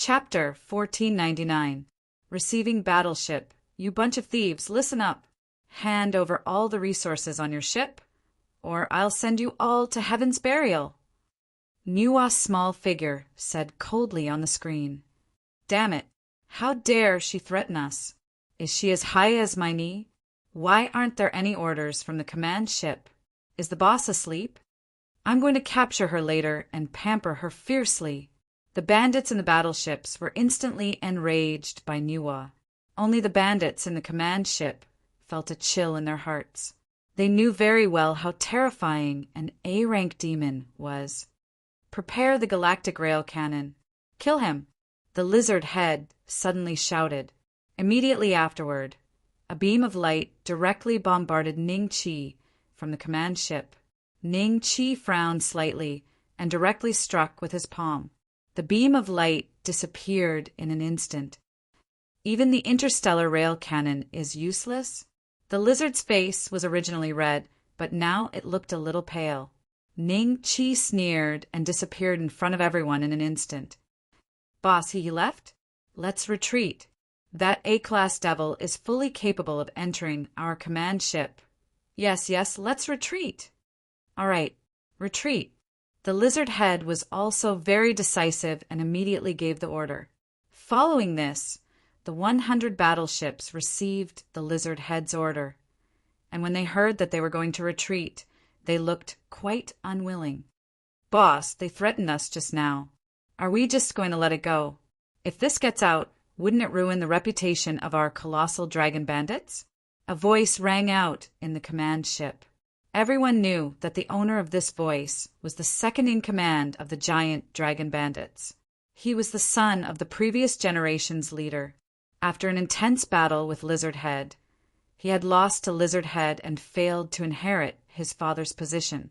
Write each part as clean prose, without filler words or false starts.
Chapter 1499. Receiving Battleship. You bunch of thieves, listen up. Hand over all the resources on your ship, or I'll send you all to heaven's burial. Nua's small figure said coldly on the screen. Damn it. How dare she threaten us? Is she as high as my knee? Why aren't there any orders from the command ship? Is the boss asleep? I'm going to capture her later and pamper her fiercely. The bandits in the battleships were instantly enraged by Nua. Only the bandits in the command ship felt a chill in their hearts. They knew very well how terrifying an A-rank demon was. Prepare the galactic rail cannon. Kill him, the lizard head suddenly shouted. Immediately afterward, a beam of light directly bombarded Ning Chi from the command ship. Ning Chi frowned slightly and directly struck with his palm. The beam of light disappeared in an instant. Even the interstellar rail cannon is useless? The lizard's face was originally red, but now it looked a little pale. Ning Chi sneered and disappeared in front of everyone in an instant. Boss, he left? Let's retreat. That A-class devil is fully capable of entering our command ship. Yes, let's retreat. All right, retreat. The lizard head was also very decisive and immediately gave the order. Following this, the 100 battleships received the lizard head's order, and when they heard that they were going to retreat, they looked quite unwilling. Boss, they threatened us just now. Are we just going to let it go? If this gets out, wouldn't it ruin the reputation of our colossal dragon bandits? A voice rang out in the command ship. Everyone knew that the owner of this voice was the second in command of the giant dragon bandits. He was the son of the previous generation's leader. After an intense battle with Lizard Head, he had lost to Lizard Head and failed to inherit his father's position.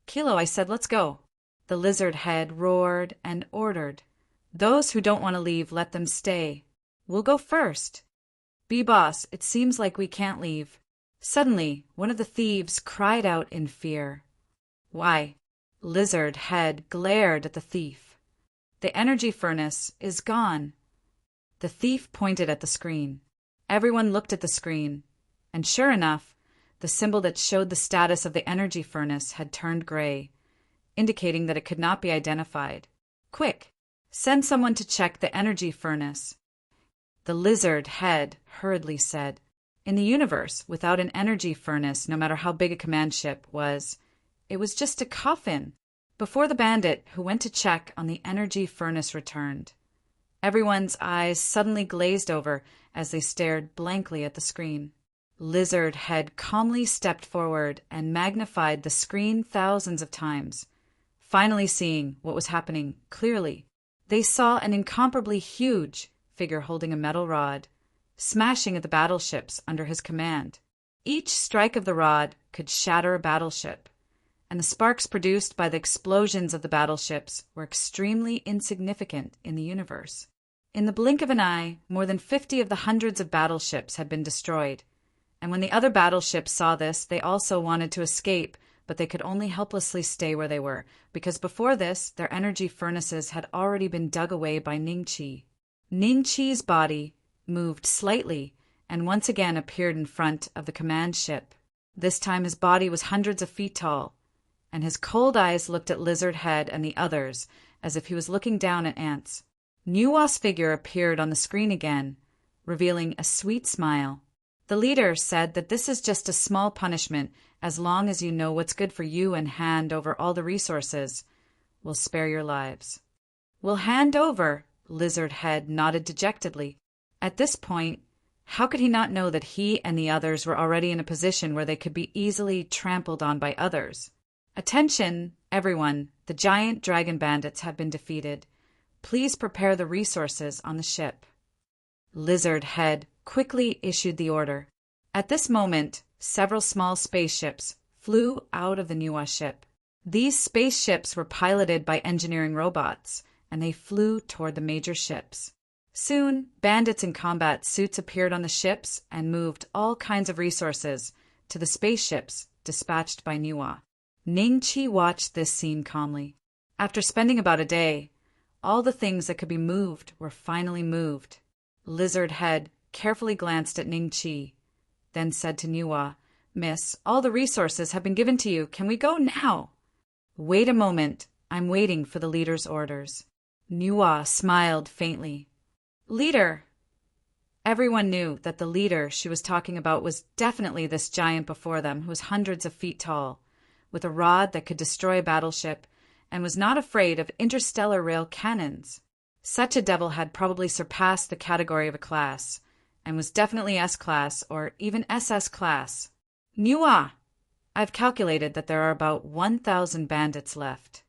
Kilo, I said, let's go. The Lizard Head roared and ordered. Those who don't want to leave, let them stay. We'll go first. B-Boss, it seems like we can't leave. Suddenly, one of the thieves cried out in fear. Why? Lizard Head glared at the thief. The energy furnace is gone. The thief pointed at the screen. Everyone looked at the screen, and sure enough, the symbol that showed the status of the energy furnace had turned gray, indicating that it could not be identified. Quick, send someone to check the energy furnace. The Lizard Head hurriedly said. In the universe, without an energy furnace, no matter how big a command ship was, it was just a coffin. Before the bandit who went to check on the energy furnace returned, everyone's eyes suddenly glazed over as they stared blankly at the screen. Lizard Head calmly stepped forward and magnified the screen thousands of times, finally seeing what was happening clearly. They saw an incomparably huge figure holding a metal rod, smashing at the battleships under his command. Each strike of the rod could shatter a battleship, and the sparks produced by the explosions of the battleships were extremely insignificant in the universe. In the blink of an eye, more than 50 of the hundreds of battleships had been destroyed, and when the other battleships saw this, they also wanted to escape, but they could only helplessly stay where they were, because before this, their energy furnaces had already been dug away by Ning Chi. Ning Chi's body moved slightly and once again appeared in front of the command ship. This time his body was hundreds of feet tall, and his cold eyes looked at Lizard Head and the others as if he was looking down at ants. Nua's figure appeared on the screen again, revealing a sweet smile. The leader said that this is just a small punishment as long as you know what's good for you and hand over all the resources. We'll spare your lives. We'll hand over, Lizard Head nodded dejectedly. At this point, how could he not know that he and the others were already in a position where they could be easily trampled on by others? Attention, everyone, the giant dragon bandits have been defeated. Please prepare the resources on the ship. Lizard Head quickly issued the order. At this moment, several small spaceships flew out of the Nua ship. These spaceships were piloted by engineering robots, and they flew toward the major ships. Soon, bandits in combat suits appeared on the ships and moved all kinds of resources to the spaceships dispatched by Nua. Ning Chi watched this scene calmly. After spending about a day, All the things that could be moved were finally moved. Lizard Head carefully glanced at Ning Chi, then said to Nuwa, "Miss, all the resources have been given to you. Can we go now?" "Wait a moment. I'm waiting for the leader's orders." Nuwa smiled faintly. "Leader!" Everyone knew that the leader she was talking about was definitely this giant before them who was hundreds of feet tall, with a rod that could destroy a battleship, and was not afraid of interstellar rail cannons. Such a devil had probably surpassed the category of a class, and was definitely S-class or even SS class. "Nuwa! I've calculated that there are about 1,000 bandits left.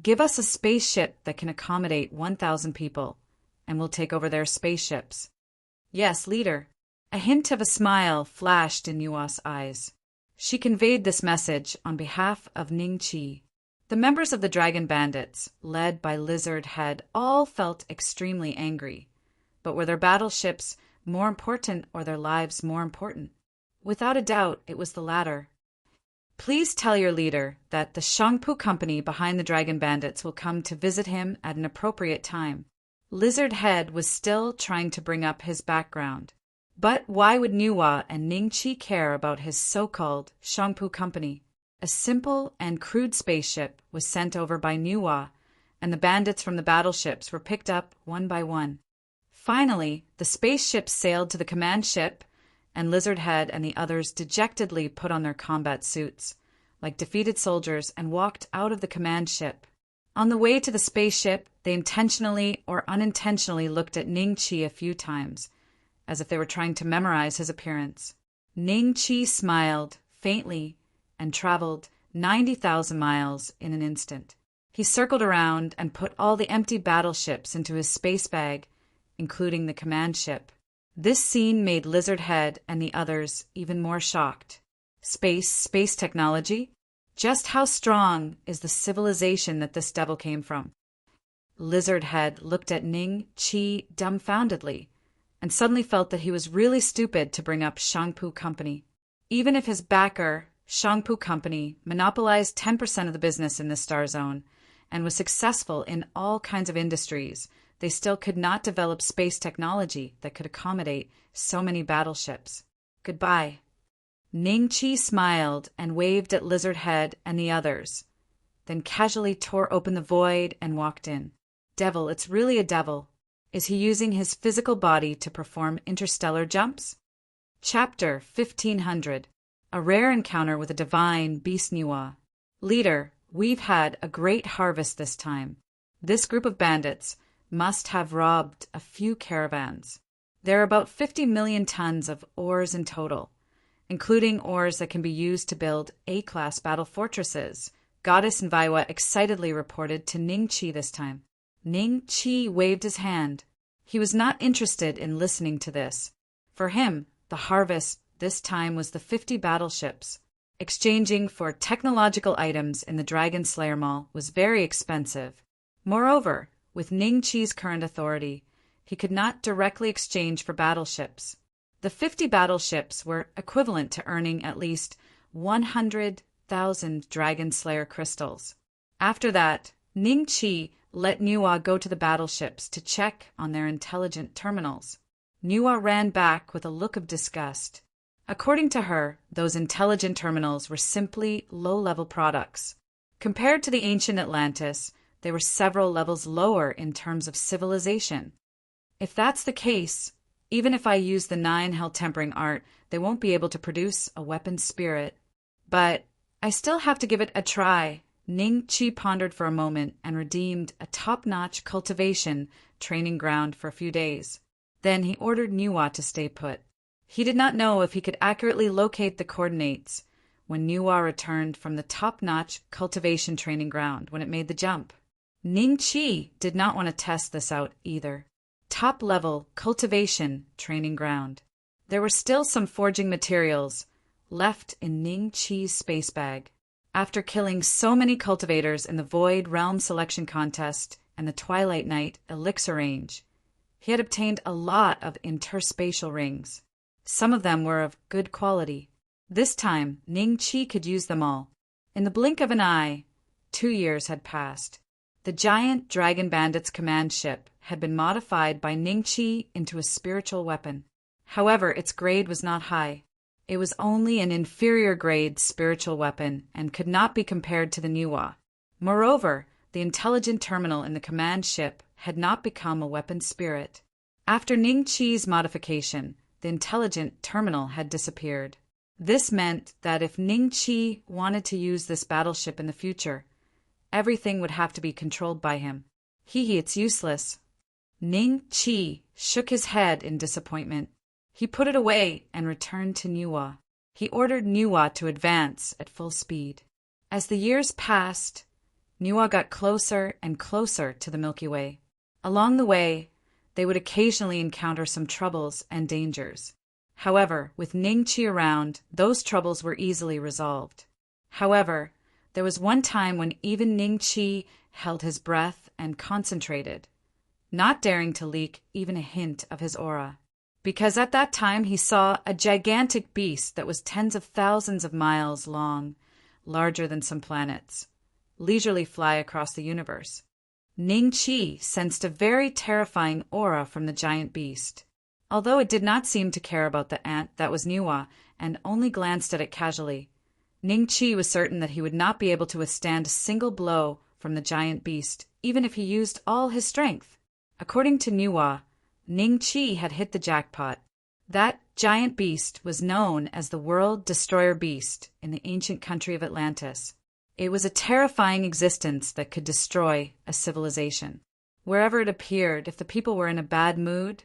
Give us a spaceship that can accommodate 1,000 people, and we'll take over their spaceships." "Yes, leader." A hint of a smile flashed in Nuwa's eyes. She conveyed this message on behalf of Ning Chi. The members of the Dragon Bandits, led by Lizard Head, all felt extremely angry. But were their battleships more important or their lives more important? Without a doubt, it was the latter. "Please tell your leader that the Shangpu Company behind the Dragon Bandits will come to visit him at an appropriate time." Lizard Head was still trying to bring up his background. But why would Nuwa and Ning Chi care about his so-called Shangpu Company? A simple and crude spaceship was sent over by Nuwa, and the bandits from the battleships were picked up one by one. Finally, the spaceship sailed to the command ship, and Lizard Head and the others dejectedly put on their combat suits, like defeated soldiers, and walked out of the command ship. On the way to the spaceship, they intentionally or unintentionally looked at Ning Chi a few times, as if they were trying to memorize his appearance. Ning Chi smiled faintly and traveled 90,000 miles in an instant. He circled around and put all the empty battleships into his space bag, including the command ship. This scene made Lizard Head and the others even more shocked. Space technology? Just how strong is the civilization that this devil came from? Lizard Head looked at Ning Chi dumbfoundedly, and suddenly felt that he was really stupid to bring up Shangpu Company. Even if his backer, Shangpu Company, monopolized 10% of the business in the Star Zone and was successful in all kinds of industries, they still could not develop space technology that could accommodate so many battleships. Goodbye. Ning Chi smiled and waved at Lizard Head and the others, then casually tore open the void and walked in. Devil, it's really a devil. Is he using his physical body to perform interstellar jumps? Chapter 1500. A rare encounter with a divine beast Nuwa. Leader, we've had a great harvest this time. This group of bandits must have robbed a few caravans. There are about 50 million tons of ores in total, including ores that can be used to build A-class battle fortresses, Goddess Nviwa excitedly reported to Ning Chi this time. Ning Chi waved his hand. He was not interested in listening to this. For him, the harvest this time was the 50 battleships. Exchanging for technological items in the Dragon Slayer Mall was very expensive. Moreover, with Ning Chi's current authority, he could not directly exchange for battleships. The 50 battleships were equivalent to earning at least 100,000 Dragon Slayer crystals. After that, Ning Chi let Nuwa go to the battleships to check on their intelligent terminals. Nuwa ran back with a look of disgust. According to her, those intelligent terminals were simply low-level products. Compared to the ancient Atlantis, they were several levels lower in terms of civilization. If that's the case, even if I use the 9 hell-tempering art, they won't be able to produce a weapon spirit. But I still have to give it a try. Ning Chi pondered for a moment and redeemed a top-notch cultivation training ground for a few days. Then he ordered Nuwa to stay put. He did not know if he could accurately locate the coordinates when Nuwa returned from the top-notch cultivation training ground when it made the jump. Ning Chi did not want to test this out either. Top-level cultivation training ground. There were still some forging materials left in Ning Chi's space bag. After killing so many cultivators in the Void Realm Selection Contest and the Twilight Night Elixir Range, he had obtained a lot of interspatial rings. Some of them were of good quality. This time, Ning Chi could use them all. In the blink of an eye, 2 years had passed. The giant Dragon Bandit's command ship had been modified by Ningqi into a spiritual weapon. However, its grade was not high. It was only an inferior grade spiritual weapon and could not be compared to the Nuwa. Moreover, the intelligent terminal in the command ship had not become a weapon spirit. After Ningqi's modification, the intelligent terminal had disappeared. This meant that if Ningqi wanted to use this battleship in the future, everything would have to be controlled by him. It's useless. Ningqi shook his head in disappointment. He put it away and returned to Nuwa. He ordered Nuwa to advance at full speed. As the years passed, Nuwa got closer and closer to the Milky Way. Along the way, they would occasionally encounter some troubles and dangers. However, with Ningqi around, those troubles were easily resolved. However, there was one time when even Ningqi held his breath and concentrated, not daring to leak even a hint of his aura. Because at that time he saw a gigantic beast that was tens of thousands of miles long, larger than some planets, leisurely fly across the universe. Ningqi sensed a very terrifying aura from the giant beast. Although it did not seem to care about the ant that was Nuwa and only glanced at it casually, Ningqi was certain that he would not be able to withstand a single blow from the giant beast, even if he used all his strength. According to Nuwa, Ningqi had hit the jackpot. That giant beast was known as the World Destroyer Beast in the ancient country of Atlantis. It was a terrifying existence that could destroy a civilization. Wherever it appeared, if the people were in a bad mood,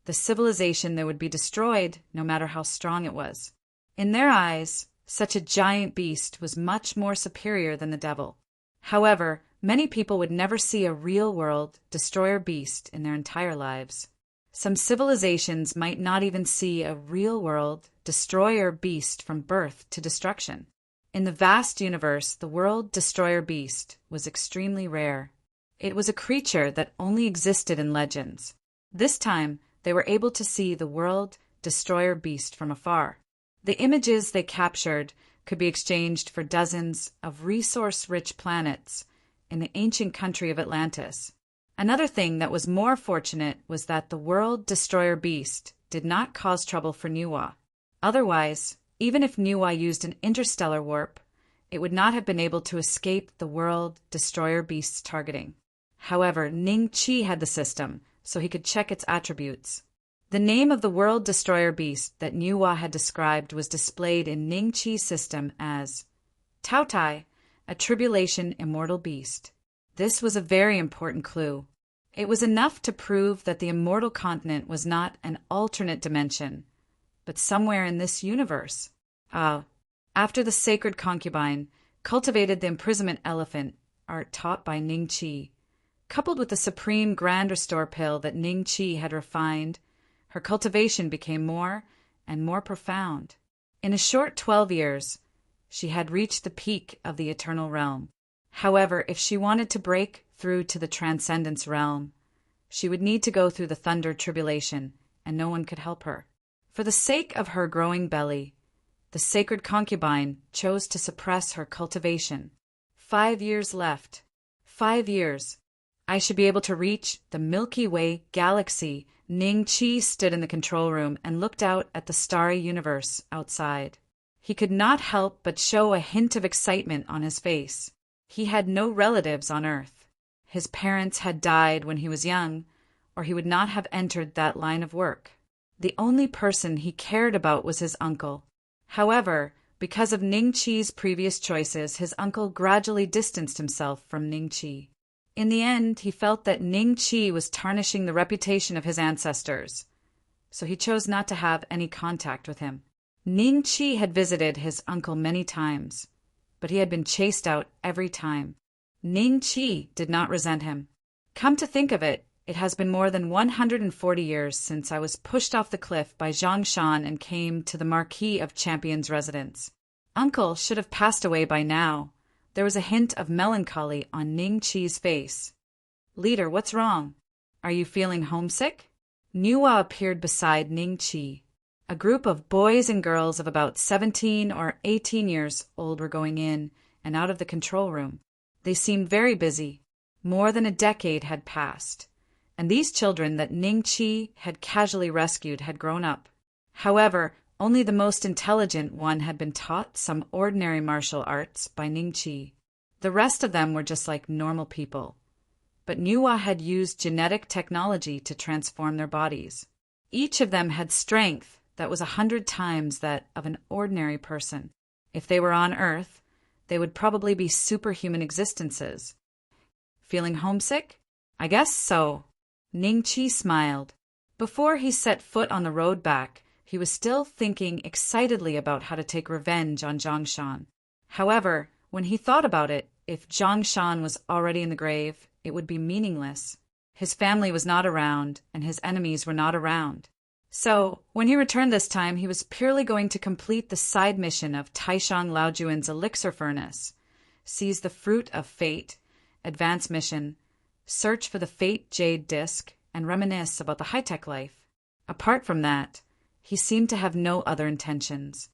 the civilization there would be destroyed no matter how strong it was. In their eyes, such a giant beast was much more superior than the devil. However, many people would never see a real-world destroyer beast in their entire lives. Some civilizations might not even see a real-world destroyer beast from birth to destruction. In the vast universe, the world destroyer beast was extremely rare. It was a creature that only existed in legends. This time, they were able to see the world destroyer beast from afar. The images they captured could be exchanged for dozens of resource-rich planets in the ancient country of Atlantis. Another thing that was more fortunate was that the world destroyer beast did not cause trouble for Nuwa. Otherwise, even if Nuwa used an interstellar warp, it would not have been able to escape the world destroyer beast's targeting. However, Ningqi had the system, so he could check its attributes. The name of the world destroyer beast that Nuwa had described was displayed in Ningqi's system as Tautai, a tribulation immortal beast. This was a very important clue. It was enough to prove that the immortal continent was not an alternate dimension, but somewhere in this universe. After the sacred concubine cultivated the imprisonment elephant, art taught by Ningqi, coupled with the supreme grand restore pill that Ningqi had refined, her cultivation became more and more profound. In a short 12 years, she had reached the peak of the eternal realm. However, if she wanted to break through to the transcendence realm, she would need to go through the thunder tribulation, and no one could help her. For the sake of her growing belly, the sacred concubine chose to suppress her cultivation. 5 years left. 5 years. I should be able to reach the Milky Way galaxy. Ningqi stood in the control room and looked out at the starry universe outside. He could not help but show a hint of excitement on his face. He had no relatives on Earth. His parents had died when he was young, or he would not have entered that line of work. The only person he cared about was his uncle. However, because of Ningqi's previous choices, his uncle gradually distanced himself from Ningqi. In the end, he felt that Ningqi was tarnishing the reputation of his ancestors, so he chose not to have any contact with him. Ningqi had visited his uncle many times, but he had been chased out every time. Ningqi did not resent him. Come to think of it, it has been more than 140 years since I was pushed off the cliff by Zhang Shan and came to the Marquis of Champion's residence. Uncle should have passed away by now. There was a hint of melancholy on Ningqi's face. Leader, what's wrong? Are you feeling homesick? Nuwa appeared beside Ningqi. A group of boys and girls of about 17 or 18 years old were going in and out of the control room. They seemed very busy. More than a decade had passed, and these children that Ning Qi had casually rescued had grown up. However, only the most intelligent one had been taught some ordinary martial arts by Ning Qi. The rest of them were just like normal people. But Nuwa had used genetic technology to transform their bodies. Each of them had strength that was 100 times that of an ordinary person. If they were on Earth, they would probably be superhuman existences. Feeling homesick? I guess so. Ning Qi smiled. Before he set foot on the road back, he was still thinking excitedly about how to take revenge on Zhongshan. However, when he thought about it, if Zhongshan was already in the grave, it would be meaningless. His family was not around, and his enemies were not around. So, when he returned this time, he was purely going to complete the side mission of Taishang Laojuan's elixir furnace, seize the fruit of fate, advance mission, search for the fate jade disc, and reminisce about the high-tech life. Apart from that, he seemed to have no other intentions.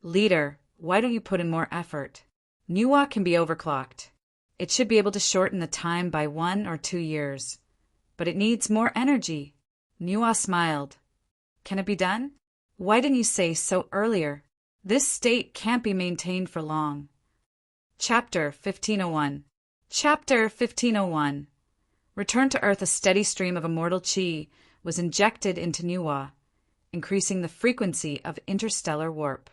Leader, why don't you put in more effort? Nuwa can be overclocked. It should be able to shorten the time by 1 or 2 years. But it needs more energy. Nuwa smiled. Can it be done? Why didn't you say so earlier? This state can't be maintained for long. Chapter 1501. Chapter 1501. Return to Earth. A steady stream of immortal qi was injected into Nuwa, increasing the frequency of interstellar warp.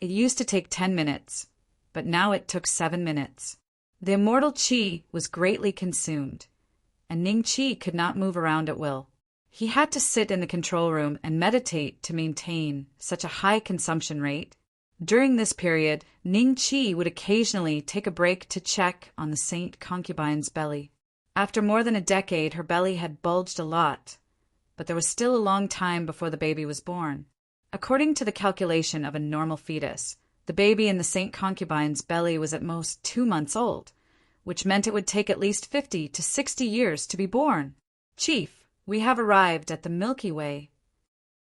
It used to take 10 minutes, but now it took 7 minutes. The immortal qi was greatly consumed, and Ning Qi could not move around at will. He had to sit in the control room and meditate to maintain such a high consumption rate. During this period, Ning Qi would occasionally take a break to check on the saint concubine's belly. After more than a decade, her belly had bulged a lot, but there was still a long time before the baby was born. According to the calculation of a normal fetus, the baby in the saint concubine's belly was at most 2 months old, which meant it would take at least 50 to 60 years to be born. Chief, we have arrived at the Milky Way,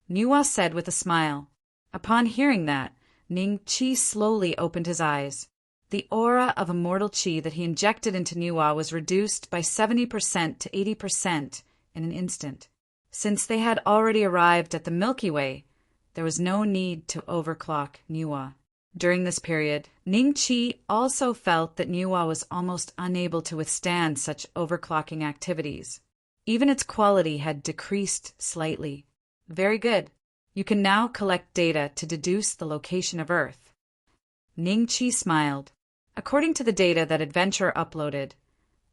Nuwa said with a smile. Upon hearing that, Ning Qi slowly opened his eyes. The aura of immortal qi that he injected into Nuwa was reduced by 70% to 80% in an instant. Since they had already arrived at the Milky Way, there was no need to overclock Nuwa. During this period, Ning Qi also felt that Nuwa was almost unable to withstand such overclocking activities. Even its quality had decreased slightly. Very good. You can now collect data to deduce the location of Earth. Ning Qi smiled. According to the data that Adventure uploaded,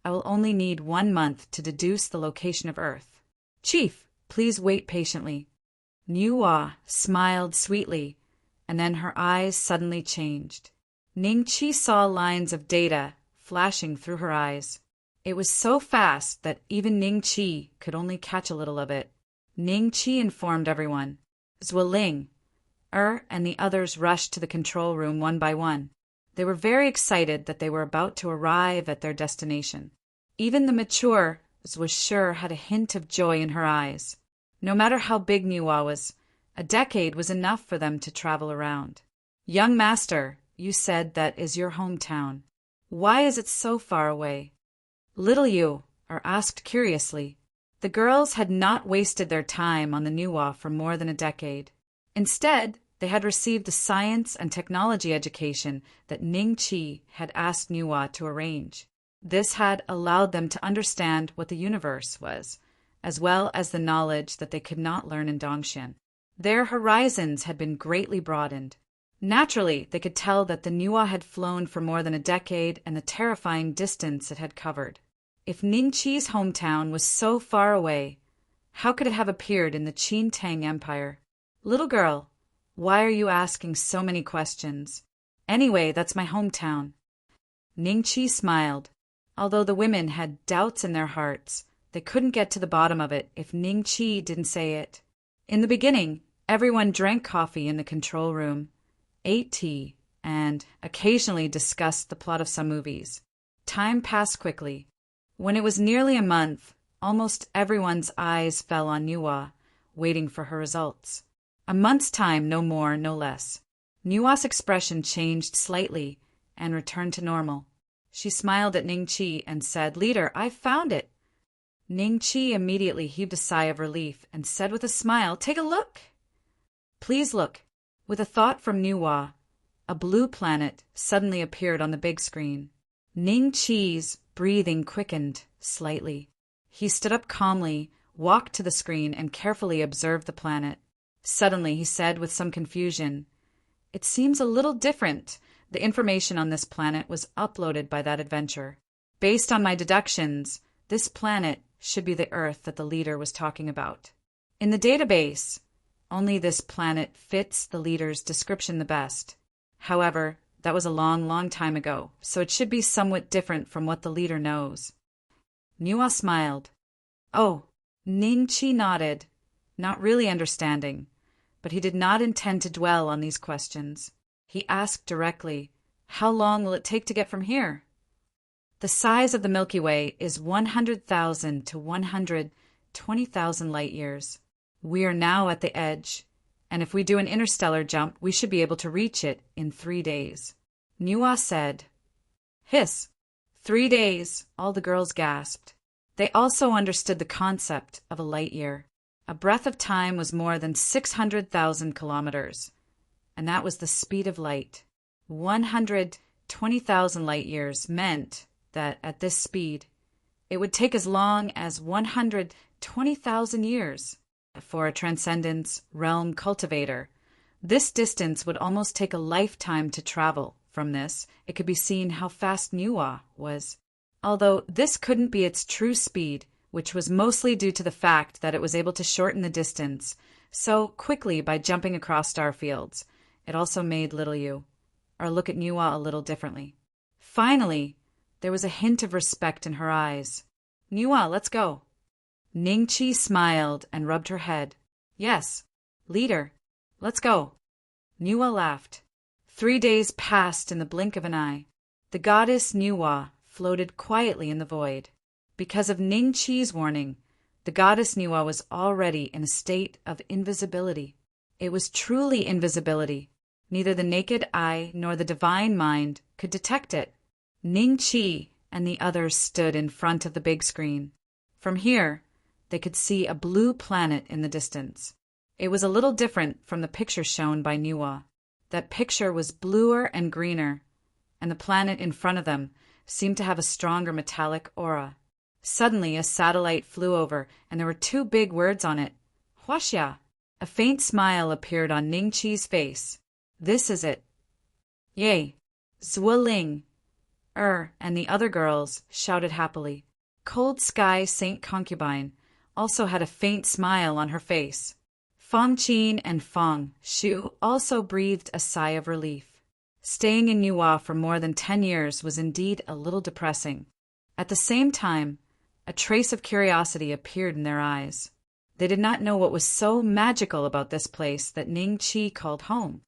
I will only need 1 month to deduce the location of Earth. Chief, please wait patiently. Nuwa smiled sweetly, and then her eyes suddenly changed. Ning Qi saw lines of data flashing through her eyes. It was so fast that even Ning Qi could only catch a little of it. Ning Qi informed everyone. Zueling, and the others rushed to the control room one by one. They were very excited that they were about to arrive at their destination. Even the mature was sure had a hint of joy in her eyes. No matter how big Nuwa was, a decade was enough for them to travel around. Young master, you said that is your hometown. Why is it so far away? Little Yu asked curiously. The girls had not wasted their time on the Nuwa for more than a decade. Instead, they had received the science and technology education that Ning Qi had asked Nuwa to arrange. This had allowed them to understand what the universe was, as well as the knowledge that they could not learn in Dongxian. Their horizons had been greatly broadened. Naturally, they could tell that the Nuwa had flown for more than a decade and the terrifying distance it had covered. If Ning Qi's hometown was so far away, how could it have appeared in the Qin Tang Empire? Little girl, why are you asking so many questions? Anyway, that's my hometown. Ning Qi smiled. Although the women had doubts in their hearts, they couldn't get to the bottom of it if Ning Qi didn't say it. In the beginning, everyone drank coffee in the control room, ate tea, and occasionally discussed the plot of some movies. Time passed quickly. When it was nearly a month, almost everyone's eyes fell on Nuwa, waiting for her results. A month's time, no more, no less. Nuwa's expression changed slightly and returned to normal. She smiled at Ning Chi and said, "Leader, I've found it." Ning Chi immediately heaved a sigh of relief and said with a smile, "Take a look." "Please look." With a thought from Nuwa, a blue planet suddenly appeared on the big screen. Ning Chi's breathing quickened slightly. He stood up calmly, walked to the screen, and carefully observed the planet. Suddenly, he said with some confusion, "It seems a little different. The information on this planet was uploaded by that adventure. Based on my deductions, this planet should be the Earth that the leader was talking about. In the database, only this planet fits the leader's description the best. However, that was a long, long time ago, so it should be somewhat different from what the leader knows." Nuwa smiled. "Oh," Ning Chi nodded, not really understanding, but he did not intend to dwell on these questions. He asked directly, "How long will it take to get from here?" "The size of the Milky Way is 100,000 to 120,000 light years. We are now at the edge, and if we do an interstellar jump, we should be able to reach it in 3 days." Nuwa said. "Hiss! 3 days," all the girls gasped. They also understood the concept of a light year. A breath of time was more than 600,000 kilometers, and that was the speed of light. 120,000 light years meant that at this speed, it would take as long as 120,000 years. For a Transcendence Realm cultivator, this distance would almost take a lifetime to travel. From this, it could be seen how fast Nuwa was. Although this couldn't be its true speed, which was mostly due to the fact that it was able to shorten the distance so quickly by jumping across star fields. It also made little you, or look at Nuwa a little differently. Finally, there was a hint of respect in her eyes. "Nuwa, let's go." Ning Chi smiled and rubbed her head. "Yes, leader, let's go." Nuwa laughed. 3 days passed in the blink of an eye. The goddess Nuwa floated quietly in the void. Because of Ning Chi's warning, the goddess Nuwa was already in a state of invisibility. It was truly invisibility. Neither the naked eye nor the divine mind could detect it. Ning Chi and the others stood in front of the big screen. From here, they could see a blue planet in the distance. It was a little different from the picture shown by Nuwa. That picture was bluer and greener, and the planet in front of them seemed to have a stronger metallic aura. Suddenly, a satellite flew over, and there were 2 big words on it. "Huaxia." A faint smile appeared on Ning Chi's face. "This is it." "Yay!" Zueling, and the other girls shouted happily. Cold Sky Saint Concubine also had a faint smile on her face. Fong Qin and Fong Shu also breathed a sigh of relief. Staying in Nuwa for more than 10 years was indeed a little depressing. At the same time, a trace of curiosity appeared in their eyes. They did not know what was so magical about this place that Ning Chi called home.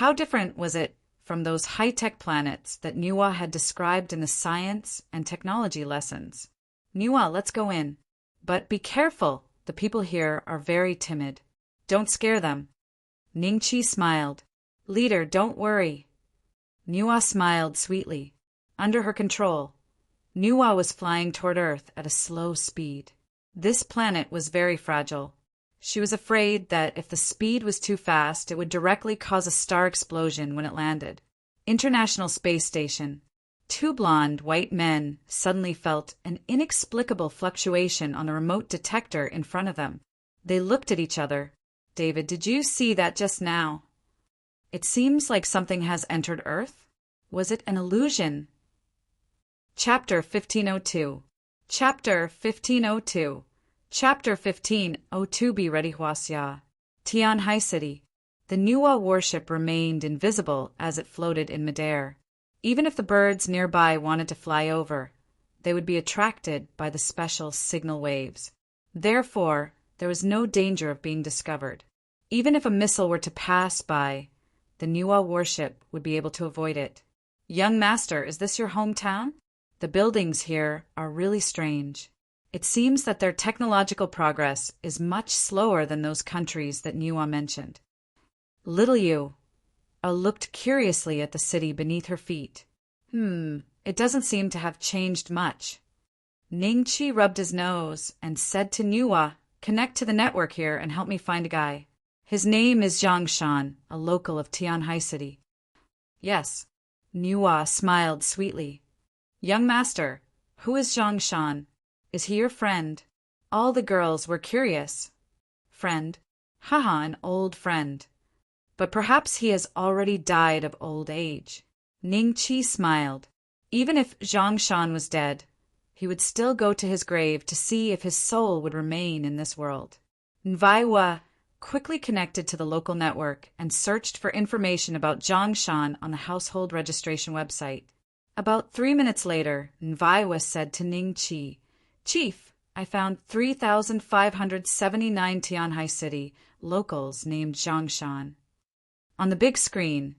How different was it from those high-tech planets that Nuwa had described in the science and technology lessons? "Nuwa, let's go in. But be careful, the people here are very timid. Don't scare them." Ning Chi smiled. "Leader, don't worry." Nuwa smiled sweetly. Under her control, Nuwa was flying toward Earth at a slow speed. This planet was very fragile. She was afraid that if the speed was too fast, it would directly cause a star explosion when it landed. International Space Station. 2 blonde, white men suddenly felt an inexplicable fluctuation on the remote detector in front of them. They looked at each other. "David, did you see that just now? It seems like something has entered Earth. Was it an illusion?" Chapter 1502. Chapter 1502. Chapter 1502. Be ready, Huaxia. Tianhai City. The Nuwa warship remained invisible as it floated in midair. Even if the birds nearby wanted to fly over, they would be attracted by the special signal waves. Therefore, there was no danger of being discovered. Even if a missile were to pass by, the Nuwa warship would be able to avoid it. "Young master, is this your hometown? The buildings here are really strange. It seems that their technological progress is much slower than those countries that Nuwa mentioned." Little Yu looked curiously at the city beneath her feet. It doesn't seem to have changed much. Ningqi rubbed his nose and said to Nuwa, "Connect to the network here and help me find a guy. His name is Zhang Shan, a local of Tianhai City." "Yes." Nuwa smiled sweetly. "Young master, who is Zhang Shan? Is he your friend?" All the girls were curious. "Friend? Haha, an old friend. But perhaps he has already died of old age." Ningqi smiled. Even if Zhang Shan was dead, he would still go to his grave to see if his soul would remain in this world. Nvaiwa quickly connected to the local network and searched for information about Zhang Shan on the household registration website. About 3 minutes later, Nvaiwa said to Ningqi, "Chief, I found 3,579 Tianhai City locals named Zhang Shan." On the big screen,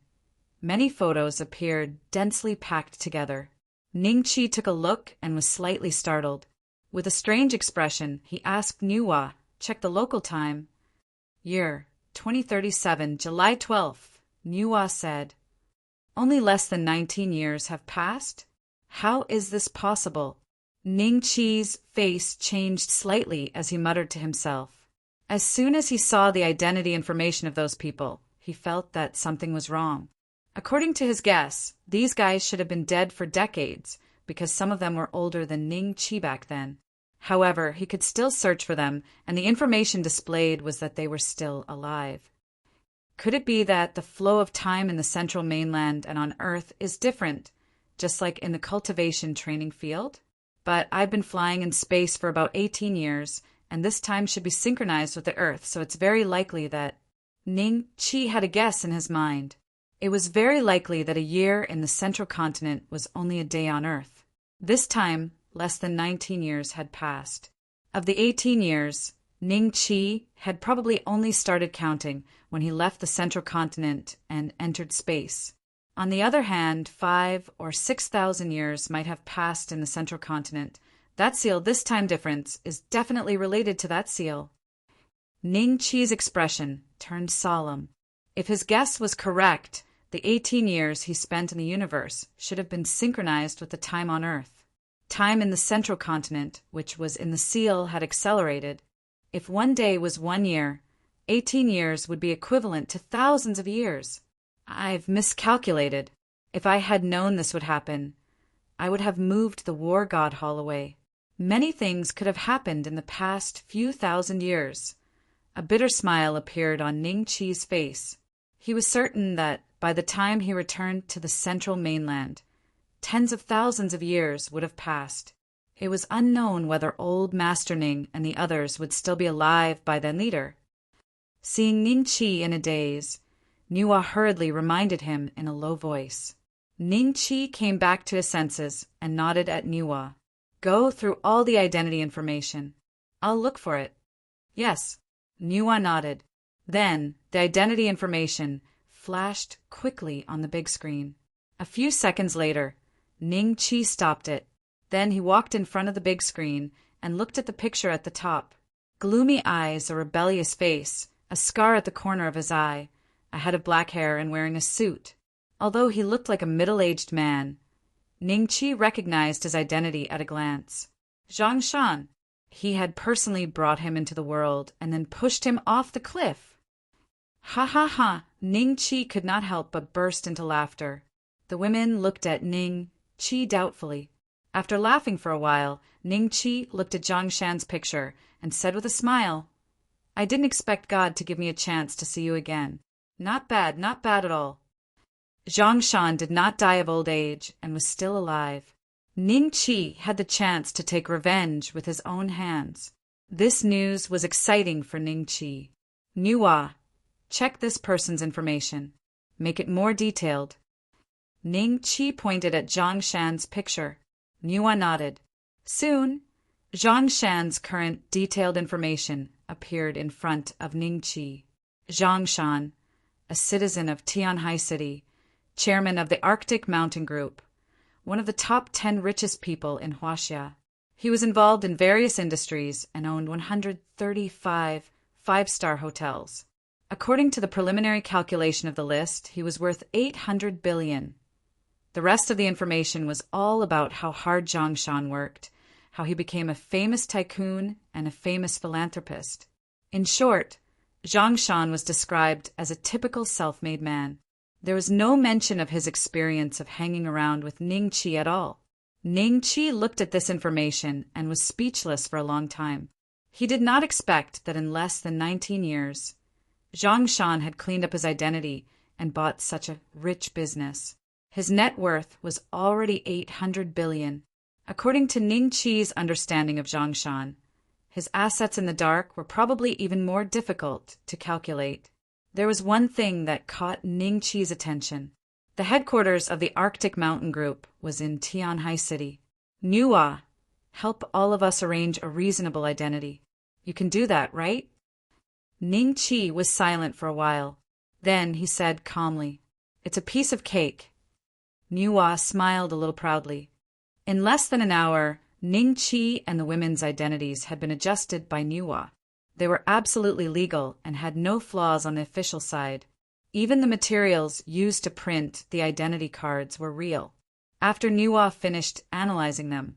many photos appeared densely packed together. Ningqi took a look and was slightly startled. With a strange expression, he asked Nuwa, "Check the local time." "Year, 2037, July 12th, Nuwa said. "Only less than 19 years have passed? How is this possible?" Ningqi's face changed slightly as he muttered to himself. As soon as he saw the identity information of those people, he felt that something was wrong. According to his guess, these guys should have been dead for decades because some of them were older than Ningqi back then. However, he could still search for them, and the information displayed was that they were still alive. Could it be that the flow of time in the central mainland and on Earth is different, just like in the cultivation training field? But I've been flying in space for about 18 years, and this time should be synchronized with the Earth, so it's very likely that... Ningqi had a guess in his mind. It was very likely that a year in the central continent was only a day on Earth. This time, less than 19 years had passed. Of the 18 years, Ningqi had probably only started counting when he left the central continent and entered space. On the other hand, 5,000 or 6,000 years might have passed in the central continent. That seal, this time difference, is definitely related to that seal. Ningqi's expression turned solemn. If his guess was correct, the 18 years he spent in the universe should have been synchronized with the time on Earth. Time in the central continent, which was in the seal, had accelerated. If one day was 1 year, 18 years would be equivalent to thousands of years. I've miscalculated. If I had known this would happen, I would have moved the War God Hall away. Many things could have happened in the past few thousand years. A bitter smile appeared on Ningqi's face. He was certain that by the time he returned to the central mainland, tens of thousands of years would have passed. It was unknown whether old Master Ning and the others would still be alive by then either. Seeing Ningqi in a daze, Nuwa hurriedly reminded him in a low voice. Ningqi came back to his senses and nodded at Nuwa. "Go through all the identity information. I'll look for it." "Yes." Nuwa nodded. Then, the identity information flashed quickly on the big screen. A few seconds later, Ningqi stopped it. Then he walked in front of the big screen and looked at the picture at the top. Gloomy eyes, a rebellious face, a scar at the corner of his eye, a head of black hair, and wearing a suit. Although he looked like a middle-aged man, Ningqi recognized his identity at a glance. Zhang Shan. He had personally brought him into the world and then pushed him off the cliff. Ha ha ha! Ningqi could not help but burst into laughter. The women looked at Ningqi doubtfully. After laughing for a while, Ningqi looked at Zhang Shan's picture and said with a smile, "I didn't expect God to give me a chance to see you again. Not bad at all." Zhang Shan did not die of old age and was still alive. Ningqi had the chance to take revenge with his own hands. This news was exciting for Ningqi. "Nuwa, check this person's information. Make it more detailed." Ningqi pointed at Zhang Shan's picture. Nuwa nodded. Soon, Zhang Shan's current detailed information appeared in front of Ningqi. Zhang Shan, a citizen of Tianhai City, chairman of the Arctic Mountain Group, one of the top 10 richest people in Huaxia. He was involved in various industries and owned 135 five-star hotels. According to the preliminary calculation of the list, he was worth 800 billion. The rest of the information was all about how hard Zhongshan worked, how he became a famous tycoon and a famous philanthropist. In short, Zhongshan was described as a typical self-made man. There was no mention of his experience of hanging around with Ning Qi at all. Ning Qi looked at this information and was speechless for a long time. He did not expect that in less than 19 years, Zhongshan had cleaned up his identity and bought such a rich business. His net worth was already 800 billion. According to Ning Qi's understanding of Zhongshan, his assets in the dark were probably even more difficult to calculate. There was one thing that caught Ning Qi's attention. The headquarters of the Arctic Mountain Group was in Tianhai City. Nuwa, help all of us arrange a reasonable identity. You can do that, right? Ning Qi was silent for a while. Then he said calmly, "It's a piece of cake." Nuwa smiled a little proudly. In less than an hour, Ning Qi and the women's identities had been adjusted by Nuwa. They were absolutely legal and had no flaws on the official side. Even the materials used to print the identity cards were real. After Nuwa finished analyzing them,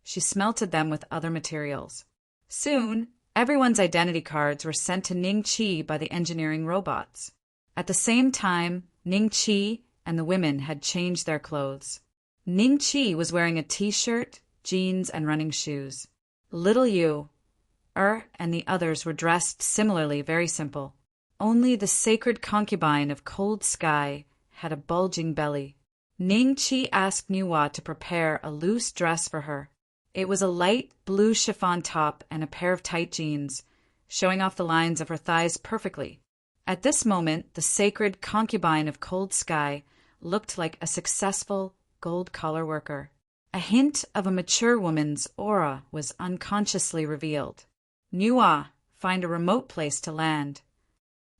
she smelted them with other materials. Soon, everyone's identity cards were sent to Ning Qi by the engineering robots. At the same time, Ning Qi and the women had changed their clothes. Ning Qi was wearing a t-shirt, jeans, and running shoes. Little Yu, and the others were dressed similarly, very simple. Only the sacred concubine of Cold Sky had a bulging belly. Ning Qi asked Nuwa to prepare a loose dress for her. It was a light blue chiffon top and a pair of tight jeans, showing off the lines of her thighs perfectly. At this moment, the sacred concubine of Cold Sky looked like a successful gold-collar worker. A hint of a mature woman's aura was unconsciously revealed. Nuwa, find a remote place to land.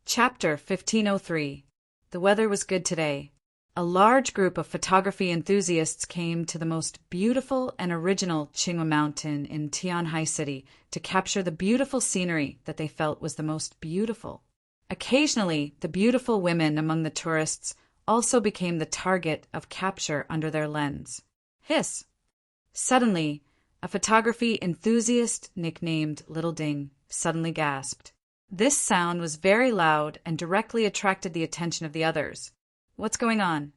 Chapter 1503. The weather was good today. A large group of photography enthusiasts came to the most beautiful and original Qinghua Mountain in Tianhai City to capture the beautiful scenery that they felt was the most beautiful. Occasionally, the beautiful women among the tourists also became the target of capture under their lens. Hiss! Suddenly, a photography enthusiast nicknamed Little Ding suddenly gasped. This sound was very loud and directly attracted the attention of the others. What's going on?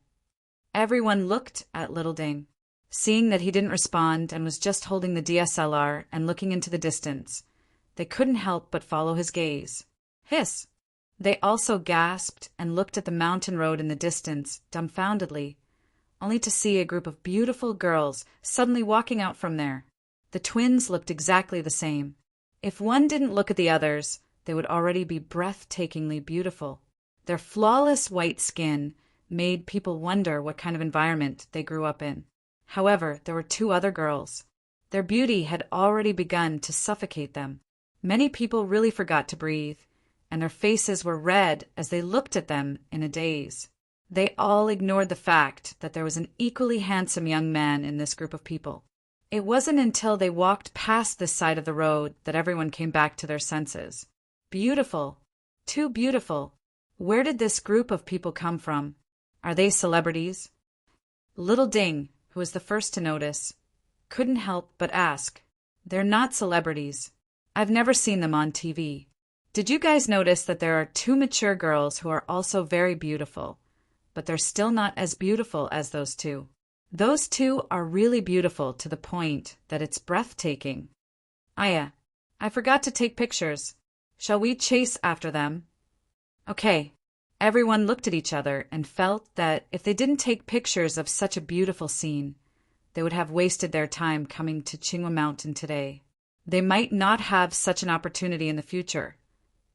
Everyone looked at Little Ding. Seeing that he didn't respond and was just holding the DSLR and looking into the distance, they couldn't help but follow his gaze. Hiss! They also gasped and looked at the mountain road in the distance, dumbfoundedly, only to see a group of beautiful girls suddenly walking out from there. The twins looked exactly the same. If one didn't look at the others, they would already be breathtakingly beautiful. Their flawless white skin made people wonder what kind of environment they grew up in. However, there were two other girls. Their beauty had already begun to suffocate them. Many people really forgot to breathe, and their faces were red as they looked at them in a daze. They all ignored the fact that there was an equally handsome young man in this group of people. It wasn't until they walked past this side of the road that everyone came back to their senses. Beautiful. Too beautiful. Where did this group of people come from? Are they celebrities? Little Ding, who was the first to notice, couldn't help but ask. They're not celebrities. I've never seen them on TV. Did you guys notice that there are two mature girls who are also very beautiful, but they're still not as beautiful as those two? Those two are really beautiful to the point that it's breathtaking. Aya, I forgot to take pictures. Shall we chase after them? Okay. Everyone looked at each other and felt that if they didn't take pictures of such a beautiful scene, they would have wasted their time coming to Qinghua Mountain today. They might not have such an opportunity in the future,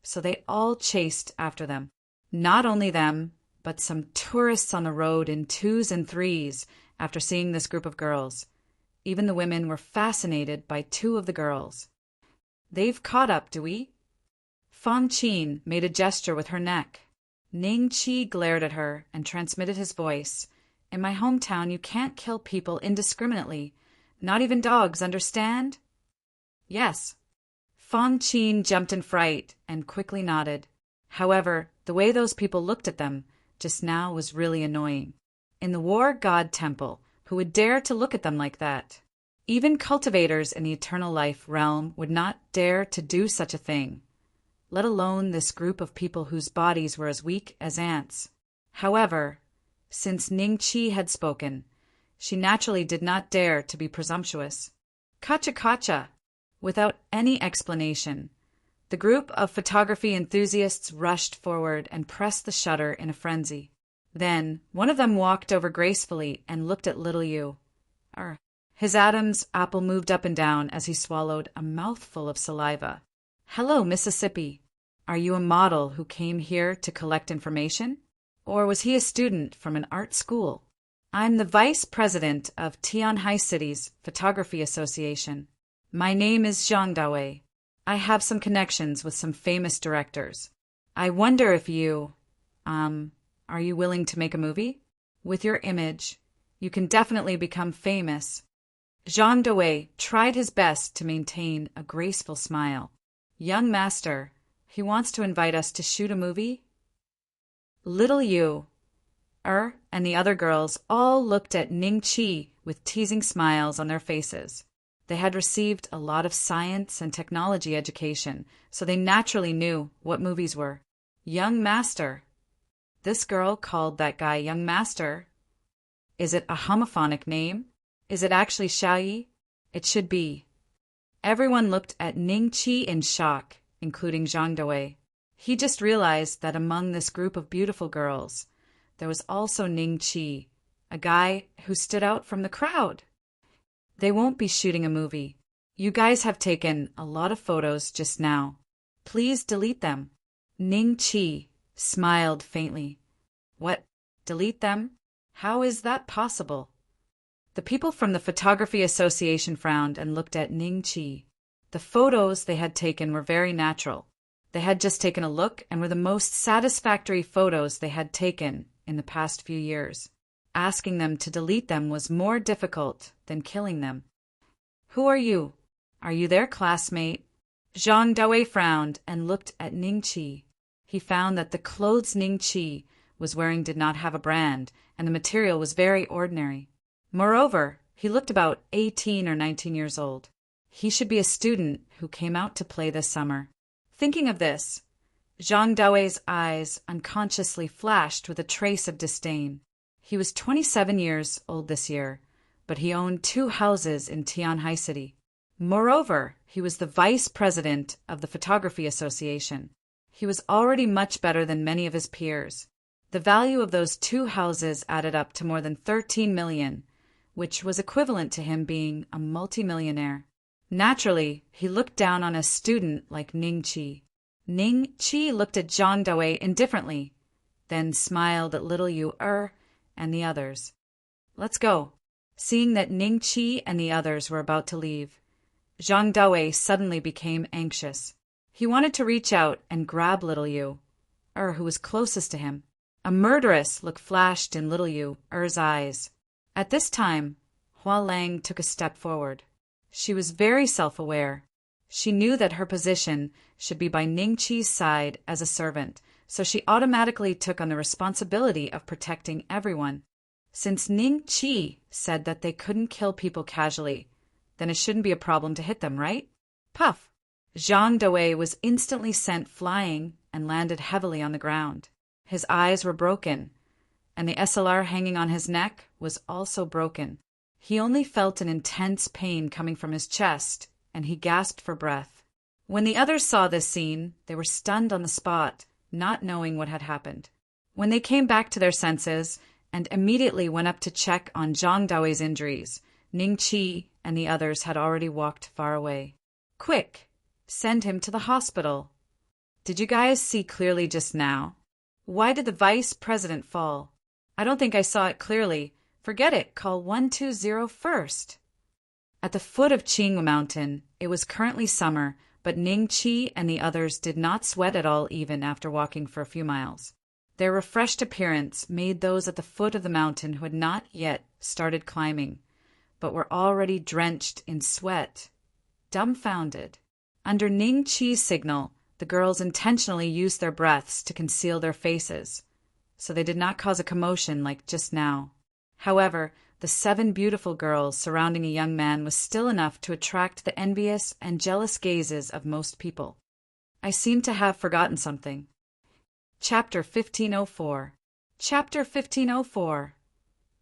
so they all chased after them. Not only them, but some tourists on the road in twos and threes after seeing this group of girls. Even the women were fascinated by two of the girls. They've caught up, do we? Fang Qin made a gesture with her neck. Ning Qi glared at her and transmitted his voice. In my hometown, you can't kill people indiscriminately. Not even dogs, understand? Yes. Fang Qin jumped in fright and quickly nodded. However, the way those people looked at them just now was really annoying. in the war god temple who would dare to look at them like that. Even cultivators in the eternal life realm would not dare to do such a thing, let alone this group of people whose bodies were as weak as ants. However, since Ning Chi had spoken, she naturally did not dare to be presumptuous. Kacha kacha! Without any explanation, the group of photography enthusiasts rushed forward and pressed the shutter in a frenzy. Then, one of them walked over gracefully and looked at little Yu. His Adam's apple moved up and down as he swallowed a mouthful of saliva. "Hello, Mississippi. Are you a model who came here to collect information? Or was he a student from an art school? I'm the vice president of Tianhai City's Photography Association. My name is Zhang Dawei. I have some connections with some famous directors. I wonder if are you willing to make a movie? With your image, you can definitely become famous." Zhang Dawei tried his best to maintain a graceful smile. "Young master, he wants to invite us to shoot a movie?" Little Yu, and the other girls all looked at Ning Chi with teasing smiles on their faces. They had received a lot of science and technology education, so they naturally knew what movies were. Young master. This girl called that guy young master. Is it a homophonic name? Is it actually Xiaoyi? It should be. Everyone looked at Ning Chi in shock, including Zhang Dawei. He just realized that among this group of beautiful girls, there was also Ning Chi, a guy who stood out from the crowd. They won't be shooting a movie. You guys have taken a lot of photos just now. Please delete them. Ning Chi smiled faintly. What? Delete them? How is that possible? The people from the Photography Association frowned and looked at Ning Chi. The photos they had taken were very natural. They had just taken a look and were the most satisfactory photos they had taken in the past few years. Asking them to delete them was more difficult than killing them. Who are you? Are you their classmate? Zhang Dawei frowned and looked at Ning Chi. He found that the clothes Ning Chi was wearing did not have a brand, and the material was very ordinary. Moreover, he looked about 18 or 19 years old. He should be a student who came out to play this summer. Thinking of this, Zhang Dawei's eyes unconsciously flashed with a trace of disdain. He was 27 years old this year, but he owned 2 houses in Tianhai City. Moreover, he was the vice president of the Photography Association. He was already much better than many of his peers. The value of those 2 houses added up to more than 13 million, which was equivalent to him being a multimillionaire. Naturally, he looked down on a student like Ning Chi. Ning Chi looked at Zhang Dawei indifferently, then smiled at little Yu and the others. "Let's go." Seeing that Ning Chi and the others were about to leave, Zhang Dawei suddenly became anxious. He wanted to reach out and grab little Yu, who was closest to him. A murderous look flashed in little Yu's eyes. At this time, Hua Lang took a step forward. She was very self-aware. She knew that her position should be by Ning Chi's side as a servant, so she automatically took on the responsibility of protecting everyone. Since Ning Chi said that they couldn't kill people casually, then it shouldn't be a problem to hit them, right? Puff! Zhang Dawei was instantly sent flying and landed heavily on the ground. His eyes were broken, and the SLR hanging on his neck was also broken. He only felt an intense pain coming from his chest, and he gasped for breath. When the others saw this scene, they were stunned on the spot, not knowing what had happened. When they came back to their senses and immediately went up to check on Zhang Dawei's injuries, Ning Chi and the others had already walked far away. "Quick! Send him to the hospital." "Did you guys see clearly just now? Why did the vice president fall?" "I don't think I saw it clearly. Forget it. Call 120 first." At the foot of Qing Mountain, it was currently summer, but Ning Chi and the others did not sweat at all even after walking for a few miles. Their refreshed appearance made those at the foot of the mountain who had not yet started climbing, but were already drenched in sweat, dumbfounded. Under Ning Chi's signal, the girls intentionally used their breaths to conceal their faces, so they did not cause a commotion like just now. However, the 7 beautiful girls surrounding a young man was still enough to attract the envious and jealous gazes of most people. I seem to have forgotten something. Chapter 1504. Chapter 1504.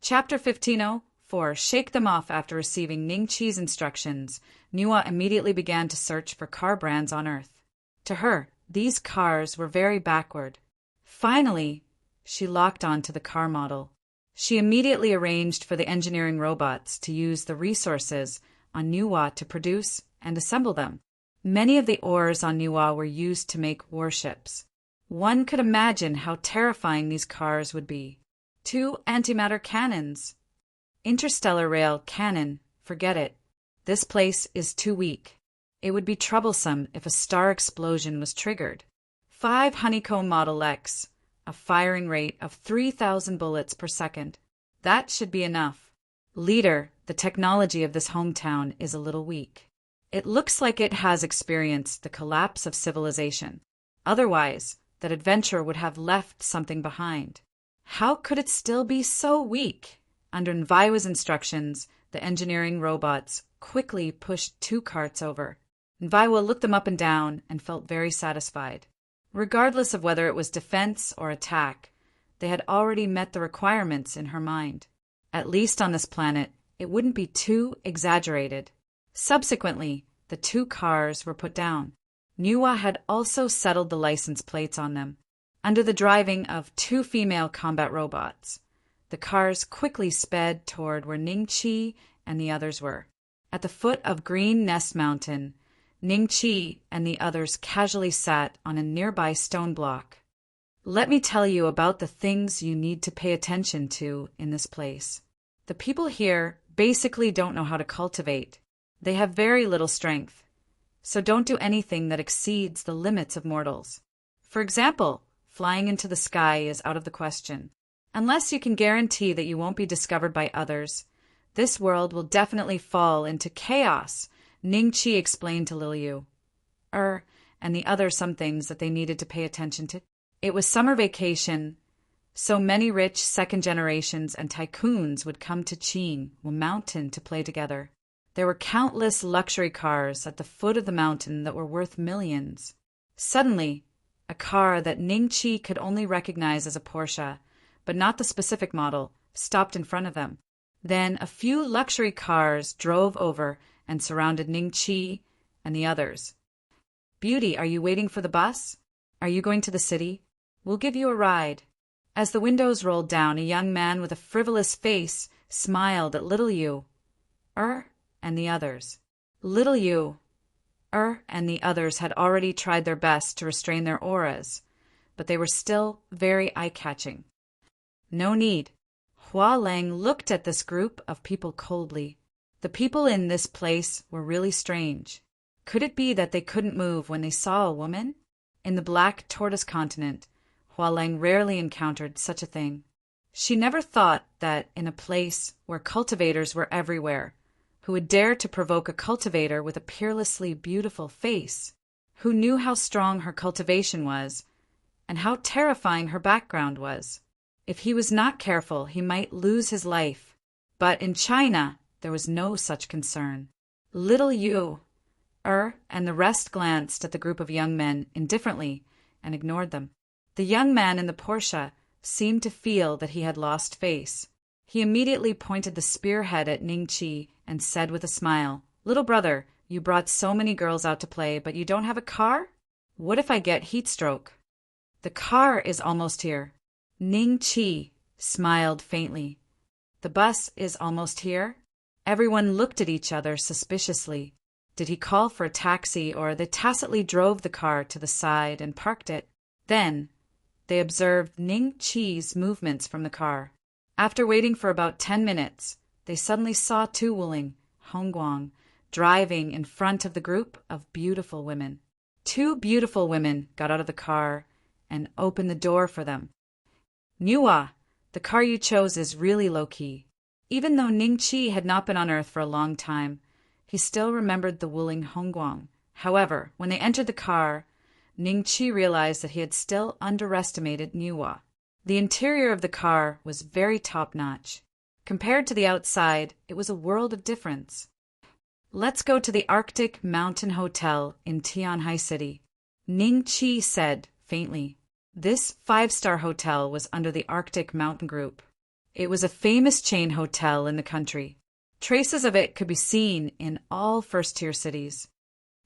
Chapter 1504. Shake them off. After receiving Ning Chi's instructions, Nuwa immediately began to search for car brands on Earth. To her, these cars were very backward. Finally, she locked on to the car model. She immediately arranged for the engineering robots to use the resources on Nuwa to produce and assemble them. Many of the ores on Nuwa were used to make warships. One could imagine how terrifying these cars would be. 2 antimatter cannons. Interstellar rail cannon, forget it. This place is too weak. It would be troublesome if a star explosion was triggered. 5 honeycomb Model X, a firing rate of 3,000 bullets per second. That should be enough. Leader, the technology of this hometown is a little weak. It looks like it has experienced the collapse of civilization. Otherwise, that adventure would have left something behind. How could it still be so weak? Under Nviwa's instructions, the engineering robots quickly pushed 2 carts over. Nviwa looked them up and down and felt very satisfied. Regardless of whether it was defense or attack, they had already met the requirements in her mind. At least on this planet, it wouldn't be too exaggerated. Subsequently, the 2 cars were put down. Nuwa had also settled the license plates on them. Under the driving of 2 female combat robots, the cars quickly sped toward where Ning Chi and the others were. At the foot of Green Nest Mountain, Ning Chi and the others casually sat on a nearby stone block. Let me tell you about the things you need to pay attention to in this place. The people here basically don't know how to cultivate. They have very little strength, so don't do anything that exceeds the limits of mortals. For example, flying into the sky is out of the question. Unless you can guarantee that you won't be discovered by others, this world will definitely fall into chaos, Ning Chi explained to Liliu. And the others some things that they needed to pay attention to. It was summer vacation, so many rich second generations and tycoons would come to Qing Mountain to play together. There were countless luxury cars at the foot of the mountain that were worth millions. Suddenly, a car that Ning Chi could only recognize as a Porsche, but not the specific model, stopped in front of them. Then a few luxury cars drove over and surrounded Ning Chi and the others. Beauty, are you waiting for the bus? Are you going to the city? We'll give you a ride. As the windows rolled down, a young man with a frivolous face smiled at little Yu, and the others. Little Yu, and the others had already tried their best to restrain their auras, but they were still very eye-catching. No need. Hua Lang looked at this group of people coldly. The people in this place were really strange. Could it be that they couldn't move when they saw a woman? In the Black Tortoise continent, Hua Lang rarely encountered such a thing. She never thought that in a place where cultivators were everywhere, who would dare to provoke a cultivator with a peerlessly beautiful face, who knew how strong her cultivation was, and how terrifying her background was. If he was not careful, he might lose his life. But in China, there was no such concern. Little Yu, and the rest glanced at the group of young men indifferently and ignored them. The young man in the Porsche seemed to feel that he had lost face. He immediately pointed the spearhead at Ning Chi and said with a smile, "Little brother, you brought so many girls out to play, but you don't have a car? What if I get heat stroke?" "The car is almost here." Ning Chi smiled faintly. "The bus is almost here?" Everyone looked at each other suspiciously. Did he call for a taxi, or they tacitly drove the car to the side and parked it? Then they observed Ning Chi's movements from the car. After waiting for about 10 minutes, they suddenly saw 2 Wuling, Hongguang, driving in front of the group of beautiful women. 2 beautiful women got out of the car and opened the door for them. "Nuwa, the car you chose is really low-key." Even though Ning Chi had not been on Earth for a long time, he still remembered the Wuling Hongguang. However, when they entered the car, Ning Chi realized that he had still underestimated Nuwa. The interior of the car was very top-notch. Compared to the outside, it was a world of difference. Let's go to the Arctic Mountain Hotel in Tianhai City, Ning Chi said faintly. This five-star hotel was under the Arctic Mountain Group. It was a famous chain hotel in the country. Traces of it could be seen in all first-tier cities.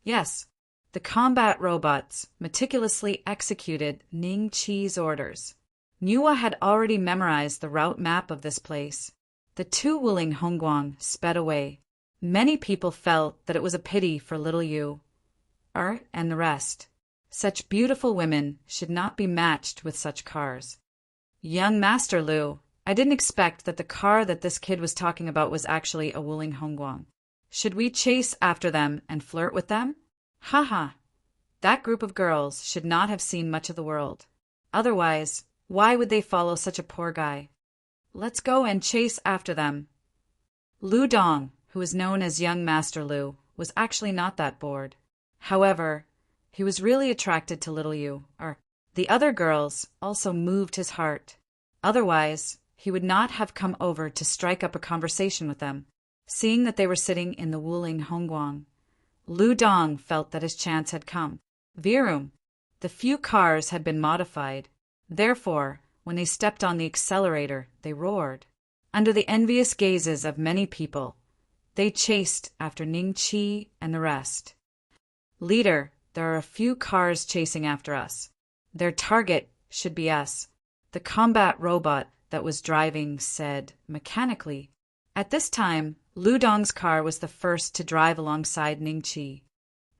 Yes, the combat robots meticulously executed Ning Chi's orders. Nuwa had already memorized the route map of this place. The two Wuling Hongguang sped away. Many people felt that it was a pity for little Yu, and the rest. Such beautiful women should not be matched with such cars. Young Master Lu, I didn't expect that the car that this kid was talking about was actually a Wuling Hongguang. Should we chase after them and flirt with them? Haha. That group of girls should not have seen much of the world. Otherwise, why would they follow such a poor guy? Let's go and chase after them. Lu Dong, who was known as Young Master Lu, was actually not that bored. However, he was really attracted to little Yu, the other girls also moved his heart. Otherwise, he would not have come over to strike up a conversation with them. Seeing that they were sitting in the Wuling Hongguang, Lu Dong felt that his chance had come. Virum. The few cars had been modified. Therefore, when they stepped on the accelerator, they roared. Under the envious gazes of many people, they chased after Ning Chi and the rest. Leader, there are a few cars chasing after us. Their target should be us. The combat robot that was driving said mechanically. At this time, Lu Dong's car was the first to drive alongside Ning Chi.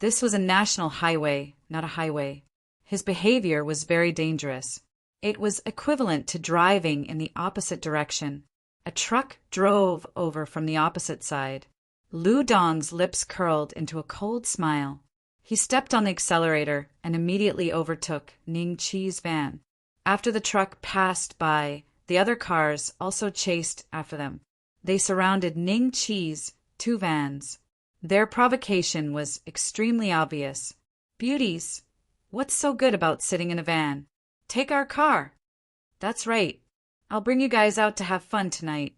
This was a national highway, not a highway. His behavior was very dangerous. It was equivalent to driving in the opposite direction. A truck drove over from the opposite side. Lu Dong's lips curled into a cold smile. He stepped on the accelerator and immediately overtook Ning Chi's van. After the truck passed by, the other cars also chased after them. They surrounded Ning Chi's two vans. Their provocation was extremely obvious. Beauties, what's so good about sitting in a van? Take our car. That's right. I'll bring you guys out to have fun tonight.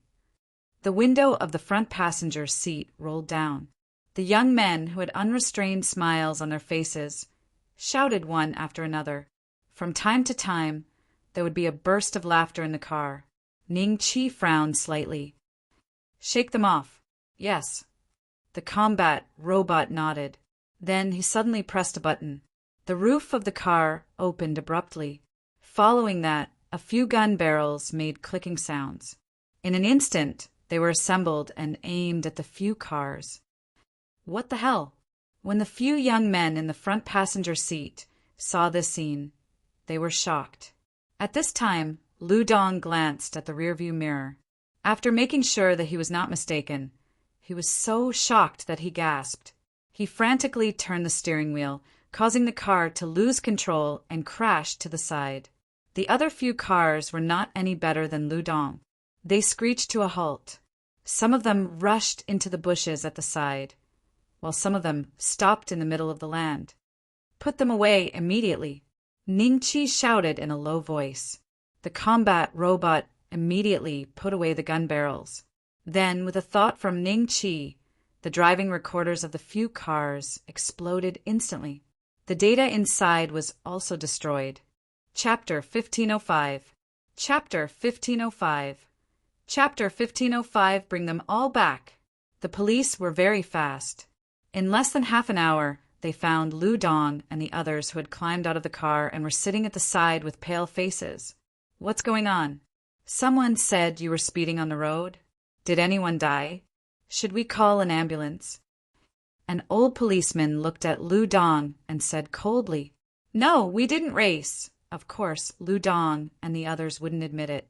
The window of the front passenger seat rolled down. The young men, who had unrestrained smiles on their faces, shouted one after another. From time to time, there would be a burst of laughter in the car. Ning Chi frowned slightly. Shake them off. Yes. The combat robot nodded. Then he suddenly pressed a button. The roof of the car opened abruptly. Following that, a few gun barrels made clicking sounds. In an instant, they were assembled and aimed at the few cars. What the hell? When the few young men in the front passenger seat saw this scene, they were shocked. At this time, Lu Dong glanced at the rearview mirror. After making sure that he was not mistaken, he was so shocked that he gasped. He frantically turned the steering wheel, causing the car to lose control and crash to the side. The other few cars were not any better than Lu Dong. They screeched to a halt. Some of them rushed into the bushes at the side, while some of them stopped in the middle of the land. Put them away immediately, Ning Chi shouted in a low voice. The combat robot immediately put away the gun barrels. Then, with a thought from Ning Chi, the driving recorders of the few cars exploded instantly. The data inside was also destroyed. Chapter 1505. Chapter 1505. Chapter 1505. Bring them all back. The police were very fast. In less than half an hour, they found Lu Dong and the others who had climbed out of the car and were sitting at the side with pale faces. What's going on? Someone said you were speeding on the road. Did anyone die? Should we call an ambulance? An old policeman looked at Lu Dong and said coldly, No, we didn't race. Of course, Lu Dong and the others wouldn't admit it.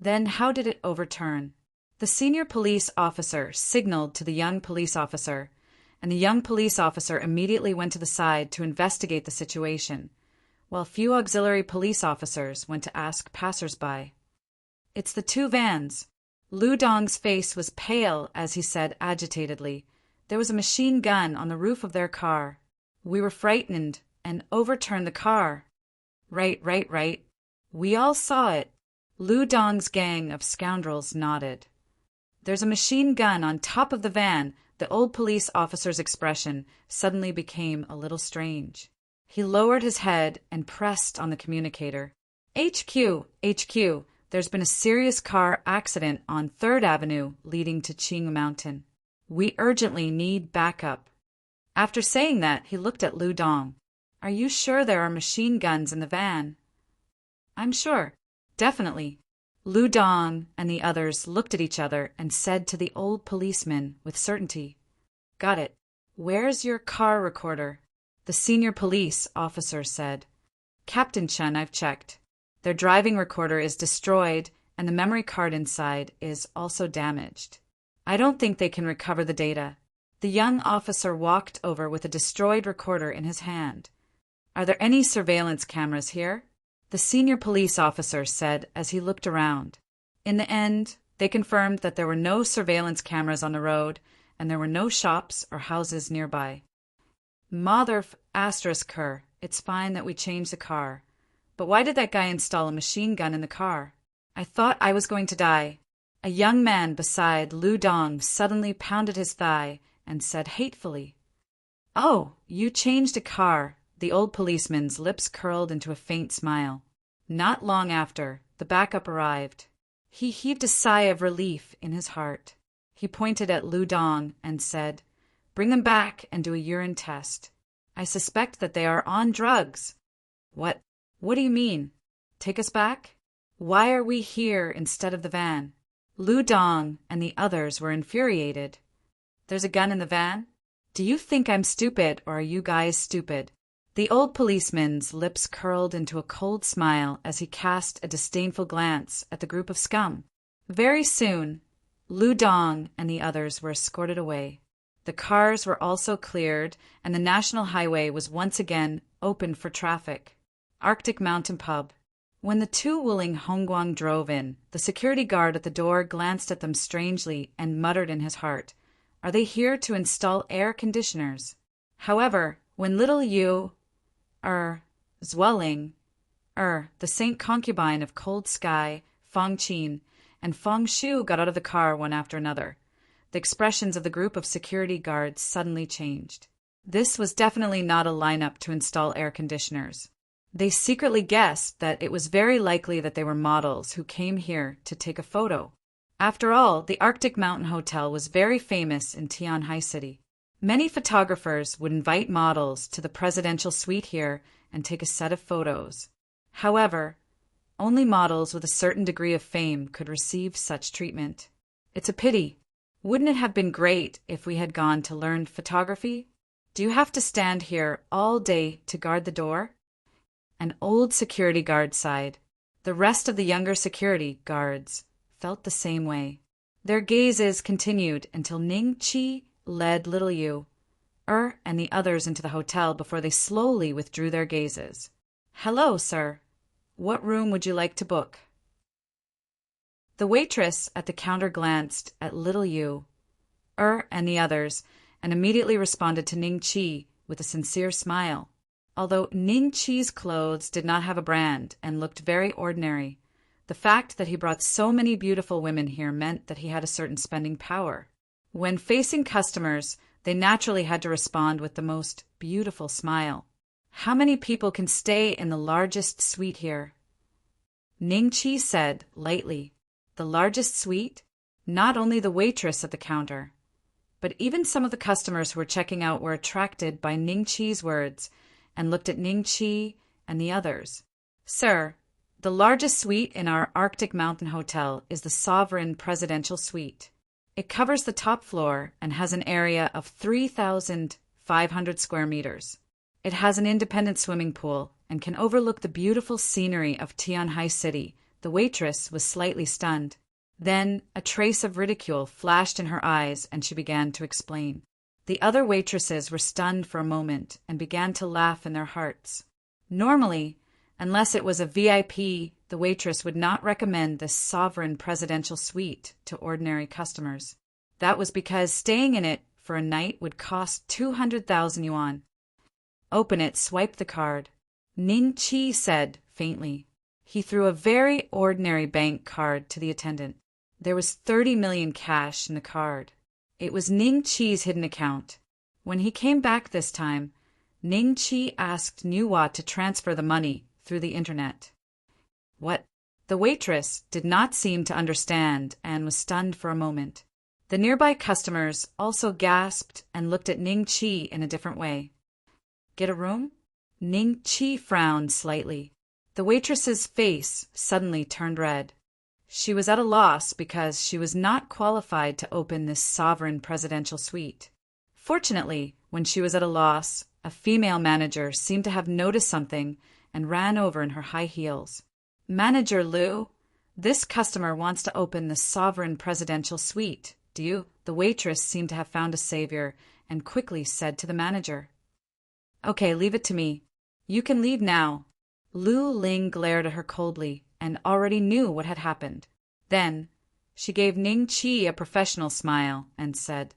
Then how did it overturn? The senior police officer signaled to the young police officer, and the young police officer immediately went to the side to investigate the situation, while few auxiliary police officers went to ask passers-by. It's the two vans. Lu Dong's face was pale as he said agitatedly, There was a machine gun on the roof of their car. We were frightened and overturned the car. Right. We all saw it. Lu Dong's gang of scoundrels nodded. There's a machine gun on top of the van. The old police officer's expression suddenly became a little strange. He lowered his head and pressed on the communicator. HQ, HQ, there's been a serious car accident on 3rd Avenue leading to Qing Mountain. We urgently need backup. After saying that, he looked at Lu Dong. Are you sure there are machine guns in the van? I'm sure. Definitely. Lu Dong and the others looked at each other and said to the old policeman with certainty, Got it. Where's your car recorder? The senior police officer said, Captain Chen, I've checked. Their driving recorder is destroyed and the memory card inside is also damaged. I don't think they can recover the data. The young officer walked over with a destroyed recorder in his hand. Are there any surveillance cameras here? The senior police officer said as he looked around. In the end, they confirmed that there were no surveillance cameras on the road and there were no shops or houses nearby. Mother asterisk her, it's fine that we changed the car. But why did that guy install a machine gun in the car? I thought I was going to die. A young man beside Lu Dong suddenly pounded his thigh and said hatefully, Oh, you changed a car. The old policeman's lips curled into a faint smile. Not long after, the backup arrived. He heaved a sigh of relief in his heart. He pointed at Lu Dong and said, Bring them back and do a urine test. I suspect that they are on drugs. What do you mean? Take us back? Why are we here instead of the van? Lu Dong and the others were infuriated. There's a gun in the van? Do you think I'm stupid or are you guys stupid? The old policeman's lips curled into a cold smile as he cast a disdainful glance at the group of scum. Very soon, Lu Dong and the others were escorted away. The cars were also cleared and the national highway was once again open for traffic. Arctic Mountain Pub. When the two Wuling Hongguang drove in, the security guard at the door glanced at them strangely and muttered in his heart, Are they here to install air conditioners? However, when little Yu, Zweling, the saint concubine of Cold Sky, Fong Qin, and Fong Shu got out of the car one after another, the expressions of the group of security guards suddenly changed. This was definitely not a lineup to install air conditioners. They secretly guessed that it was very likely that they were models who came here to take a photo. After all, the Arctic Mountain Hotel was very famous in Tianhai City. Many photographers would invite models to the presidential suite here and take a set of photos. However, only models with a certain degree of fame could receive such treatment. It's a pity. Wouldn't it have been great if we had gone to learn photography? Do you have to stand here all day to guard the door? An old security guard sighed. The rest of the younger security guards felt the same way. Their gazes continued until Ning Qi led little Yu, and the others into the hotel before they slowly withdrew their gazes. Hello, sir. What room would you like to book? The waitress at the counter glanced at little Yu, and the others, and immediately responded to Ning Qi with a sincere smile. Although Ning Qi's clothes did not have a brand and looked very ordinary, the fact that he brought so many beautiful women here meant that he had a certain spending power. When facing customers, they naturally had to respond with the most beautiful smile. How many people can stay in the largest suite here? Ning Qi said lightly. The largest suite? Not only the waitress at the counter, but even some of the customers who were checking out were attracted by Ning Qi's words and looked at Ning Qi and the others. Sir, the largest suite in our Arctic Mountain Hotel is the Sovereign Presidential Suite. It covers the top floor and has an area of 3,500 square meters. It has an independent swimming pool and can overlook the beautiful scenery of Tianhai City. The waitress was slightly stunned. Then a trace of ridicule flashed in her eyes and she began to explain. The other waitresses were stunned for a moment and began to laugh in their hearts. Normally, unless it was a VIP, the waitress would not recommend this Sovereign Presidential Suite to ordinary customers. That was because staying in it for a night would cost 200,000 yuan. Open it, swipe the card. Ning Qi said faintly. He threw a very ordinary bank card to the attendant. There was 30 million cash in the card. It was Ning Chi's hidden account. When he came back this time, Ning Chi asked Nuwa to transfer the money through the internet. What? The waitress did not seem to understand and was stunned for a moment. The nearby customers also gasped and looked at Ning Chi in a different way. Get a room? Ning Chi frowned slightly. The waitress's face suddenly turned red. She was at a loss because she was not qualified to open this sovereign presidential suite. Fortunately, when she was at a loss, a female manager seemed to have noticed something and ran over in her high heels. Manager Liu, this customer wants to open the sovereign presidential suite. Do you? The waitress seemed to have found a savior and quickly said to the manager. Okay, leave it to me. You can leave now. Lu Ling glared at her coldly and already knew what had happened. Then she gave Ning Chi a professional smile and said,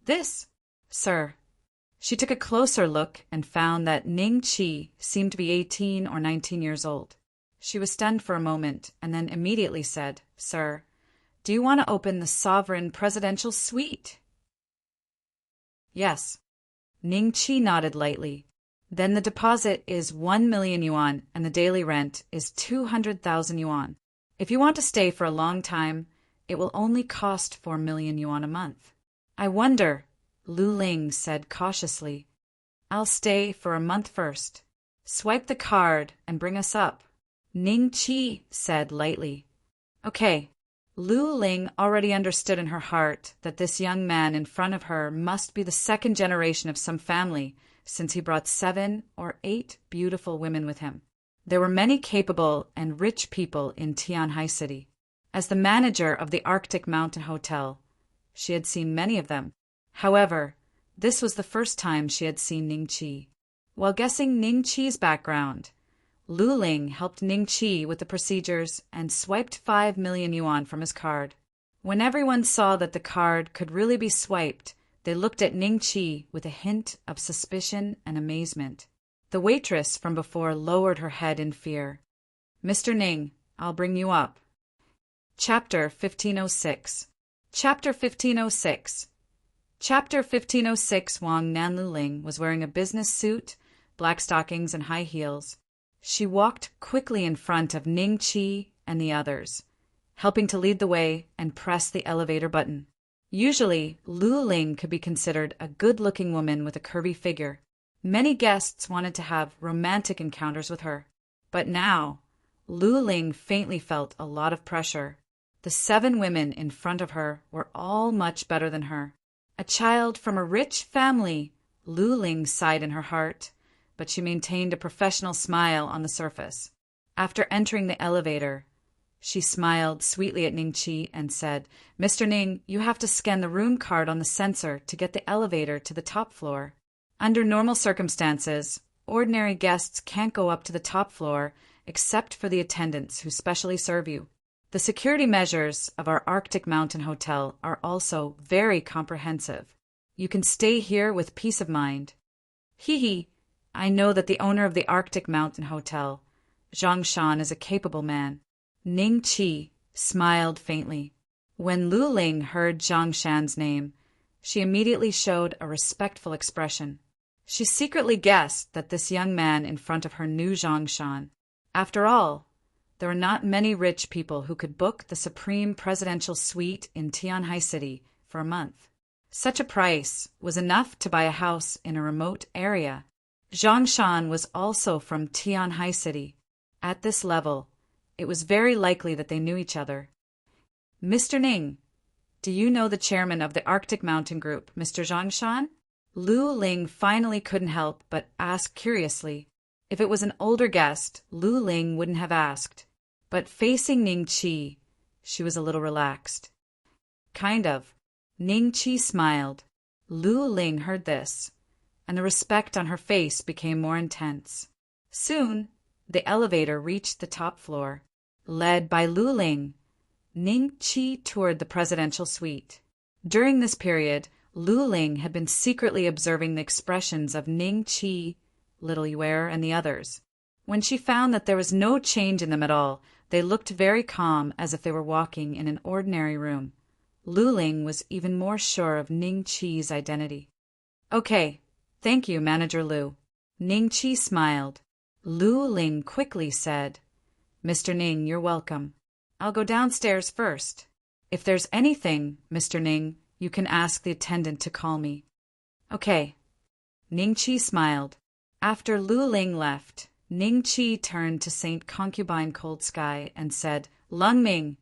This, sir. She took a closer look and found that Ning Chi seemed to be 18 or 19 years old. She was stunned for a moment and then immediately said, Sir, do you want to open the sovereign presidential suite? Yes. Ning Chi nodded lightly. Then the deposit is 1 million yuan and the daily rent is 200,000 yuan. If you want to stay for a long time, it will only cost 4 million yuan a month. I wonder, Lu Ling said cautiously. I'll stay for a month first. Swipe the card and bring us up. Ning Chi said lightly. Okay. Lu Ling already understood in her heart that this young man in front of her must be the second generation of some family, since he brought 7 or 8 beautiful women with him. There were many capable and rich people in Tianhai City. As the manager of the Arctic Mountain Hotel, she had seen many of them. However, this was the first time she had seen Ning Chi. While guessing Ning Chi's background, Lu Ling helped Ning Chi with the procedures and swiped 5 million yuan from his card. When everyone saw that the card could really be swiped, they looked at Ning Chi with a hint of suspicion and amazement. The waitress from before lowered her head in fear. Mr. Ning, I'll bring you up. Chapter 1506. Chapter 1506. Chapter 1506. Wang Nanlu Ling was wearing a business suit, black stockings, and high heels. She walked quickly in front of Ning Chi and the others, helping to lead the way and press the elevator button. Usually, Lu Ling could be considered a good-looking woman with a curvy figure. Many guests wanted to have romantic encounters with her. But now, Lu Ling faintly felt a lot of pressure. The 7 women in front of her were all much better than her. A child from a rich family, Lu Ling sighed in her heart, but she maintained a professional smile on the surface. After entering the elevator, she smiled sweetly at Ning Chi and said, Mr. Ning, you have to scan the room card on the sensor to get the elevator to the top floor. Under normal circumstances, ordinary guests can't go up to the top floor except for the attendants who specially serve you. The security measures of our Arctic Mountain Hotel are also very comprehensive. You can stay here with peace of mind. Hee. I know that the owner of the Arctic Mountain Hotel, Zhang Shan, is a capable man. Ning Chi smiled faintly. When Lu Ling heard Zhang Shan's name, she immediately showed a respectful expression. She secretly guessed that this young man in front of her knew Zhang Shan. After all, there were not many rich people who could book the supreme presidential suite in Tianhai City for a month. Such a price was enough to buy a house in a remote area. Zhang Shan was also from Tianhai City. At this level, it was very likely that they knew each other. Mr. Ning, do you know the chairman of the Arctic Mountain Group, Mr. Zhang Shan? Lu Ling finally couldn't help but ask curiously. If it was an older guest, Lu Ling wouldn't have asked. But facing Ning Chi, she was a little relaxed. Kind of. Ning Chi smiled. Lu Ling heard this, and the respect on her face became more intense. Soon, the elevator reached the top floor. Led by Lu Ling, Ning Chi toured the presidential suite. During this period, Lu Ling had been secretly observing the expressions of Ning Chi, Little Yue, and the others. When she found that there was no change in them at all, they looked very calm, as if they were walking in an ordinary room. Lu Ling was even more sure of Ning Qi's identity. "Okay, thank you, Manager Lu." Ning Qi smiled. Lu Ling quickly said, "Mr. Ning, you're welcome. I'll go downstairs first. If there's anything, Mr. Ning, you can ask the attendant to call me." "Okay." Ning Qi smiled. After Lu Ling left, Ning Qi turned to Saint Concubine Cold Sky and said, "Lung Ming,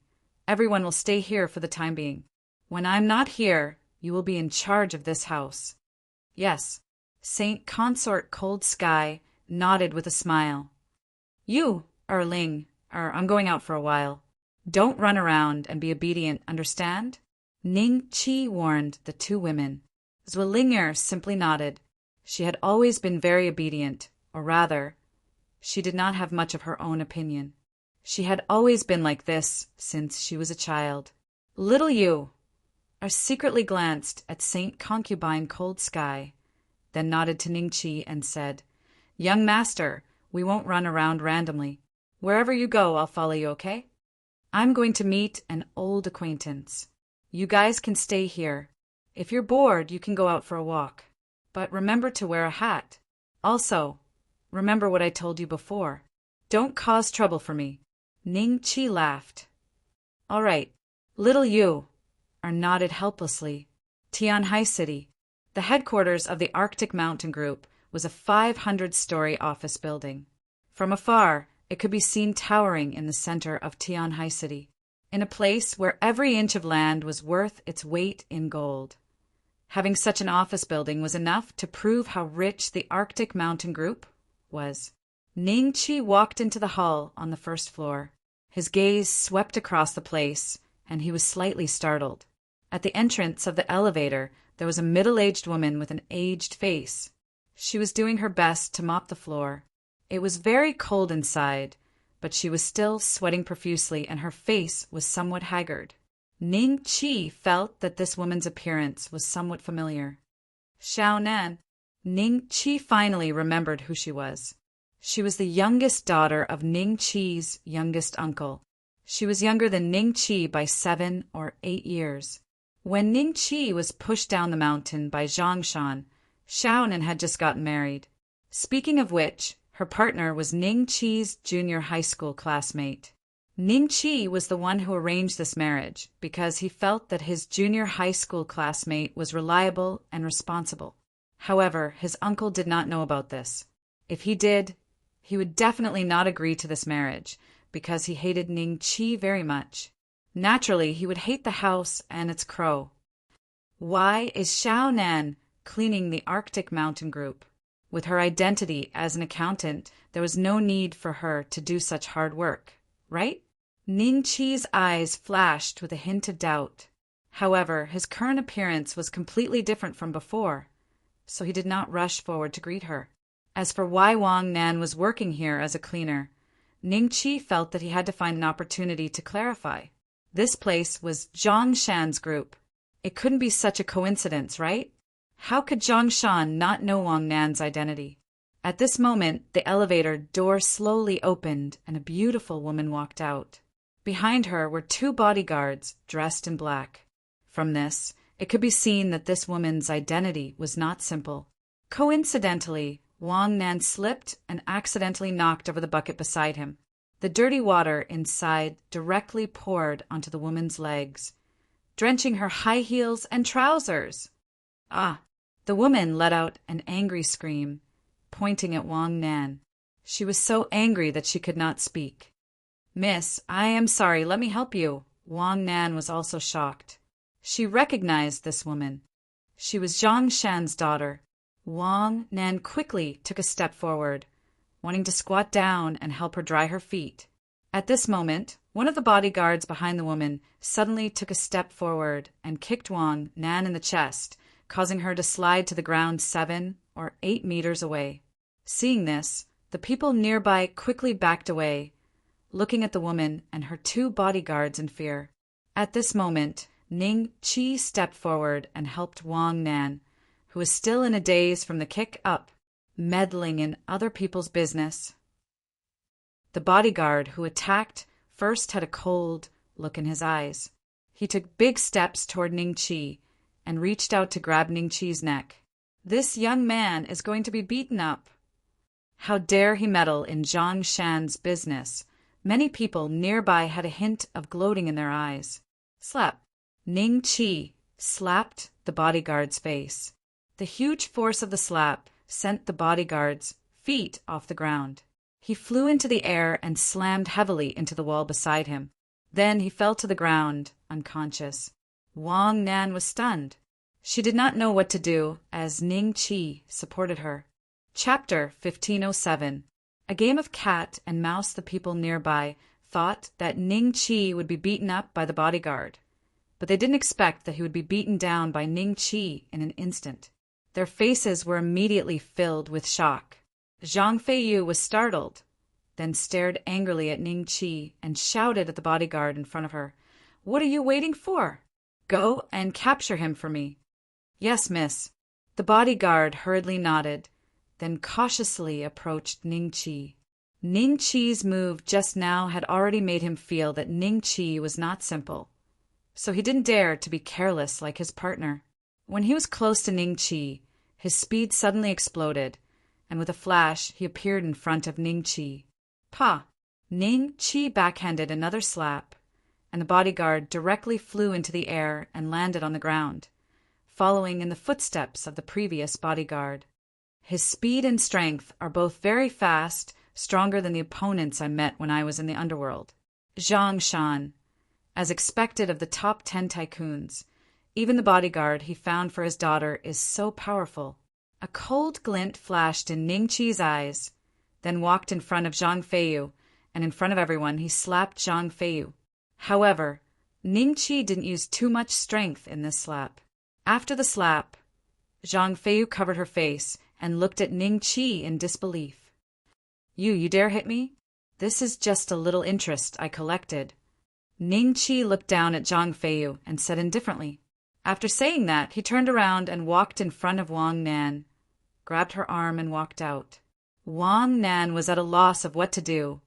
everyone will stay here for the time being. When I'm not here, you will be in charge of this house." "Yes." Saint Consort Cold Sky nodded with a smile. "You, Ling, I'm going out for a while. Don't run around and be obedient, understand?" Ning Qi warned the two women. Zwillinger simply nodded. She had always been very obedient, or rather, she did not have much of her own opinion. She had always been like this since she was a child. Little Yu secretly glanced at Saint Concubine Cold Sky, then nodded to Ning Qi and said, "Young master, we won't run around randomly. Wherever you go, I'll follow you, okay? I'm going to meet an old acquaintance. You guys can stay here. If you're bored, you can go out for a walk. But remember to wear a hat. Also, remember what I told you before. Don't cause trouble for me." Ning Qi laughed. "All right, little Yu," nodded helplessly. Tianhai City, the headquarters of the Arctic Mountain Group, was a 500-story office building. From afar, it could be seen towering in the center of Tianhai City, in a place where every inch of land was worth its weight in gold. Having such an office building was enough to prove how rich the Arctic Mountain Group was. Ning Qi walked into the hall on the first floor. His gaze swept across the place, and he was slightly startled. At the entrance of the elevator, there was a middle-aged woman with an aged face. She was doing her best to mop the floor. It was very cold inside, but she was still sweating profusely, and her face was somewhat haggard. Ning Qi felt that this woman's appearance was somewhat familiar. Xiao Nan. Ning Qi finally remembered who she was. She was the youngest daughter of Ning Qi's youngest uncle. She was younger than Ning Qi by 7 or 8 years. When Ning Qi was pushed down the mountain by Zhang Shan, Xiao Nan had just gotten married. Speaking of which, her partner was Ning Qi's junior high school classmate. Ning Qi was the one who arranged this marriage because he felt that his junior high school classmate was reliable and responsible. However, his uncle did not know about this. If he did, he would definitely not agree to this marriage because he hated Ning Qi very much. Naturally, he would hate the house and its crow. Why is Xiao Nan cleaning the Arctic Mountain Group? With her identity as an accountant, there was no need for her to do such hard work, right? Ning Qi's eyes flashed with a hint of doubt. However, his current appearance was completely different from before, so he did not rush forward to greet her. As for why Wang Nan was working here as a cleaner, Ning Qi felt that he had to find an opportunity to clarify. This place was Zhang Shan's group. It couldn't be such a coincidence, right? How could Zhang Shan not know Wang Nan's identity? At this moment, the elevator door slowly opened and a beautiful woman walked out. Behind her were 2 bodyguards dressed in black. From this, it could be seen that this woman's identity was not simple. Coincidentally, Wang Nan slipped and accidentally knocked over the bucket beside him. The dirty water inside directly poured onto the woman's legs, drenching her high heels and trousers. Ah! The woman let out an angry scream, pointing at Wang Nan. She was so angry that she could not speak. "Miss, I am sorry, let me help you." Wang Nan was also shocked. She recognized this woman. She was Zhang Shan's daughter. Wang Nan quickly took a step forward, wanting to squat down and help her dry her feet. At this moment, one of the bodyguards behind the woman suddenly took a step forward and kicked Wang Nan in the chest, causing her to slide to the ground 7 or 8 meters away. Seeing this, the people nearby quickly backed away, looking at the woman and her 2 bodyguards in fear. At this moment, Ning Qi stepped forward and helped Wang Nan, who was still in a daze from the kick, up. Meddling in other people's business. The bodyguard who attacked first had a cold look in his eyes. He took big steps toward Ning Chi and reached out to grab Ning Chi's neck. This young man is going to be beaten up. How dare he meddle in Zhang Shan's business? Many people nearby had a hint of gloating in their eyes. Slap. Ning Chi slapped the bodyguard's face. The huge force of the slap sent the bodyguard's feet off the ground. He flew into the air and slammed heavily into the wall beside him. Then he fell to the ground, unconscious. Wang Nan was stunned. She did not know what to do as Ning Chi supported her. Chapter 1507. A game of cat and mouse. The people nearby thought that Ning Chi would be beaten up by the bodyguard, but they didn't expect that he would be beaten down by Ning Chi in an instant. Their faces were immediately filled with shock. Zhang Feiyu was startled, then stared angrily at Ning Chi and shouted at the bodyguard in front of her, "What are you waiting for? Go and capture him for me." "Yes, miss." The bodyguard hurriedly nodded, then cautiously approached Ning Chi. Ning Chi's move just now had already made him feel that Ning Chi was not simple, so he didn't dare to be careless like his partner. When he was close to Ning Chi, his speed suddenly exploded, and with a flash he appeared in front of Ning Chi. Pa! Ning Chi backhanded another slap, and the bodyguard directly flew into the air and landed on the ground, following in the footsteps of the previous bodyguard. His speed and strength are both very fast, stronger than the opponents I met when I was in the underworld. Zhang Shan. As expected of the top 10 tycoons, even the bodyguard he found for his daughter is so powerful. A cold glint flashed in Ning Chi's eyes, then walked in front of Zhang Feiyu, and in front of everyone he slapped Zhang Feiyu. However, Ning Chi didn't use too much strength in this slap. After the slap, Zhang Feiyu covered her face and looked at Ning Chi in disbelief. You dare hit me? This is just a little interest I collected." Ning Chi looked down at Zhang Feiyu and said indifferently. After saying that, he turned around and walked in front of Wang Nan, grabbed her arm and walked out. Wang Nan was at a loss of what to do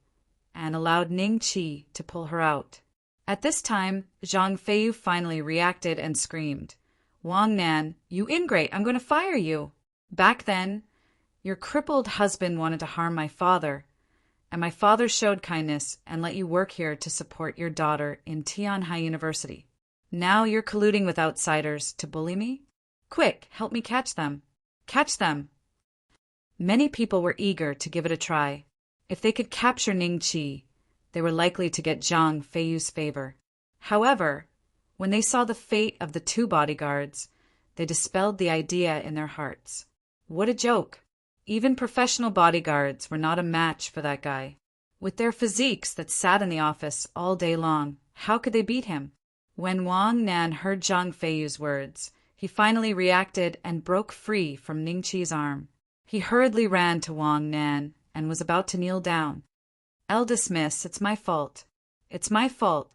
and allowed Ning Chi to pull her out. At this time, Zhang Feiyu finally reacted and screamed, "Wang Nan, you ingrate, I'm going to fire you. Back then, your crippled husband wanted to harm my father, and my father showed kindness and let you work here to support your daughter in Tianhai University. Now you're colluding with outsiders to bully me? Quick, help me catch them. Catch them." Many people were eager to give it a try. If they could capture Ning Chi, they were likely to get Zhang Feiyu's favor. However, when they saw the fate of the 2 bodyguards, they dispelled the idea in their hearts. What a joke! Even professional bodyguards were not a match for that guy. With their physiques that sat in the office all day long, how could they beat him? When Wang Nan heard Zhang Feiyu's words, he finally reacted and broke free from Ning Chi's arm. He hurriedly ran to Wang Nan and was about to kneel down. "Eldest miss, it's my fault. It's my fault.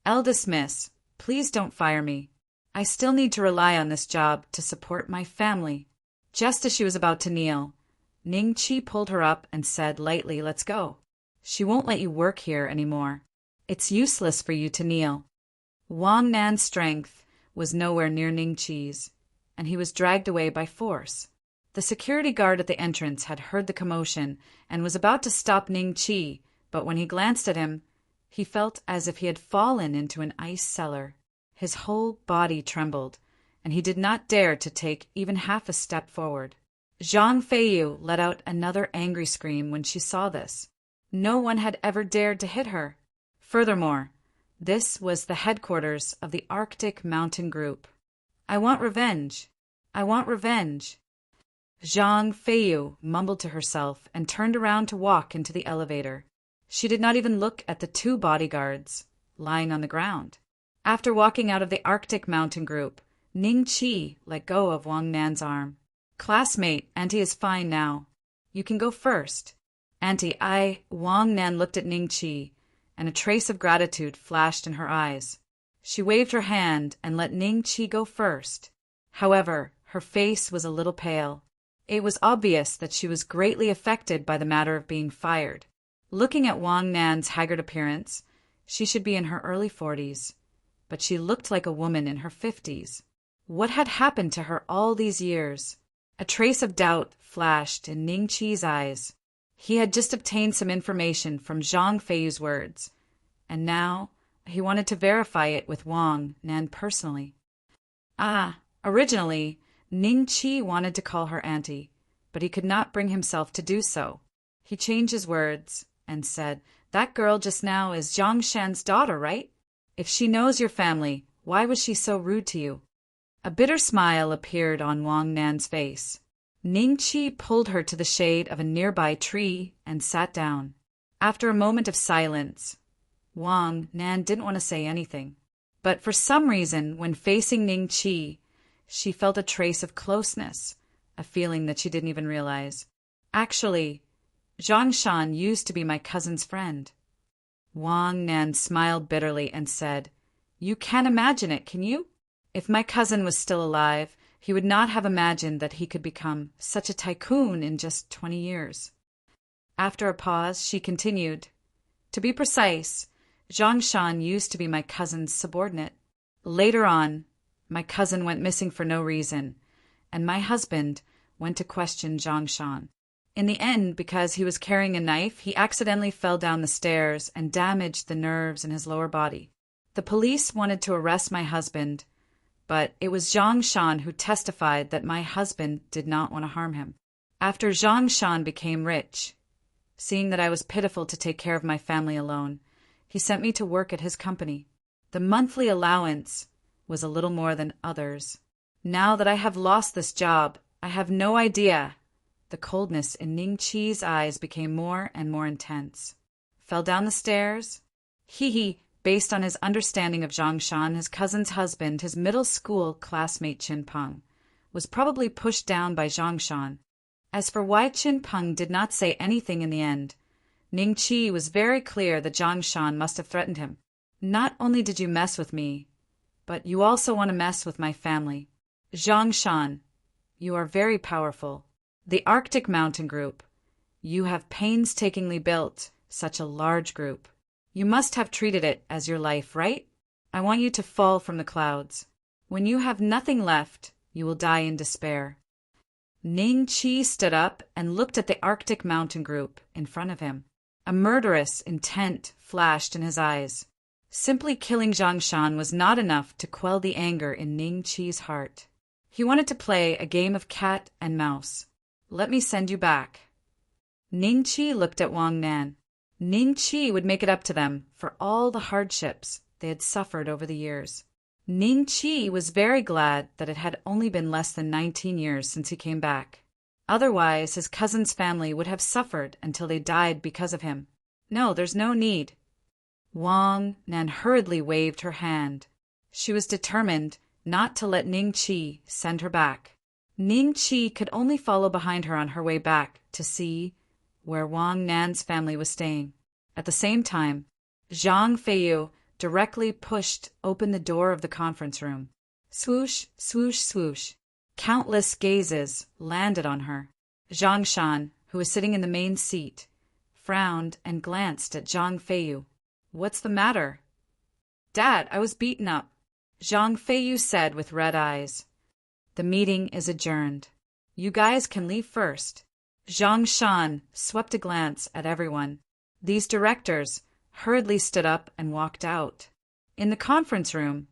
Eldest miss, please don't fire me. I still need to rely on this job to support my family." Just as she was about to kneel, Ning Chi pulled her up and said lightly, "Let's go. She won't let you work here anymore. It's useless for you to kneel." Wang Nan's strength was nowhere near Ning Chi's, and he was dragged away by force. The security guard at the entrance had heard the commotion and was about to stop Ning Chi, but when he glanced at him, he felt as if he had fallen into an ice cellar. His whole body trembled, and he did not dare to take even half a step forward. Zhang Feiyu let out another angry scream when she saw this. No one had ever dared to hit her. Furthermore, this was the headquarters of the Arctic Mountain Group. "I want revenge. I want revenge." Zhang Feiyu mumbled to herself and turned around to walk into the elevator. She did not even look at the 2 bodyguards lying on the ground. After walking out of the Arctic Mountain Group, Ning Chi let go of Wang Nan's arm. "Classmate, Auntie is fine now. You can go first." "Auntie, Wang Nan looked at Ning Chi, and a trace of gratitude flashed in her eyes. She waved her hand and let Ning Chi go first. However, her face was a little pale. It was obvious that she was greatly affected by the matter of being fired. Looking at Wang Nan's haggard appearance, she should be in her early 40s, but she looked like a woman in her 50s. What had happened to her all these years? A trace of doubt flashed in Ning Qi's eyes. He had just obtained some information from Zhang Feiyu's words, and now he wanted to verify it with Wang Nan personally. Originally, Ning Qi wanted to call her auntie, but he could not bring himself to do so. He changed his words and said, "That girl just now is Zhang Shan's daughter, right? If she knows your family, why was she so rude to you?" A bitter smile appeared on Wang Nan's face. Ning Qi pulled her to the shade of a nearby tree and sat down. After a moment of silence, Wang Nan didn't want to say anything. But for some reason, when facing Ning Qi, she felt a trace of closeness, a feeling that she didn't even realize. "Actually, Zhang Shan used to be my cousin's friend." Wang Nan smiled bitterly and said, "You can't imagine it, can you? If my cousin was still alive, he would not have imagined that he could become such a tycoon in just 20 years. After a pause, she continued, "To be precise, Zhang Shan used to be my cousin's subordinate. Later on, my cousin went missing for no reason, and my husband went to question Zhang Shan. In the end, because he was carrying a knife, he accidentally fell down the stairs and damaged the nerves in his lower body. The police wanted to arrest my husband, but it was Zhang Shan who testified that my husband did not want to harm him. After Zhang Shan became rich, seeing that I was pitiful to take care of my family alone, he sent me to work at his company. The monthly allowance was a little more than others. Now that I have lost this job, I have no idea." The coldness in Ning Qi's eyes became more and more intense. "Fell down the stairs?" He, based on his understanding of Zhang Shan, his cousin's husband, his middle school classmate Qin Peng, was probably pushed down by Zhang Shan. As for why Qin Peng did not say anything in the end, Ning Qi was very clear that Zhang Shan must have threatened him. "Not only did you mess with me, but you also want to mess with my family. Zhang Shan, you are very powerful. The Arctic Mountain Group. You have painstakingly built such a large group. You must have treated it as your life, right? I want you to fall from the clouds. When you have nothing left, you will die in despair." Ning Qi stood up and looked at the Arctic Mountain Group in front of him. A murderous intent flashed in his eyes. Simply killing Zhang Shan was not enough to quell the anger in Ning Qi's heart. He wanted to play a game of cat and mouse. "Let me send you back." Ning Qi looked at Wang Nan. Ning Qi would make it up to them for all the hardships they had suffered over the years. Ning Qi was very glad that it had only been less than 19 years since he came back. Otherwise, his cousin's family would have suffered until they died because of him. "No, there's no need." Wang Nan hurriedly waved her hand. She was determined not to let Ning Qi send her back. Ning Qi could only follow behind her on her way back to see where Wang Nan's family was staying. At the same time, Zhang Feiyu directly pushed open the door of the conference room. Swoosh, swoosh, swoosh. Countless gazes landed on her. Zhang Shan, who was sitting in the main seat, frowned and glanced at Zhang Feiyu. "What's the matter?" "Dad, I was beaten up," Zhang Feiyu said with red eyes. "The meeting is adjourned. You guys can leave first." Zhang Shan swept a glance at everyone. These directors hurriedly stood up and walked out. In the conference room,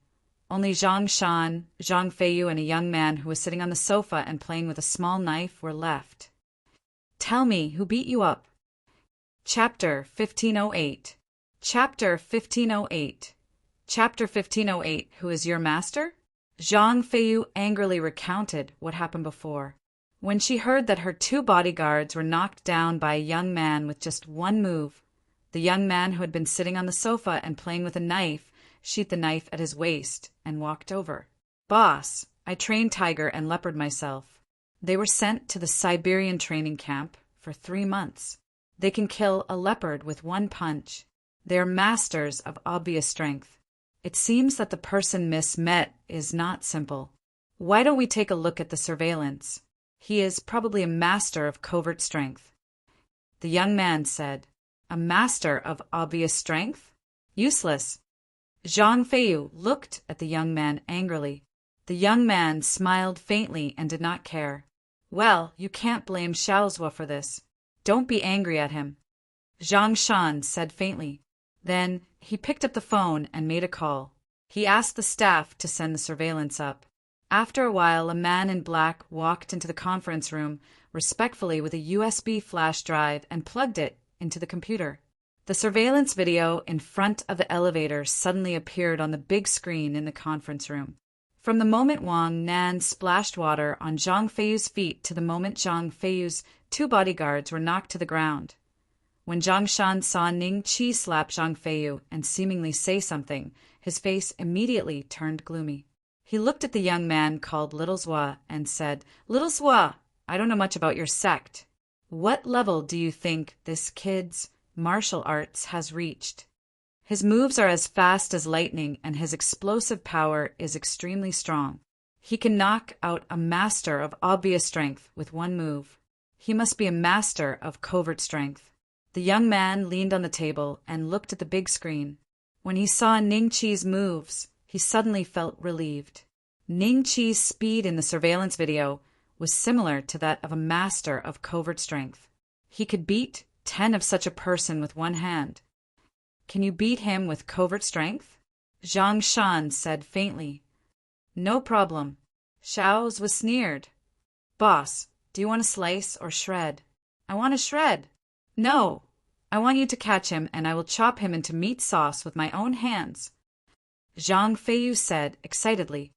only Zhang Shan, Zhang Feiyu, and a young man who was sitting on the sofa and playing with a small knife were left. "Tell me, who beat you up?" Chapter 1508. Chapter 1508. Chapter 1508. Who is your master? Zhang Feiyu angrily recounted what happened before. When she heard that her 2 bodyguards were knocked down by a young man with just one move, the young man who had been sitting on the sofa and playing with a knife sheathed the knife at his waist and walked over. "Boss, I trained tiger and leopard myself. They were sent to the Siberian training camp for 3 months. They can kill a leopard with one punch. They are masters of obvious strength. It seems that the person Miss met is not simple. Why don't we take a look at the surveillance? He is probably a master of covert strength." The young man said, A master of obvious strength? Useless. Zhang Feiyu looked at the young man angrily. The young man smiled faintly and did not care. Well, you can't blame Xiaozhua for this. Don't be angry at him. Zhang Shan said faintly. Then he picked up the phone and made a call. He asked the staff to send the surveillance up. After a while, a man in black walked into the conference room respectfully with a USB flash drive and plugged it into the computer. The surveillance video in front of the elevator suddenly appeared on the big screen in the conference room. From the moment Wang Nan splashed water on Zhang Feiyu's feet to the moment Zhang Feiyu's 2 bodyguards were knocked to the ground. When Zhang Shan saw Ning Qi slap Zhang Feiyu and seemingly say something, his face immediately turned gloomy. He looked at the young man called Little Zhua and said, "Little Zhua, I don't know much about your sect. What level do you think this kid's martial arts has reached? His moves are as fast as lightning and his explosive power is extremely strong. He can knock out a master of obvious strength with one move. He must be a master of covert strength." The young man leaned on the table and looked at the big screen. When he saw Ning Qi's moves, he suddenly felt relieved. Ning Qi's speed in the surveillance video was similar to that of a master of covert strength. He could beat 10 of such a person with one hand. "Can you beat him with covert strength?" Zhang Shan said faintly. "No problem." Xiao's was sneered. "Boss, do you want to slice or shred?" "I want to shred." "No, I want you to catch him and I will chop him into meat sauce with my own hands." Zhang Feiyu said excitedly.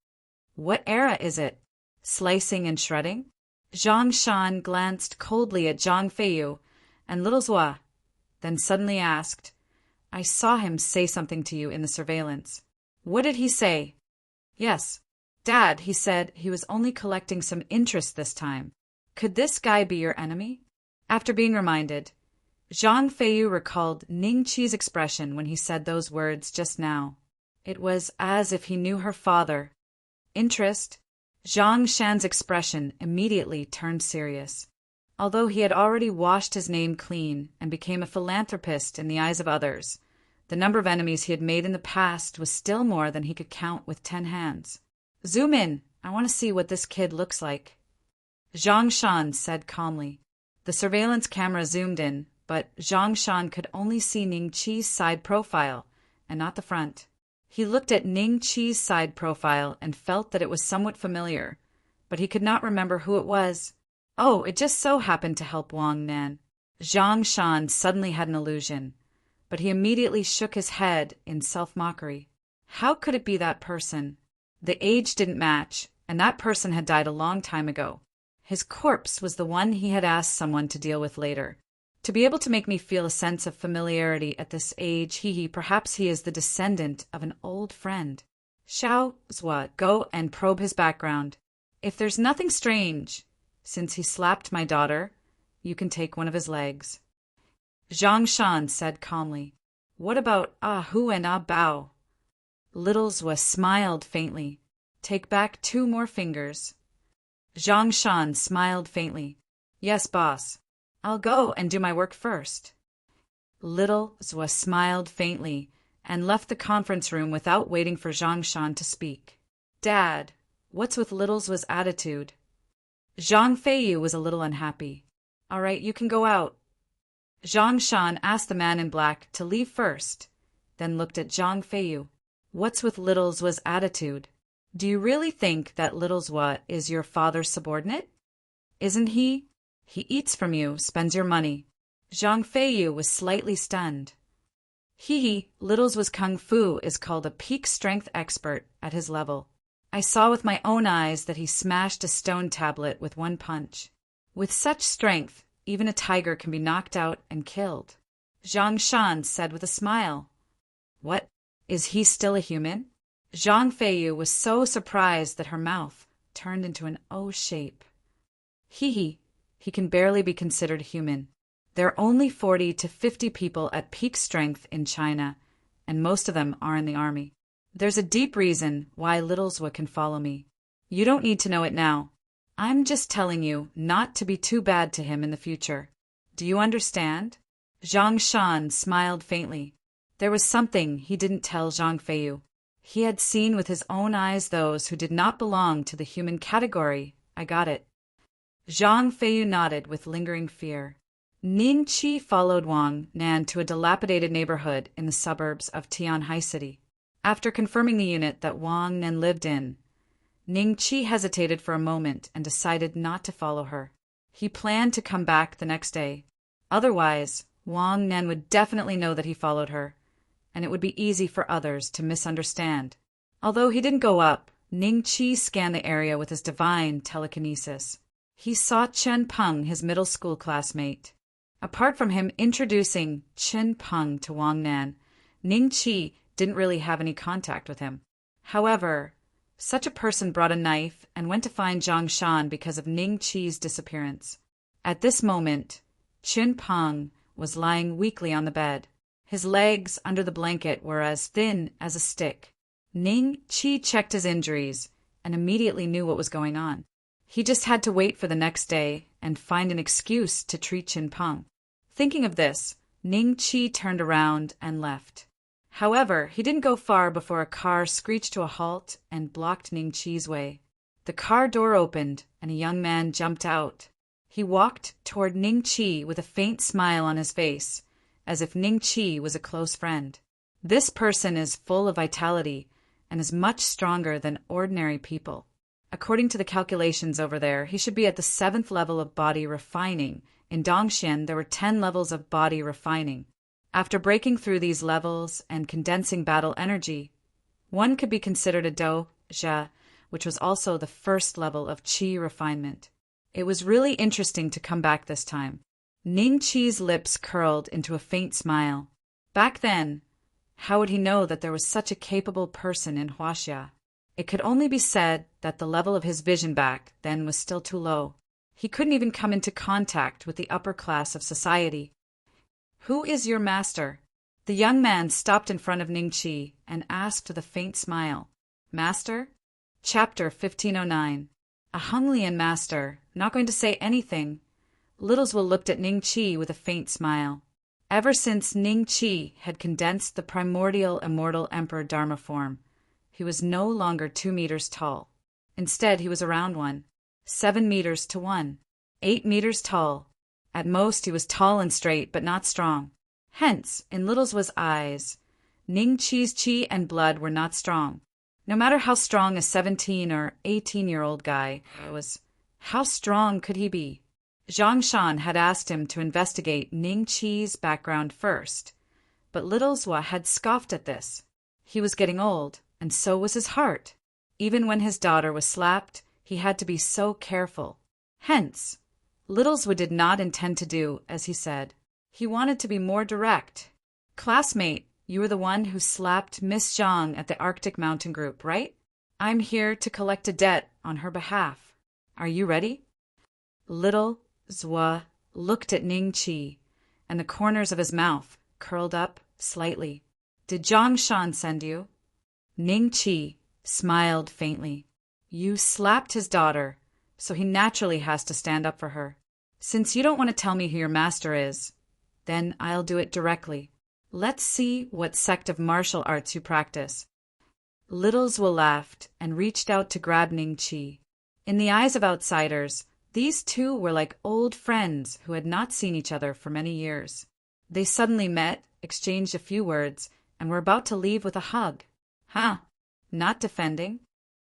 "What era is it? Slicing and shredding?" Zhang Shan glanced coldly at Zhang Feiyu and Little Zhua, then suddenly asked, "I saw him say something to you in the surveillance. What did he say?" "Yes, Dad, he said he was only collecting some interest this time. Could this guy be your enemy?" After being reminded, Zhang Feiyu recalled Ning Qi's expression when he said those words just now. It was as if he knew her father. Interest? Zhang Shan's expression immediately turned serious. Although he had already washed his name clean and became a philanthropist in the eyes of others, the number of enemies he had made in the past was still more than he could count with 10 hands. "Zoom in. I want to see what this kid looks like." Zhang Shan said calmly. The surveillance camera zoomed in, but Zhang Shan could only see Ning Qi's side profile, and not the front. He looked at Ning Qi's side profile and felt that it was somewhat familiar, but he could not remember who it was. Oh, it just so happened to help Wang Nan. Zhang Shan suddenly had an illusion, but he immediately shook his head in self-mockery. How could it be that person? The age didn't match, and that person had died a long time ago. His corpse was the one he had asked someone to deal with later. To be able to make me feel a sense of familiarity at this age, perhaps he is the descendant of an old friend. Xiaozhua, go and probe his background. If there's nothing strange, since he slapped my daughter, you can take one of his legs. Zhang Shan said calmly. What about Hu and Bao? Little Zhua smiled faintly. Take back 2 more fingers. Zhang Shan smiled faintly. Yes, boss. I'll go and do my work first. Little Zhua smiled faintly and left the conference room without waiting for Zhang Shan to speak. Dad, what's with Little Zhua's attitude? Zhang Feiyu was a little unhappy. All right, you can go out. Zhang Shan asked the man in black to leave first, then looked at Zhang Feiyu. What's with Little Zhua's attitude? Do you really think that Little Zhua is your father's subordinate? Isn't he? He eats from you, spends your money. Zhang Feiyu was slightly stunned. Little Zhua's kung fu is called a peak strength expert at his level. I saw with my own eyes that he smashed a stone tablet with 1 punch. With such strength, even a tiger can be knocked out and killed. Zhang Shan said with a smile. What? Is he still a human? Zhang Feiyu was so surprised that her mouth turned into an O shape. He can barely be considered human. There are only 40 to 50 people at peak strength in China, and most of them are in the army. There's a deep reason why Little Zhua can follow me. You don't need to know it now. I'm just telling you not to be too bad to him in the future. Do you understand? Zhang Shan smiled faintly. There was something he didn't tell Zhang Feiyu. He had seen with his own eyes those who did not belong to the human category. I got it. Zhang Feiyu nodded with lingering fear. Ning Qi followed Wang Nan to a dilapidated neighborhood in the suburbs of Tianhai City. After confirming the unit that Wang Nan lived in, Ning Qi hesitated for a moment and decided not to follow her. He planned to come back the next day. Otherwise, Wang Nan would definitely know that he followed her, and it would be easy for others to misunderstand. Although he didn't go up, Ning Qi scanned the area with his divine telekinesis. He saw Chen Peng, his middle school classmate. Apart from him introducing Chen Peng to Wang Nan, Ning Qi didn't really have any contact with him. However, such a person brought a knife and went to find Zhang Shan because of Ning Qi's disappearance. At this moment, Chen Peng was lying weakly on the bed. His legs under the blanket were as thin as a stick. Ning Qi checked his injuries and immediately knew what was going on. He just had to wait for the next day and find an excuse to treat Chen Peng. Thinking of this, Ning Qi turned around and left. However, he didn't go far before a car screeched to a halt and blocked Ning Qi's way. The car door opened and a young man jumped out. He walked toward Ning Qi with a faint smile on his face, as if Ning Qi was a close friend. This person is full of vitality and is much stronger than ordinary people. According to the calculations over there, he should be at the 7th level of body refining. In Dongxian, there were 10 levels of body refining. After breaking through these levels and condensing battle energy, one could be considered a doja, which was also the 1st level of qi refinement. It was really interesting to come back this time. Ning Qi's lips curled into a faint smile. Back then, how would he know that there was such a capable person in Huaxia? It could only be said that the level of his vision back then was still too low. He couldn't even come into contact with the upper class of society. Who is your master? The young man stopped in front of Ning Qi and asked with a faint smile. Master? Chapter 1509. A Honglian master, not going to say anything. Littleswell looked at Ning Qi with a faint smile. Ever since Ning Qi had condensed the primordial immortal Emperor Dharma form, he was no longer 2 meters tall. Instead, he was around 7 meters to 8 meters tall. At most, he was tall and straight, but not strong. Hence, in Littleswell's eyes, Ning Qi's qi and blood were not strong. No matter how strong a 17 or 18-year-old guy was, how strong could he be? Zhang Shan had asked him to investigate Ning Qi's background first, but Littleswell had scoffed at this. He was getting old, and so was his heart. Even when his daughter was slapped, he had to be so careful. Hence, Littleswell did not intend to do as he said. He wanted to be more direct. Classmate, you were the one who slapped Miss Zhang at the Arctic Mountain Group, right? I'm here to collect a debt on her behalf. Are you ready? Littleswell looked at Ning Qi, and the corners of his mouth curled up slightly. Did Zhang Shan send you? Ning Qi smiled faintly. You slapped his daughter, so he naturally has to stand up for her. Since you don't want to tell me who your master is, then I'll do it directly. Let's see what sect of martial arts you practice. Littleswell laughed and reached out to grab Ning Qi. In the eyes of outsiders, these two were like old friends who had not seen each other for many years. They suddenly met, exchanged a few words, and were about to leave with a hug. Huh? Not defending?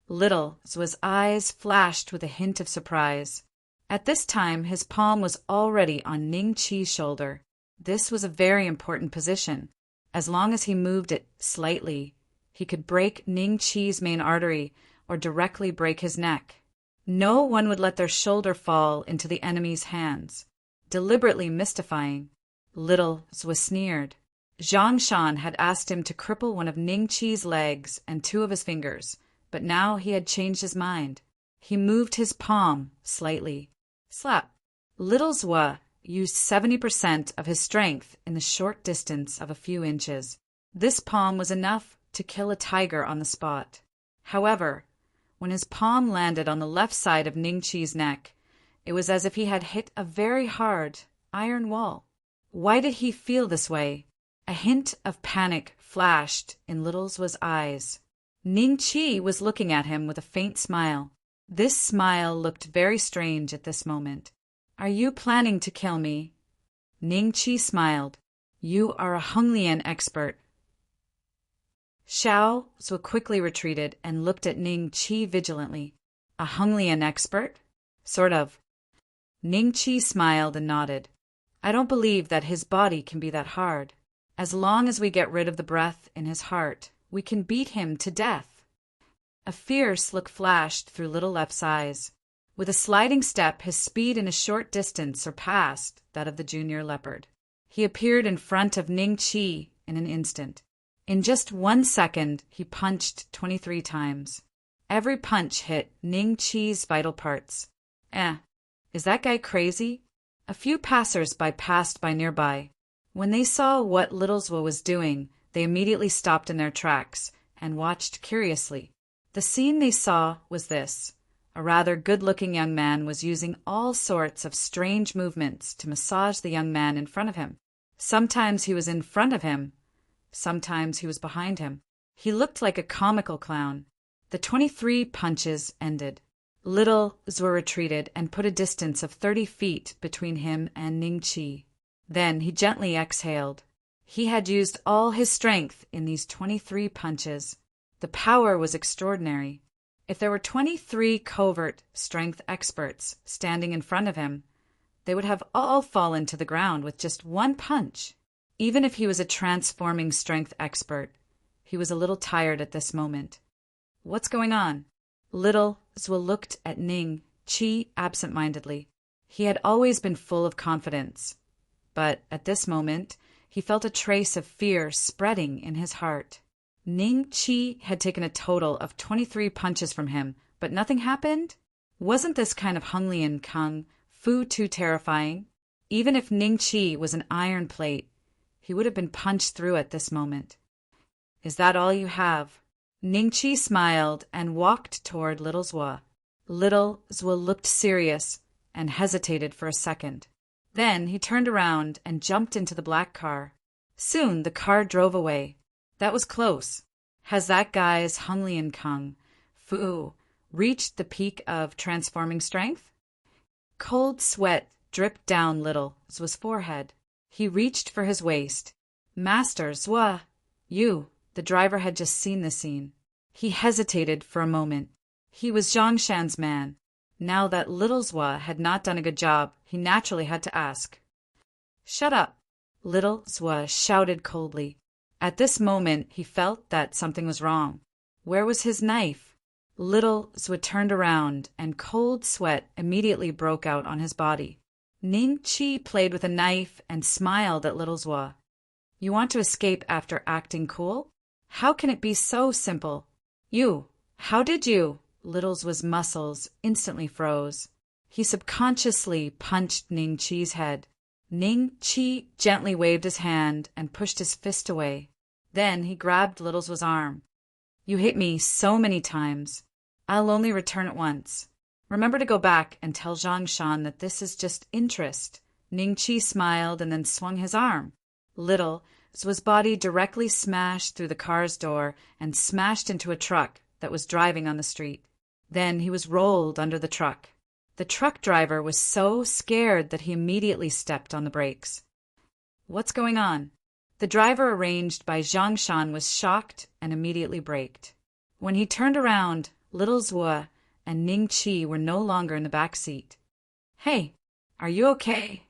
Littleswell's eyes flashed with a hint of surprise. At this time, his palm was already on Ning Qi's shoulder. This was a very important position. As long as he moved it slightly, he could break Ning Qi's main artery or directly break his neck. No one would let their shoulder fall into the enemy's hands, deliberately mystifying. Littleswell sneered. Zhang Shan had asked him to cripple one of Ning Qi's legs and 2 of his fingers, but now he had changed his mind. He moved his palm slightly. Slap. Littleswell used 70% of his strength in the short distance of a few inches. This palm was enough to kill a tiger on the spot. However, when his palm landed on the left side of Ning Qi's neck, it was as if he had hit a very hard iron wall. Why did he feel this way? A hint of panic flashed in Little Zhua's eyes. Ning Qi was looking at him with a faint smile. This smile looked very strange at this moment. Are you planning to kill me? Ning Qi smiled. You are a Honglian expert. Xiao Zhu quickly retreated and looked at Ning Qi vigilantly. A Honglian expert? Sort of. Ning Qi smiled and nodded. I don't believe that his body can be that hard. As long as we get rid of the breath in his heart, we can beat him to death. A fierce look flashed through Little Left's eyes. With a sliding step, his speed in a short distance surpassed that of the junior leopard. He appeared in front of Ning Qi in an instant. In just 1 second, he punched 23 times. Every punch hit Ning Qi's vital parts. Is that guy crazy? A few passers-by passed by nearby. When they saw what Little Zhu was doing, they immediately stopped in their tracks and watched curiously. The scene they saw was this. A rather good-looking young man was using all sorts of strange movements to massage the young man in front of him. Sometimes he was in front of him. Sometimes he was behind him. He looked like a comical clown. The 23 punches ended. Little Zhu retreated and put a distance of 30 feet between him and Ning Qi. Then he gently exhaled. He had used all his strength in these 23 punches. The power was extraordinary. If there were 23 covert strength experts standing in front of him, they would have all fallen to the ground with just 1 punch. Even if he was a transforming strength expert, he was a little tired at this moment. What's going on? Little Zhu looked at Ning Qi absent-mindedly. He had always been full of confidence, but at this moment he felt a trace of fear spreading in his heart. Ning Qi had taken a total of 23 punches from him, but nothing happened? Wasn't this kind of Honglian kung fu too terrifying? Even if Ning Qi was an iron plate, he would have been punched through at this moment. Is that all you have? Ning Qi smiled and walked toward Little Zhu. Little Zhu looked serious and hesitated for a second. Then he turned around and jumped into the black car. Soon the car drove away. That was close. Has that guy's Honglian kung fu reached the peak of transforming strength? Cold sweat dripped down Little Zhu's forehead. He reached for his waist. Master Zhu, you. The driver had just seen the scene. He hesitated for a moment. He was Zhongshan's man. Now that Little Zhu had not done a good job, he naturally had to ask. Shut up, Little Zhu shouted coldly. At this moment, he felt that something was wrong. Where was his knife? Little Zhu turned around, and cold sweat immediately broke out on his body. Ning Qi played with a knife and smiled at Little Zhu. You want to escape after acting cool? How can it be so simple? How did you? Little Zhu's muscles instantly froze. He subconsciously punched Ning Qi's head. Ning Qi gently waved his hand and pushed his fist away. Then he grabbed Little Zhu's arm. You hit me so many times. I'll only return it once. Remember to go back and tell Zhongshan that this is just interest. Ning Qi smiled and then swung his arm. Little Zhu's body directly smashed through the car's door and smashed into a truck that was driving on the street. Then he was rolled under the truck. The truck driver was so scared that he immediately stepped on the brakes. What's going on? The driver arranged by Zhongshan was shocked and immediately braked. When he turned around, Little Zhu and Ning Qi were no longer in the back seat. Hey, are you okay?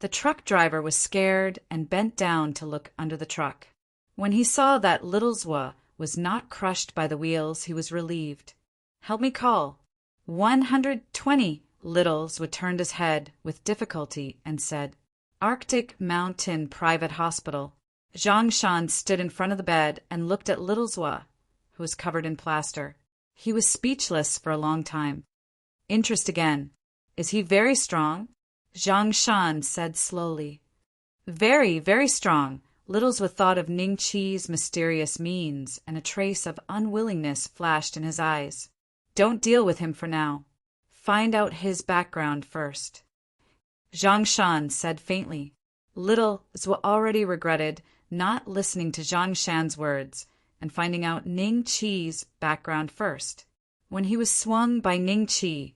The truck driver was scared and bent down to look under the truck. When he saw that Little Zhu was not crushed by the wheels, he was relieved. Help me call. 120. Little Zhu turned his head with difficulty and said, Arctic Mountain Private Hospital. Zhongshan stood in front of the bed and looked at Little Zhu, who was covered in plaster. He was speechless for a long time. Interest again. Is he very strong? Zhongshan said slowly. Very, very strong. Little Zhu thought of Ning Qi's mysterious means, and a trace of unwillingness flashed in his eyes. Don't deal with him for now. Find out his background first. Zhongshan said faintly. Little Zhuo already regretted not listening to Zhang Shan's words and finding out Ning Qi's background first. When he was swung by Ning Qi,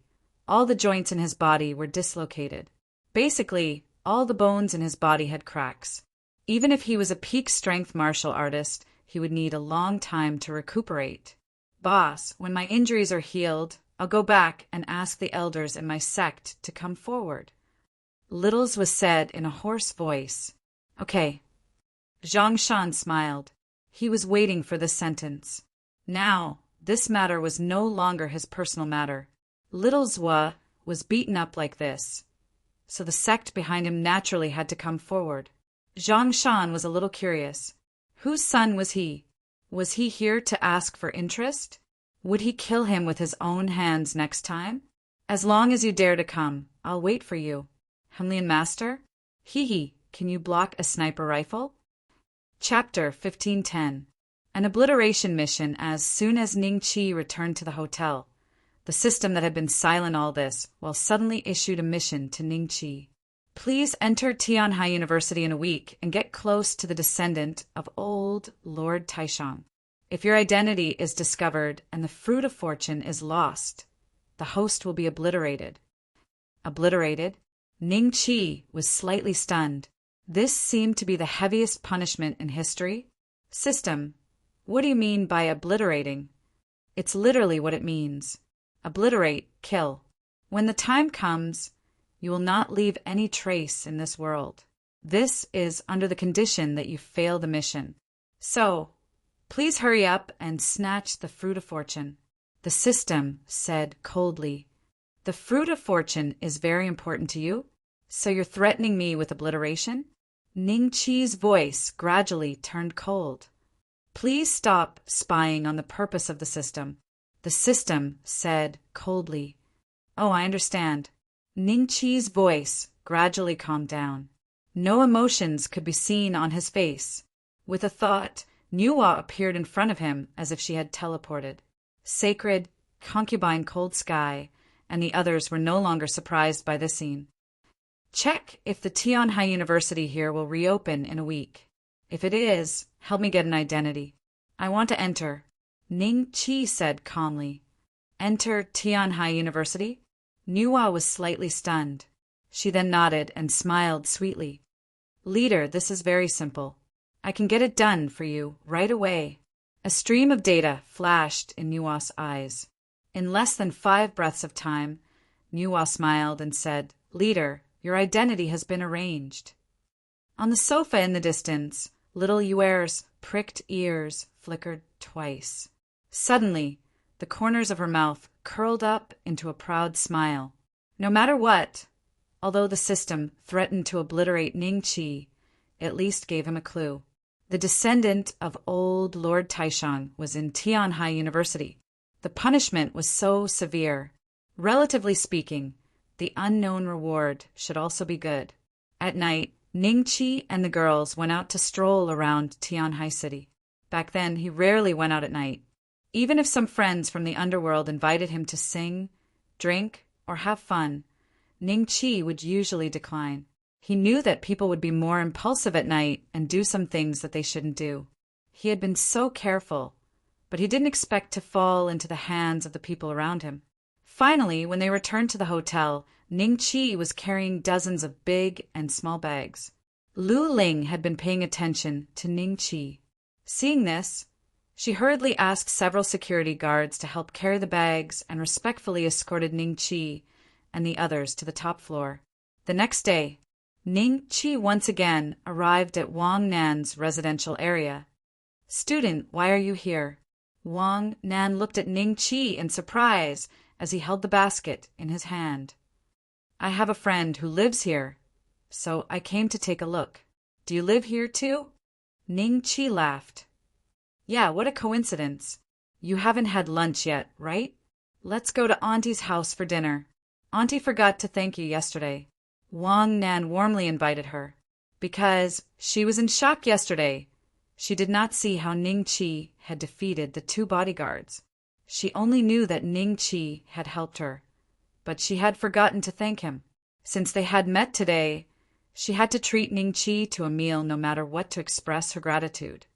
all the joints in his body were dislocated. Basically, all the bones in his body had cracks. Even if he was a peak-strength martial artist, he would need a long time to recuperate. Boss, when my injuries are healed, I'll go back and ask the elders in my sect to come forward. Little's was said in a hoarse voice. Okay. Zhang Shan smiled. He was waiting for this sentence. Now, this matter was no longer his personal matter. Little Zhuo was beaten up like this, so the sect behind him naturally had to come forward. Zhang Shan was a little curious. Whose son was he? Was he here to ask for interest? Would he kill him with his own hands next time? As long as you dare to come, I'll wait for you. Hemlian Master? Hee, can you block a sniper rifle? Chapter 1510. An obliteration mission. As soon as Ning Qi returned to the hotel, the system that had been silent all this while suddenly issued a mission to Ning Qi. Please enter Tianhai University in a week and get close to the descendant of old Lord Taishang. If your identity is discovered and the fruit of fortune is lost, the host will be obliterated. Obliterated? Ning Qi was slightly stunned. This seemed to be the heaviest punishment in history. System, what do you mean by obliterating? It's literally what it means. Obliterate, kill. When the time comes, you will not leave any trace in this world. This is under the condition that you fail the mission. So, please hurry up and snatch the fruit of fortune. The system said coldly. The fruit of fortune is very important to you? So you're threatening me with obliteration? Ning Qi's voice gradually turned cold. Please stop spying on the purpose of the system. The system said coldly. Oh, I understand. Ning Qi's voice gradually calmed down. No emotions could be seen on his face. With a thought, Nuwa appeared in front of him as if she had teleported. Sacred, concubine Cold Sky, and the others were no longer surprised by this scene. Check if the Tianhai University here will reopen in a week. If it is, help me get an identity. I want to enter. Ning Qi said calmly. Enter Tianhai University? Nuwa was slightly stunned. She then nodded and smiled sweetly. Leader, this is very simple. I can get it done for you right away. A stream of data flashed in Nuwa's eyes. In less than 5 breaths of time, Nuwa smiled and said, Leader, your identity has been arranged. On the sofa in the distance, little Yuer's pricked ears flickered twice. Suddenly, the corners of her mouth curled up into a proud smile. No matter what, although the system threatened to obliterate Ning Qi, at least gave him a clue. The descendant of old Lord Taishang was in Tianhai University. The punishment was so severe. Relatively speaking, the unknown reward should also be good. At night, Ning Qi and the girls went out to stroll around Tianhai City. Back then, he rarely went out at night. Even if some friends from the underworld invited him to sing, drink, or have fun, Ning Qi would usually decline. He knew that people would be more impulsive at night and do some things that they shouldn't do. He had been so careful, but he didn't expect to fall into the hands of the people around him. Finally, when they returned to the hotel, Ning Qi was carrying dozens of big and small bags. Lu Ling had been paying attention to Ning Qi. Seeing this, she hurriedly asked several security guards to help carry the bags and respectfully escorted Ning Qi and the others to the top floor. The next day, Ning Qi once again arrived at Wang Nan's residential area. Student, why are you here? Wang Nan looked at Ning Qi in surprise as he held the basket in his hand. I have a friend who lives here, so I came to take a look. Do you live here too? Ning Qi laughed. Yeah, what a coincidence. You haven't had lunch yet, right? Let's go to Auntie's house for dinner. Auntie forgot to thank you yesterday. Wang Nan warmly invited her. Because she was in shock yesterday. She did not see how Ning Qi had defeated the 2 bodyguards. She only knew that Ning Qi had helped her, but she had forgotten to thank him. Since they had met today, She had to treat Ning Chi to a meal no matter what to express her gratitude.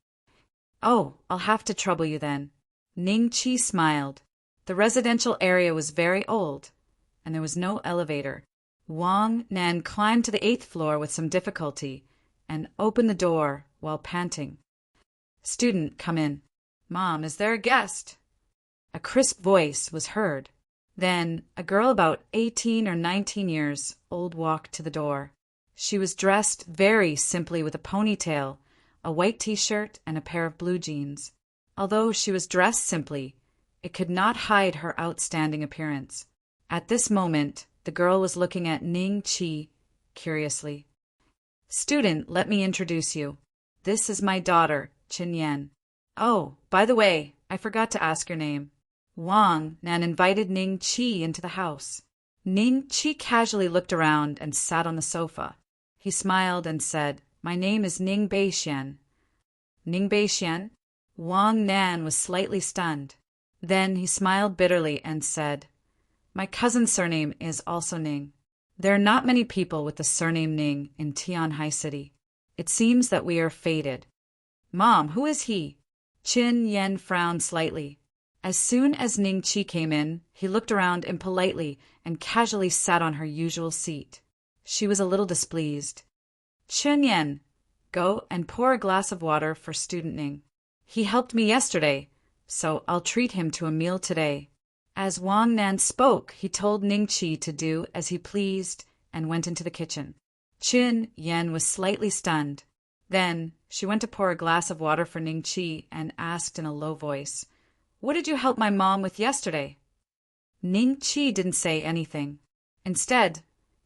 "Oh, I'll have to trouble you then." Ning Chi smiled. The residential area was very old, and there was no elevator. Wang Nan climbed to the 8th floor with some difficulty and opened the door while panting. "Student, come in." "Mom, is there a guest?" A crisp voice was heard. Then a girl about 18 or 19 years old walked to the door. She was dressed very simply with a ponytail, a white t-shirt, and a pair of blue jeans. Although she was dressed simply, it could not hide her outstanding appearance. At this moment, the girl was looking at Ning Chi curiously. "Student, let me introduce you. This is my daughter, Chin Yan. Oh, by the way, I forgot to ask your name." Wang Nan invited Ning Chi into the house. Ning Chi casually looked around and sat on the sofa. He smiled and said, "My name is Ning Beixian." "Ning Beixian?" Wang Nan was slightly stunned. Then he smiled bitterly and said, "My cousin's surname is also Ning. There are not many people with the surname Ning in Tianhai City. It seems that we are fated." "Mom, who is he?" Chin Yen frowned slightly. As soon as Ning Chi came in, he looked around impolitely and casually sat on her usual seat. She was a little displeased. "Chin Yen, go and pour a glass of water for student Ning. He helped me yesterday, so I'll treat him to a meal today." As Wang Nan spoke, he told Ning Chi to do as he pleased and went into the kitchen. Chin Yen was slightly stunned. Then she went to pour a glass of water for Ning Chi and asked in a low voice, "What did you help my mom with yesterday?" Ning Chi didn't say anything. Instead,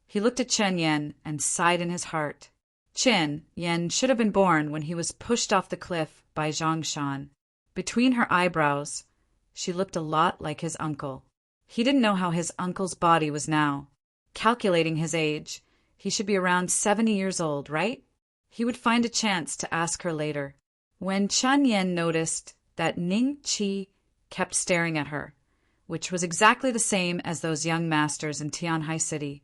he looked at Chen Yen and sighed in his heart. Chen Yen should have been born when he was pushed off the cliff by Zhang Shan. Between her eyebrows, she looked a lot like his uncle. He didn't know how his uncle's body was now. Calculating his age, he should be around 70 years old, right? He would find a chance to ask her later. When Chen Yen noticed that Ning Chi kept staring at her, which was exactly the same as those young masters in Tianhai City,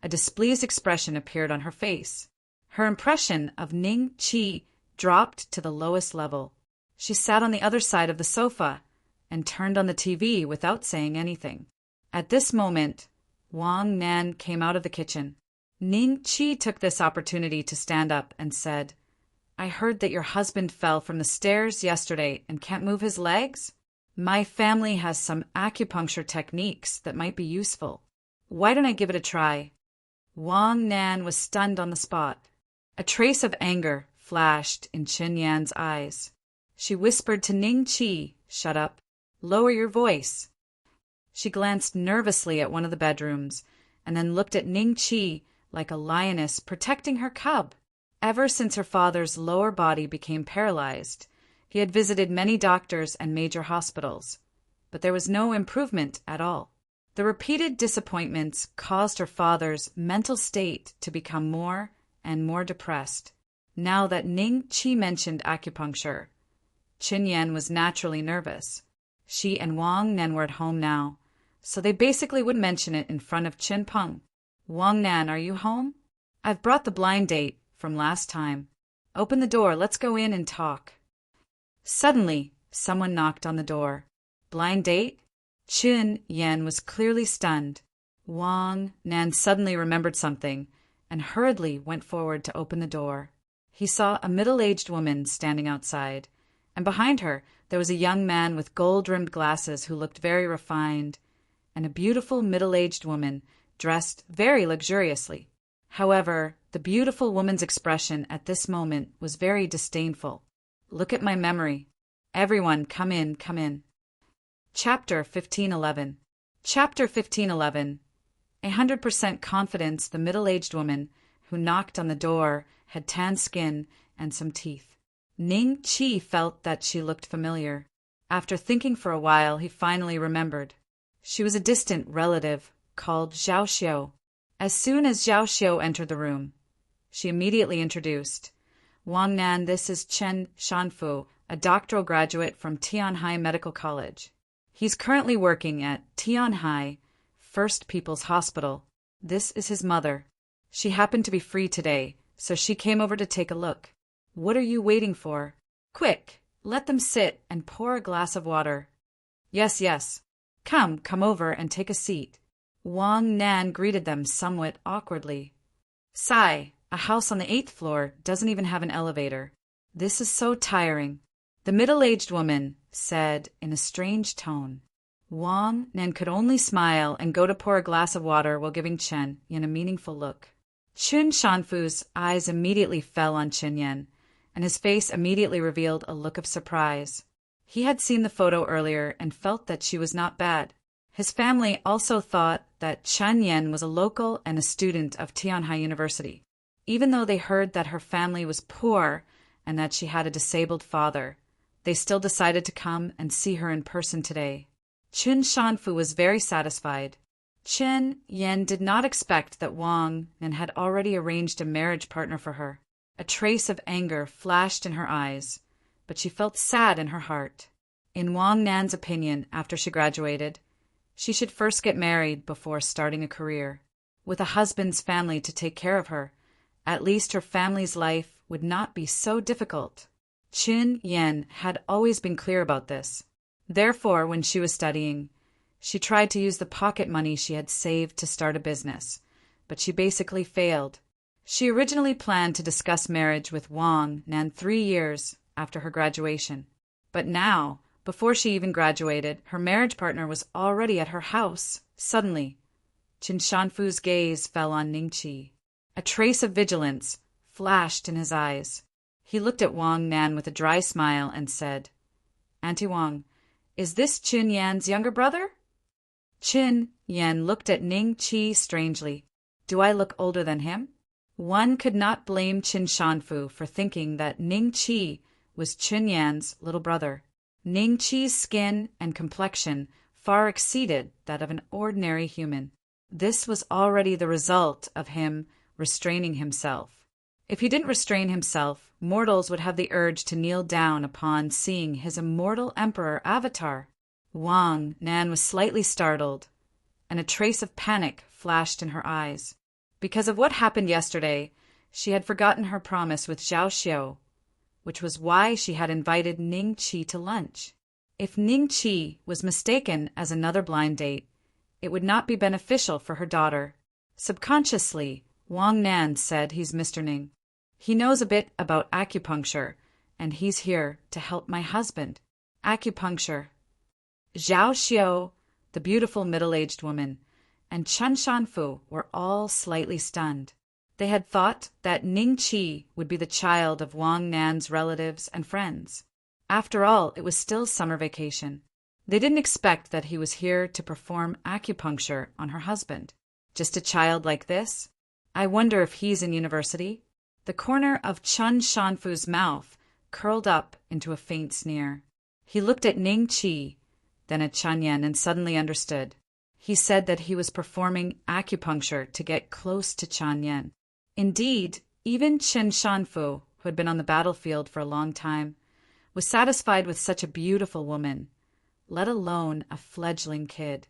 a displeased expression appeared on her face. Her impression of Ning Chi dropped to the lowest level. She sat on the other side of the sofa and turned on the TV without saying anything. At this moment, Wang Nan came out of the kitchen. Ning Chi took this opportunity to stand up and said, "I heard that your husband fell from the stairs yesterday and can't move his legs? My family has some acupuncture techniques that might be useful. Why don't I give it a try?" Wang Nan was stunned on the spot. A trace of anger flashed in Chin Yan's eyes. She whispered to Ning Chi, "Shut up. Lower your voice." She glanced nervously at one of the bedrooms and then looked at Ning Chi like a lioness protecting her cub. Ever since her father's lower body became paralyzed, he had visited many doctors and major hospitals, but there was no improvement at all. The repeated disappointments caused her father's mental state to become more and more depressed. Now that Ning Chi mentioned acupuncture, Chin Yan was naturally nervous. She and Wang Nan were at home now, so they basically would mention it in front of Chin Peng. "Wang Nan, are you home? I've brought the blind date from last time. Open the door, let's go in and talk." Suddenly, someone knocked on the door. Blind date? Chin Yan was clearly stunned. Wang Nan suddenly remembered something and hurriedly went forward to open the door. He saw a middle-aged woman standing outside, and behind her there was a young man with gold-rimmed glasses who looked very refined, and a beautiful middle-aged woman dressed very luxuriously. However, the beautiful woman's expression at this moment was very disdainful. "Look at my memory. Everyone, come in, come in." Chapter 1511. Chapter 1511. 100% confidence the middle-aged woman who knocked on the door had tan skin and some teeth. Ning Chi felt that she looked familiar. After thinking for a while, he finally remembered. She was a distant relative called Zhao Xiu. As soon as Zhao Xiu entered the room, she immediately introduced, "Wang Nan, this is Chen Shanfu, a doctoral graduate from Tianhai Medical College. He's currently working at Tianhai First People's Hospital. This is his mother." She happened to be free today, so she came over to take a look. What are you waiting for? Quick, let them sit and pour a glass of water. Yes, yes. Come over and take a seat. Wang Nan greeted them somewhat awkwardly. Sigh, a house on the 8th floor doesn't even have an elevator. This is so tiring, the middle-aged woman said in a strange tone. Wang Nan could only smile and go to pour a glass of water while giving Chen Yan a meaningful look. Chun Shanfu's eyes immediately fell on Chen Yan, and his face immediately revealed a look of surprise. He had seen the photo earlier and felt that she was not bad. His family also thought that Chen Yan was a local and a student of Tianhai University. Even though they heard that her family was poor and that she had a disabled father, they still decided to come and see her in person today. Chun Shanfu was very satisfied. Chen Yan did not expect that Wang Nan had already arranged a marriage partner for her. A trace of anger flashed in her eyes, but she felt sad in her heart. In Wang Nan's opinion, after she graduated, she should first get married before starting a career. With a husband's family to take care of her, at least her family's life would not be so difficult. Chen Yan had always been clear about this. Therefore, when she was studying, she tried to use the pocket money she had saved to start a business, but she basically failed. She originally planned to discuss marriage with Wang Nan 3 years after her graduation. But now, before she even graduated, her marriage partner was already at her house. Suddenly, Chen Shanfu's gaze fell on Ningqi. A trace of vigilance flashed in his eyes. He looked at Wang Nan with a dry smile and said, Auntie Wang, is this Chen Yan's younger brother? Chen Yan looked at Ningqi strangely. Do I look older than him? One could not blame Chen Shanfu for thinking that Ningqi was Chen Yan's little brother. Ningqi's skin and complexion far exceeded that of an ordinary human. This was already the result of him restraining himself. If he didn't restrain himself, mortals would have the urge to kneel down upon seeing his immortal emperor avatar. Wang Nan was slightly startled, and a trace of panic flashed in her eyes. Because of what happened yesterday, she had forgotten her promise with Zhao Xiao, which was why she had invited Ningqi to lunch. If Ningqi was mistaken as another blind date, it would not be beneficial for her daughter. Subconsciously, Wang Nan said he's Mr. Ning. He knows a bit about acupuncture, and he's here to help my husband. Acupuncture. Zhao Xiao, the beautiful middle-aged woman, and Chen Shanfu were all slightly stunned. They had thought that Ningqi would be the child of Wang Nan's relatives and friends. After all, it was still summer vacation. They didn't expect that he was here to perform acupuncture on her husband. Just a child like this? I wonder if he's in university? The corner of Chen Shanfu's mouth curled up into a faint sneer. He looked at Ningqi, then at Chen Yan, and suddenly understood. He said that he was performing acupuncture to get close to Chen Yan. Indeed, even Chen Shanfu, who had been on the battlefield for a long time, was satisfied with such a beautiful woman, let alone a fledgling kid.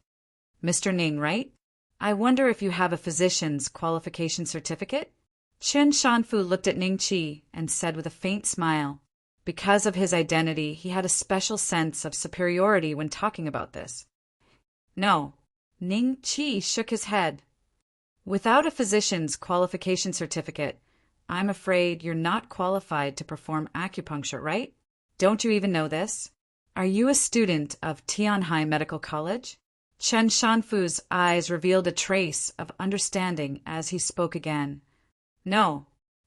Mr. Ning, right? I wonder if you have a physician's qualification certificate? Chen Shanfu looked at Ningqi and said with a faint smile. Because of his identity, he had a special sense of superiority when talking about this. No. Ningqi shook his head. Without a physician's qualification certificate, I'm afraid you're not qualified to perform acupuncture, right? Don't you even know this? Are you a student of Tianhai Medical College? Chen Shanfu's eyes revealed a trace of understanding as he spoke again. No,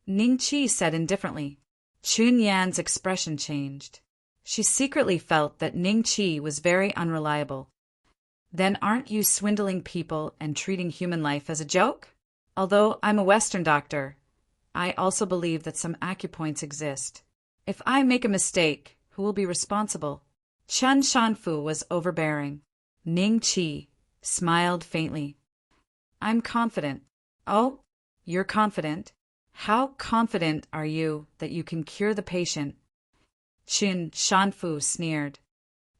Ningqi said indifferently. Chun Yan's expression changed. She secretly felt that Ningqi was very unreliable. Then aren't you swindling people and treating human life as a joke? Although I'm a Western doctor, I also believe that some acupoints exist. If I make a mistake, who will be responsible? Chen Shanfu was overbearing. Ningqi smiled faintly. I'm confident. Oh, you're confident? How confident are you that you can cure the patient? Chen Shanfu sneered.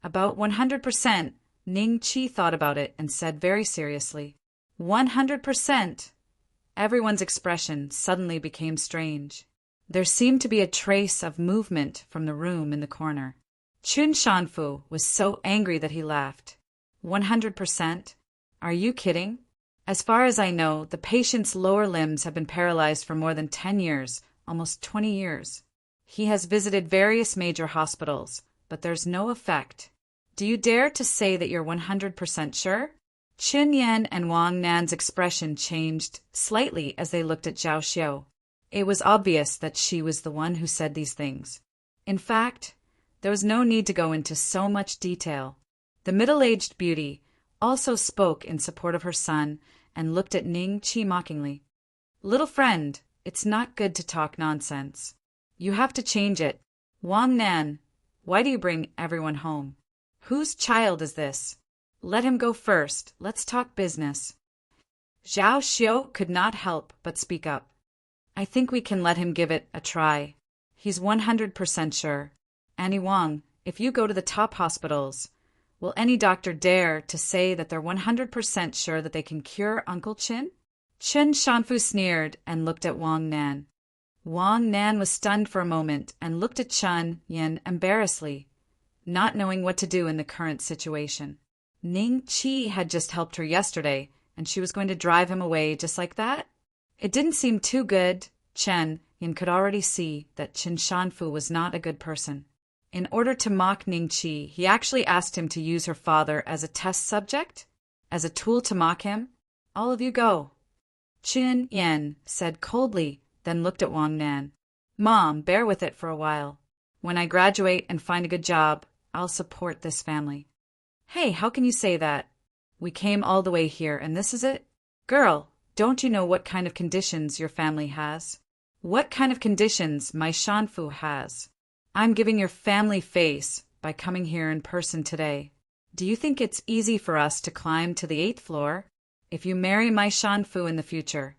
About 100%. Ningqi thought about it and said very seriously, 100%. Everyone's expression suddenly became strange. There seemed to be a trace of movement from the room in the corner. Chun Shanfu was so angry that he laughed. 100%? Are you kidding? As far as I know, the patient's lower limbs have been paralyzed for more than 10 years, almost 20 years. He has visited various major hospitals, but there's no effect. Do you dare to say that you're 100% sure? Qin Yan and Wang Nan's expression changed slightly as they looked at Zhao Xiao. It was obvious that she was the one who said these things. In fact, there was no need to go into so much detail. The middle-aged beauty also spoke in support of her son and looked at Ning Qi mockingly. Little friend, it's not good to talk nonsense. You have to change it. Wang Nan, why do you bring everyone home? Whose child is this? Let him go first. Let's talk business. Zhao Xiao could not help but speak up. I think we can let him give it a try. He's 100% sure. Annie Wang, if you go to the top hospitals, will any doctor dare to say that they're 100% sure that they can cure Uncle Qin? Chen Shanfu sneered and looked at Wang Nan. Wang Nan was stunned for a moment and looked at Chen Yin embarrassedly, not knowing what to do in the current situation. Ning Qi had just helped her yesterday, and she was going to drive him away just like that? It didn't seem too good. Chen Yin could already see that Qin Shanfu was not a good person. In order to mock Ning Qi, he actually asked him to use her father as a test subject, as a tool to mock him. All of you go. Qin Yin said coldly, then looked at Wang Nan. Mom, bear with it for a while. When I graduate and find a good job, I'll support this family. Hey, how can you say that? We came all the way here and this is it? Girl, don't you know what kind of conditions your family has? What kind of conditions my Shanfu has? I'm giving your family face by coming here in person today. Do you think it's easy for us to climb to the 8th floor? If you marry my Shanfu in the future,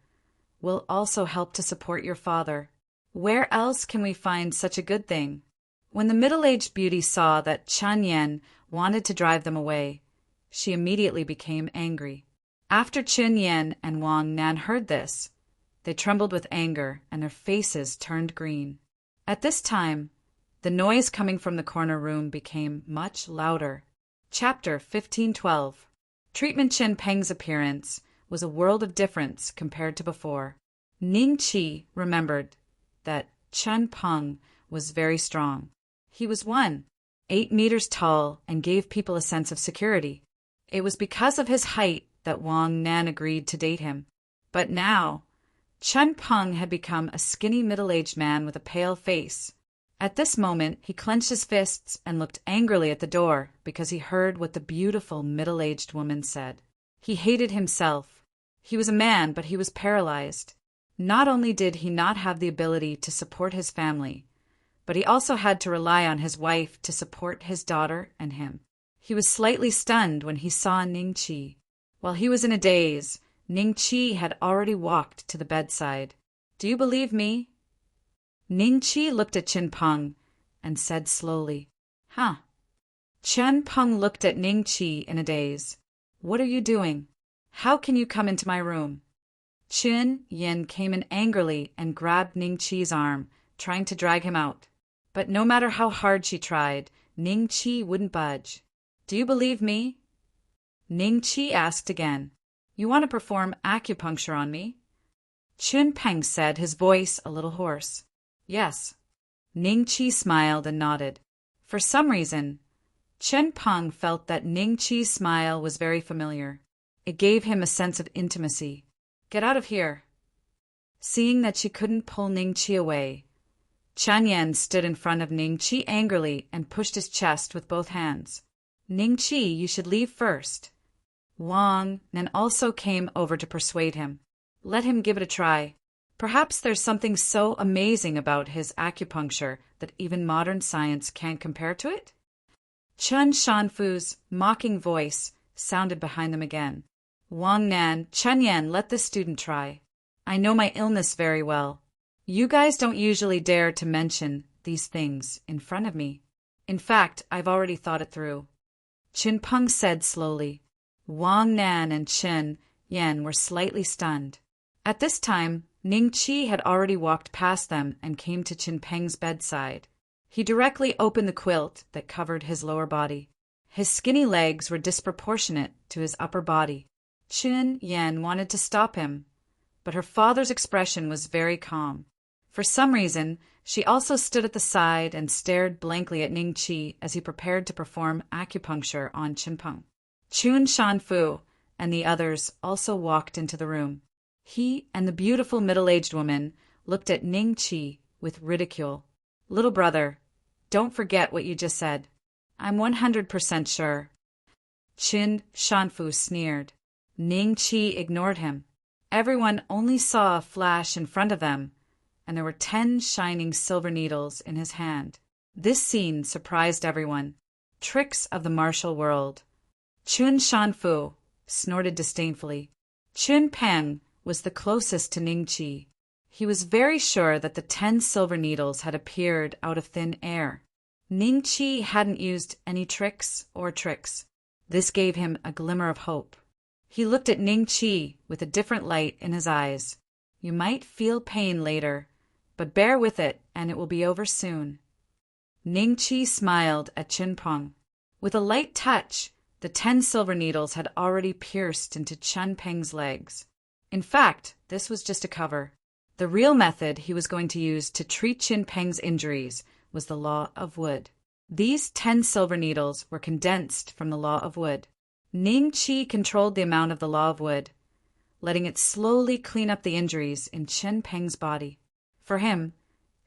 we'll also help to support your father. Where else can we find such a good thing? When the middle-aged beauty saw that Chen Yan wanted to drive them away, she immediately became angry. After Chen Yan and Wang Nan heard this, they trembled with anger and their faces turned green. At this time, the noise coming from the corner room became much louder. Chapter 1512. Treatment Chen Peng's appearance was a world of difference compared to before. Ning Qi remembered that Chen Peng was very strong. He was 8 meters tall and gave people a sense of security. It was because of his height that Wang Nan agreed to date him. But now, Chen Peng had become a skinny middle-aged man with a pale face. At this moment, he clenched his fists and looked angrily at the door because he heard what the beautiful middle-aged woman said. He hated himself. He was a man, but he was paralyzed. Not only did he not have the ability to support his family, but he also had to rely on his wife to support his daughter and him. He was slightly stunned when he saw Ning Qi. While he was in a daze, Ning Qi had already walked to the bedside. Do you believe me? Ning Qi looked at Chen Peng and said slowly, Huh. Chen Peng looked at Ning Qi in a daze. What are you doing? How can you come into my room? Qin Yin came in angrily and grabbed Ning Qi's arm, trying to drag him out. But no matter how hard she tried, Ning Qi wouldn't budge. Do you believe me? Ning Qi asked again. You want to perform acupuncture on me? Qin Peng said, his voice a little hoarse. Yes. Ning Qi smiled and nodded. For some reason, Chen Peng felt that Ning Qi's smile was very familiar. It gave him a sense of intimacy. Get out of here. Seeing that she couldn't pull Ning Qi away, Chen Yan stood in front of Ning Qi angrily and pushed his chest with both hands. Ning Qi, you should leave first. Wang Nan also came over to persuade him. Let him give it a try. Perhaps there's something so amazing about his acupuncture that even modern science can't compare to it? Chen Shanfu's mocking voice sounded behind them again. Wang Nan, Chen Yan, let this student try. I know my illness very well. You guys don't usually dare to mention these things in front of me. In fact, I've already thought it through. Qin Peng said slowly. Wang Nan and Chen Yan were slightly stunned. At this time, Ning Qi had already walked past them and came to Qin Peng's bedside. He directly opened the quilt that covered his lower body. His skinny legs were disproportionate to his upper body. Qin Yan wanted to stop him, but her father's expression was very calm. For some reason, she also stood at the side and stared blankly at Ning Qi as he prepared to perform acupuncture on Qin Peng. Chun Shanfu and the others also walked into the room. He and the beautiful middle-aged woman looked at Ning Qi with ridicule. "Little brother, don't forget what you just said. I'm 100% sure." Qin Shanfu sneered. Ning Qi ignored him. Everyone only saw a flash in front of them, and there were 10 shining silver needles in his hand. This scene surprised everyone. Tricks of the martial world. Chun Shanfu snorted disdainfully. Qin Peng was the closest to Ning Qi. He was very sure that the 10 silver needles had appeared out of thin air. Ning Qi hadn't used any tricks. This gave him a glimmer of hope. He looked at Ning Qi with a different light in his eyes. "You might feel pain later, but bear with it and it will be over soon." Ning Qi smiled at Qin Peng. With a light touch, the 10 silver needles had already pierced into Qin Peng's legs. In fact, this was just a cover. The real method he was going to use to treat Qin Peng's injuries was the law of wood. These 10 silver needles were condensed from the law of wood. Ning Qi controlled the amount of the law of wood, letting it slowly clean up the injuries in Qin Peng's body. For him,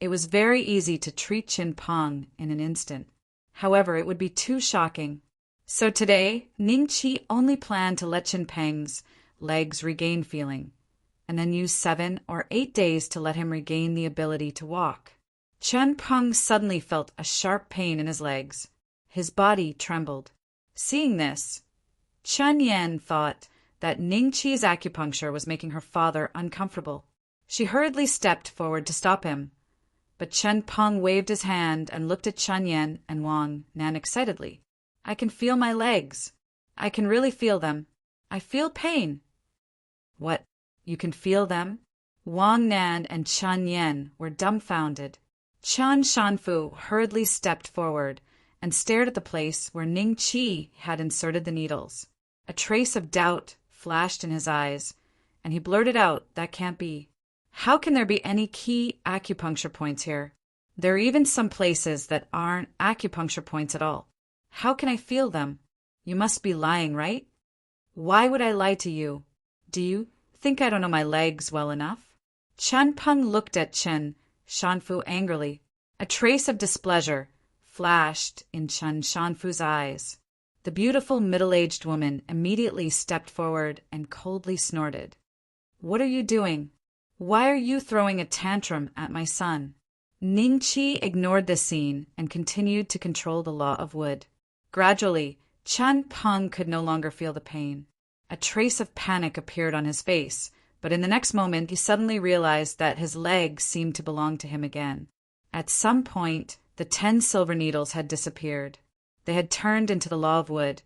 it was very easy to treat Qin Peng in an instant. However, it would be too shocking. So today, Ning Qi only planned to let Qin Peng's legs regain feeling, and then use 7 or 8 days to let him regain the ability to walk. Qin Peng suddenly felt a sharp pain in his legs. His body trembled. Seeing this, Chen Yan thought that Ning Qi's acupuncture was making her father uncomfortable. She hurriedly stepped forward to stop him, but Qin Peng waved his hand and looked at Chen Yan and Wang Nan excitedly. "I can feel my legs. I can really feel them. I feel pain." "What? You can feel them?" Wang Nan and Chen Yan were dumbfounded. Chen Shanfu hurriedly stepped forward and stared at the place where Ning Qi had inserted the needles. A trace of doubt flashed in his eyes, and he blurted out, "That can't be. How can there be any key acupuncture points here? There are even some places that aren't acupuncture points at all. How can I feel them? You must be lying, right?" "Why would I lie to you? Do you think I don't know my legs well enough?" Chen Peng looked at Chen Shanfu angrily. A trace of displeasure flashed in Chen Shanfu's eyes. The beautiful middle-aged woman immediately stepped forward and coldly snorted. "What are you doing? Why are you throwing a tantrum at my son?" Ning Qi ignored this scene and continued to control the law of wood. Gradually, Chen Peng could no longer feel the pain. A trace of panic appeared on his face, but in the next moment he suddenly realized that his legs seemed to belong to him again. At some point, the 10 silver needles had disappeared. They had turned into the law of wood,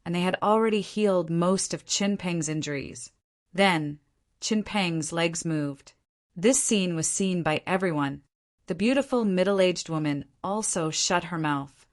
and they had already healed most of Qin Peng's injuries. Then, Qin Peng's legs moved. This scene was seen by everyone. The beautiful middle-aged woman also shut her mouth,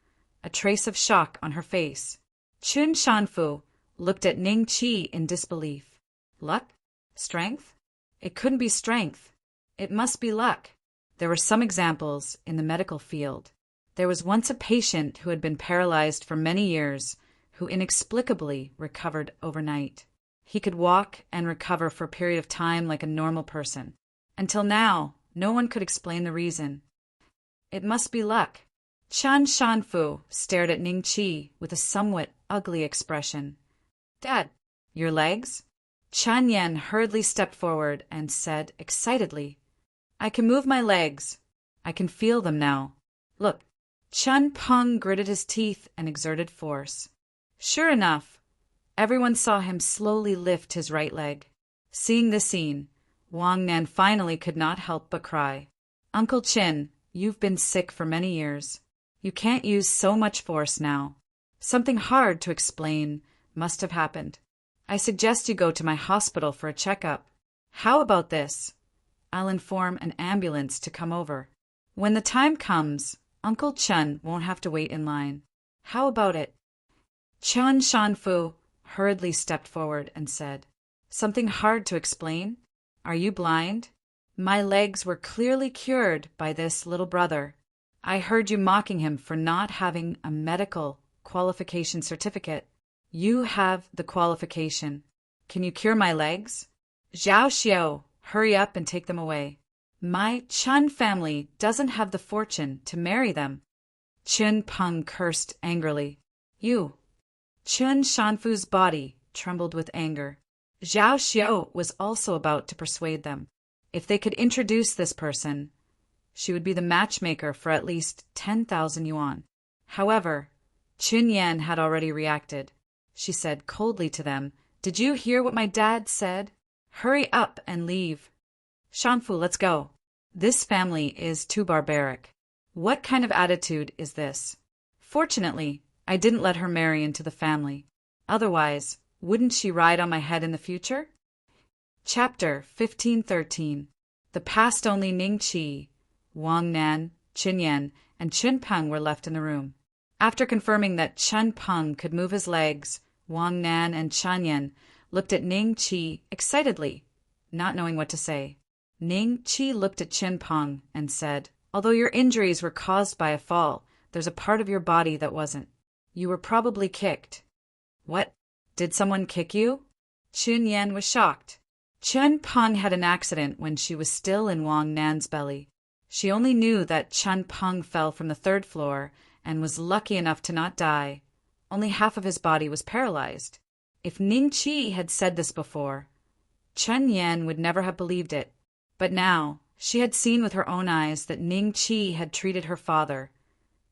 a trace of shock on her face. Chun Shanfu looked at Ning Qi in disbelief. "Luck? Strength? It couldn't be strength. It must be luck." There were some examples in the medical field. There was once a patient who had been paralyzed for many years who inexplicably recovered overnight. He could walk and recover for a period of time like a normal person. Until now, no one could explain the reason. It must be luck. Chan Shanfu stared at Ning Qi with a somewhat ugly expression. "Dad, your legs?" Chan Yan hurriedly stepped forward and said excitedly, "I can move my legs. I can feel them now. Look." Chun Peng gritted his teeth and exerted force. Sure enough, everyone saw him slowly lift his right leg. Seeing this scene, Wang Nan finally could not help but cry. "Uncle Chin, you've been sick for many years. You can't use so much force now. Something hard to explain must have happened. I suggest you go to my hospital for a checkup. How about this? I'll inform an ambulance to come over. When the time comes, Uncle Chun won't have to wait in line. How about it? Chun Shanfu hurriedly stepped forward and said, "Something hard to explain? Are you blind? My legs were clearly cured by this little brother. I heard you mocking him for not having a medical qualification certificate. You have the qualification. Can you cure my legs? Zhao Xiao, hurry up and take them away. My Chun family doesn't have the fortune to marry them." Chun Peng cursed angrily. "You." Chun Shanfu's body trembled with anger. Zhao Xiao was also about to persuade them. If they could introduce this person, she would be the matchmaker for at least 10,000 yuan. However, Chun Yan had already reacted. She said coldly to them, "Did you hear what my dad said? Hurry up and leave. Shanfu, let's go. This family is too barbaric. What kind of attitude is this? Fortunately, I didn't let her marry into the family. Otherwise, wouldn't she ride on my head in the future?" Chapter 1513. The past only Ning Qi, Wang Nan, Chun Yan, and Chun Peng were left in the room. After confirming that Chun Peng could move his legs, Wang Nan and Chun Yan looked at Ning Qi excitedly, not knowing what to say. Ning Qi looked at Chun Peng and said, "Although your injuries were caused by a fall, there's a part of your body that wasn't. You were probably kicked." "What? Did someone kick you?" Chun Yan was shocked. Chun Peng had an accident when she was still in Wang Nan's belly. She only knew that Chun Peng fell from the 3rd floor and was lucky enough to not die. Only half of his body was paralyzed. If Ning Qi had said this before, Chun Yan would never have believed it. But now, she had seen with her own eyes that Ning Qi had treated her father,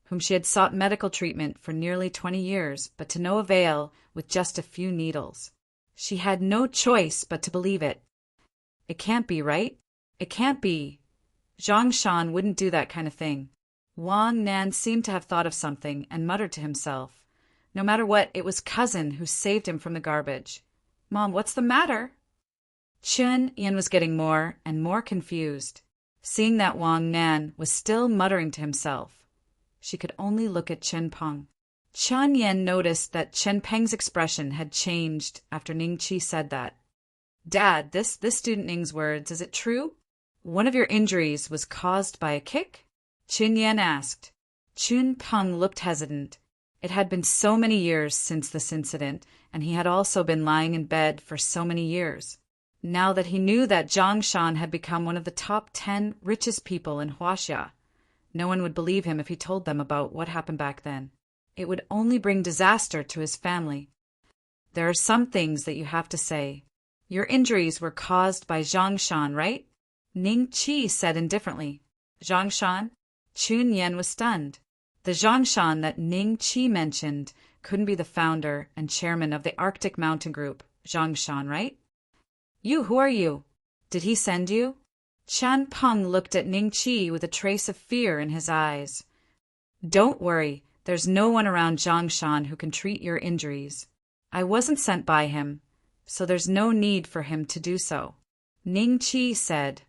whom she had sought medical treatment for nearly 20 years, but to no avail with just a few needles. She had no choice but to believe it. It can't be, right? It can't be. Zhang Shan wouldn't do that kind of thing. Wang Nan seemed to have thought of something and muttered to himself. No matter what, it was cousin who saved him from the garbage. "Mom, what's the matter?" Chun Yan was getting more and more confused. Seeing that Wang Nan was still muttering to himself, she could only look at Chun Peng. Chun Yan noticed that Chun Peng's expression had changed after Ning Qi said that. "Dad, this student Ning's words, is it true? One of your injuries was caused by a kick?" Chun Yan asked. Chun Peng looked hesitant. It had been so many years since this incident, and he had also been lying in bed for so many years. Now that he knew that Zhang Shan had become one of the top 10 richest people in Huaxia, no one would believe him if he told them about what happened back then. It would only bring disaster to his family. "There are some things that you have to say. Your injuries were caused by Zhang Shan, right?" Ning Qi said indifferently. "Zhang Shan?" Chun Yan was stunned. The Zhang Shan that Ning Qi mentioned couldn't be the founder and chairman of the Arctic Mountain Group, Zhang Shan, right? "You, who are you? Did he send you?" Chun Peng looked at Ning Qi with a trace of fear in his eyes. "Don't worry. There's no one around Zhang Shan who can treat your injuries. I wasn't sent by him, so there's no need for him to do so." Ning Qi said,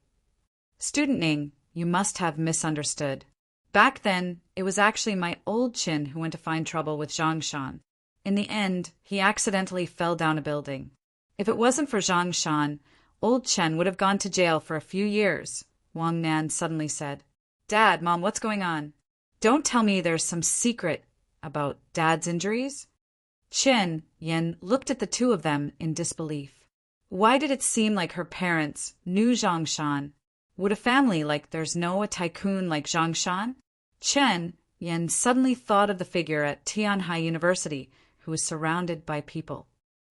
"Student Ning, you must have misunderstood. Back then, it was actually my old Chin who went to find trouble with Zhang Shan. In the end, he accidentally fell down a building. If it wasn't for Zhang Shan, old Chen would have gone to jail for a few years," Wang Nan suddenly said. "Dad, Mom, what's going on? Don't tell me there's some secret about Dad's injuries?" Chen Yan looked at the two of them in disbelief. Why did it seem like her parents knew Zhang Shan? Would a family like there's no a tycoon like Zhang Shan? Chen Yan suddenly thought of the figure at Tianhai University who was surrounded by people.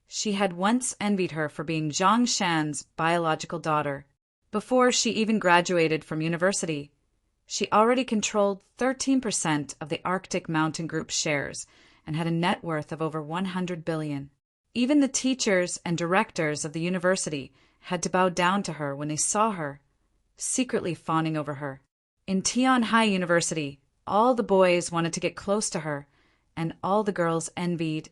She had once envied her for being Zhang Shan's biological daughter. Before she even graduated from university, she already controlled 13% of the Arctic Mountain Group's shares and had a net worth of over 100 billion. Even the teachers and directors of the university had to bow down to her when they saw her, secretly fawning over her. In Tianhai University, all the boys wanted to get close to her, and all the girls envied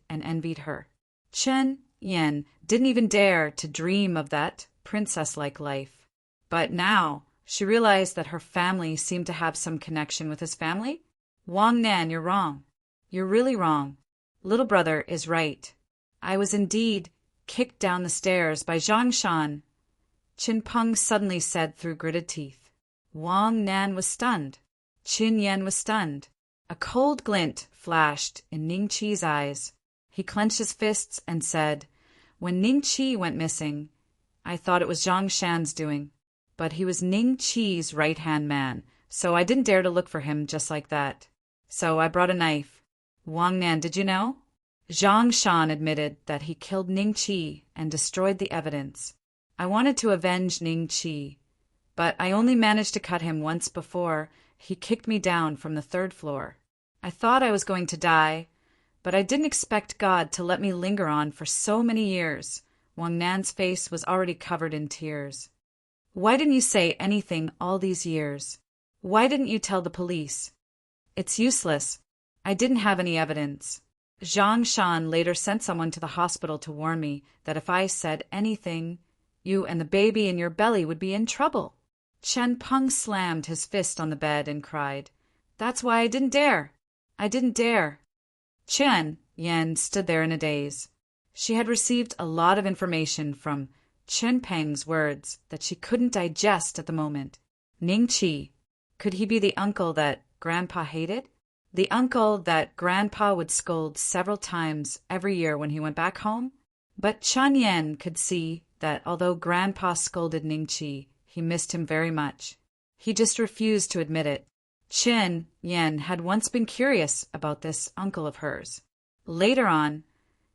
her. Chen Yan didn't even dare to dream of that princess-like life. But now, she realized that her family seemed to have some connection with his family. Wang Nan, you're wrong. You're really wrong. Little brother is right. I was indeed kicked down the stairs by Zhang Shan, Qin Peng suddenly said through gritted teeth. Wang Nan was stunned. Qin Yan was stunned. A cold glint flashed in Ning Qi's eyes. He clenched his fists and said, "When Ning Qi went missing, I thought it was Zhang Shan's doing. But he was Ning Qi's right-hand man, so I didn't dare to look for him just like that. So I brought a knife. Wang Nan, did you know?" Zhang Shan admitted that he killed Ning Qi and destroyed the evidence. I wanted to avenge Ning Qi, but I only managed to cut him once before he kicked me down from the 3rd floor. I thought I was going to die, but I didn't expect God to let me linger on for so many years. Wang Nan's face was already covered in tears. Why didn't you say anything all these years? Why didn't you tell the police? It's useless. I didn't have any evidence. Zhang Shan later sent someone to the hospital to warn me that if I said anything, you and the baby in your belly would be in trouble. Chen Peng slammed his fist on the bed and cried, "That's why I didn't dare. I didn't dare." Chen Yan stood there in a daze. She had received a lot of information from Qin Peng's words that she couldn't digest at the moment. Ning Qi, could he be the uncle that Grandpa hated? The uncle that Grandpa would scold several times every year when he went back home? But Chen Yan could see that although Grandpa scolded Ning Qi, he missed him very much. He just refused to admit it. Chen Yan had once been curious about this uncle of hers. Later on,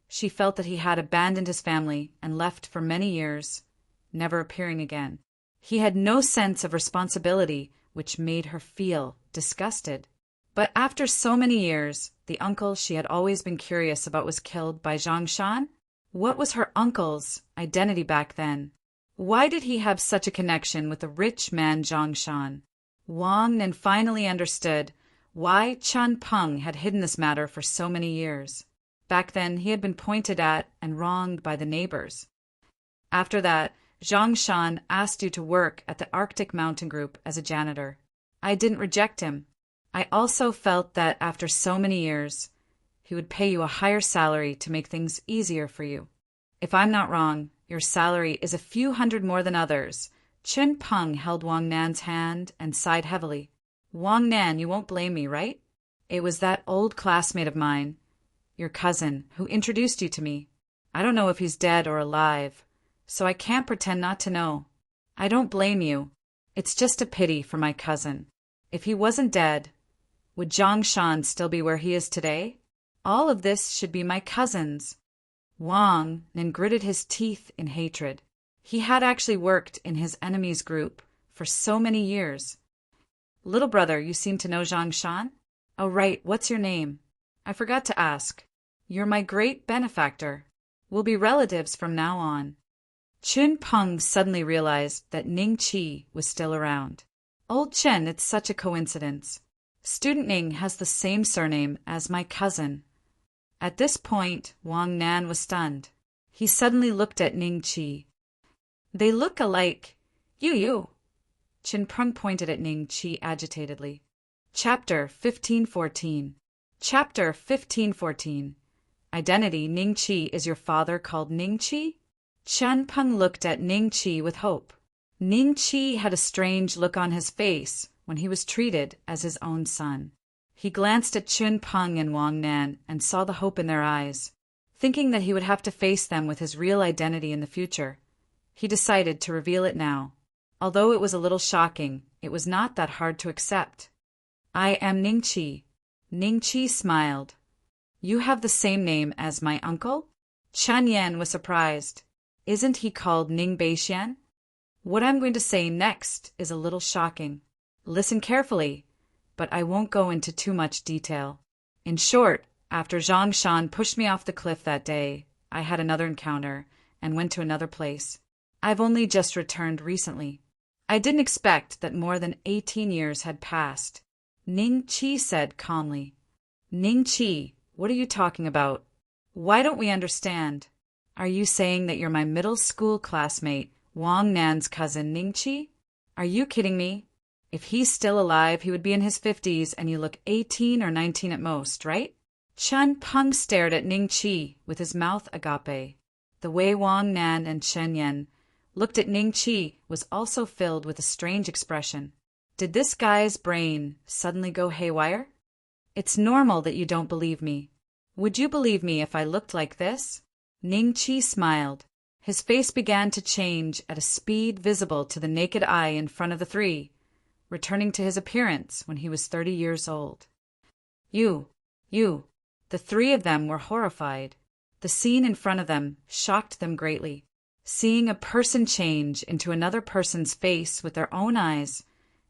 she felt that he had abandoned his family and left for many years, never appearing again. He had no sense of responsibility, which made her feel disgusted. But after so many years, the uncle she had always been curious about was killed by Zhang Shan? What was her uncle's identity back then? Why did he have such a connection with the rich man Zhang Shan? Wang Nan finally understood why Chen Peng had hidden this matter for so many years. Back then, he had been pointed at and wronged by the neighbors. After that, Zhang Shan asked you to work at the Arctic Mountain Group as a janitor. I didn't reject him. I also felt that after so many years, he would pay you a higher salary to make things easier for you. If I'm not wrong, your salary is a few hundred more than others. Qin Peng held Wang Nan's hand and sighed heavily. Wang Nan, you won't blame me, right? It was that old classmate of mine, your cousin, who introduced you to me. I don't know if he's dead or alive, so I can't pretend not to know. I don't blame you. It's just a pity for my cousin. If he wasn't dead, would Zhang Shan still be where he is today? All of this should be my cousin's. Wang Nan gritted his teeth in hatred. He had actually worked in his enemy's group for so many years. Little brother, you seem to know Zhang Shan? Oh, right, what's your name? I forgot to ask. You're my great benefactor. We'll be relatives from now on. Qin Peng suddenly realized that Ning Qi was still around. Old Chen, it's such a coincidence. Student Ning has the same surname as my cousin. At this point, Wang Nan was stunned. He suddenly looked at Ning Qi. They look alike. You. Qin Peng pointed at Ning Qi agitatedly. Chapter 1514. Chapter 1514. Identity. Ning Qi is your father called Ning Qi? Qin Peng looked at Ning Qi with hope. Ning Qi had a strange look on his face when he was treated as his own son. He glanced at Qin Peng and Wang Nan and saw the hope in their eyes. Thinking that he would have to face them with his real identity in the future, he decided to reveal it now. Although it was a little shocking, it was not that hard to accept. I am Ning Qi. Ning Qi smiled. You have the same name as my uncle? Chen Yan was surprised. Isn't he called Ning Beixian? What I'm going to say next is a little shocking. Listen carefully, but I won't go into too much detail. In short, after Zhang Shan pushed me off the cliff that day, I had another encounter and went to another place. I've only just returned recently. I didn't expect that more than 18 years had passed. Ning Qi said calmly. Ning Qi, what are you talking about? Why don't we understand? Are you saying that you're my middle school classmate Wang Nan's cousin Ningqi? Are you kidding me? If he's still alive, he would be in his 50s and you look 18 or 19 at most, right? Chen Peng stared at Ningqi with his mouth agape. The way Wang Nan and Chen Yan looked at Ningqi was also filled with a strange expression. Did this guy's brain suddenly go haywire? It's normal that you don't believe me. Would you believe me if I looked like this? Ningqi smiled. His face began to change at a speed visible to the naked eye in front of the three, returning to his appearance when he was 30 years old. You. The three of them were horrified. The scene in front of them shocked them greatly. Seeing a person change into another person's face with their own eyes,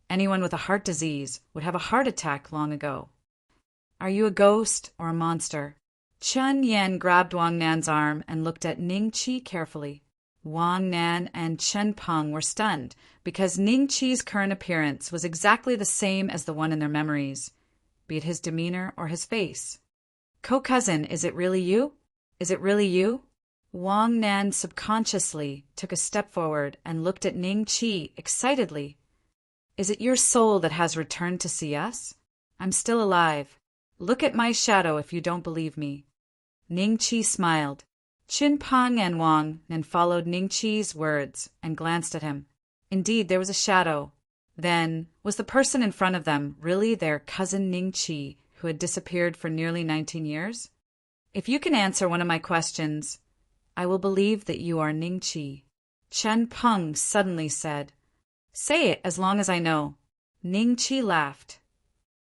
anyone with a heart disease would have a heart attack long ago. Are you a ghost or a monster? Chen Yan grabbed Wang Nan's arm and looked at Ningqi carefully. Wang Nan and Chen Peng were stunned because Ningqi's current appearance was exactly the same as the one in their memories, be it his demeanor or his face. Co-cousin, is it really you? Is it really you? Wang Nan subconsciously took a step forward and looked at Ningqi excitedly. Is it your soul that has returned to see us? I'm still alive. Look at my shadow if you don't believe me. Ningqi smiled. Chen Peng and Wang Nan followed Ningqi's words and glanced at him. Indeed, there was a shadow. Then, was the person in front of them really their cousin Ningqi, who had disappeared for nearly 19 years? If you can answer one of my questions, I will believe that you are Ningqi. Chen Peng suddenly said. Say it as long as I know. Ningqi laughed.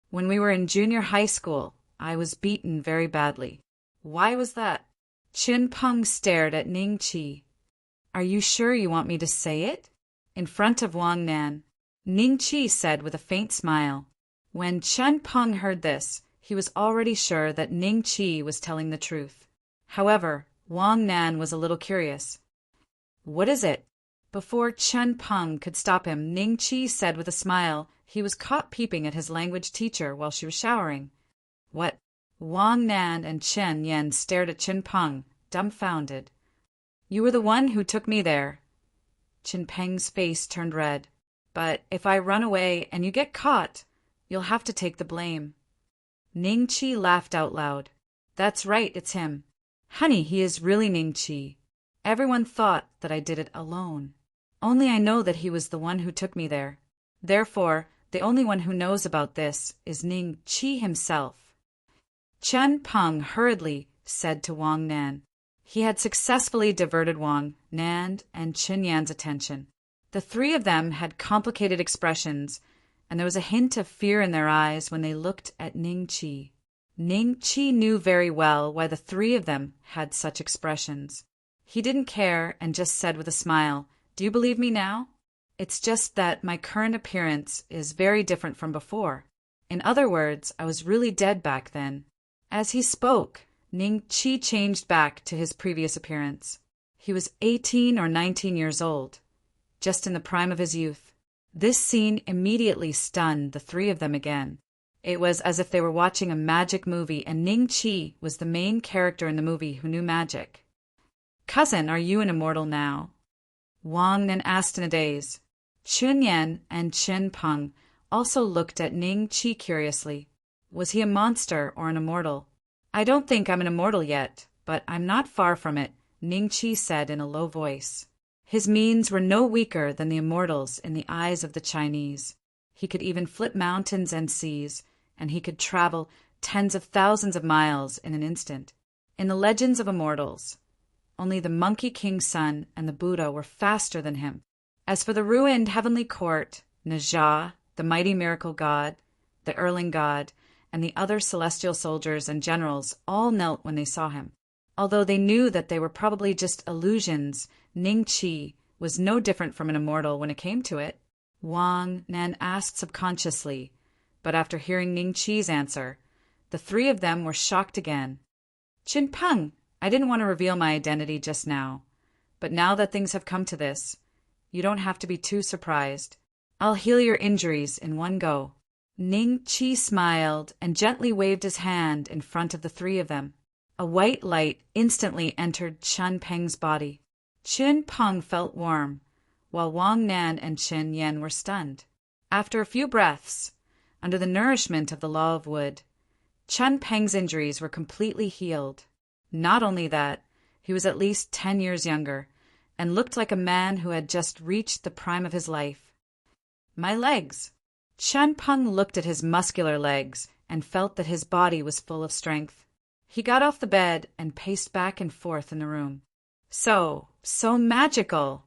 When we were in junior high school, I was beaten very badly. Why was that? Chen Peng stared at Ningqi. Are you sure you want me to say it? In front of Wang Nan, Ningqi said with a faint smile. When Chen Peng heard this, he was already sure that Ningqi was telling the truth. However, Wang Nan was a little curious. What is it? Before Chen Peng could stop him, Ningqi said with a smile he was caught peeping at his language teacher while she was showering. What? Wang Nan and Chen Yan stared at Chen Peng, dumbfounded. You were the one who took me there. Chen Peng's face turned red. But if I run away and you get caught, you'll have to take the blame. Ningqi laughed out loud. That's right, it's him. Honey, he is really Ningqi. Everyone thought that I did it alone. Only I know that he was the one who took me there. Therefore, the only one who knows about this is Ningqi himself. Chen Peng hurriedly said to Wang Nan. He had successfully diverted Wang Nan and Chen Yan's attention. The three of them had complicated expressions, and there was a hint of fear in their eyes when they looked at Ningqi. Ningqi knew very well why the three of them had such expressions. He didn't care and just said with a smile, Do you believe me now? It's just that my current appearance is very different from before. In other words, I was really dead back then. As he spoke, Ningqi changed back to his previous appearance. He was 18 or 19 years old, just in the prime of his youth. This scene immediately stunned the three of them again. It was as if they were watching a magic movie, and Ningqi was the main character in the movie who knew magic. Cousin, are you an immortal now? Wang Nan asked in a daze. Chen Yan and Chen Peng also looked at Ningqi curiously. Was he a monster or an immortal? I don't think I'm an immortal yet, but I'm not far from it, Ningqi said in a low voice. His means were no weaker than the immortals in the eyes of the Chinese. He could even flip mountains and seas, and he could travel tens of thousands of miles in an instant. In the legends of immortals, only the Monkey King's son and the Buddha were faster than him. As for the ruined heavenly court, Naja, the mighty miracle god, the Erling god, and the other celestial soldiers and generals all knelt when they saw him. Although they knew that they were probably just illusions, Ningqi was no different from an immortal when it came to it. Wang Nan asked subconsciously, but after hearing Ningqi's answer, the three of them were shocked again. Chen Peng, I didn't want to reveal my identity just now, but now that things have come to this, you don't have to be too surprised. I'll heal your injuries in one go. Ningqi smiled and gently waved his hand in front of the three of them. A white light instantly entered Chen Peng's body. Chen Peng felt warm, while Wang Nan and Qin Yan were stunned. After a few breaths, under the nourishment of the law of wood, Chen Peng's injuries were completely healed. Not only that, he was at least 10 years younger and looked like a man who had just reached the prime of his life. My legs. Chen Peng looked at his muscular legs and felt that his body was full of strength. He got off the bed and paced back and forth in the room. So magical,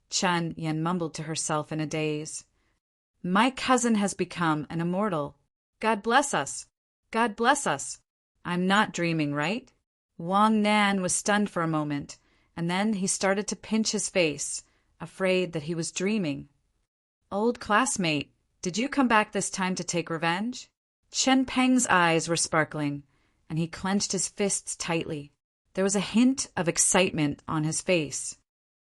Chen Yan mumbled to herself in a daze. My cousin has become an immortal. God bless us. God bless us. I'm not dreaming, right? Wang Nan was stunned for a moment, and then he started to pinch his face, afraid that he was dreaming. Old classmate, did you come back this time to take revenge? Chen Peng's eyes were sparkling, and he clenched his fists tightly. There was a hint of excitement on his face.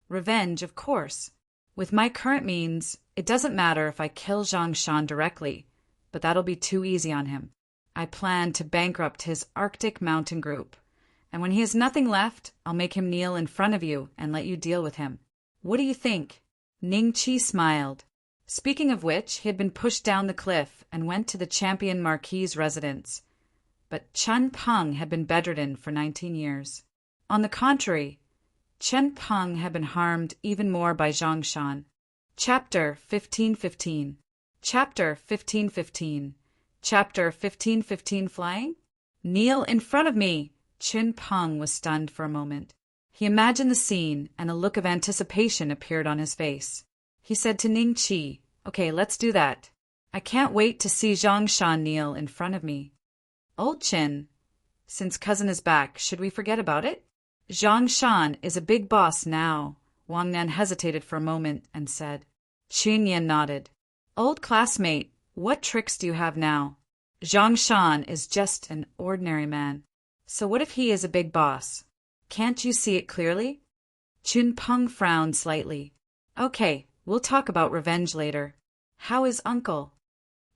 Revenge, of course. With my current means, it doesn't matter if I kill Zhang Shan directly, but that'll be too easy on him. I plan to bankrupt his Arctic mountain group, and when he has nothing left, I'll make him kneel in front of you and let you deal with him. What do you think? Ning Qi smiled. Speaking of which, he had been pushed down the cliff and went to the champion Marquis's residence. But Chen Peng had been bedridden for 19 years. On the contrary, Chen Peng had been harmed even more by Zhang Shan. Chapter 1515. Chapter 1515. Chapter 1515 Flying? Kneel in front of me! Chen Peng was stunned for a moment. He imagined the scene, and a look of anticipation appeared on his face. He said to Ning Qi, "Okay, let's do that. I can't wait to see Zhang Shan kneel in front of me." Old Qin, since cousin is back, should we forget about it? Zhang Shan is a big boss now. Wang Nan hesitated for a moment and said. Qin Yan nodded. Old classmate, what tricks do you have now? Zhang Shan is just an ordinary man. So what if he is a big boss? Can't you see it clearly? Chen Peng frowned slightly. Okay, we'll talk about revenge later. How is uncle?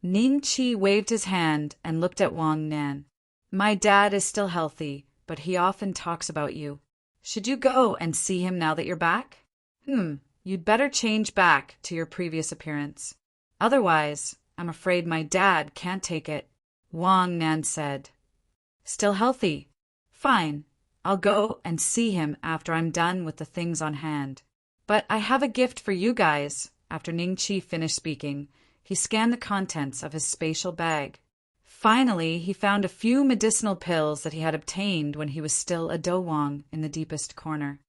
Ning Qi waved his hand and looked at Wang Nan. My dad is still healthy, but he often talks about you. Should you go and see him now that you're back? You'd better change back to your previous appearance. Otherwise, I'm afraid my dad can't take it, Wang Nan said. Still healthy? Fine. I'll go and see him after I'm done with the things on hand. But I have a gift for you guys. After Ning Qi finished speaking, he scanned the contents of his spatial bag. Finally, he found a few medicinal pills that he had obtained when he was still a dowang in the deepest corner.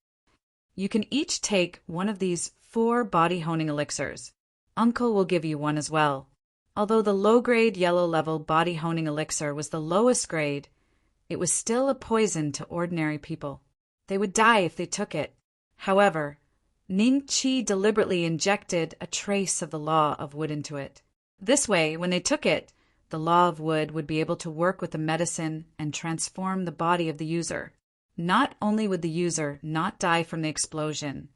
You can each take one of these 4 body-honing elixirs. Uncle will give you one as well. Although the low-grade yellow-level body-honing elixir was the lowest grade, it was still a poison to ordinary people. They would die if they took it. However, Ning Qi deliberately injected a trace of the law of wood into it. This way, when they took it, the law of wood would be able to work with the medicine and transform the body of the user. Not only would the user not die from the explosion,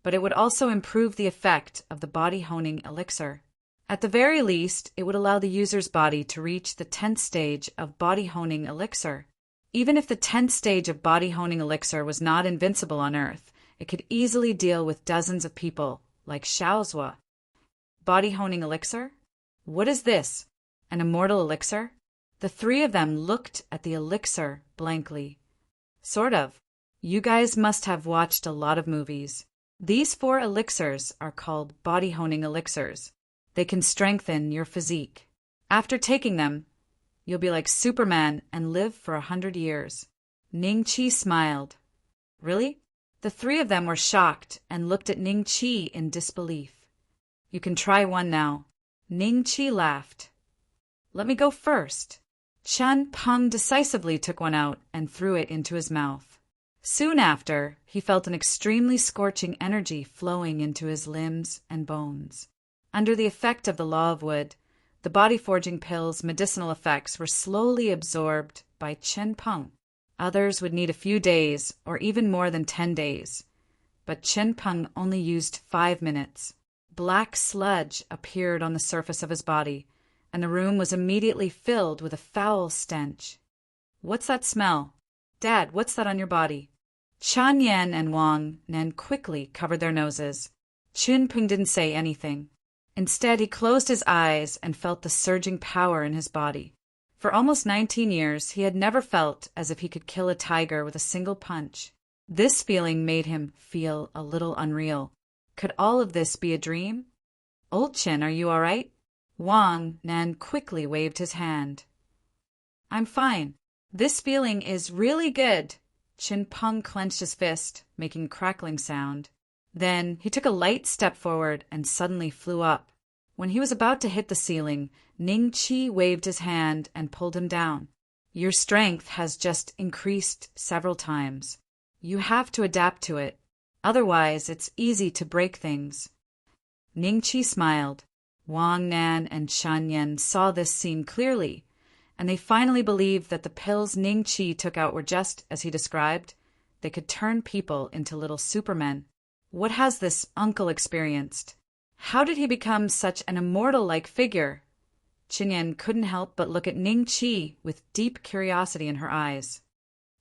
but it would also improve the effect of the body-honing elixir. At the very least, it would allow the user's body to reach the 10th stage of body-honing elixir. Even if the 10th stage of body-honing elixir was not invincible on Earth, it could easily deal with dozens of people, like Xiaozhua. Body-honing elixir? What is this? An immortal elixir? The 3 of them looked at the elixir blankly. Sort of. You guys must have watched a lot of movies. These 4 elixirs are called body-honing elixirs. They can strengthen your physique. After taking them, you'll be like Superman and live for 100 years. Ning Qi smiled. Really? The 3 of them were shocked and looked at Ning Qi in disbelief. You can try one now. Ning Qi laughed. Let me go first. Chen Peng decisively took one out and threw it into his mouth. Soon after, he felt an extremely scorching energy flowing into his limbs and bones. Under the effect of the law of wood, the body-forging pill's medicinal effects were slowly absorbed by Chen Peng. Others would need a few days or even more than 10 days, but Chen Peng only used 5 minutes. Black sludge appeared on the surface of his body, and the room was immediately filled with a foul stench. What's that smell? Dad, what's that on your body? Chan Yan and Wang Nan quickly covered their noses. Chun Ping didn't say anything. Instead, he closed his eyes and felt the surging power in his body. For almost 19 years, he had never felt as if he could kill a tiger with a single punch. This feeling made him feel a little unreal. Could all of this be a dream? Old Chin, are you all right? Wang Nan quickly waved his hand. I'm fine. This feeling is really good. Chin Peng clenched his fist, making a crackling sound. Then he took a light step forward and suddenly flew up. When he was about to hit the ceiling, Ning Qi waved his hand and pulled him down. Your strength has just increased several times. You have to adapt to it. Otherwise, it's easy to break things. Ning Qi smiled. Wang Nan and Shan Yan saw this scene clearly, and they finally believed that the pills Ning Qi took out were just as he described. They could turn people into little supermen. What has this uncle experienced? How did he become such an immortal-like figure? Qin Yan couldn't help but look at Ning Qi with deep curiosity in her eyes.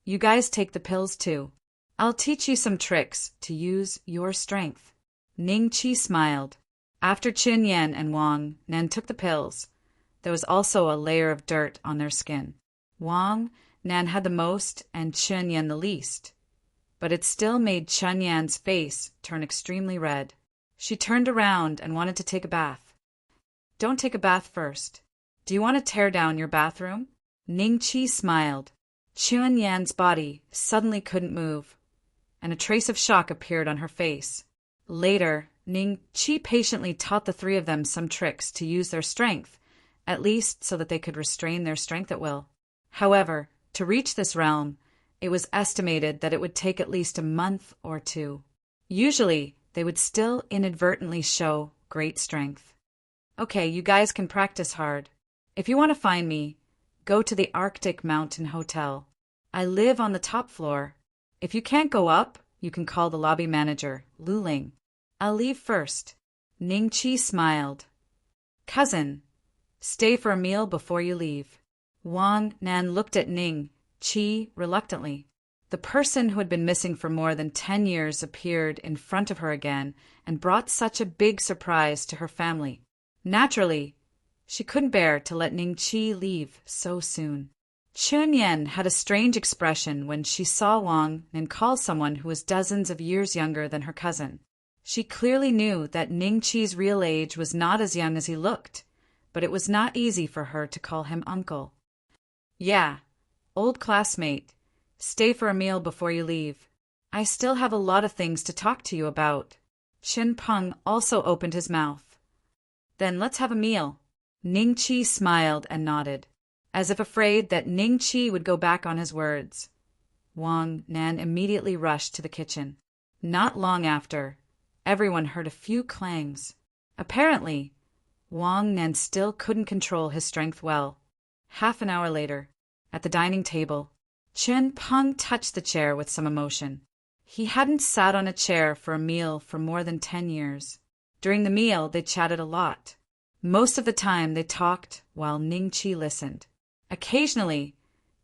You guys take the pills too. I'll teach you some tricks to use your strength. Ning Qi smiled. After Qin Yan and Wang Nan took the pills, there was also a layer of dirt on their skin. Wang Nan had the most and Qin Yan the least, but it still made Qin Yan's face turn extremely red. She turned around and wanted to take a bath. Don't take a bath first. Do you want to tear down your bathroom? Ning Qi smiled. Qin Yan's body suddenly couldn't move, and a trace of shock appeared on her face. Later, Ning Qi patiently taught the three of them some tricks to use their strength, at least so that they could restrain their strength at will. However, to reach this realm, it was estimated that it would take at least a month or two. Usually, they would still inadvertently show great strength. Okay, you guys can practice hard. If you want to find me, go to the Arctic Mountain Hotel. I live on the top floor. If you can't go up, you can call the lobby manager, Lu Ling. I'll leave first. Ning Qi smiled. Cousin, stay for a meal before you leave. Wang Nan looked at Ning Qi reluctantly. The person who had been missing for more than 10 years appeared in front of her again and brought such a big surprise to her family. Naturally, she couldn't bear to let Ning Qi leave so soon. Chun Yan had a strange expression when she saw Wang Nan call someone who was dozens of years younger than her cousin. She clearly knew that Ning Qi's real age was not as young as he looked, but it was not easy for her to call him uncle. Yeah, old classmate, stay for a meal before you leave. I still have a lot of things to talk to you about. Qin Peng also opened his mouth. Then let's have a meal. Ning Qi smiled and nodded, as if afraid that Ning Qi would go back on his words. Wang Nan immediately rushed to the kitchen. Not long after, everyone heard a few clangs. Apparently, Wang Nan still couldn't control his strength well. Half an hour later, at the dining table, Qin Peng touched the chair with some emotion. He hadn't sat on a chair for a meal for more than 10 years. During the meal, they chatted a lot. Most of the time, they talked while Ning Qi listened. Occasionally,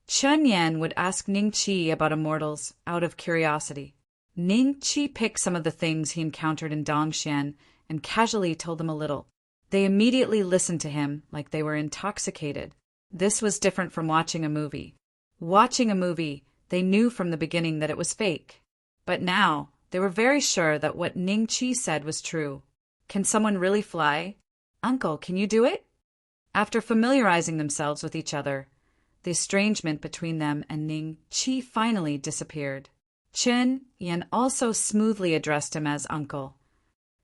Chun Yan would ask Ning Qi about immortals out of curiosity. Ning Qi picked some of the things he encountered in Dongxian and casually told them a little. They immediately listened to him like they were intoxicated. This was different from watching a movie. Watching a movie, they knew from the beginning that it was fake. But now, they were very sure that what Ning Qi said was true. Can someone really fly? Uncle, can you do it? After familiarizing themselves with each other, the estrangement between them and Ning Qi finally disappeared. Qin Yan also smoothly addressed him as uncle.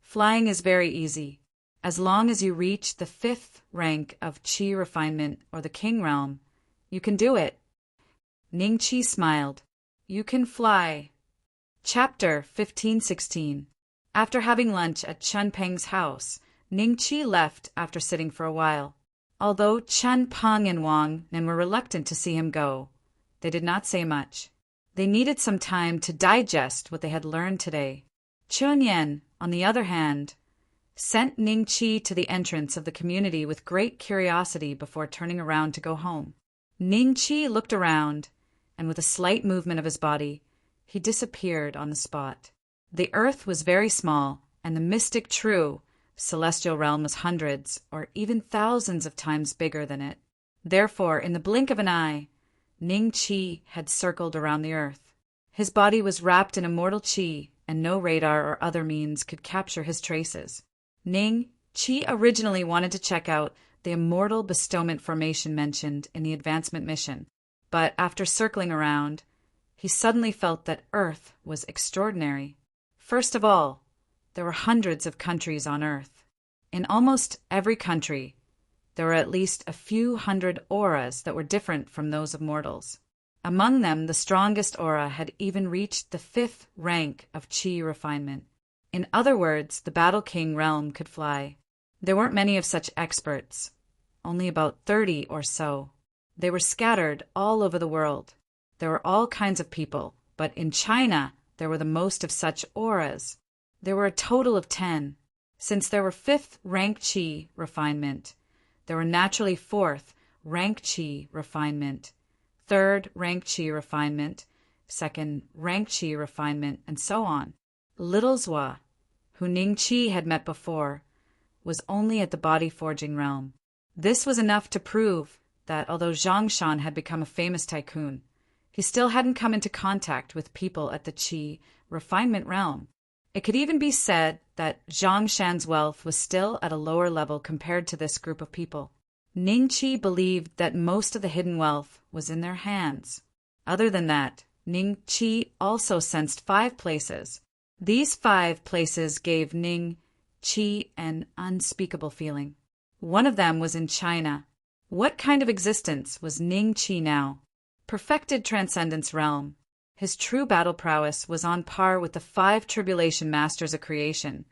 Flying is very easy. As long as you reach the 5th rank of Qi refinement or the King realm, you can do it. Ning Qi smiled. You can fly. Chapter 1516. After having lunch at Chun Peng's house, Ning Qi left after sitting for a while. Although Chun Peng and Wang Nan were reluctant to see him go, they did not say much. They needed some time to digest what they had learned today. Chun Yan, on the other hand, sent Ning Qi to the entrance of the community with great curiosity before turning around to go home. Ning Qi looked around, and with a slight movement of his body, he disappeared on the spot. The earth was very small, and the mystic true celestial realm was hundreds or even thousands of times bigger than it. Therefore, in the blink of an eye, Ning Qi had circled around the earth. His body was wrapped in immortal qi, and no radar or other means could capture his traces. Ning Qi originally wanted to check out the immortal bestowment formation mentioned in the advancement mission, but after circling around, he suddenly felt that Earth was extraordinary. First of all, there were hundreds of countries on Earth. In almost every country, there were at least a few hundred auras that were different from those of mortals. Among them, the strongest aura had even reached the 5th rank of qi refinement. In other words, the Battle King realm could fly. There weren't many of such experts, only about 30 or so. They were scattered all over the world. There were all kinds of people, but in China there were the most of such auras. There were a total of 10. Since there were 5th rank qi refinement, there were naturally 4th rank qi refinement, 3rd rank qi refinement, 2nd rank qi refinement, and so on. Little Zhua, who Ning Qi had met before, was only at the body-forging realm. This was enough to prove that although Zhang Shan had become a famous tycoon, he still hadn't come into contact with people at the qi refinement realm. It could even be said that Zhang Shan's wealth was still at a lower level compared to this group of people. Ning Qi believed that most of the hidden wealth was in their hands. Other than that, Ning Qi also sensed 5 places. These 5 places gave Ning Qi an unspeakable feeling. One of them was in China. What kind of existence was Ning Qi now? Perfected transcendence realm. His true battle prowess was on par with the 5 tribulation masters of creation,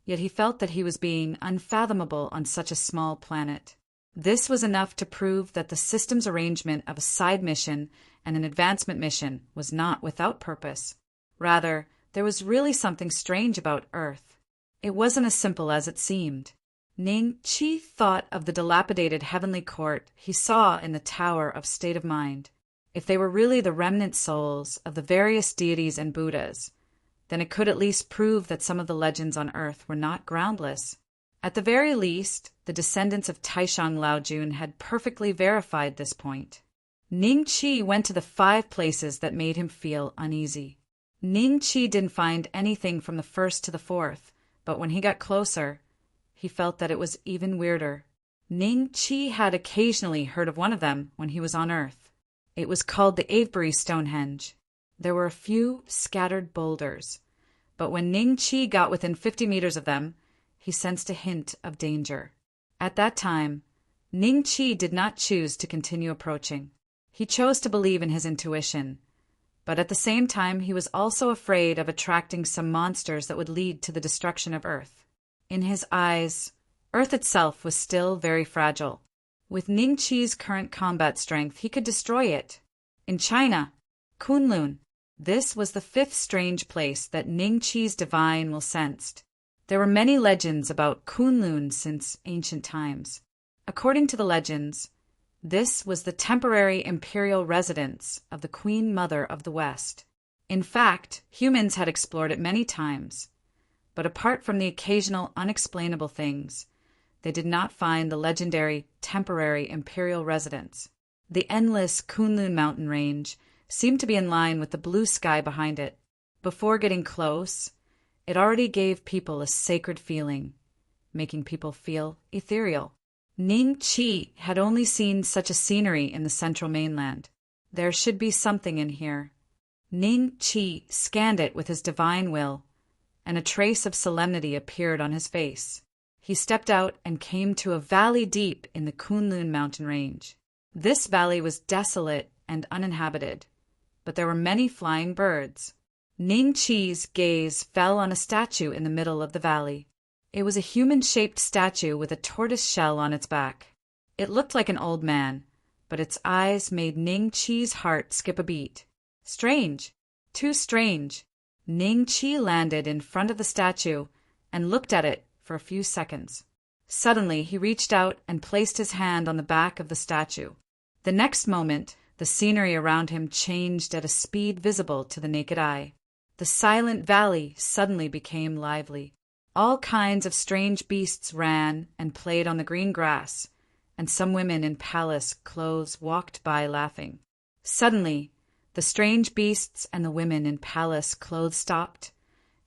yet he felt that he was being unfathomable on such a small planet. This was enough to prove that the system's arrangement of a side mission and an advancement mission was not without purpose. Rather, there was really something strange about Earth. It wasn't as simple as it seemed. Ning Qi thought of the dilapidated heavenly court he saw in the Tower of State of Mind. If they were really the remnant souls of the various deities and Buddhas, then it could at least prove that some of the legends on Earth were not groundless. At the very least, the descendants of Taishang Laojun had perfectly verified this point. Ning Qi went to the 5 places that made him feel uneasy. Ning Qi didn't find anything from the 1st to the 4th, but when he got closer, he felt that it was even weirder. Ning Qi had occasionally heard of one of them when he was on Earth. It was called the Avebury Stonehenge. There were a few scattered boulders, but when Ning Qi got within 50 meters of them, he sensed a hint of danger. At that time, Ning Qi did not choose to continue approaching. He chose to believe in his intuition, but at the same time he was also afraid of attracting some monsters that would lead to the destruction of Earth. In his eyes, Earth itself was still very fragile. With Ning Qi's current combat strength, he could destroy it. In China, Kunlun, this was the 5th strange place that Ning Qi's divine will sensed. There were many legends about Kunlun since ancient times. According to the legends, this was the temporary imperial residence of the Queen Mother of the West. In fact, humans had explored it many times, but apart from the occasional unexplainable things, they did not find the legendary temporary imperial residence. The endless Kunlun mountain range seemed to be in line with the blue sky behind it. Before getting close, it already gave people a sacred feeling, making people feel ethereal. Ning Qi had only seen such a scenery in the central mainland. There should be something in here. Ning Qi scanned it with his divine will, and a trace of solemnity appeared on his face. He stepped out and came to a valley deep in the Kunlun mountain range. This valley was desolate and uninhabited, but there were many flying birds. Ning Qi's gaze fell on a statue in the middle of the valley. It was a human-shaped statue with a tortoise shell on its back. It looked like an old man, but its eyes made Ning Qi's heart skip a beat. Strange. Too strange. Ning Qi landed in front of the statue and looked at it for a few seconds. Suddenly, he reached out and placed his hand on the back of the statue. The next moment, the scenery around him changed at a speed visible to the naked eye. The silent valley suddenly became lively. All kinds of strange beasts ran and played on the green grass, and some women in palace clothes walked by laughing. Suddenly, the strange beasts and the women in palace clothes stopped,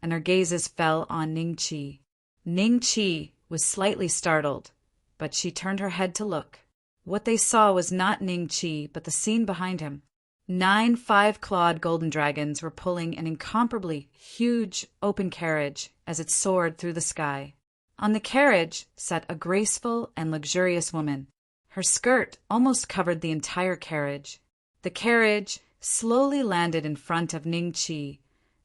and their gazes fell on Ning Chi. Ning Chi was slightly startled, but she turned her head to look. What they saw was not Ning Chi, but the scene behind him. 9 5-clawed golden dragons were pulling an incomparably huge open carriage as it soared through the sky. On the carriage sat a graceful and luxurious woman. Her skirt almost covered the entire carriage. The carriage slowly landed in front of Ning Chi,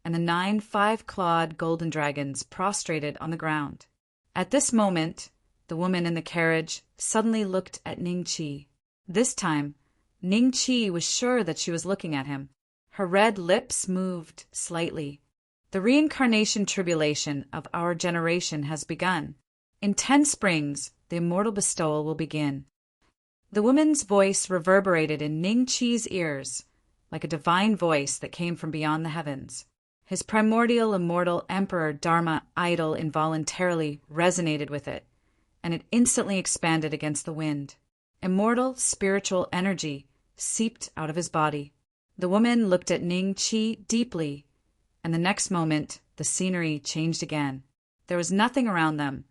and the 9 5-clawed golden dragons prostrated on the ground. At this moment, the woman in the carriage suddenly looked at Ning Chi. This time, Ning Chi was sure that she was looking at him. Her red lips moved slightly. The reincarnation tribulation of our generation has begun. In 10 springs, the immortal bestowal will begin. The woman's voice reverberated in Ning Chi's ears, like a divine voice that came from beyond the heavens. His primordial immortal Emperor Dharma idol involuntarily resonated with it, and it instantly expanded against the wind. Immortal spiritual energy seeped out of his body. The woman looked at Ning Chi deeply, and the next moment the scenery changed again. There was nothing around them,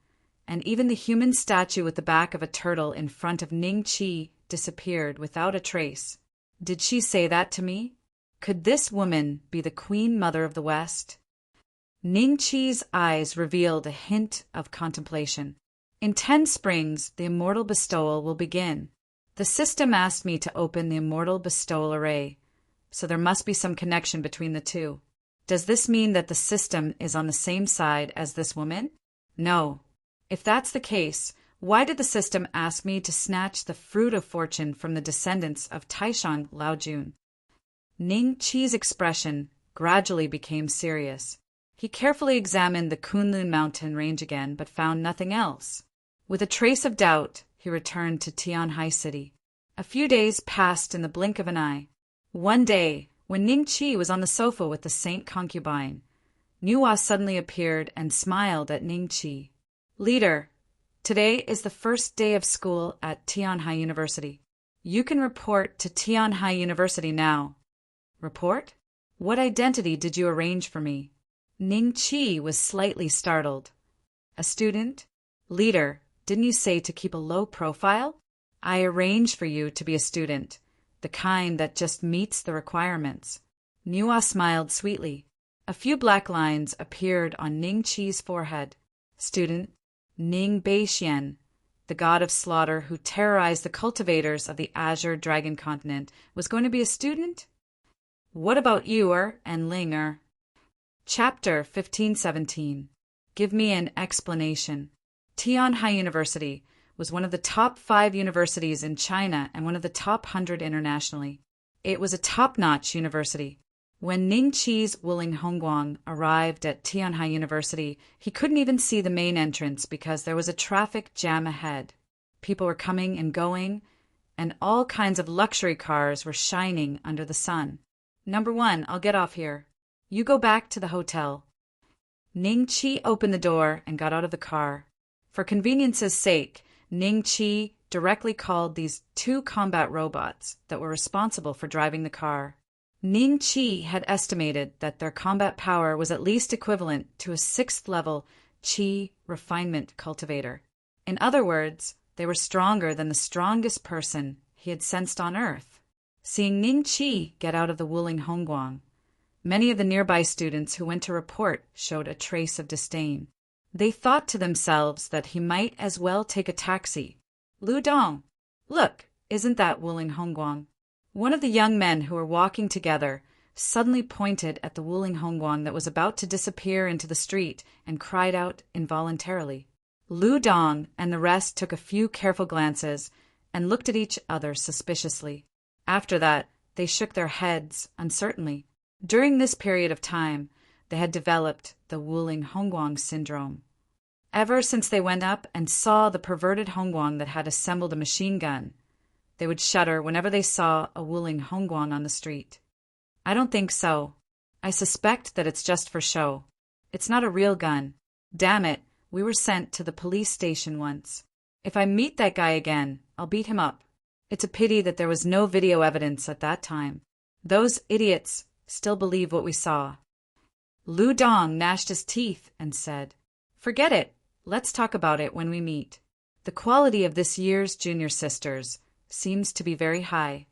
and even the human statue with the back of a turtle in front of Ning Chi disappeared without a trace. Did she say that to me? Could this woman be the Queen Mother of the West? Ning Chi's eyes revealed a hint of contemplation. In 10 springs, the immortal bestowal will begin. The system asked me to open the immortal bestowal array, so there must be some connection between the two. Does this mean that the system is on the same side as this woman? No. If that's the case, why did the system ask me to snatch the fruit of fortune from the descendants of Taishang Laojun? Ning Chi's expression gradually became serious. He carefully examined the Kunlun mountain range again, but found nothing else. With a trace of doubt, he returned to Tianhai City. A few days passed in the blink of an eye. One day, when Ning Chi was on the sofa with the saint concubine, Nuwa suddenly appeared and smiled at Ning Chi. "Leader, today is the first day of school at Tianhai University. You can report to Tianhai University now." "Report? What identity did you arrange for me?" Ning Chi was slightly startled. "A student? Leader, didn't you say to keep a low profile? I arranged for you to be a student, the kind that just meets the requirements." Nuwa smiled sweetly. A few black lines appeared on Ning Chi's forehead. "Student Ning Beixian, the god of slaughter who terrorized the cultivators of the Azure Dragon Continent, was going to be a student? What about you and Ling? Chapter 1517. Give me an explanation. Tianhai University was one of the top 5 universities in China and one of the top 100 internationally. It was a top-notch university. When Ning Chi's Wuling Hongguang arrived at Tianhai University, he couldn't even see the main entrance because there was a traffic jam ahead. People were coming and going, and all kinds of luxury cars were shining under the sun. "Number 1, I'll get off here. You go back to the hotel." Ning Chi opened the door and got out of the car. For convenience's sake, Ning Chi directly called these 2 combat robots that were responsible for driving the car. Ning Chi had estimated that their combat power was at least equivalent to a 6th-level Qi refinement cultivator. In other words, they were stronger than the strongest person he had sensed on Earth. Seeing Ning Chi get out of the Wuling Hongguang, many of the nearby students who went to report showed a trace of disdain. They thought to themselves that he might as well take a taxi. "Lu Dong, look, isn't that Wuling Hongguang?" One of the young men who were walking together suddenly pointed at the Wuling Hongguang that was about to disappear into the street and cried out involuntarily. Lu Dong and the rest took a few careful glances and looked at each other suspiciously. After that, they shook their heads uncertainly. During this period of time, they had developed the Wuling Hongguang syndrome. Ever since they went up and saw the perverted Hongguang that had assembled a machine gun, they would shudder whenever they saw a Wuling Hongguang on the street. "I don't think so. I suspect that it's just for show. It's not a real gun. Damn it, we were sent to the police station once. If I meet that guy again, I'll beat him up. It's a pity that there was no video evidence at that time. Those idiots still believe what we saw." Lu Dong gnashed his teeth and said, "Forget it. Let's talk about it when we meet. The quality of this year's junior sisters seems to be very high."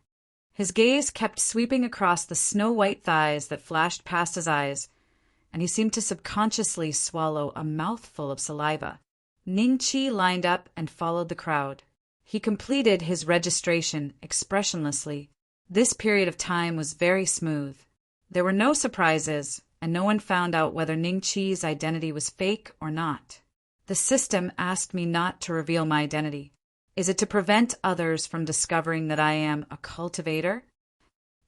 His gaze kept sweeping across the snow-white thighs that flashed past his eyes, and he seemed to subconsciously swallow a mouthful of saliva. Ning Qi lined up and followed the crowd. He completed his registration expressionlessly. This period of time was very smooth. There were no surprises, and no one found out whether Ning Qi's identity was fake or not. The system asked me not to reveal my identity. Is it to prevent others from discovering that I am a cultivator?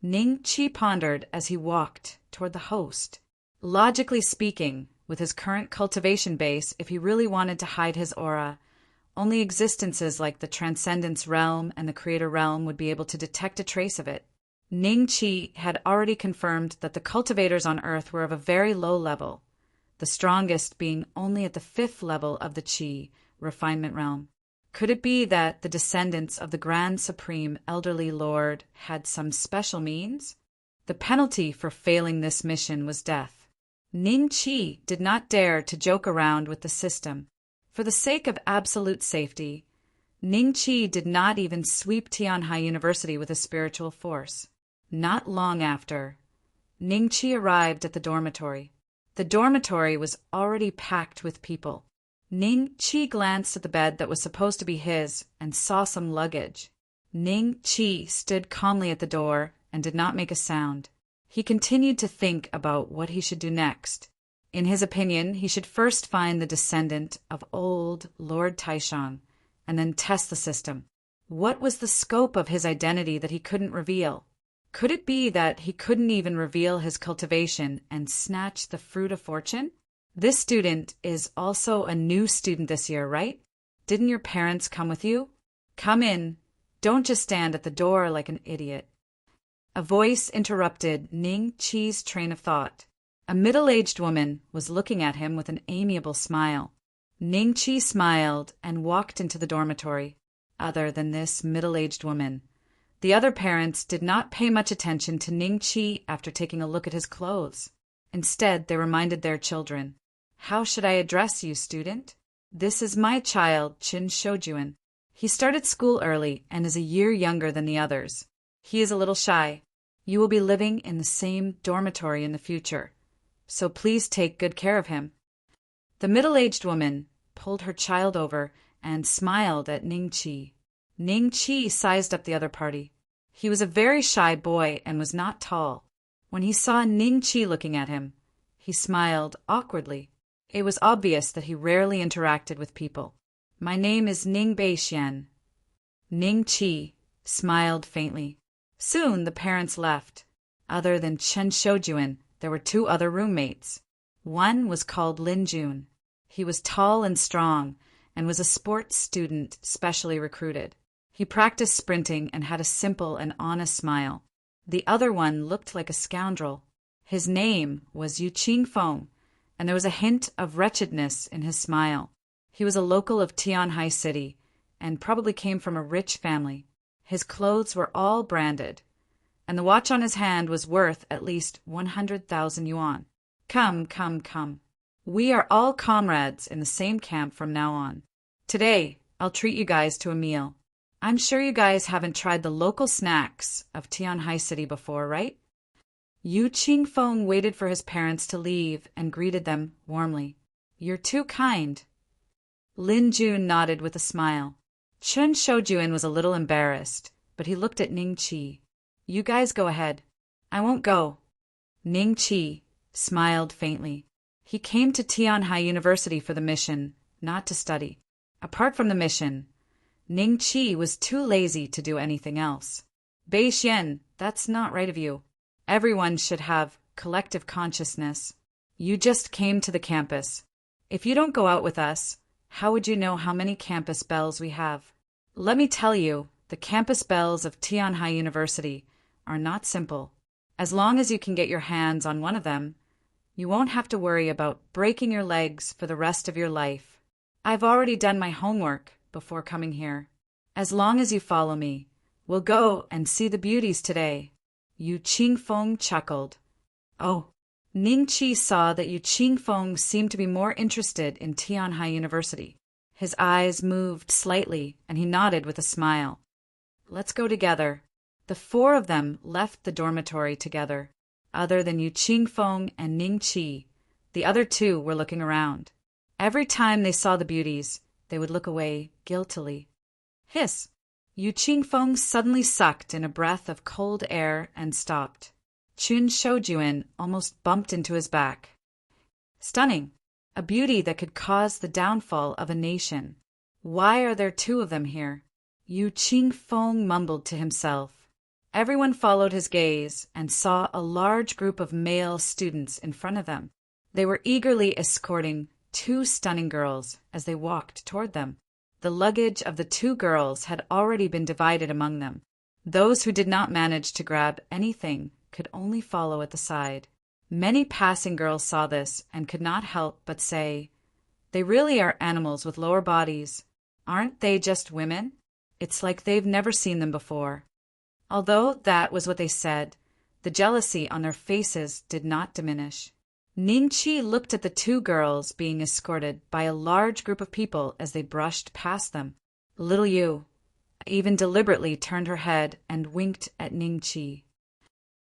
Ning Qi pondered as he walked toward the host. Logically speaking, with his current cultivation base, if he really wanted to hide his aura, only existences like the Transcendence Realm and the Creator Realm would be able to detect a trace of it. Ning Qi had already confirmed that the cultivators on Earth were of a very low level, the strongest being only at the 5th level of the Qi refinement realm. Could it be that the descendants of the Grand Supreme Elderly Lord had some special means? The penalty for failing this mission was death. Ning Qi did not dare to joke around with the system. For the sake of absolute safety, Ning Qi did not even sweep Tianhai University with a spiritual force. Not long after, Ning Qi arrived at the dormitory. The dormitory was already packed with people. Ning Qi glanced at the bed that was supposed to be his and saw some luggage. Ning Qi stood calmly at the door and did not make a sound. He continued to think about what he should do next. In his opinion, he should first find the descendant of old Lord Taishang and then test the system. What was the scope of his identity that he couldn't reveal? Could it be that he couldn't even reveal his cultivation and snatch the fruit of fortune? This student is also a new student this year, right? Didn't your parents come with you? Come in. Don't just stand at the door like an idiot. A voice interrupted Ning Qi's train of thought. A middle-aged woman was looking at him with an amiable smile. Ning Qi smiled and walked into the dormitory. Other than this middle-aged woman, the other parents did not pay much attention to Ning Qi after taking a look at his clothes. Instead, they reminded their children, "How should I address you, student? This is my child, Qin Shoujuan. He started school early and is a year younger than the others. He is a little shy. You will be living in the same dormitory in the future, so please take good care of him." The middle-aged woman pulled her child over and smiled at Ning Qi. Ning Qi sized up the other party. He was a very shy boy and was not tall. When he saw Ning Qi looking at him, he smiled awkwardly. It was obvious that he rarely interacted with people. "My name is Ning Beixian." Ning Qi smiled faintly. Soon the parents left. Other than Chen Shoujuan, there were 2 other roommates. One was called Lin Jun. He was tall and strong and was a sports student specially recruited. He practiced sprinting and had a simple and honest smile. The other one looked like a scoundrel. His name was Yu Qingfeng, and there was a hint of wretchedness in his smile. He was a local of Tianhai City and probably came from a rich family. His clothes were all branded, and the watch on his hand was worth at least 100,000 yuan. Come. We are all comrades in the same camp from now on. Today, I'll treat you guys to a meal. I'm sure you guys haven't tried the local snacks of Tianhai City before, right? Yu Qingfeng waited for his parents to leave and greeted them warmly. "You're too kind." Lin Jun nodded with a smile. Chen Shoujuan was a little embarrassed, but he looked at Ning Qi. "You guys go ahead. I won't go." Ning Qi smiled faintly. He came to Tianhai University for the mission, not to study. Apart from the mission, Ning Qi was too lazy to do anything else. "Beixian, that's not right of you. Everyone should have collective consciousness. You just came to the campus. If you don't go out with us, how would you know how many campus bells we have? Let me tell you, the campus bells of Tianhai University are not simple. As long as you can get your hands on one of them, You won't have to worry about breaking your legs for the rest of your life. I've already done my homework before coming here. As long as you follow me, we'll go and see the beauties today." Yu Qingfeng chuckled. Oh. Ning Qi saw that Yu Qingfeng seemed to be more interested in Tianhai University. His eyes moved slightly, and he nodded with a smile. "Let's go together." The four of them left the dormitory together. Other than Yu Qingfeng and Ning Qi, the other two were looking around. Every time they saw the beauties, they would look away guiltily. Hiss! Yu Qingfeng suddenly sucked in a breath of cold air and stopped. Chun Shoujuan almost bumped into his back. Stunning! A beauty that could cause the downfall of a nation. Why are there two of them here? Yu Qingfeng mumbled to himself. Everyone followed his gaze and saw a large group of male students in front of them. They were eagerly escorting two stunning girls as they walked toward them. The luggage of the two girls had already been divided among them. Those who did not manage to grab anything could only follow at the side. Many passing girls saw this and could not help but say, "They really are animals with lower bodies. Aren't they just women? It's like they've never seen them before." Although that was what they said, the jealousy on their faces did not diminish. Ning Qi looked at the two girls being escorted by a large group of people as they brushed past them. Little Yu even deliberately turned her head and winked at Ning Qi.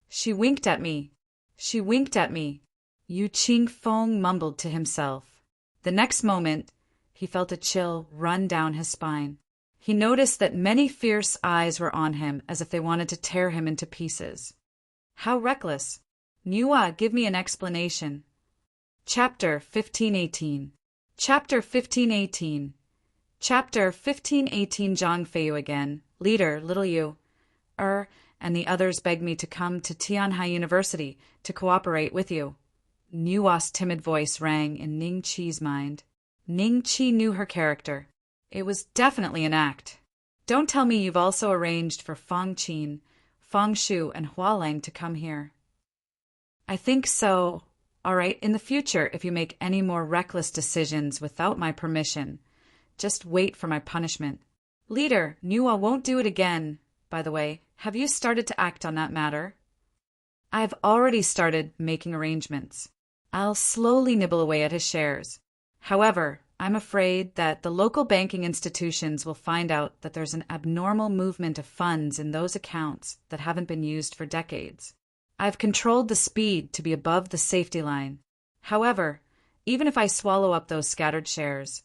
"She winked at me. She winked at me," Yu Qingfeng mumbled to himself. The next moment, he felt a chill run down his spine. He noticed that many fierce eyes were on him as if they wanted to tear him into pieces. How reckless! Niwa, give me an explanation. Chapter 1518. Chapter 1518. Chapter 1518. Zhang Feiyu again. Leader, Little Yu. And the others begged me to come to Tianhai University to cooperate with you. Niwa's timid voice rang in Ning Qi's mind. Ning Qi knew her character. It was definitely an act. Don't tell me you've also arranged for Fang Qin, Fang Shu, and Hualang to come here. I think so. All right, in the future, if you make any more reckless decisions without my permission, just wait for my punishment. Leader, Niwa won't do it again. By the way, have you started to act on that matter? I've already started making arrangements. I'll slowly nibble away at his shares. However, I'm afraid that the local banking institutions will find out that there's an abnormal movement of funds in those accounts that haven't been used for decades. I've controlled the speed to be above the safety line. However, even if I swallow up those scattered shares,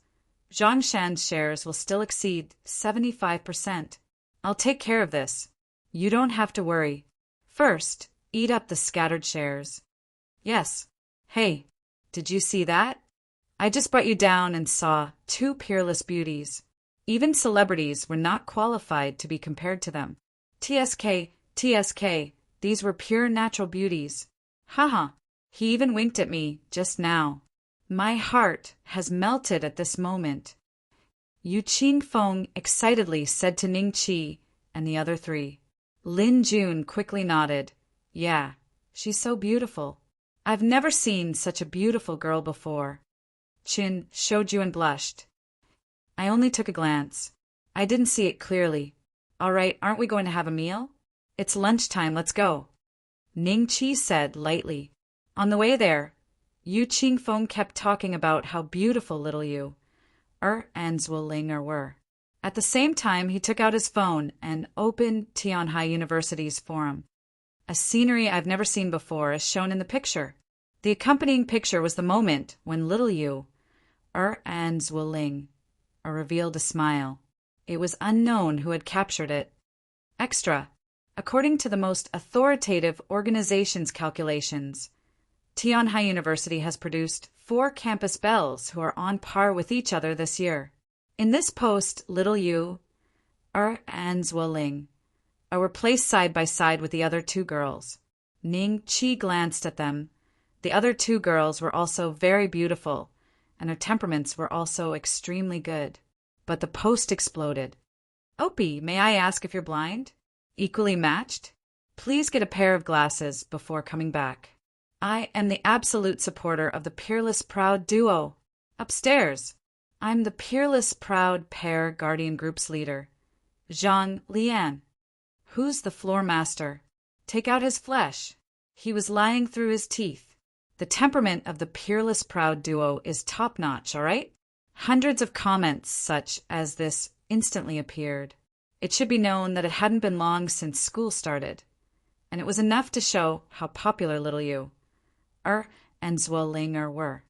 Zhongshan's shares will still exceed 75%. I'll take care of this. You don't have to worry. First, eat up the scattered shares. Yes. Hey, did you see that? I just brought you down and saw two peerless beauties. Even celebrities were not qualified to be compared to them. TSK, these were pure natural beauties. Haha, he even winked at me just now. My heart has melted at this moment. Yu Qingfeng excitedly said to Ning Qi and the other three. Lin Jun quickly nodded. Yeah, she's so beautiful. I've never seen such a beautiful girl before. Qin Shoujuan blushed. I only took a glance. I didn't see it clearly. All right, aren't we going to have a meal? It's lunchtime, let's go. Ning Qi said lightly. On the way there, Yu Qingfeng kept talking about how beautiful Little Yu, and Zhuoling were. At the same time, he took out his phone and opened Tianhai University's forum. A scenery I've never seen before is shown in the picture. The accompanying picture was the moment when Little Yu, and Zhuoling, revealed a smile. It was unknown who had captured it. Extra. According to the most authoritative organization's calculations, Tianhai University has produced 4 campus belles who are on par with each other this year. In this post, Little Yu, and Zhuoling were placed side by side with the other 2 girls. Ning Qi glanced at them. The other 2 girls were also very beautiful, and their temperaments were also extremely good. But the post exploded. Opie, may I ask if you're blind? Equally matched? Please get a pair of glasses before coming back. I am the absolute supporter of the Peerless Proud duo. Upstairs, I'm the Peerless Proud Pair Guardian Group's leader, Zhang Lian. Who's the floor master? Take out his flesh. He was lying through his teeth. The temperament of the Peerless Proud duo is top-notch, all right? Hundreds of comments such as this instantly appeared. It should be known that it hadn't been long since school started, and it was enough to show how popular little Yu and Zuolinger were.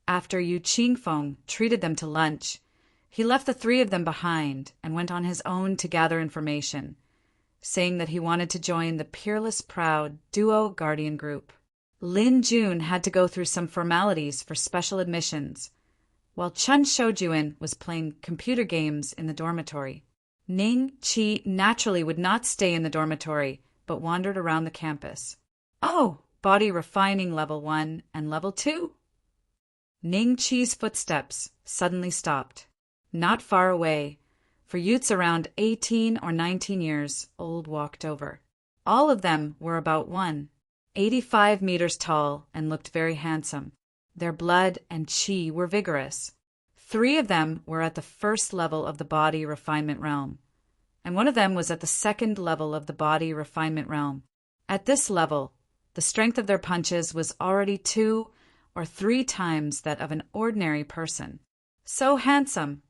After Yu Qingfeng treated them to lunch, he left the three of them behind and went on his own to gather information, saying that he wanted to join the Peerless Proud Duo Guardian Group. Lin Jun had to go through some formalities for special admissions, while Chun Shoujuan was playing computer games in the dormitory. Ning Qi naturally would not stay in the dormitory, but wandered around the campus. Oh, body refining level 1 and level 2. Ning Qi's footsteps suddenly stopped. Not far away, for youths around 18 or 19 years old walked over. All of them were about 185 meters tall and looked very handsome. Their blood and qi were vigorous. 3 of them were at the first level of the body refinement realm, and one of them was at the second level of the body refinement realm. At this level, the strength of their punches was already 2 or 3 times that of an ordinary person. So handsome!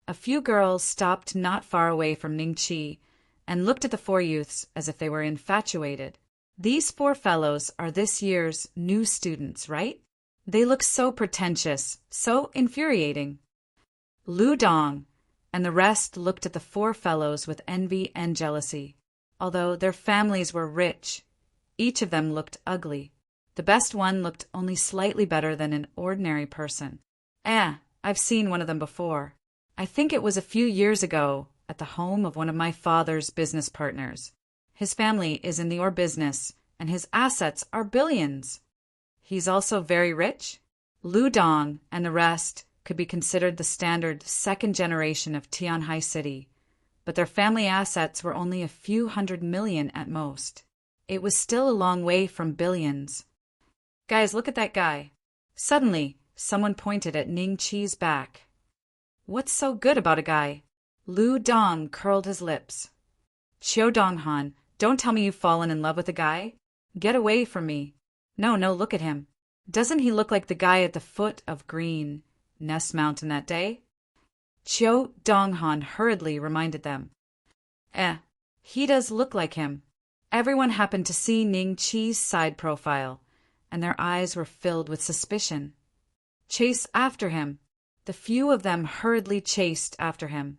A few girls stopped not far away from Ning Qi and looked at the 4 youths as if they were infatuated. These 4 fellows are this year's new students, right? They look so pretentious, so infuriating. Lu Dong and the rest looked at the 4 fellows with envy and jealousy. Although their families were rich, each of them looked ugly. The best one looked only slightly better than an ordinary person. I've seen one of them before. I think it was a few years ago at the home of one of my father's business partners. His family is in the ore business, and his assets are billions. He's also very rich. Lu Dong and the rest could be considered the standard second generation of Tianhai City, but their family assets were only a few $100 million at most. It was still a long way from billions. Guys, look at that guy. Suddenly, someone pointed at Ning Qi's back. What's so good about a guy? Lu Dong curled his lips. Qiu Donghan, don't tell me you've fallen in love with a guy. Get away from me. No, look at him. Doesn't he look like the guy at the foot of Green Nest Mountain that day? Qiu Donghan hurriedly reminded them. He does look like him. Everyone happened to see Ning Qi's side profile, and their eyes were filled with suspicion. Chase after him. The few of them hurriedly chased after him.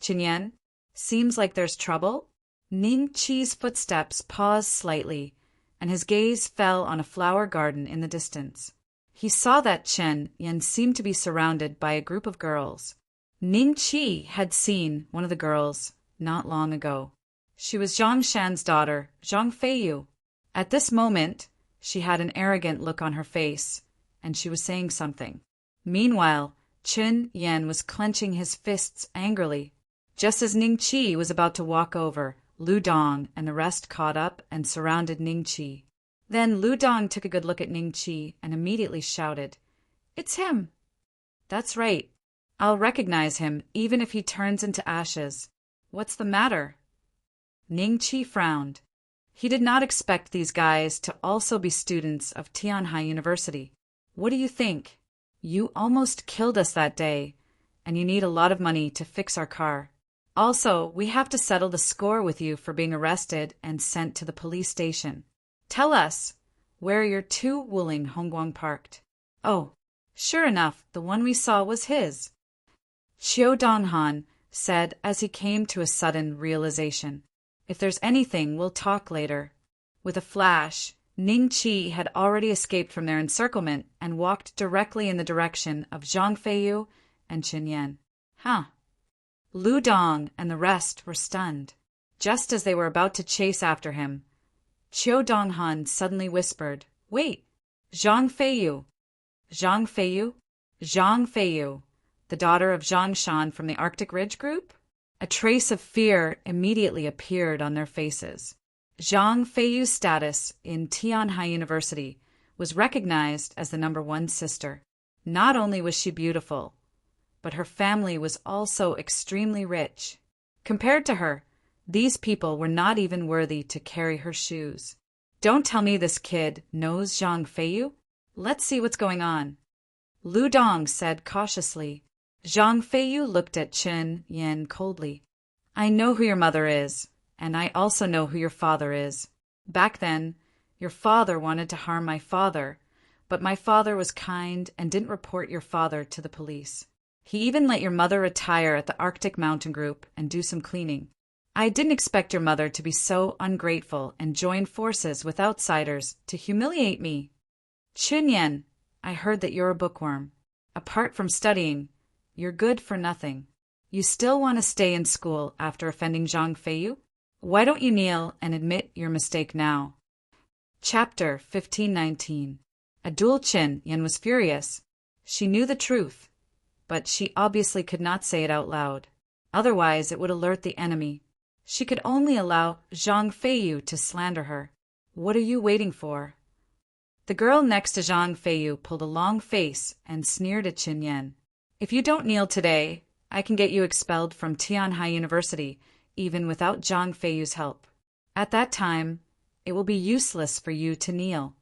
Qinyan, seems like there's trouble? Ning Qi's footsteps paused slightly, and his gaze fell on a flower garden in the distance. He saw that Chen Yan seemed to be surrounded by a group of girls. Ning Qi had seen one of the girls not long ago. She was Zhang Shan's daughter, Zhang Feiyu. At this moment, she had an arrogant look on her face, and she was saying something. Meanwhile, Chen Yan was clenching his fists angrily. Just as Ning Qi was about to walk over, Lu Dong and the rest caught up and surrounded Ning Qi. Then Lu Dong took a good look at Ning Qi and immediately shouted, "It's him!" "That's right. I'll recognize him even if he turns into ashes. What's the matter?" Ning Qi frowned. He did not expect these guys to also be students of Tianhai University. "What do you think? You almost killed us that day, and you need a lot of money to fix our car. Also, we have to settle the score with you for being arrested and sent to the police station. Tell us, where are your 2 Wuling Hongguang parked?" "Oh, sure enough, the one we saw was his," Qiu Donghan said as he came to a sudden realization. "If there's anything, we'll talk later." With a flash, Ning Qi had already escaped from their encirclement and walked directly in the direction of Zhang Feiyu and Qin Yan. Lu Dong and the rest were stunned. Just as they were about to chase after him, Qiu Donghan suddenly whispered, "Wait! Zhang Feiyu! Zhang Feiyu? Zhang Feiyu, the daughter of Zhang Shan from the Arctic Ridge Group?" A trace of fear immediately appeared on their faces. Zhang Feiyu's status in Tianhai University was recognized as the #1 sister. Not only was she beautiful, but her family was also extremely rich. Compared to her, these people were not even worthy to carry her shoes. Don't tell me this kid knows Zhang Feiyu? Let's see what's going on. Lu Dong said cautiously. Zhang Feiyu looked at Chen Yan coldly. I know who your mother is, and I also know who your father is. Back then, your father wanted to harm my father, but my father was kind and didn't report your father to the police. He even let your mother retire at the Arctic Mountain Group and do some cleaning. I didn't expect your mother to be so ungrateful and join forces with outsiders to humiliate me. Chunyan, I heard that you're a bookworm. Apart from studying, you're good for nothing. You still want to stay in school after offending Zhang Feiyu? Why don't you kneel and admit your mistake now? Chapter 1519. Adul Chin Yan was furious. She knew the truth, but she obviously could not say it out loud. Otherwise, it would alert the enemy. She could only allow Zhang Feiyu to slander her. What are you waiting for? The girl next to Zhang Feiyu pulled a long face and sneered at Qin Yan. If you don't kneel today, I can get you expelled from Tianhai University, even without Zhang Feiyu's help. At that time, it will be useless for you to kneel.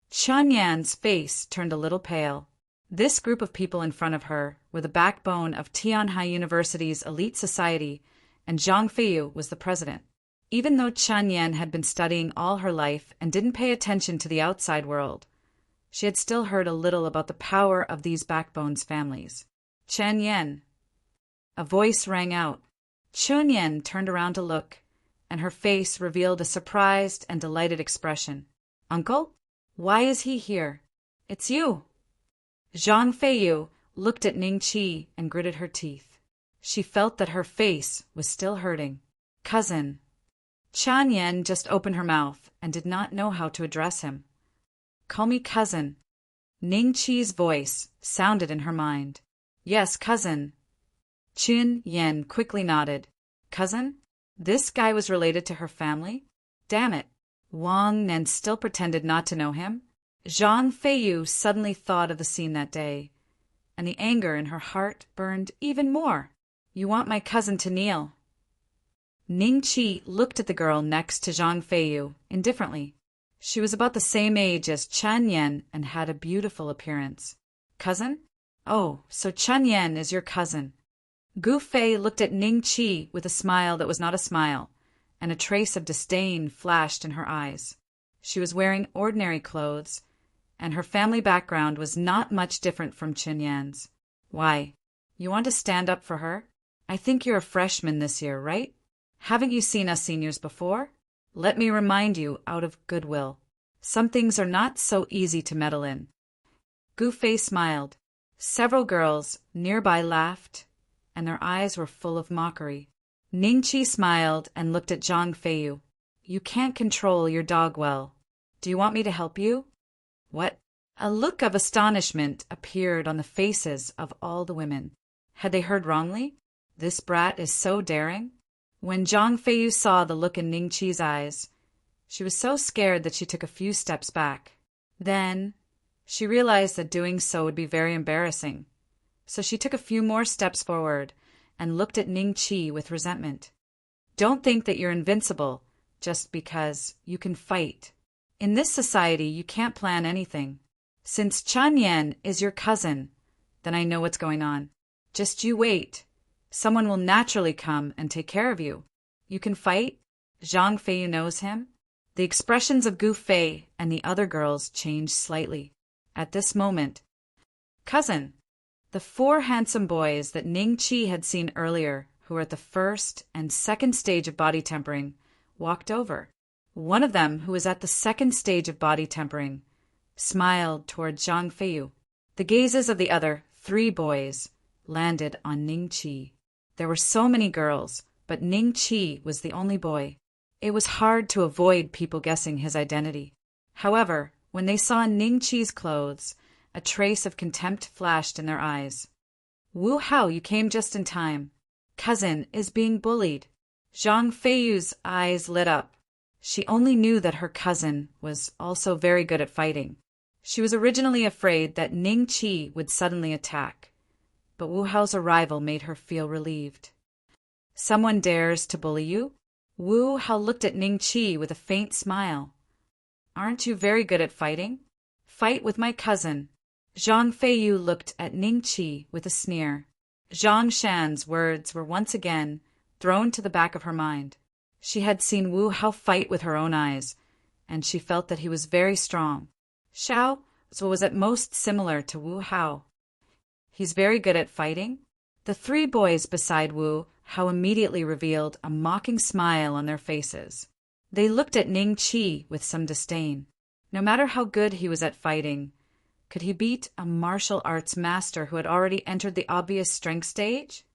Chen Yan's face turned a little pale. This group of people in front of her were the backbone of Tianhai University's elite society, and Zhang Feiyu was the president. Even though Chen Yan had been studying all her life and didn't pay attention to the outside world, she had still heard a little about the power of these backbones families. Chen Yan. A voice rang out. Chun Yan turned around to look, and her face revealed a surprised and delighted expression. Uncle? Why is he here? It's you. Zhang Feiyu looked at Ning Qi and gritted her teeth. She felt that her face was still hurting. Cousin. Chan Yan just opened her mouth and did not know how to address him. Call me cousin. Ning Qi's voice sounded in her mind. Yes, cousin. Qin Yan quickly nodded. Cousin? This guy was related to her family? Damn it. Wang Nen still pretended not to know him. Zhang Feiyu suddenly thought of the scene that day, and the anger in her heart burned even more. You want my cousin to kneel. Ning Qi looked at the girl next to Zhang Feiyu indifferently. She was about the same age as Chen Yan and had a beautiful appearance. Cousin? Oh, so Chen Yan is your cousin. Gu Fei looked at Ning Qi with a smile that was not a smile, and a trace of disdain flashed in her eyes. She was wearing ordinary clothes, and her family background was not much different from Chen Yan's. Why, you want to stand up for her? I think you're a freshman this year, right? Haven't you seen us seniors before? Let me remind you out of goodwill. Some things are not so easy to meddle in. Gu Fei smiled. Several girls nearby laughed, and their eyes were full of mockery. Ning Qi smiled and looked at Zhang Feiyu. You can't control your dog well. Do you want me to help you? What? A look of astonishment appeared on the faces of all the women. Had they heard wrongly? This brat is so daring? When Zhang Feiyu saw the look in Ning Qi's eyes, she was so scared that she took a few steps back. Then, she realized that doing so would be very embarrassing. So she took a few more steps forward and looked at Ning Qi with resentment. Don't think that you're invincible just because you can fight. In this society, you can't plan anything. Since Chen Yan is your cousin, then I know what's going on. Just you wait. Someone will naturally come and take care of you. You can fight? Zhang Feiyu knows him? The expressions of Gu Fei and the other girls changed slightly. At this moment, cousin, the 4 handsome boys that Ning Qi had seen earlier, who were at the first and second stage of body tempering, walked over. One of them, who was at the second stage of body tempering, smiled toward Zhang Feiyu. The gazes of the other 3 boys landed on Ning Qi. There were so many girls, but Ning Qi was the only boy. It was hard to avoid people guessing his identity. However, when they saw Ning Qi's clothes, a trace of contempt flashed in their eyes. Wu Hao, you came just in time. Cousin is being bullied. Zhang Feiyu's eyes lit up. She only knew that her cousin was also very good at fighting. She was originally afraid that Ning Qi would suddenly attack, but Wu Hao's arrival made her feel relieved. Someone dares to bully you? Wu Hao looked at Ning Qi with a faint smile. Aren't you very good at fighting? Fight with my cousin. Zhang Feiyu looked at Ning Qi with a sneer. Zhang Shan's words were once again thrown to the back of her mind. She had seen Wu Hao fight with her own eyes, and she felt that he was very strong. Xiao was at most similar to Wu Hao. He's very good at fighting? The three boys beside Wu Hao immediately revealed a mocking smile on their faces. They looked at Ning Qi with some disdain. No matter how good he was at fighting, could he beat a martial arts master who had already entered the obvious strength stage?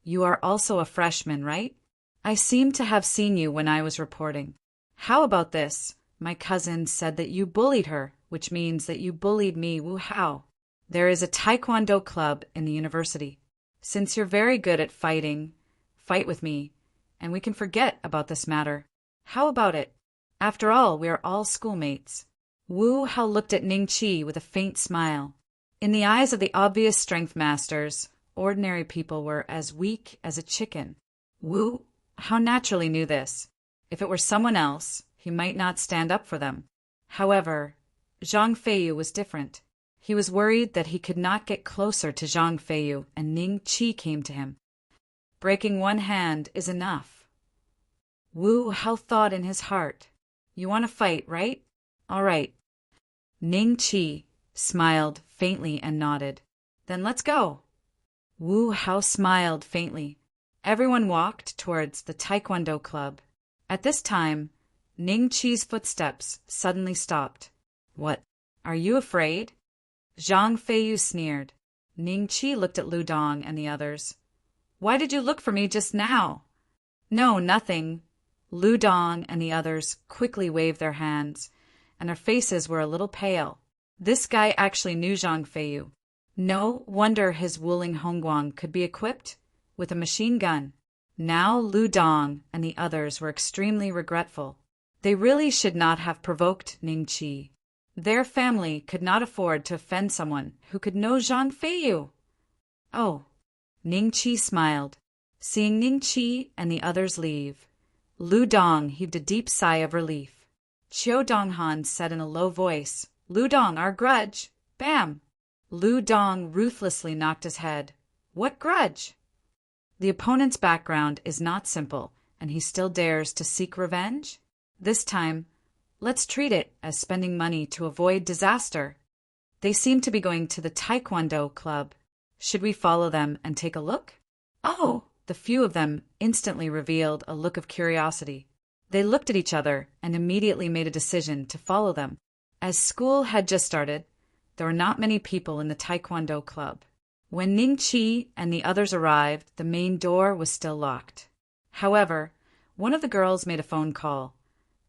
You are also a freshman, right? I seem to have seen you when I was reporting. How about this? My cousin said that you bullied her, which means that you bullied me, Wu Hao. There is a taekwondo club in the university. Since you're very good at fighting, fight with me, and we can forget about this matter. How about it? After all, we are all schoolmates. Wu Hao looked at Ning Qi with a faint smile. In the eyes of the obvious strength masters, ordinary people were as weak as a chicken. Wu Hao naturally knew this. If it were someone else, he might not stand up for them. However, Zhang Feiyu was different. He was worried that he could not get closer to Zhang Feiyu, and Ning Qi came to him. Breaking one hand is enough. Wu Hao thought in his heart. You want to fight, right? All right. Ning Qi smiled faintly and nodded. Then let's go. Wu Hao smiled faintly. Everyone walked towards the taekwondo club. At this time, Ning Qi's footsteps suddenly stopped. What? Are you afraid? Zhang Feiyu sneered. Ning Qi looked at Lu Dong and the others. Why did you look for me just now? No, nothing. Lu Dong and the others quickly waved their hands, and their faces were a little pale. This guy actually knew Zhang Feiyu. No wonder his Wuling Hongguang could be equipped with a machine gun. Now Lu Dong and the others were extremely regretful. They really should not have provoked Ning Qi. Their family could not afford to offend someone who could know Zhang Feiyu. Oh, Ning Qi smiled. Seeing Ning Qi and the others leave, Lu Dong heaved a deep sigh of relief. Qiu Donghan said in a low voice, Lu Dong, our grudge. Bam! Lu Dong ruthlessly knocked his head. What grudge? The opponent's background is not simple, and he still dares to seek revenge? This time, let's treat it as spending money to avoid disaster. They seem to be going to the taekwondo club. Should we follow them and take a look? Oh! The few of them instantly revealed a look of curiosity. They looked at each other and immediately made a decision to follow them. As school had just started, there were not many people in the taekwondo club. When Ning Qi and the others arrived, the main door was still locked. However, one of the girls made a phone call,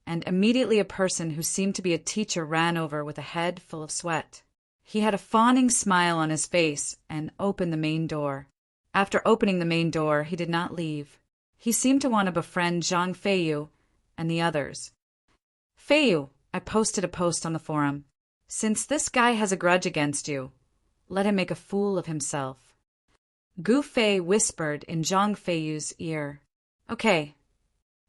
and immediately a person who seemed to be a teacher ran over with a head full of sweat. He had a fawning smile on his face and opened the main door. After opening the main door, he did not leave. He seemed to want to befriend Zhang Feiyu and the others. Feiyu, I posted a post on the forum. Since this guy has a grudge against you, let him make a fool of himself. Gu Fei whispered in Zhang Feiyu's ear. Okay.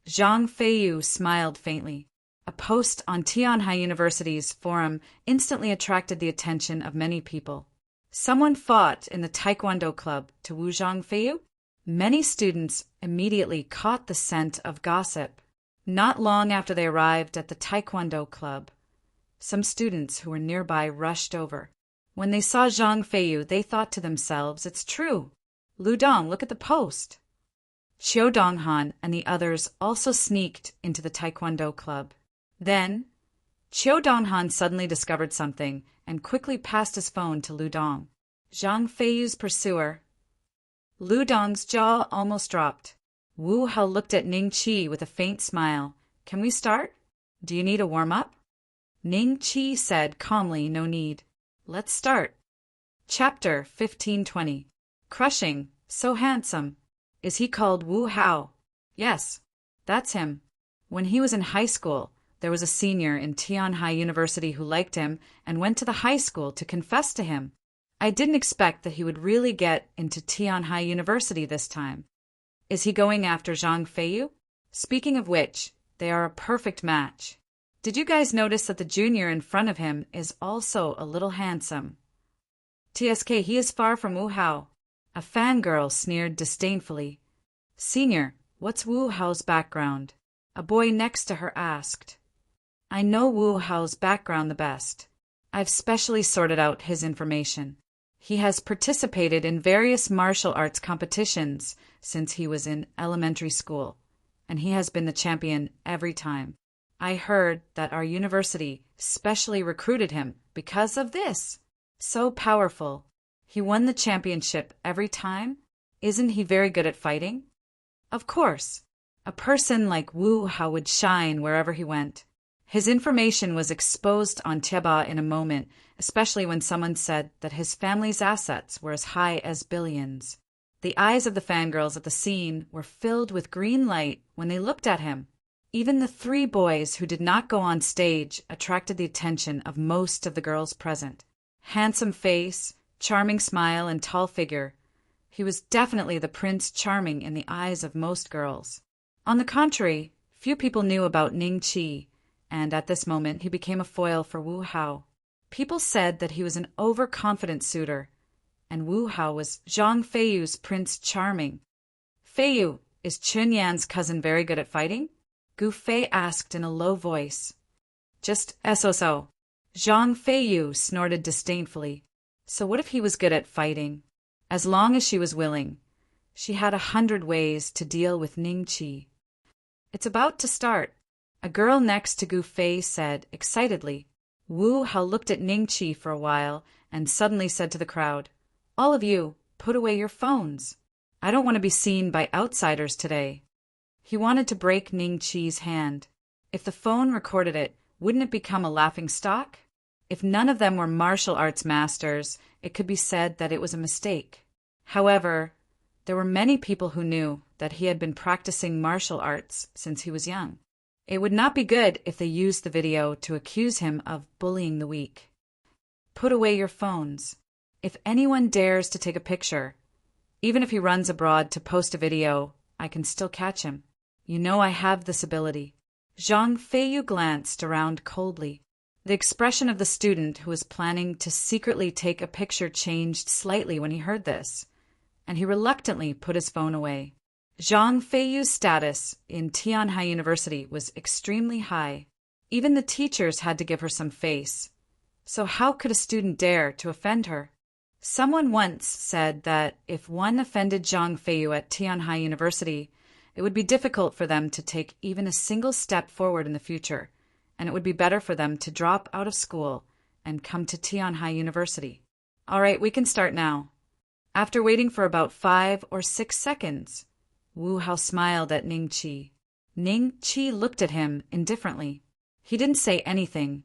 Zhang Feiyu smiled faintly. A post on Tianhai University's forum instantly attracted the attention of many people. Someone fought in the taekwondo club to Wu Zhang Feiyu? Many students immediately caught the scent of gossip. Not long after they arrived at the taekwondo club, some students who were nearby rushed over. When they saw Zhang Feiyu, they thought to themselves, it's true. Lu Dong, look at the post. Qiu Donghan and the others also sneaked into the taekwondo club. Then, Qiu Donghan suddenly discovered something and quickly passed his phone to Lu Dong. Zhang Feiyu's pursuer. Lu Dong's jaw almost dropped. Wu Hao looked at Ning Qi with a faint smile. Can we start? Do you need a warm-up? Ning Qi said calmly, no need. Let's start. Chapter 1520. Crushing, so handsome. Is he called Wu Hao? Yes, that's him. When he was in high school, There was a senior in Tianhai University who liked him and went to the high school to confess to him. I didn't expect that he would really get into Tianhai University this time. Is he going after Zhang Feiyu? Speaking of which, they are a perfect match. Did you guys notice that the junior in front of him is also a little handsome? TSK, he is far from Wu Hao. A fangirl sneered disdainfully. Senior, what's Wu Hao's background? A boy next to her asked. I know Wu Hao's background the best. I've specially sorted out his information. He has participated in various martial arts competitions since he was in elementary school, and he has been the champion every time. I heard that our university specially recruited him because of this. So powerful. He won the championship every time? Isn't he very good at fighting? Of course. A person like Wu Hao would shine wherever he went. His information was exposed on Tieba in a moment, especially when someone said that his family's assets were as high as billions. The eyes of the fangirls at the scene were filled with green light when they looked at him. Even the 3 boys who did not go on stage attracted the attention of most of the girls present. Handsome face, charming smile, and tall figure. He was definitely the Prince Charming in the eyes of most girls. On the contrary, few people knew about Ning Qi, and at this moment he became a foil for Wu Hao. People said that he was an overconfident suitor, and Wu Hao was Zhang Feiyu's Prince Charming. Feiyu, is Chun Yan's cousin very good at fighting? Gu Fei asked in a low voice. Just so. Zhang Feiyu snorted disdainfully. So what if he was good at fighting? As long as she was willing. She had 100 ways to deal with Ning Qi. It's about to start. A girl next to Gu Fei said excitedly. Wu Hao looked at Ning Qi for a while and suddenly said to the crowd, All of you, put away your phones. I don't want to be seen by outsiders today. He wanted to break Ning Qi's hand. If the phone recorded it, wouldn't it become a laughing stock? If none of them were martial arts masters, it could be said that it was a mistake. However, there were many people who knew that he had been practicing martial arts since he was young. It would not be good if they used the video to accuse him of bullying the weak. Put away your phones. If anyone dares to take a picture, even if he runs abroad to post a video, I can still catch him. You know I have this ability. Zhang Feiyu glanced around coldly. The expression of the student who was planning to secretly take a picture changed slightly when he heard this, and he reluctantly put his phone away. Zhang Feiyu's status in Tianhai University was extremely high. Even the teachers had to give her some face. So how could a student dare to offend her? Someone once said that if one offended Zhang Feiyu at Tianhai University, it would be difficult for them to take even a single step forward in the future, and it would be better for them to drop out of school and come to Tianhai University. All right, we can start now. After waiting for about 5 or 6 seconds, Wu Hao smiled at Ning Qi. Ning Qi looked at him indifferently. He didn't say anything,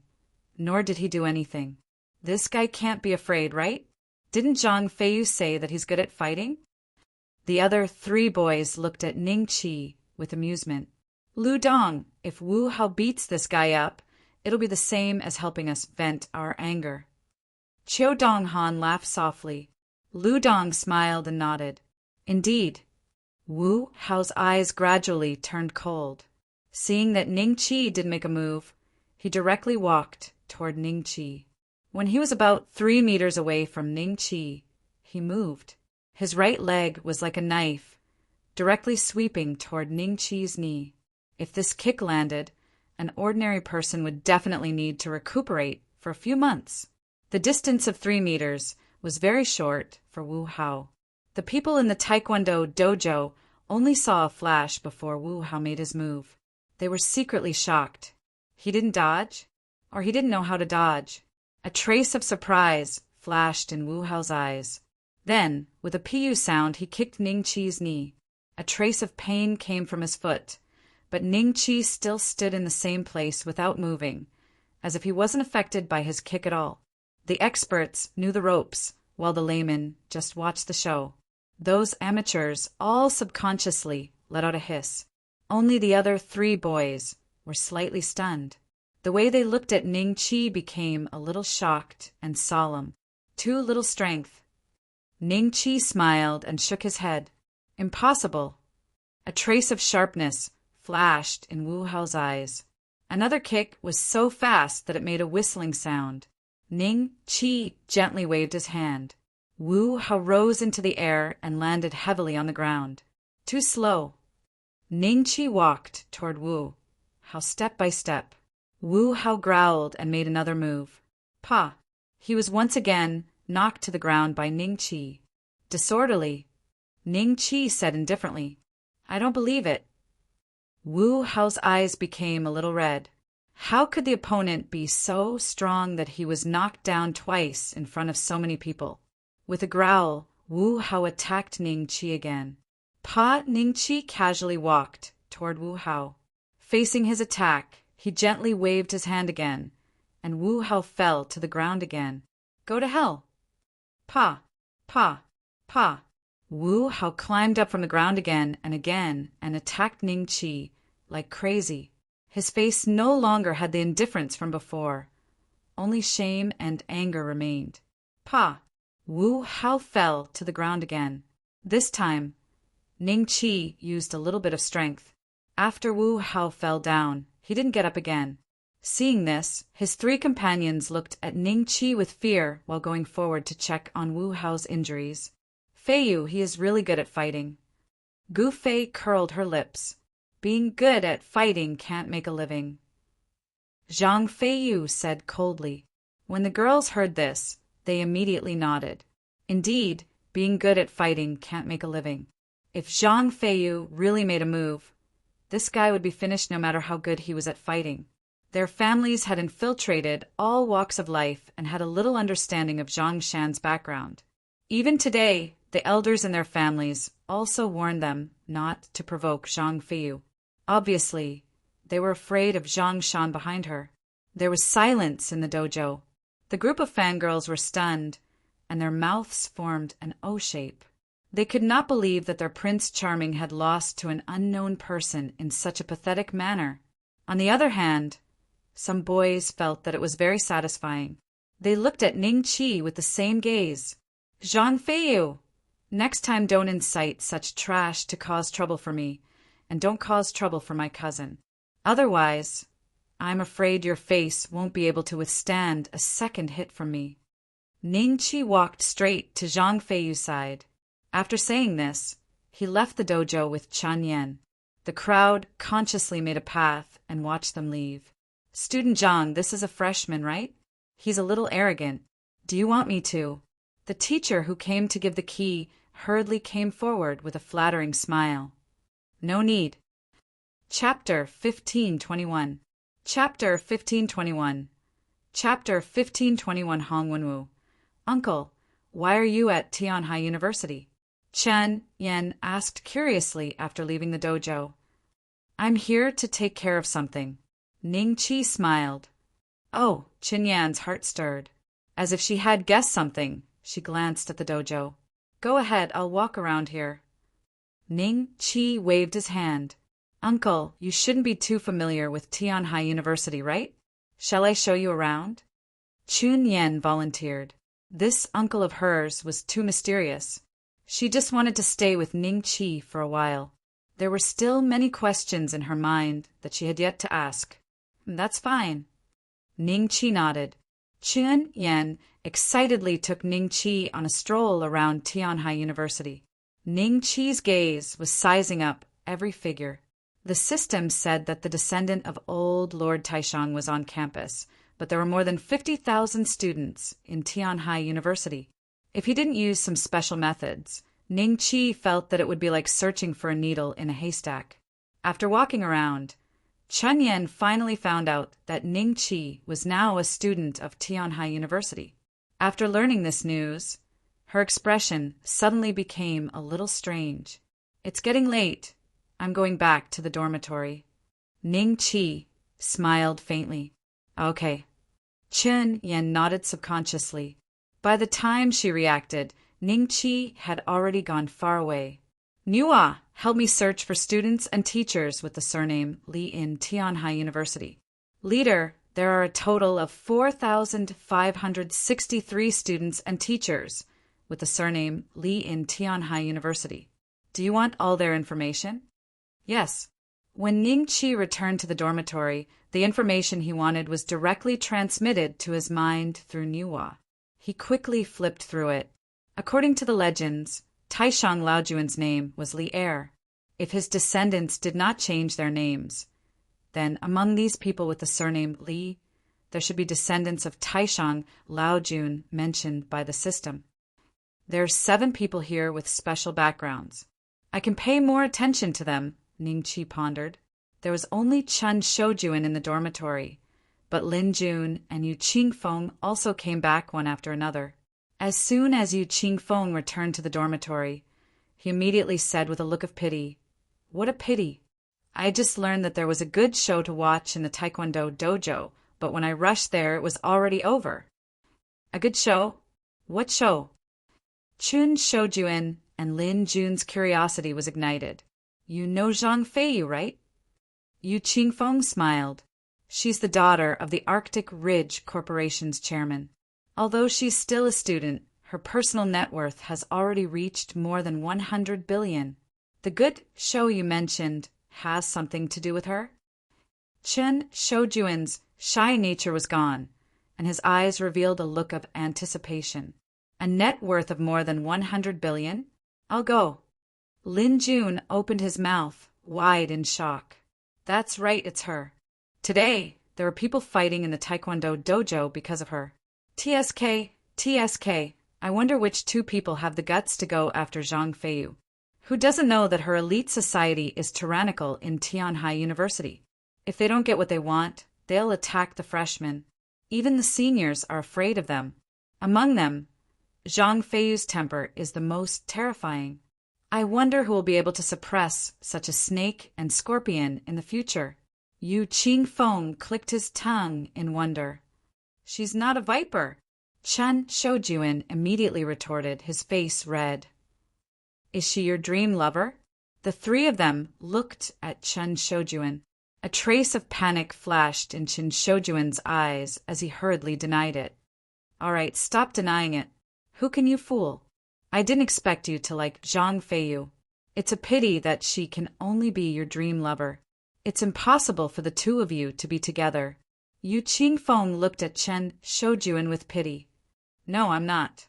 nor did he do anything. This guy can't be afraid, right? Didn't Zhang Feiyu say that he's good at fighting? The other 3 boys looked at Ning Qi with amusement. Lu Dong, if Wu Hao beats this guy up, it'll be the same as helping us vent our anger. Qiu Donghan laughed softly. Lu Dong smiled and nodded. Indeed. Wu Hao's eyes gradually turned cold. Seeing that Ning Qi didn't make a move, he directly walked toward Ning Qi. When he was about 3 meters away from Ning Qi, he moved. His right leg was like a knife, directly sweeping toward Ning Qi's knee. If this kick landed, an ordinary person would definitely need to recuperate for a few months. The distance of 3 meters was very short for Wu Hao. The people in the Taekwondo dojo only saw a flash before Wu Hao made his move. They were secretly shocked. He didn't dodge, or he didn't know how to dodge. A trace of surprise flashed in Wu Hao's eyes. Then, with a PU sound, he kicked Ning Qi's knee. A trace of pain came from his foot, but Ning Qi still stood in the same place without moving, as if he wasn't affected by his kick at all. The experts knew the ropes, while the laymen just watched the show. Those amateurs all subconsciously let out a hiss. Only the other 3 boys were slightly stunned. The way they looked at Ning Chi became a little shocked and solemn. Too little strength. Ning Chi smiled and shook his head. Impossible. A trace of sharpness flashed in Wu Hao's eyes. Another kick was so fast that it made a whistling sound. Ning Chi gently waved his hand. Wu Hao rose into the air and landed heavily on the ground. Too slow. Ning Chi walked toward Wu Hao step by step. Wu Hao growled and made another move. Pa! He was once again knocked to the ground by Ning Chi. Disorderly. Ning Chi said indifferently, I don't believe it. Wu Hao's eyes became a little red. How could the opponent be so strong that he was knocked down twice in front of so many people? With a growl, Wu Hao attacked Ning Chi again. Pa Ning Chi casually walked toward Wu Hao. Facing his attack, he gently waved his hand again, and Wu Hao fell to the ground again. Go to hell. Pa, pa, pa. Wu Hao climbed up from the ground again and attacked Ning Chi like crazy. His face no longer had the indifference from before. Only shame and anger remained. Pa! Wu Hao fell to the ground again. This time, Ning Chi used a little bit of strength. After Wu Hao fell down, he didn't get up again. Seeing this, his three companions looked at Ning Chi with fear while going forward to check on Wu Hao's injuries. Feiyu, he is really good at fighting. Gu Fei curled her lips. Being good at fighting can't make a living. Zhang Feiyu said coldly. When the girls heard this, they immediately nodded. Indeed, being good at fighting can't make a living. If Zhang Feiyu really made a move, this guy would be finished no matter how good he was at fighting. Their families had infiltrated all walks of life and had a little understanding of Zhang Shan's background. Even today, the elders in their families also warned them not to provoke Zhang Feiyu. Obviously, they were afraid of Zhang Shan behind her. There was silence in the dojo. The group of fangirls were stunned, and their mouths formed an O shape. They could not believe that their Prince Charming had lost to an unknown person in such a pathetic manner. On the other hand, some boys felt that it was very satisfying. They looked at Ning Chi with the same gaze. Zhang Feiyu! Next time don't incite such trash to cause trouble for me, and don't cause trouble for my cousin. Otherwise, I'm afraid your face won't be able to withstand a second hit from me. Ning Chi walked straight to Zhang Feiyu's side. After saying this, he left the dojo with Chen Yan. The crowd consciously made a path and watched them leave. Student Zhang, this is a freshman, right? He's a little arrogant. Do you want me to? The teacher who came to give the key hurriedly came forward with a flattering smile. No need. Chapter 1521. Chapter 1521. Chapter 1521 Hong Wenwu. Uncle, why are you at Tianhai University? Chen Yan asked curiously after leaving the dojo. I'm here to take care of something. Ning Chi smiled. Oh, Chen Yan's heart stirred. As if she had guessed something, she glanced at the dojo. Go ahead, I'll walk around here. Ning Chi waved his hand. Uncle, you shouldn't be too familiar with Tianhai University, right? Shall I show you around? Chun Yan volunteered. This uncle of hers was too mysterious. She just wanted to stay with Ning Chi for a while. There were still many questions in her mind that she had yet to ask. That's fine. Ning Chi nodded. Chun Yan excitedly took Ning Chi on a stroll around Tianhai University. Ning Chi's gaze was sizing up every figure. The system said that the descendant of old Lord Taishang was on campus, but there were more than 50,000 students in Tianhai University. If he didn't use some special methods, Ning Chi felt that it would be like searching for a needle in a haystack. After walking around, Chen Yan finally found out that Ning Chi was now a student of Tianhai University. After learning this news, her expression suddenly became a little strange. It's getting late. I'm going back to the dormitory. Ning Chi smiled faintly. Okay. Chen Yan nodded subconsciously. By the time she reacted, Ning Chi had already gone far away. Nua, help me search for students and teachers with the surname Li in Tianhai University. Leader, There are a total of 4,563 students and teachers with the surname Li in Tianhai University. Do you want all their information? Yes. When Ningqi returned to the dormitory, the information he wanted was directly transmitted to his mind through Nuwa. He quickly flipped through it. According to the legends, Taishang Laojuan's name was Li Er. If his descendants did not change their names, then among these people with the surname Li, there should be descendants of Taishang Laojun mentioned by the system. There are 7 people here with special backgrounds. I can pay more attention to them, Ningqi pondered. There was only Chen Shoujuan in the dormitory, but Lin Jun and Yu Qingfeng also came back one after another. As soon as Yu Qingfeng returned to the dormitory, he immediately said with a look of pity, "What a pity. I just learned that there was a good show to watch in the Taekwondo dojo, but when I rushed there, it was already over." "A good show? What show?" Chun Shoujuan and Lin Jun's curiosity was ignited. "You know Zhang Feiyu, right?" Yu Qingfeng smiled. "She's the daughter of the Arctic Ridge Corporation's chairman. Although she's still a student, her personal net worth has already reached more than 100 billion. The good show you mentioned has something to do with her?" Chen Shoujuan's shy nature was gone, and his eyes revealed a look of anticipation. "A net worth of more than 100 billion? I'll go." Lin Jun opened his mouth wide in shock. "That's right, it's her. Today, there are people fighting in the Taekwondo dojo because of her. TSK, I wonder which 2 people have the guts to go after Zhang Feiyu. Who doesn't know that her elite society is tyrannical in Tianhai University? If they don't get what they want, they'll attack the freshmen. Even the seniors are afraid of them. Among them, Zhang Feiyu's temper is the most terrifying. I wonder who will be able to suppress such a snake and scorpion in the future." Yu Qingfeng clicked his tongue in wonder. "She's not a viper," Chen Shoujuan immediately retorted, his face red. "Is she your dream lover?" The 3 of them looked at Chen Shoujuan. A trace of panic flashed in Chen Shoujuan's eyes as he hurriedly denied it. "All right, stop denying it. Who can you fool? I didn't expect you to like Zhang Feiyu. It's a pity that she can only be your dream lover. It's impossible for the 2 of you to be together." Yu Qingfeng looked at Chen Shoujuan with pity. "No, I'm not."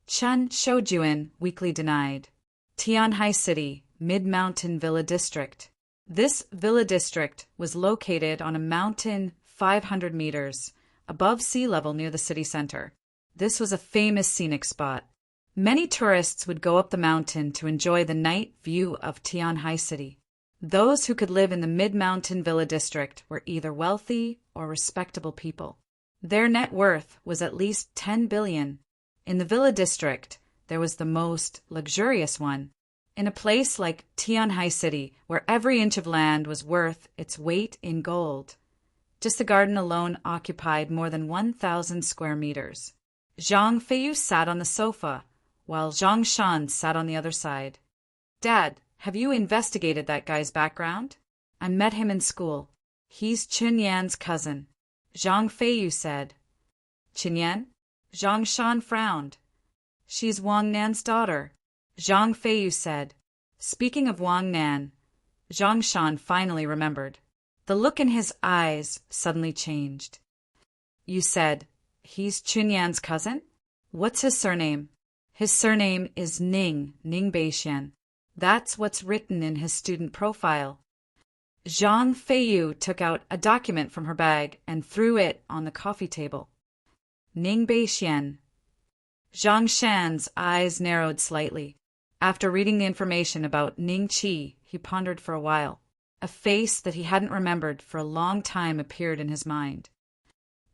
Chen Shoujuan weakly denied. Tianhai City, Mid-Mountain Villa District. This villa district was located on a mountain 500 meters above sea level near the city center. This was a famous scenic spot. Many tourists would go up the mountain to enjoy the night view of Tianhai City. Those who could live in the Mid-Mountain Villa District were either wealthy or respectable people. Their net worth was at least 10 billion. In the Villa District, there was the most luxurious one. In a place like Tianhai City, where every inch of land was worth its weight in gold. Just the garden alone occupied more than 1,000 square meters. Zhang Feiyu sat on the sofa, while Zhang Shan sat on the other side. "Dad, have you investigated that guy's background? I met him in school. He's Chun Yan's cousin," Zhang Feiyu said. "Chun Yan?" Zhang Shan frowned. "She's Wang Nan's daughter," Zhang Feiyu said. Speaking of Wang Nan, Zhang Shan finally remembered. The look in his eyes suddenly changed. "You said he's Chun Yan's cousin? What's his surname?" "His surname is Ning Beixian. That's what's written in his student profile." Zhang Feiyu took out a document from her bag and threw it on the coffee table. Ning Beixian. Zhang Shan's eyes narrowed slightly. After reading the information about Ning Qi, he pondered for a while. A face that he hadn't remembered for a long time appeared in his mind.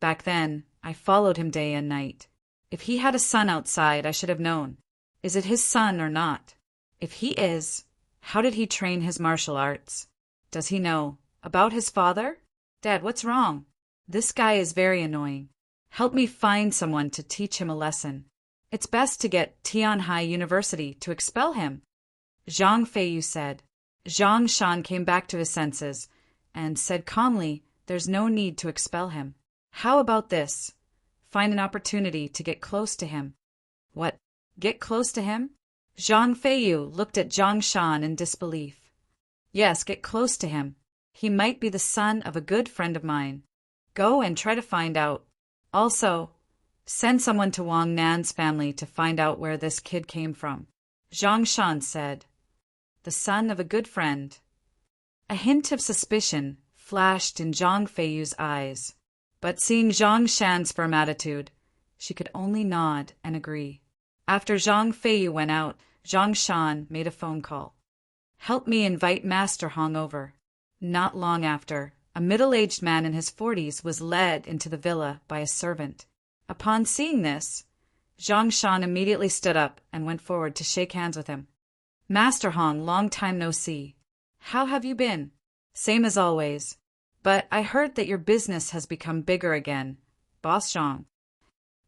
"Back then, I followed him day and night. If he had a son outside, I should have known. Is it his son or not? If he is, how did he train his martial arts? Does he know about his father? Dad, what's wrong? This guy is very annoying. Help me find someone to teach him a lesson. It's best to get Tianhai University to expel him." Zhang Feiyu said. Zhang Shan came back to his senses and said calmly There's no need to expel him. How about this? Find an opportunity to get close to him. What? Get close to him? Zhang Feiyu looked at Zhang Shan in disbelief. Yes, get close to him. He might be the son of a good friend of mine. Go and try to find out. Also, send someone to Wang Nan's family to find out where this kid came from. Zhang Shan said. The son of a good friend. A hint of suspicion flashed in Zhang Feiyu's eyes, but seeing Zhang Shan's firm attitude, she could only nod and agree. After Zhang Feiyu went out, Zhang Shan made a phone call. Help me invite Master Hong over. Not long after, a middle-aged man in his 40s was led into the villa by a servant. Upon seeing this, Zhang Shan immediately stood up and went forward to shake hands with him. Master Hong, long time no see. How have you been? Same as always. But I heard that your business has become bigger again. Boss Zhang.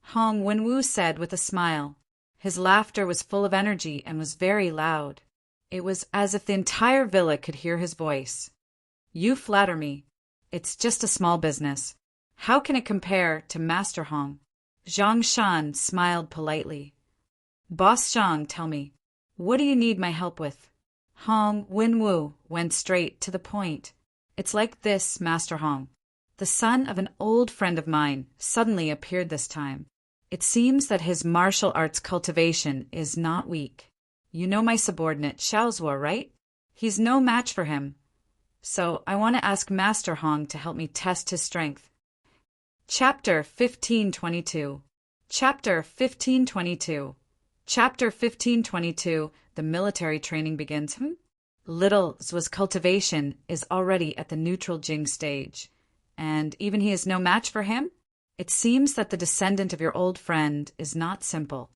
Hong Wenwu said with a smile. His laughter was full of energy and was very loud. It was as if the entire villa could hear his voice. You flatter me. It's just a small business. How can it compare to Master Hong? Zhang Shan smiled politely. Boss Zhang, tell me, what do you need my help with? Hong Wenwu went straight to the point. It's like this, Master Hong. The son of an old friend of mine suddenly appeared this time. It seems that his martial arts cultivation is not weak. You know my subordinate, Xiaozuo, right? He's no match for him. So I want to ask Master Hong to help me test his strength. Chapter 1522. Chapter 1522. Chapter 1522. The military training begins. Little Zhu's cultivation is already at the neutral Jing stage, and even he is no match for him? It seems that the descendant of your old friend is not simple.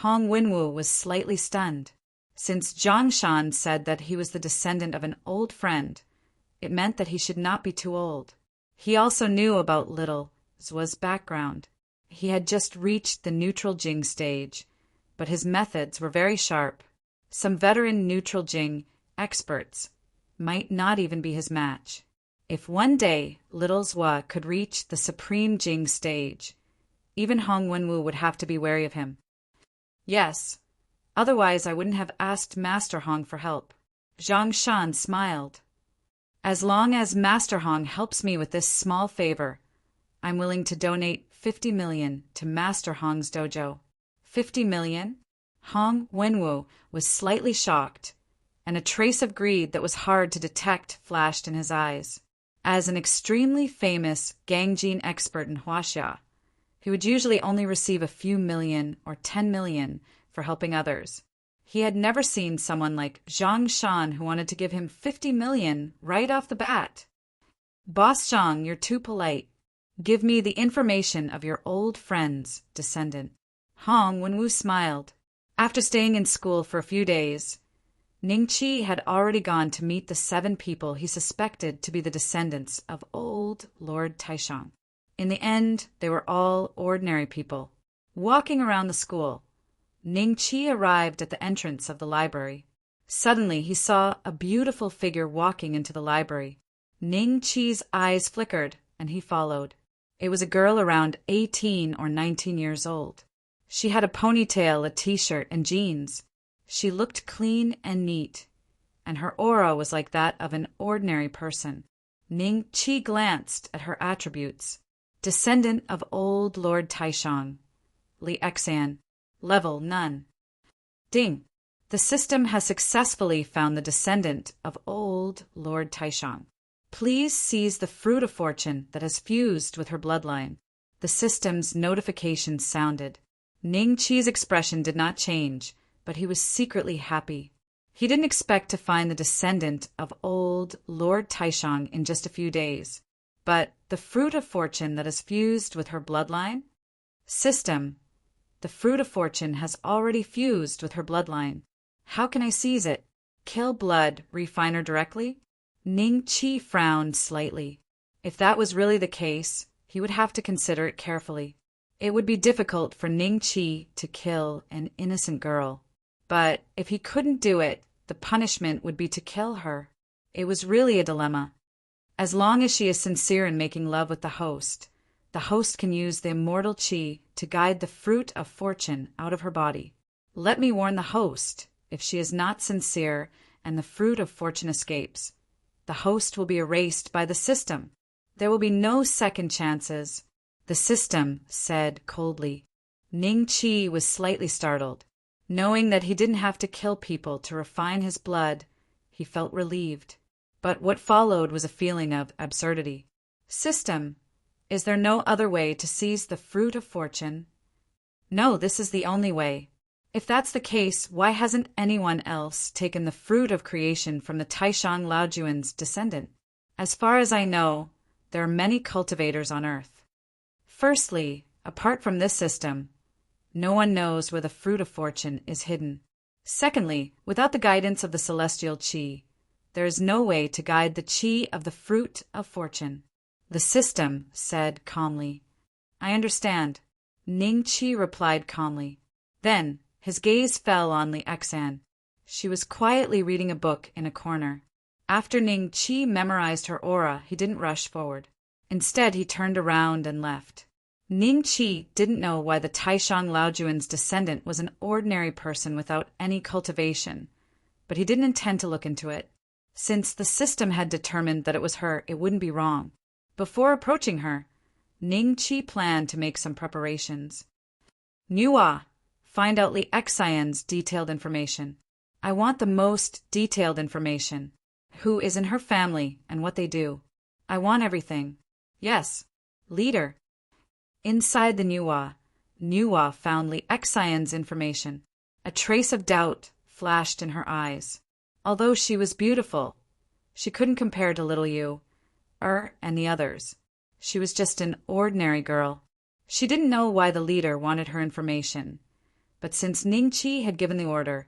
Hong Wenwu was slightly stunned. Since Zhang Shan said that he was the descendant of an old friend, it meant that he should not be too old. He also knew about Little Zhu's background. He had just reached the neutral Jing stage, but his methods were very sharp. Some veteran neutral Jing experts might not even be his match. If one day Little Zhu could reach the supreme Jing stage, even Hong Wenwu would have to be wary of him. Yes, otherwise I wouldn't have asked Master Hong for help. Zhang Shan smiled. As long as Master Hong helps me with this small favor, I'm willing to donate 50 million to Master Hong's dojo. 50 million? Hong Wenwu was slightly shocked, and a trace of greed that was hard to detect flashed in his eyes. As an extremely famous Gangjin expert in Huaxia, he would usually only receive a few million or 10 million for helping others. He had never seen someone like Zhang Shan who wanted to give him 50 million right off the bat. Boss Zhang, you're too polite. Give me the information of your old friend's descendant. Hong Wenwu smiled. After staying in school for a few days, Ningqi had already gone to meet the 7 people he suspected to be the descendants of old Lord Taishang. In the end, they were all ordinary people. Walking around the school, Ningqi arrived at the entrance of the library. Suddenly, he saw a beautiful figure walking into the library. Ningqi's eyes flickered, and he followed. It was a girl around 18 or 19 years old. She had a ponytail, a t-shirt, and jeans. She looked clean and neat, and her aura was like that of an ordinary person. Ningqi glanced at her attributes. Descendant of old Lord Taishang. Li Exan. Level none. Ding. The system has successfully found the descendant of old Lord Taishang. Please seize the fruit of fortune that has fused with her bloodline. The system's notification sounded. Ningqi's expression did not change, but he was secretly happy. He didn't expect to find the descendant of old Lord Taishang in just a few days. But the fruit of fortune that has fused with her bloodline? System. The fruit of fortune has already fused with her bloodline. How can I seize it? Kill blood refiner directly? Ningqi frowned slightly. If that was really the case, he would have to consider it carefully. It would be difficult for Ningqi to kill an innocent girl. But if he couldn't do it, the punishment would be to kill her. It was really a dilemma. As long as she is sincere in making love with the host can use the immortal qi to guide the fruit of fortune out of her body. Let me warn the host, if she is not sincere and the fruit of fortune escapes, the host will be erased by the system. There will be no second chances. The system said coldly. Ning Qi was slightly startled. Knowing that he didn't have to kill people to refine his blood, he felt relieved. But what followed was a feeling of absurdity. System, is there no other way to seize the fruit of fortune? No, this is the only way. If that's the case, why hasn't anyone else taken the fruit of creation from the Taishang Laojuan's descendant? As far as I know, there are many cultivators on earth. Firstly, apart from this system, no one knows where the fruit of fortune is hidden. Secondly, without the guidance of the celestial qi, there is no way to guide the qi of the fruit of fortune. The system said calmly. I understand. Ning Qi replied calmly. Then, his gaze fell on Li Exan. She was quietly reading a book in a corner. After Ning Qi memorized her aura, he didn't rush forward. Instead, he turned around and left. Ning Qi didn't know why the Taishang Laojuan's descendant was an ordinary person without any cultivation, but he didn't intend to look into it. Since the system had determined that it was her, it wouldn't be wrong. Before approaching her, Ning Qi planned to make some preparations. Nua, find out Li Xian's detailed information. I want the most detailed information. Who is in her family and what they do. I want everything. Yes, leader. Inside the Nua found Li Xian's information. A trace of doubt flashed in her eyes. Although she was beautiful, she couldn't compare to little Yu, and the others. She was just an ordinary girl. She didn't know why the leader wanted her information, but since Ning Qi had given the order,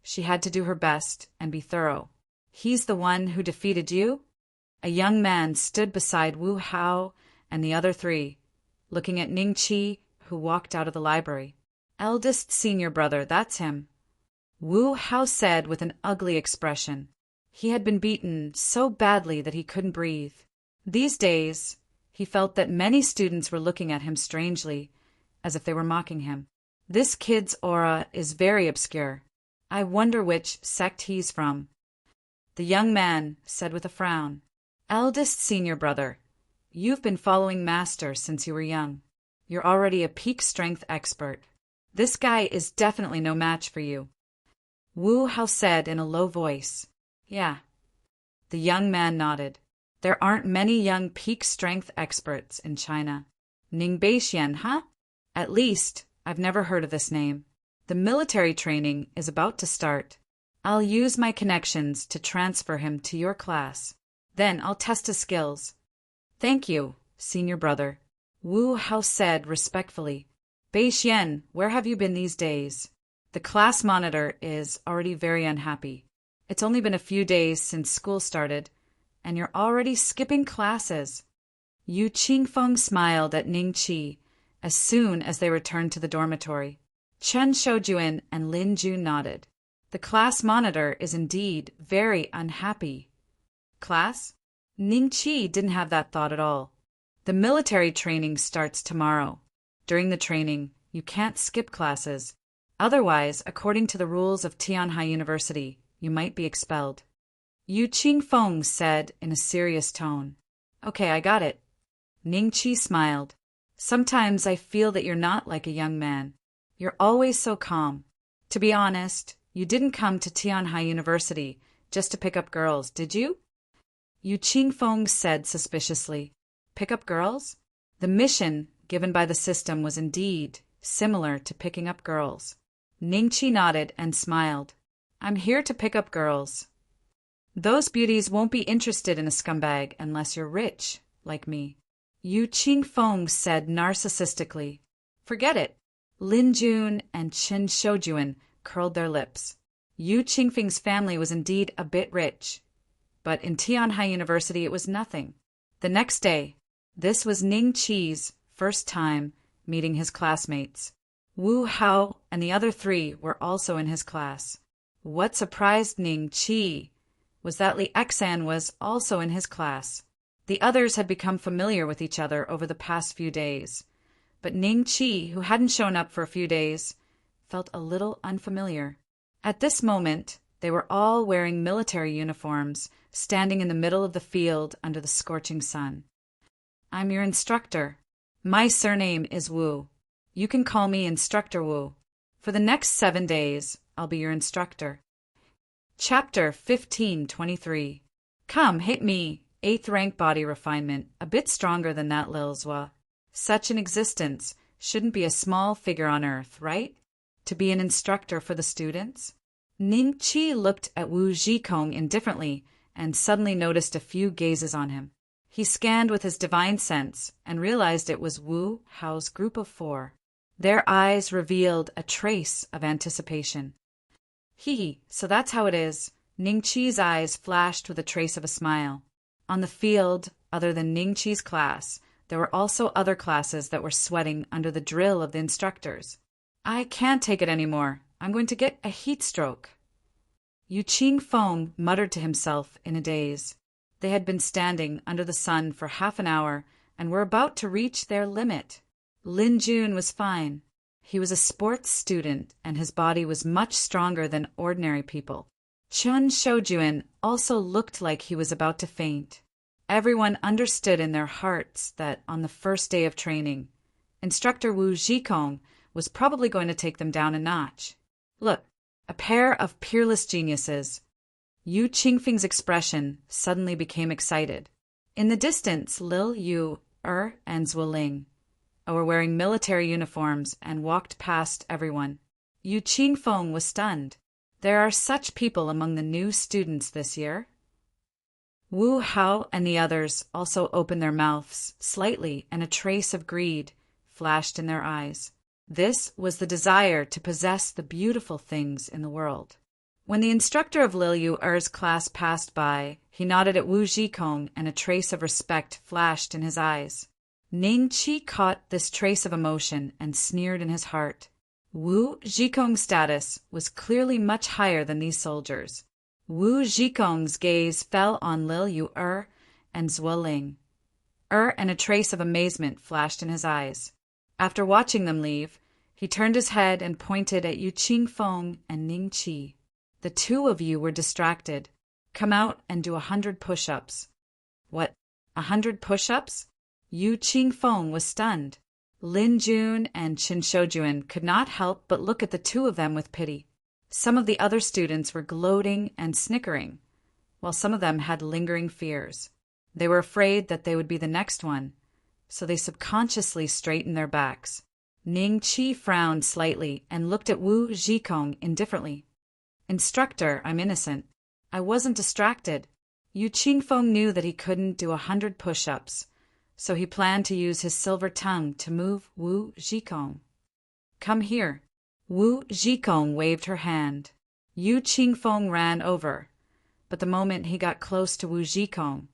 she had to do her best and be thorough. He's the one who defeated you? A young man stood beside Wu Hao and the other three, looking at Ning Qi, who walked out of the library. Eldest senior brother, that's him. Wu Hao said with an ugly expression. He had been beaten so badly that he couldn't breathe. These days, he felt that many students were looking at him strangely, as if they were mocking him. This kid's aura is very obscure. I wonder which sect he's from. The young man said with a frown, Eldest senior brother, you've been following Master since you were young. You're already a peak strength expert. This guy is definitely no match for you. Wu Hao said in a low voice. Yeah. The young man nodded. There aren't many young peak strength experts in China. Ning Beixian, huh? At least, I've never heard of this name. The military training is about to start. I'll use my connections to transfer him to your class. Then I'll test his skills. Thank you, senior brother. Wu Hao said respectfully. Beixian, where have you been these days? The class monitor is already very unhappy. It's only been a few days since school started, and you're already skipping classes. Yu Qingfeng smiled at Ning Qi as soon as they returned to the dormitory. Chen Shoujuan and Lin Jun nodded. The class monitor is indeed very unhappy. Class? Ning Qi didn't have that thought at all. The military training starts tomorrow. During the training, you can't skip classes. Otherwise, according to the rules of Tianhai University, you might be expelled. Yu Qingfeng said in a serious tone. Okay, I got it. Ning Qi smiled. Sometimes I feel that you're not like a young man. You're always so calm. To be honest, you didn't come to Tianhai University just to pick up girls, did you? Yu Qingfeng said suspiciously. Pick up girls? The mission given by the system was indeed similar to picking up girls. Ning Qi nodded and smiled. I'm here to pick up girls. Those beauties won't be interested in a scumbag unless you're rich, like me. Yu Qingfeng said narcissistically. Forget it. Lin Jun and Chen Shoujuan curled their lips. Yu Qingfeng's family was indeed a bit rich, but in Tianhai University it was nothing. The next day, this was Ning Qi's first time meeting his classmates. Wu Hao and the other three were also in his class. What surprised Ning Qi was that Li Exan was also in his class. The others had become familiar with each other over the past few days, but Ning Qi, who hadn't shown up for a few days, felt a little unfamiliar. At this moment, they were all wearing military uniforms, standing in the middle of the field under the scorching sun. "I'm your instructor. My surname is Wu. You can call me Instructor Wu. For the next 7 days, I'll be your instructor." Chapter 1523. Come, hit me. 8th rank body refinement, a bit stronger than that Lil Zhua. Such an existence shouldn't be a small figure on earth, right? To be an instructor for the students? Ning Qi looked at Wu Zhikong indifferently and suddenly noticed a few gazes on him. He scanned with his divine sense and realized it was Wu Hao's group of 4. Their eyes revealed a trace of anticipation. So that's how it is. Ning Qi's eyes flashed with a trace of a smile. On the field, other than Ning Qi's class, there were also other classes that were sweating under the drill of the instructors. "I can't take it anymore. I'm going to get a heat stroke." Yu Qingfeng muttered to himself in a daze. They had been standing under the sun for half an hour and were about to reach their limit. Lin Jun was fine. He was a sports student and his body was much stronger than ordinary people. Chun Shoujuan also looked like he was about to faint. Everyone understood in their hearts that on the first day of training, Instructor Wu Zhikong was probably going to take them down a notch. Look, a pair of peerless geniuses. Yu Qingfeng's expression suddenly became excited. In the distance, Lil Yu, and Zuoling were wearing military uniforms and walked past everyone. Yu Qingfeng was stunned. There are such people among the new students this year. Wu Hao and the others also opened their mouths slightly, and a trace of greed flashed in their eyes. This was the desire to possess the beautiful things in the world. When the instructor of Lil Yu's class passed by, he nodded at Wu Zhikong and a trace of respect flashed in his eyes. Ning Qi caught this trace of emotion and sneered in his heart. Wu Zhikong's status was clearly much higher than these soldiers. Wu Zhikong's gaze fell on Lil Yu and Zuoling. And a trace of amazement flashed in his eyes. After watching them leave, he turned his head and pointed at Yu Qingfeng and Ning Qi. "The 2 of you were distracted. Come out and do 100 push-ups." "What, 100 push-ups?" Yu Qingfeng was stunned. Lin Jun and Qin Shoujuan could not help but look at the 2 of them with pity. Some of the other students were gloating and snickering, while some of them had lingering fears. They were afraid that they would be the next one, so they subconsciously straightened their backs. Ning Qi frowned slightly and looked at Wu Zhikong indifferently. "Instructor, I'm innocent. I wasn't distracted." Yu Qingfeng knew that he couldn't do 100 push-ups, so he planned to use his silver tongue to move Wu Zhikong. "Come here." Wu Zhikong waved her hand. Yu Qingfeng ran over, but the moment he got close to Wu Zhikong,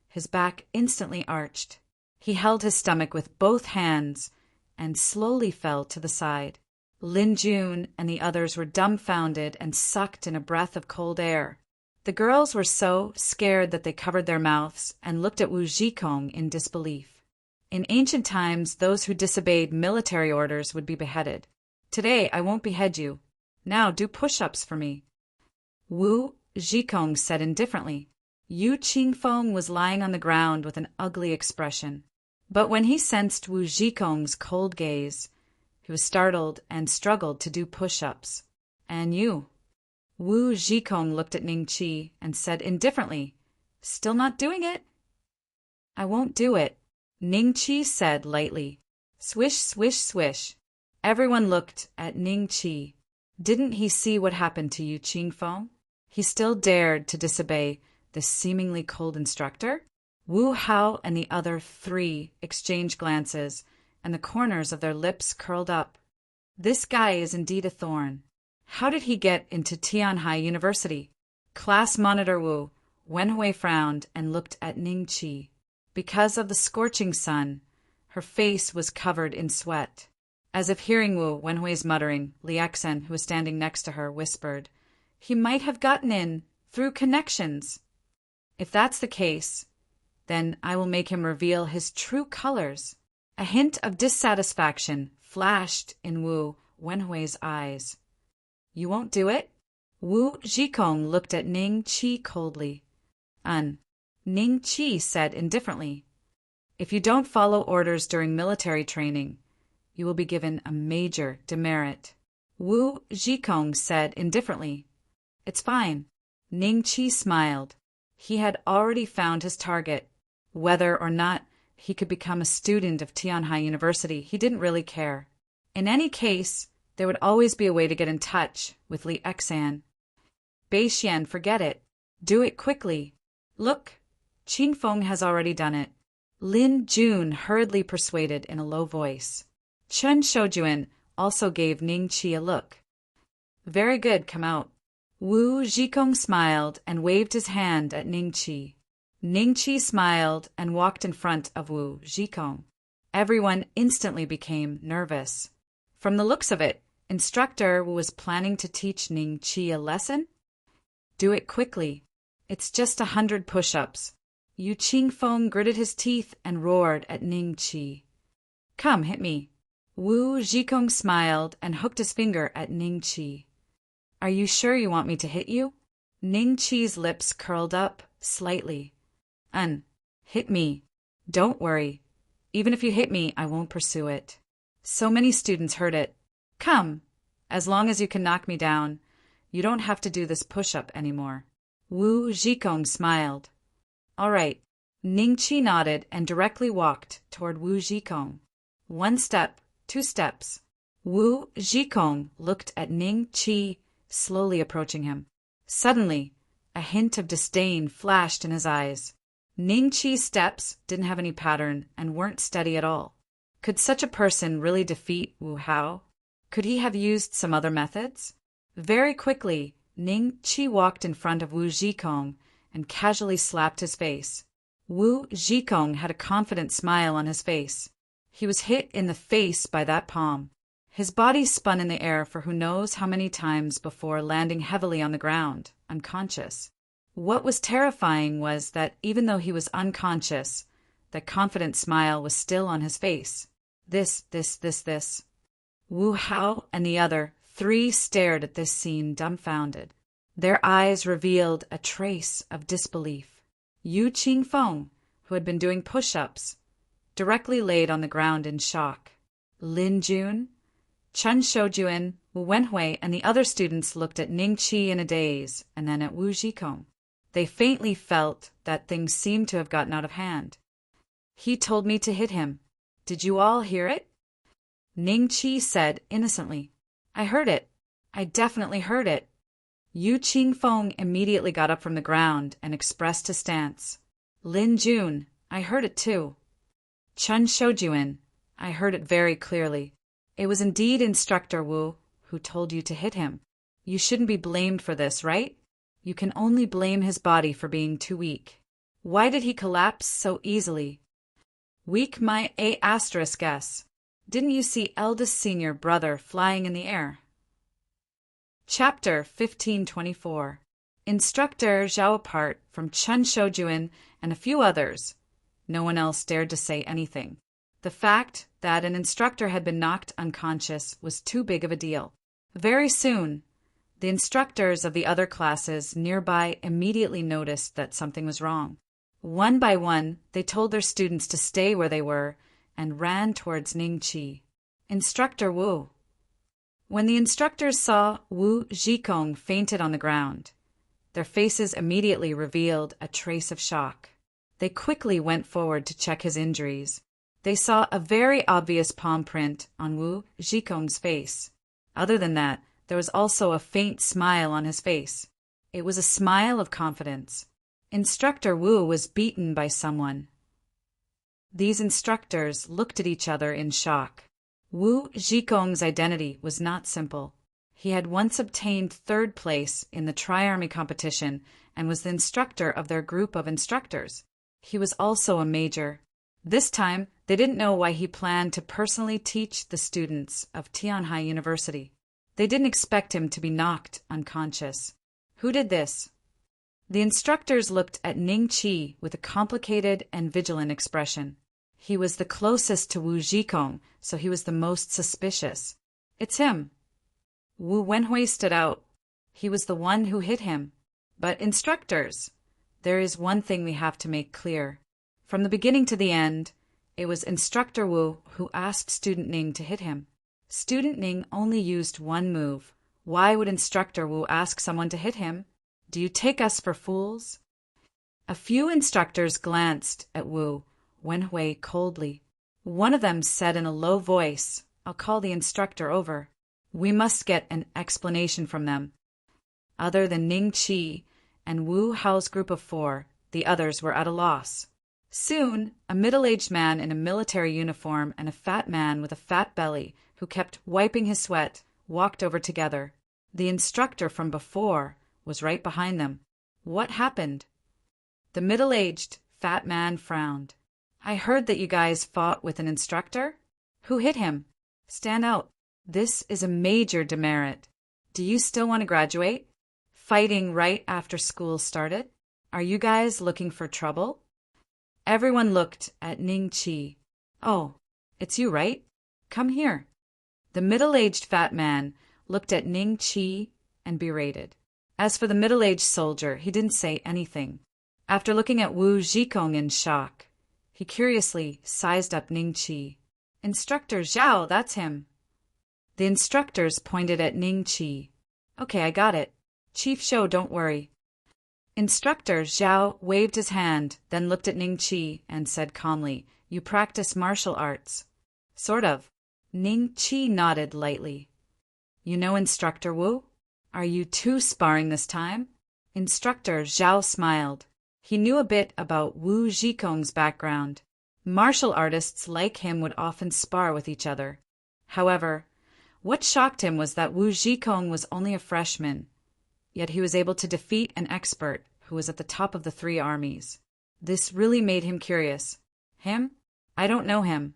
his back instantly arched. He held his stomach with both hands and slowly fell to the side. Lin Jun and the others were dumbfounded and sucked in a breath of cold air. The girls were so scared that they covered their mouths and looked at Wu Zhikong in disbelief. In ancient times, those who disobeyed military orders would be beheaded. Today, I won't behead you. Now do push-ups for me. Wu Zhikong said indifferently. Yu Qingfeng was lying on the ground with an ugly expression. But when he sensed Wu Zhikong's cold gaze, he was startled and struggled to do push-ups. "And you?" Wu Zhikong looked at Ning Qi and said indifferently, "Still not doing it?" "I won't do it," Ning Qi said lightly. Swish, swish, swish. Everyone looked at Ning Qi. Didn't he see what happened to Yu Qingfeng? He still dared to disobey this seemingly cold instructor? Wu Hao and the other 3 exchanged glances, and the corners of their lips curled up. This guy is indeed a thorn. How did he get into Tianhai University? Class monitor Wu Wenhui frowned and looked at Ning Qi. Because of the scorching sun, her face was covered in sweat. As if hearing Wu Wenhui's muttering, Li Exen, who was standing next to her, whispered, "He might have gotten in through connections." If that's the case, Then I will make him reveal his true colors. A hint of dissatisfaction flashed in Wu Wenhui's eyes. You won't do it? Wu Zhikong looked at Ning Qi coldly. Ning Qi said indifferently. If you don't follow orders during military training, you will be given a major demerit. Wu Zhikong said indifferently. It's fine. Ning Qi smiled. He had already found his target. Whether or not he could become a student of Tianhai University, he didn't really care. In any case, there would always be a way to get in touch with Li Exan. Beixian, forget it. Do it quickly. Look, Qin Feng has already done it. Lin Jun hurriedly persuaded in a low voice. Chen Shoujuan also gave Ning Qi a look. Very good, come out. Wu Zhikong smiled and waved his hand at Ning Qi. Ning Qi smiled and walked in front of Wu Zhikong. Everyone instantly became nervous. From the looks of it, instructor was planning to teach Ning Qi a lesson? Do it quickly. It's just 100 push-ups. Yu Qingfeng gritted his teeth and roared at Ning Qi. Come, hit me. Wu Zhikong smiled and hooked his finger at Ning Qi. Are you sure you want me to hit you? Ning Qi's lips curled up slightly. Hit me. Don't worry. Even if you hit me, I won't pursue it. So many students heard it. Come. As long as you can knock me down, you don't have to do this push-up anymore. Wu Zhikong smiled. All right. Ning Qi nodded and directly walked toward Wu Zhikong. 1 step, 2 steps. Wu Zhikong looked at Ning Qi, slowly approaching him. Suddenly, a hint of disdain flashed in his eyes. Ning Qi's steps didn't have any pattern and weren't steady at all. Could such a person really defeat Wu Hao? Could he have used some other methods? Very quickly, Ning Qi walked in front of Wu Zhikong and casually slapped his face. Wu Zhikong had a confident smile on his face. He was hit in the face by that palm. His body spun in the air for who knows how many times before landing heavily on the ground, unconscious. What was terrifying was that even though he was unconscious, that confident smile was still on his face. This. Wu Hao and the other 3 stared at this scene dumbfounded. Their eyes revealed a trace of disbelief. Yu Qingfeng, who had been doing push-ups, directly laid on the ground in shock. Lin Jun, Chen Shoujuan, Wu Wenhui, and the other students looked at Ning Qi in a daze and then at Wu Zhikong. They faintly felt that things seemed to have gotten out of hand. He told me to hit him. Did you all hear it? Ning Qi said innocently. I heard it. I definitely heard it. Yu Qingfeng immediately got up from the ground and expressed his stance. Lin Jun, I heard it too. Chen Shoujuan, I heard it very clearly. It was indeed Instructor Wu who told you to hit him. You shouldn't be blamed for this, right? You can only blame his body for being too weak. Why did he collapse so easily? Weak my A** guess. Didn't you see eldest senior brother flying in the air? Chapter 1524. Instructor Zhao apart from Chen Shoujuan and a few others. No one else dared to say anything. The fact that an instructor had been knocked unconscious was too big of a deal. Very soon, the instructors of the other classes nearby immediately noticed that something was wrong. One by one, they told their students to stay where they were and ran towards Ning Qi. Instructor Wu. When the instructors saw Wu Zhikong fainted on the ground, their faces immediately revealed a trace of shock. They quickly went forward to check his injuries. They saw a very obvious palm print on Wu Zhikong's face. Other than that, there was also a faint smile on his face. It was a smile of confidence. Instructor Wu was beaten by someone. These instructors looked at each other in shock. Wu Zhikong's identity was not simple. He had once obtained 3rd place in the Tri-Army competition and was the instructor of their group of instructors. He was also a major. This time, they didn't know why he planned to personally teach the students of Tianhai University. They didn't expect him to be knocked unconscious. Who did this? The instructors looked at Ning Qi with a complicated and vigilant expression. He was the closest to Wu Zhikong, so he was the most suspicious. It's him. Wu Wenhui stood out. He was the one who hit him. But instructors, there is one thing we have to make clear. From the beginning to the end, it was Instructor Wu who asked Student Ning to hit him. Student Ning only used one move. Why would Instructor Wu ask someone to hit him? Do you take us for fools? A few instructors glanced at Wu Wenhui coldly. One of them said in a low voice, "I'll call the instructor over. We must get an explanation from them." Other than Ning Qi and Wu Hao's group of 4, the others were at a loss. Soon, a middle-aged man in a military uniform and a fat man with a fat belly who kept wiping his sweat walked over together. The instructor from before was right behind them. What happened? The middle-aged, fat man frowned. "I heard that you guys fought with an instructor? Who hit him? Stand out. This is a major demerit. Do you still want to graduate? Fighting right after school started? Are you guys looking for trouble?" Everyone looked at Ning Qi. "Oh, it's you, right? Come here." The middle-aged fat man looked at Ning Qi and berated. As for the middle-aged soldier, he didn't say anything. After looking at Wu Zhikong in shock, he curiously sized up Ning Qi. "Instructor Zhao, that's him." The instructors pointed at Ning Qi. "Okay, I got it. Chief Shou, don't worry." Instructor Zhao waved his hand, then looked at Ning Qi and said calmly, "You practice martial arts?" "Sort of." Ning Qi nodded lightly. "You know Instructor Wu? Are you two sparring this time?" Instructor Zhao smiled. He knew a bit about Wu Zhikong's background. Martial artists like him would often spar with each other. However, what shocked him was that Wu Zhikong was only a freshman, yet he was able to defeat an expert who was at the top of the 3 armies. This really made him curious. "Him? I don't know him,"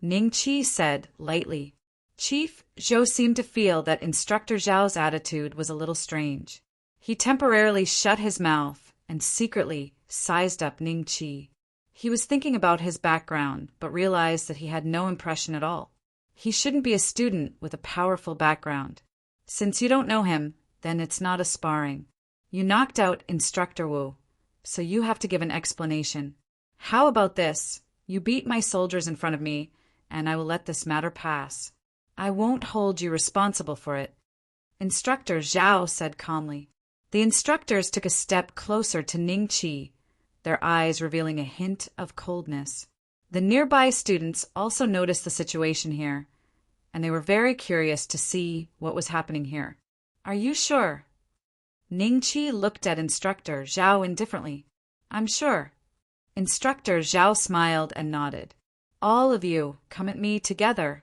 Ning Qi said lightly. Chief Zhou seemed to feel that Instructor Zhao's attitude was a little strange. He temporarily shut his mouth and secretly sized up Ning Qi. He was thinking about his background, but realized that he had no impression at all. He shouldn't be a student with a powerful background. Since you don't know him, then it's not a sparring. You knocked out Instructor Wu, so you have to give an explanation. How about this? You beat my soldiers in front of me, and I will let this matter pass. I won't hold you responsible for it. Instructor Zhao said calmly. The instructors took a step closer to Ning Qi, their eyes revealing a hint of coldness. The nearby students also noticed the situation here, and they were very curious to see what was happening here. Are you sure? Ning Qi looked at Instructor Zhao indifferently. I'm sure. Instructor Zhao smiled and nodded. All of you, come at me together.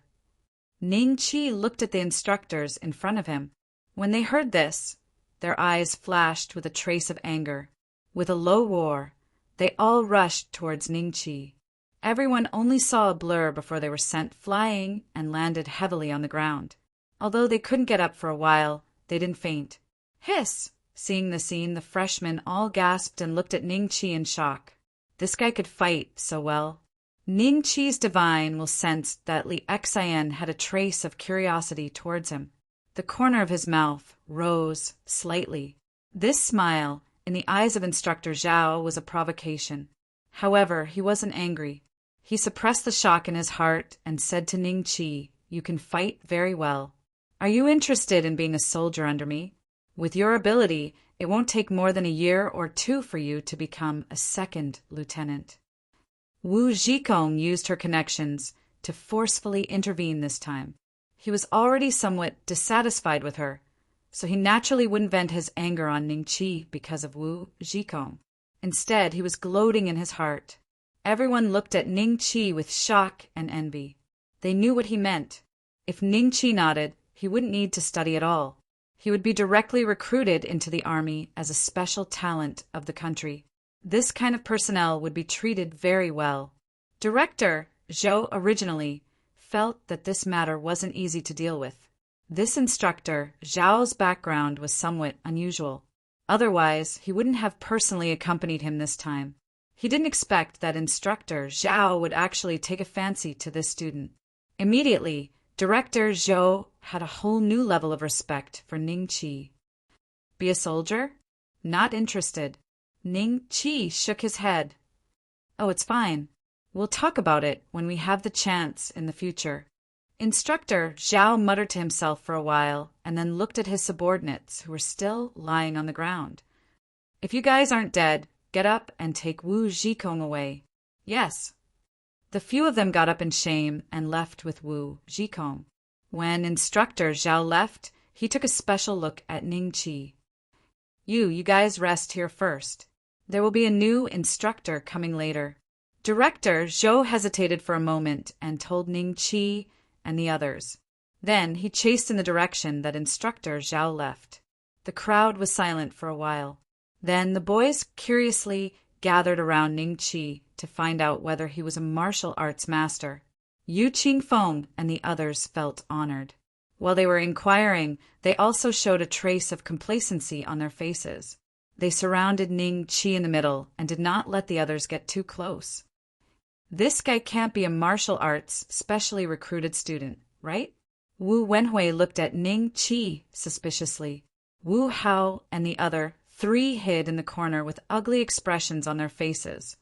Ning Qi looked at the instructors in front of him. When they heard this, their eyes flashed with a trace of anger. With a low roar, they all rushed towards Ning Qi. Everyone only saw a blur before they were sent flying and landed heavily on the ground. Although they couldn't get up for a while, they didn't faint. Hiss! Seeing the scene, the freshmen all gasped and looked at Ning Qi in shock. This guy could fight so well. Ning Qi's divine will sense that Li Xian had a trace of curiosity towards him. The corner of his mouth rose slightly. This smile, in the eyes of Instructor Zhao, was a provocation. However, he wasn't angry. He suppressed the shock in his heart and said to Ning Qi, You can fight very well. Are you interested in being a soldier under me? With your ability, it won't take more than a year or 2 for you to become a 2nd lieutenant. Wu Zhikong used her connections to forcefully intervene this time. He was already somewhat dissatisfied with her, so he naturally wouldn't vent his anger on Ning Qi because of Wu Zhikong. Instead, he was gloating in his heart. Everyone looked at Ning Qi with shock and envy. They knew what he meant. If Ning Qi nodded, he wouldn't need to study at all. He would be directly recruited into the army as a special talent of the country. This kind of personnel would be treated very well. Director Zhou originally felt that this matter wasn't easy to deal with. This instructor, Zhao's background was somewhat unusual. Otherwise, he wouldn't have personally accompanied him this time. He didn't expect that instructor Zhao would actually take a fancy to this student. Immediately, Director Zhou had a whole new level of respect for Ning Qi. Be a soldier? Not interested. Ning Qi shook his head. Oh, it's fine. We'll talk about it when we have the chance in the future. Instructor Zhao muttered to himself for a while and then looked at his subordinates who were still lying on the ground. If you guys aren't dead, get up and take Wu Zhikong away. Yes. The few of them got up in shame and left with Wu Zhikong. When Instructor Zhao left, he took a special look at Ning Qi. You guys rest here first. There will be a new instructor coming later. Director Zhou hesitated for a moment and told Ning Qi and the others. Then he chased in the direction that Instructor Zhao left. The crowd was silent for a while. Then the boys curiously gathered around Ning Qi to find out whether he was a martial arts master. Yu Qingfeng and the others felt honored. While they were inquiring, they also showed a trace of complacency on their faces. They surrounded Ning Qi in the middle and did not let the others get too close. This guy can't be a martial arts specially recruited student, right? Wu Wenhui looked at Ning Qi suspiciously. Wu Hao and the other three hid in the corner with ugly expressions on their faces.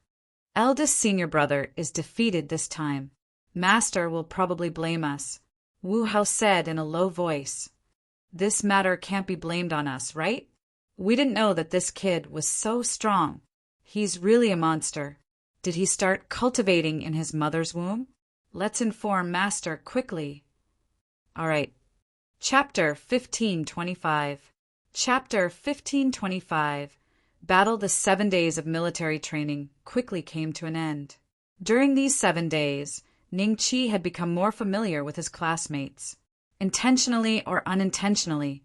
Eldest senior brother is defeated this time. Master will probably blame us. Wu Hao said in a low voice. This matter can't be blamed on us, right? We didn't know that this kid was so strong. He's really a monster. Did he start cultivating in his mother's womb? Let's inform Master quickly. All right. Chapter 1525. Chapter 1525. Battle the 7 days of military training quickly came to an end. During these 7 days, Ning Qi had become more familiar with his classmates. Intentionally or unintentionally,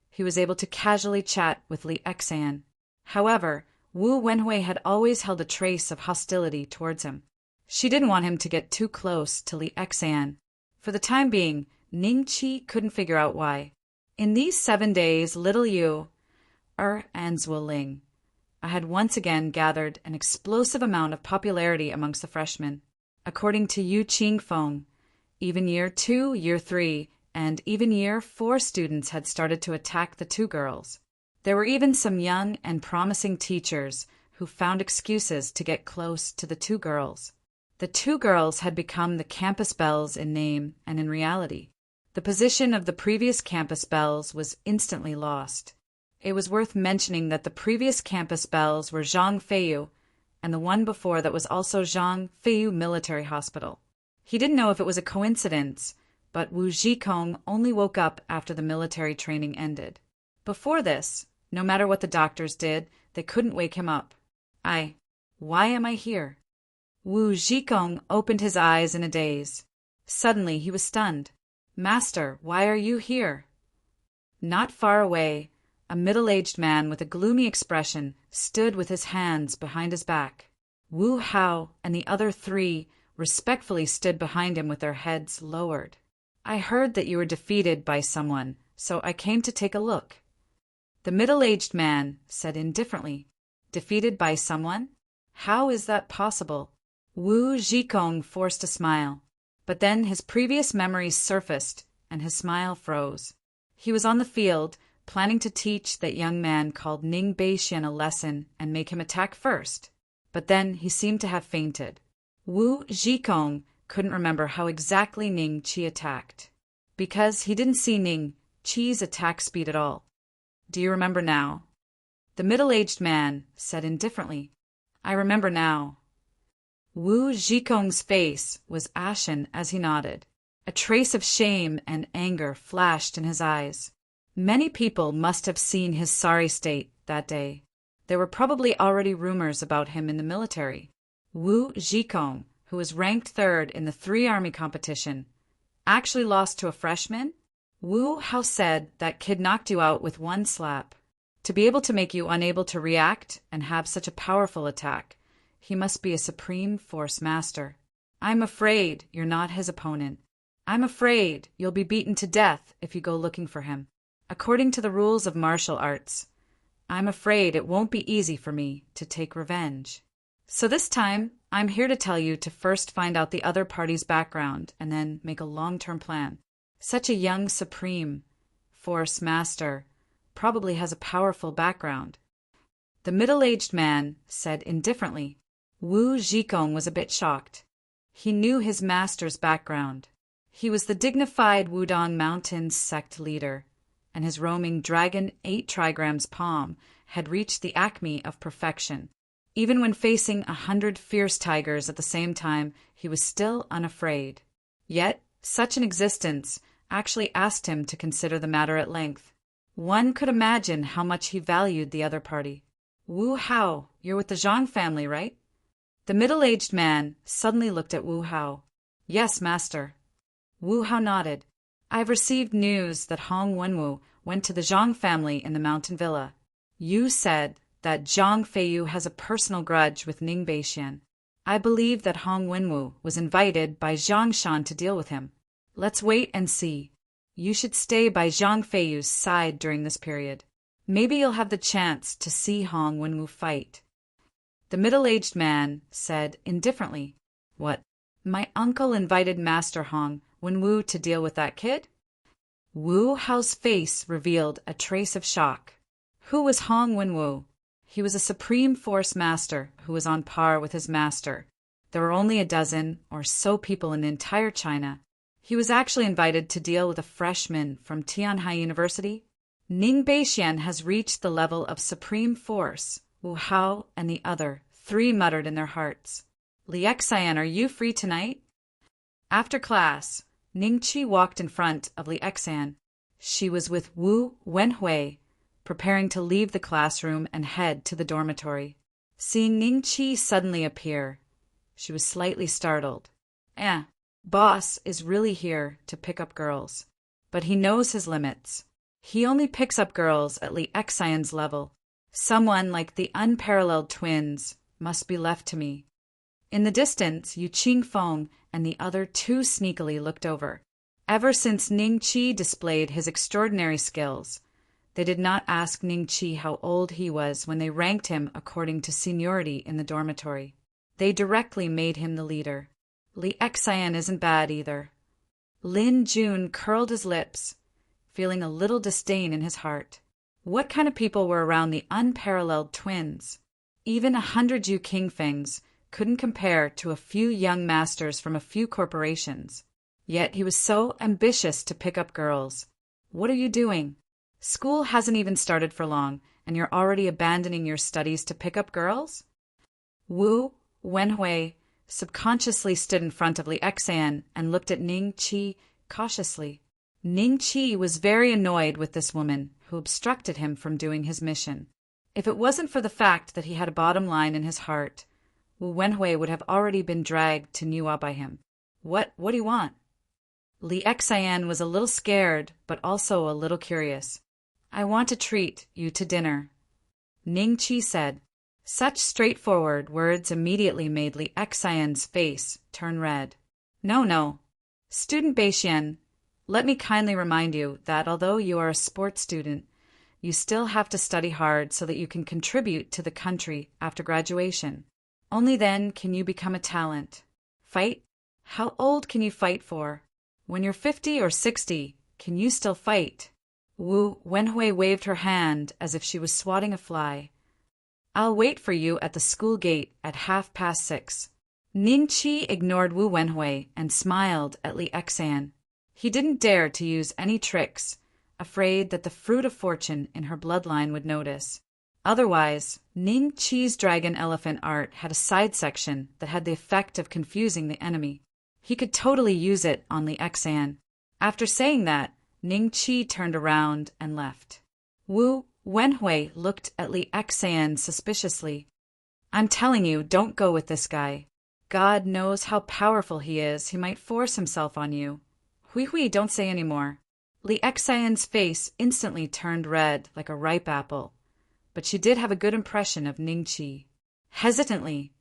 he was able to casually chat with Li Exan. However, Wu Wenhui had always held a trace of hostility towards him. She didn't want him to get too close to Li Exan. For the time being, Ning Qi couldn't figure out why. In these 7 days, little Yu, and Zuoling, had once again gathered an explosive amount of popularity amongst the freshmen. According to Yu Qingfeng, even Year 2, Year 3, and even Year 4 students had started to attack the two girls. There were even some young and promising teachers who found excuses to get close to the two girls. The two girls had become the campus belles in name and in reality. The position of the previous campus belles was instantly lost. It was worth mentioning that the previous campus belles were Zhang Feiyu, and the one before that was also Zhang Feiyu Military Hospital. He didn't know if it was a coincidence, but Wu Zhikong only woke up after the military training ended. Before this, no matter what the doctors did, they couldn't wake him up. Why am I here? Wu Zhikong opened his eyes in a daze. Suddenly he was stunned. Master, why are you here? Not far away, a middle-aged man with a gloomy expression stood with his hands behind his back. Wu Hao and the other three respectfully stood behind him with their heads lowered. I heard that you were defeated by someone, so I came to take a look. The middle-aged man said indifferently, Defeated by someone? How is that possible? Wu Zhikong forced a smile, but then his previous memories surfaced and his smile froze. He was on the field, planning to teach that young man called Ning Beixian a lesson and make him attack first. But then he seemed to have fainted. Wu Zhikong couldn't remember how exactly Ning Qi attacked, because he didn't see Ning Qi's attack speed at all. Do you remember now? The middle-aged man said indifferently, I remember now. Wu Zhikong's face was ashen as he nodded. A trace of shame and anger flashed in his eyes. Many people must have seen his sorry state that day. There were probably already rumors about him in the military. Wu Zhikong, who was ranked 3rd in the 3-army competition, actually lost to a freshman? Wu Hao said that kid knocked you out with one slap. To be able to make you unable to react and have such a powerful attack, he must be a supreme force master. I'm afraid you're not his opponent. I'm afraid you'll be beaten to death if you go looking for him. According to the rules of martial arts, I'm afraid it won't be easy for me to take revenge. So this time, I'm here to tell you to first find out the other party's background and then make a long-term plan. Such a young Supreme Force Master probably has a powerful background. The middle-aged man said indifferently. Wu Zhikong was a bit shocked. He knew his master's background. He was the dignified Wudong Mountains sect leader, and his roaming dragon 8 trigrams palm had reached the acme of perfection. Even when facing 100 fierce tigers at the same time, he was still unafraid. Yet, such an existence actually asked him to consider the matter at length. One could imagine how much he valued the other party. Wu Hao, you're with the Zhang family, right? The middle-aged man suddenly looked at Wu Hao. Yes, master. Wu Hao nodded. I've received news that Hong Wenwu went to the Zhang family in the mountain villa. You said that Zhang Feiyu has a personal grudge with Ning Beixian. I believe that Hong Wenwu was invited by Zhang Shan to deal with him. Let's wait and see. You should stay by Zhang Feiyu's side during this period. Maybe you'll have the chance to see Hong Wenwu fight. The middle-aged man said indifferently, What? My uncle invited Master Hong Wenwu to deal with that kid? Wu Hao's face revealed a trace of shock. Who was Hong Wenwu? He was a Supreme Force Master who was on par with his master. There were only a dozen or so people in entire China. He was actually invited to deal with a freshman from Tianhai University. Ning Beixian has reached the level of Supreme Force. Wu Hao and the other 3 muttered in their hearts. Li Xian, are you free tonight? After class, Ning Qi walked in front of Li Xian. She was with Wu Wenhui, preparing to leave the classroom and head to the dormitory. Seeing Ning Qi suddenly appear, she was slightly startled. Boss is really here to pick up girls, but he knows his limits. He only picks up girls at Li Xian's level. Someone like the unparalleled twins must be left to me. In the distance, Yu Qingfeng and the other 2 sneakily looked over. Ever since Ning Qi displayed his extraordinary skills, they did not ask Ning Qi how old he was when they ranked him according to seniority in the dormitory. They directly made him the leader. Li Xian isn't bad either. Lin Jun curled his lips, feeling a little disdain in his heart. What kind of people were around the unparalleled twins? Even 100 Yu Qingfengs couldn't compare to a few young masters from a few corporations. Yet he was so ambitious to pick up girls. What are you doing? School hasn't even started for long, and you're already abandoning your studies to pick up girls? Wu Wenhui subconsciously stood in front of Li Xian and looked at Ning Qi cautiously. Ning Qi was very annoyed with this woman who obstructed him from doing his mission. If it wasn't for the fact that he had a bottom line in his heart, Wu Wenhui would have already been dragged to Niwa by him. What do you want? Li Xian was a little scared, but also a little curious. I want to treat you to dinner, Ning Qi said. Such straightforward words immediately made Li Xian's face turn red. No. Student Beixian, let me kindly remind you that although you are a sports student, you still have to study hard so that you can contribute to the country after graduation. Only then can you become a talent. Fight? How old can you fight for? When you're 50 or 60, can you still fight? Wu Wenhui waved her hand as if she was swatting a fly. I'll wait for you at the school gate at 6:30. Ning Qi ignored Wu Wenhui and smiled at Li Xian. He didn't dare to use any tricks, afraid that the fruit of fortune in her bloodline would notice. Otherwise, Ning Qi's dragon elephant art had a side section that had the effect of confusing the enemy. He could totally use it on Li Xian. After saying that, Ning Qi turned around and left. Wu Wenhui looked at Li Xian suspiciously. I'm telling you, don't go with this guy. God knows how powerful he is. He might force himself on you. Hui, don't say any more. Li Xian's face instantly turned red like a ripe apple, but she did have a good impression of Ning Qi. Hesitantly,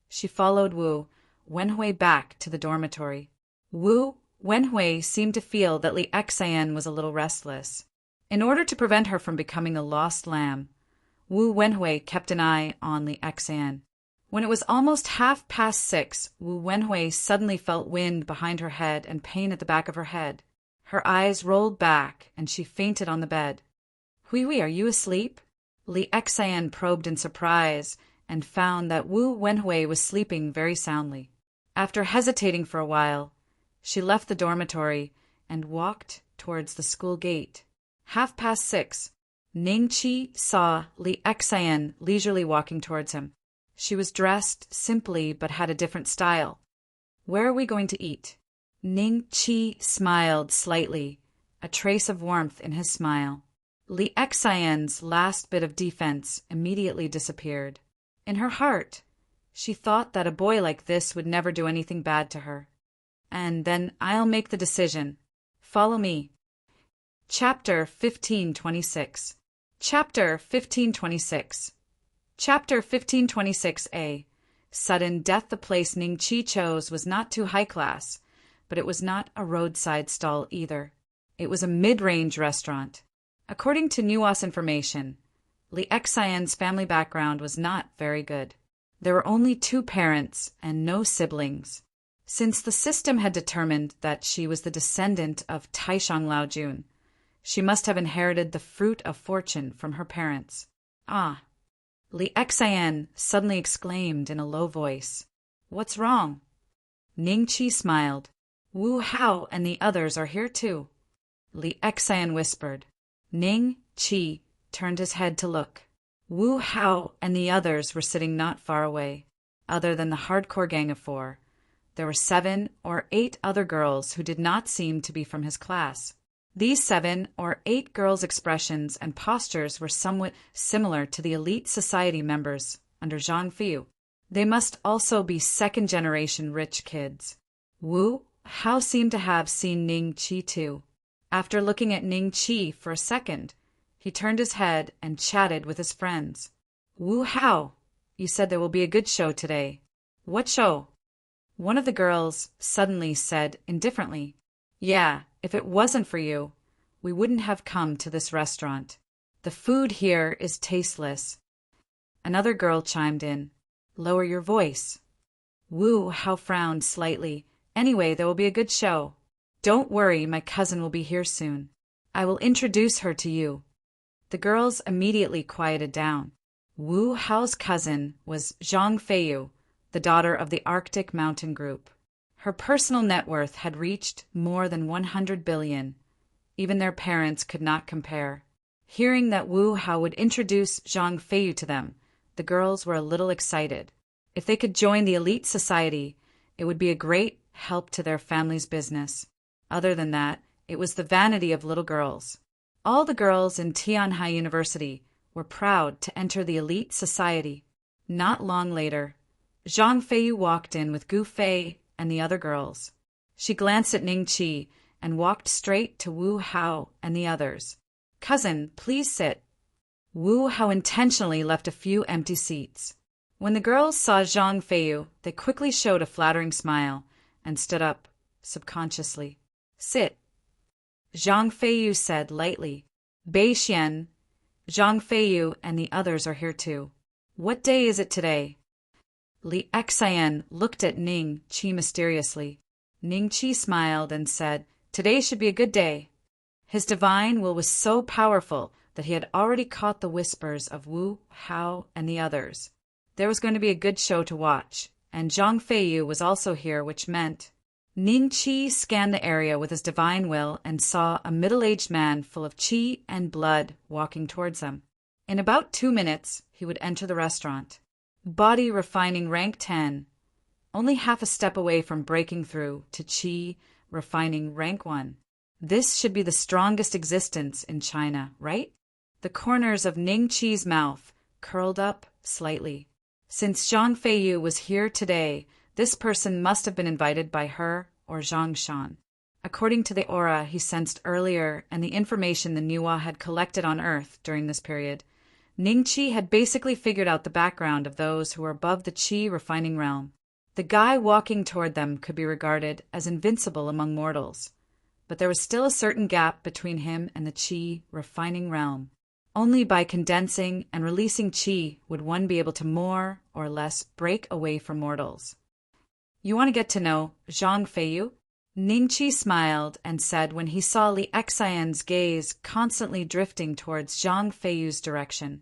she followed Wu Wenhui back to the dormitory. Wu Wenhui seemed to feel that Li Xian was a little restless. In order to prevent her from becoming a lost lamb, Wu Wenhui kept an eye on Li Xian. When it was almost 6:30, Wu Wenhui suddenly felt wind behind her head and pain at the back of her head. Her eyes rolled back, and she fainted on the bed. Hui, are you asleep? Li Xian probed in surprise and found that Wu Wenhui was sleeping very soundly. After hesitating for a while, she left the dormitory and walked towards the school gate. 6:30. Ning Qi saw Li Xian leisurely walking towards him. She was dressed simply but had a different style. Where are we going to eat? Ning Qi smiled slightly, a trace of warmth in his smile. Li Xian's last bit of defense immediately disappeared. In her heart, she thought that a boy like this would never do anything bad to her. And then I'll make the decision. Follow me. Chapter 1526. Chapter 1526. Chapter 1526a. Sudden death. The place Ning Qi chose was not too high class, but it was not a roadside stall either. It was a mid-range restaurant. According to Nua's information, Li Xian's family background was not very good. There were only 2 parents and no siblings. Since the system had determined that she was the descendant of Taishang Laojun, she must have inherited the fruit of fortune from her parents. Ah! Li Xian suddenly exclaimed in a low voice. What's wrong? Ning Qi smiled. Wu Hao and the others are here too. Li Xian whispered. Ning Qi turned his head to look. Wu Hao and the others were sitting not far away. Other than the hardcore gang of 4, there were 7 or 8 other girls who did not seem to be from his class. These 7 or 8 girls' expressions and postures were somewhat similar to the elite society members under Zhang Feiyu. They must also be second-generation rich kids. Wu Hao seemed to have seen Ning Qi too. After looking at Ning Qi for a second, he turned his head and chatted with his friends. Wu Hao, you said there will be a good show today. What show? One of the girls suddenly said indifferently. Yeah, if it wasn't for you, we wouldn't have come to this restaurant. The food here is tasteless. Another girl chimed in. Lower your voice. Wu Hao frowned slightly. Anyway, there will be a good show. Don't worry, my cousin will be here soon. I will introduce her to you. The girls immediately quieted down. Wu Hao's cousin was Zhang Feiyu, the daughter of the Arctic Mountain Group. Her personal net worth had reached more than 100 billion. Even their parents could not compare. Hearing that Wu Hao would introduce Zhang Feiyu to them, the girls were a little excited. If they could join the elite society, it would be a great help to their family's business. Other than that, it was the vanity of little girls. All the girls in Tianhai University were proud to enter the elite society. Not long later, Zhang Feiyu walked in with Gu Fei and the other girls. She glanced at Ning Qi and walked straight to Wu Hao and the others. Cousin, please sit. Wu Hao intentionally left a few empty seats. When the girls saw Zhang Feiyu, they quickly showed a flattering smile and stood up, subconsciously. Sit. Zhang Feiyu said lightly. Bei Xian, Zhang Feiyu and the others are here too. What day is it today? Li Xian looked at Ning Qi mysteriously. Ning Qi smiled and said, Today should be a good day. His divine will was so powerful that he had already caught the whispers of Wu Hao and the others. There was going to be a good show to watch, and Zhang Feiyu was also here, which meant... Ning Qi scanned the area with his divine will and saw a middle-aged man full of qi and blood walking towards them. In about 2 minutes, he would enter the restaurant. Body refining rank 10, only half a step away from breaking through to qi refining rank 1. This should be the strongest existence in China, right? The corners of Ning Qi's mouth curled up slightly. Since Zhang Feiyu was here today, this person must have been invited by her or Zhang Shan. According to the aura he sensed earlier and the information the Nua had collected on Earth during this period, Ning Qi had basically figured out the background of those who were above the qi refining realm. The guy walking toward them could be regarded as invincible among mortals, but there was still a certain gap between him and the qi refining realm. Only by condensing and releasing qi would one be able to more or less break away from mortals. You want to get to know Zhang Feiyu? Ningqi smiled and said when he saw Li Xian's gaze constantly drifting towards Zhang Feiyu's direction.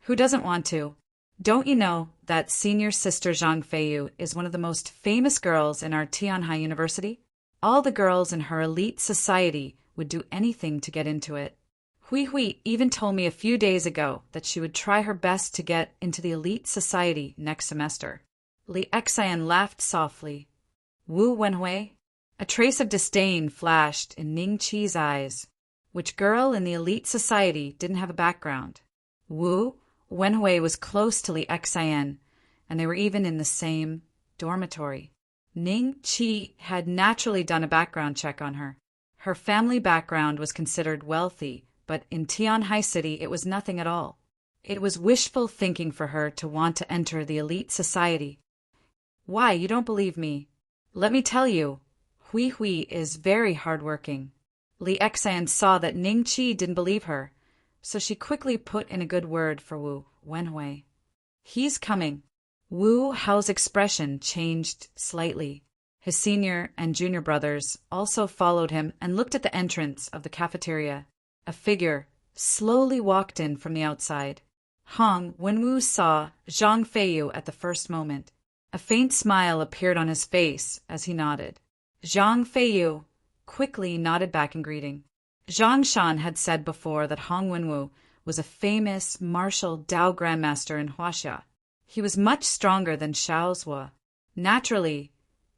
Who doesn't want to? Don't you know that senior sister Zhang Feiyu is one of the most famous girls in our Tianhai University? All the girls in her elite society would do anything to get into it. Hui Hui even told me a few days ago that she would try her best to get into the elite society next semester. Li Xian laughed softly. Wu Wenhui? A trace of disdain flashed in Ning Qi's eyes. Which girl in the elite society didn't have a background? Wu Wenhui was close to Li Xian, and they were even in the same dormitory. Ning Qi had naturally done a background check on her. Her family background was considered wealthy, but in Tianhai City it was nothing at all. It was wishful thinking for her to want to enter the elite society. Why, you don't believe me? Let me tell you. Hui Hui is very hardworking. Li Xian saw that Ning Qi didn't believe her, so she quickly put in a good word for Wu Wenhui. He's coming. Wu Hao's expression changed slightly. His senior and junior brothers also followed him and looked at the entrance of the cafeteria. A figure slowly walked in from the outside. Hong Wenwu saw Zhang Feiyu at the first moment. A faint smile appeared on his face as he nodded. Zhang Feiyu quickly nodded back in greeting. Zhang Shan had said before that Hong Wenwu was a famous martial Dao grandmaster in Huaxia. He was much stronger than Xiao Zhuo. Naturally,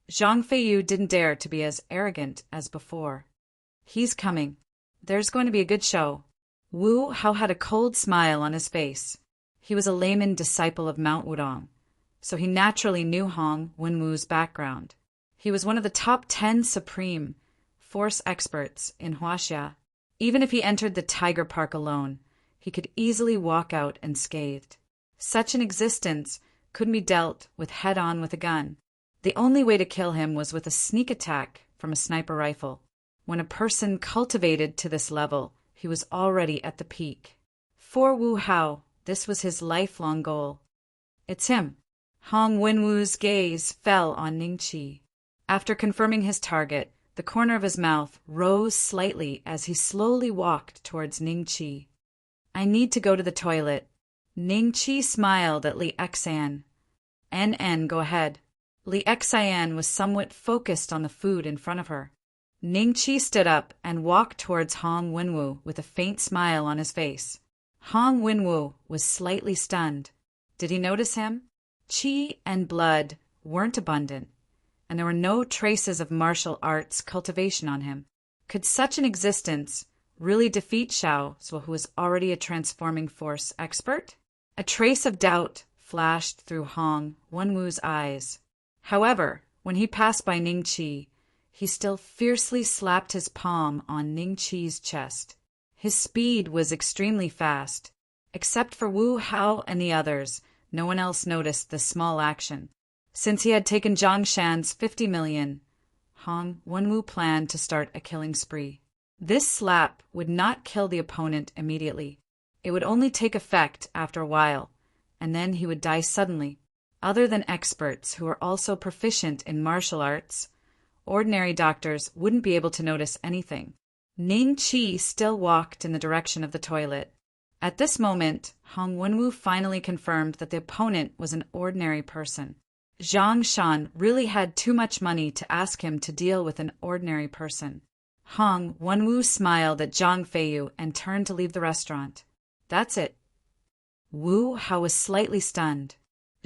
Zhang Feiyu didn't dare to be as arrogant as before. He's coming. There's going to be a good show. Wu Hao had a cold smile on his face. He was a layman disciple of Mount Wudong, so he naturally knew Hong Wenwu's background. He was one of the top 10 supreme force experts in Huaxia. Even if he entered the Tiger Park alone, he could easily walk out unscathed. Such an existence couldn't be dealt with head-on with a gun. The only way to kill him was with a sneak attack from a sniper rifle. When a person cultivated to this level, he was already at the peak. For Wu Hao, this was his lifelong goal. It's him. Hong Wenwu's gaze fell on Ning Qi. After confirming his target, the corner of his mouth rose slightly as he slowly walked towards Ning Qi. I need to go to the toilet. Ning Qi smiled at Li Xian. NN, go ahead. Li Xian was somewhat focused on the food in front of her. Ning Qi stood up and walked towards Hong Wenwu with a faint smile on his face. Hong Wenwu was slightly stunned. Did he notice him? Qi and blood weren't abundant, and there were no traces of martial arts cultivation on him. Could such an existence really defeat Xiao Zhuo, who was already a transforming force expert? A trace of doubt flashed through Hong Wenwu's eyes. However, when he passed by Ning Qi, he still fiercely slapped his palm on Ning Qi's chest. His speed was extremely fast. Except for Wu Hao and the others, no one else noticed this small action. Since he had taken Zhang Shan's 50 million, Hong Wenwu planned to start a killing spree. This slap would not kill the opponent immediately. It would only take effect after a while, and then he would die suddenly. Other than experts who are also proficient in martial arts, ordinary doctors wouldn't be able to notice anything. Ning Qi still walked in the direction of the toilet. At this moment, Hong Wenwu finally confirmed that the opponent was an ordinary person. Zhang Shan really had too much money to ask him to deal with an ordinary person. Hong Wenwu smiled at Zhang Feiyu and turned to leave the restaurant. That's it. Wu Hao was slightly stunned.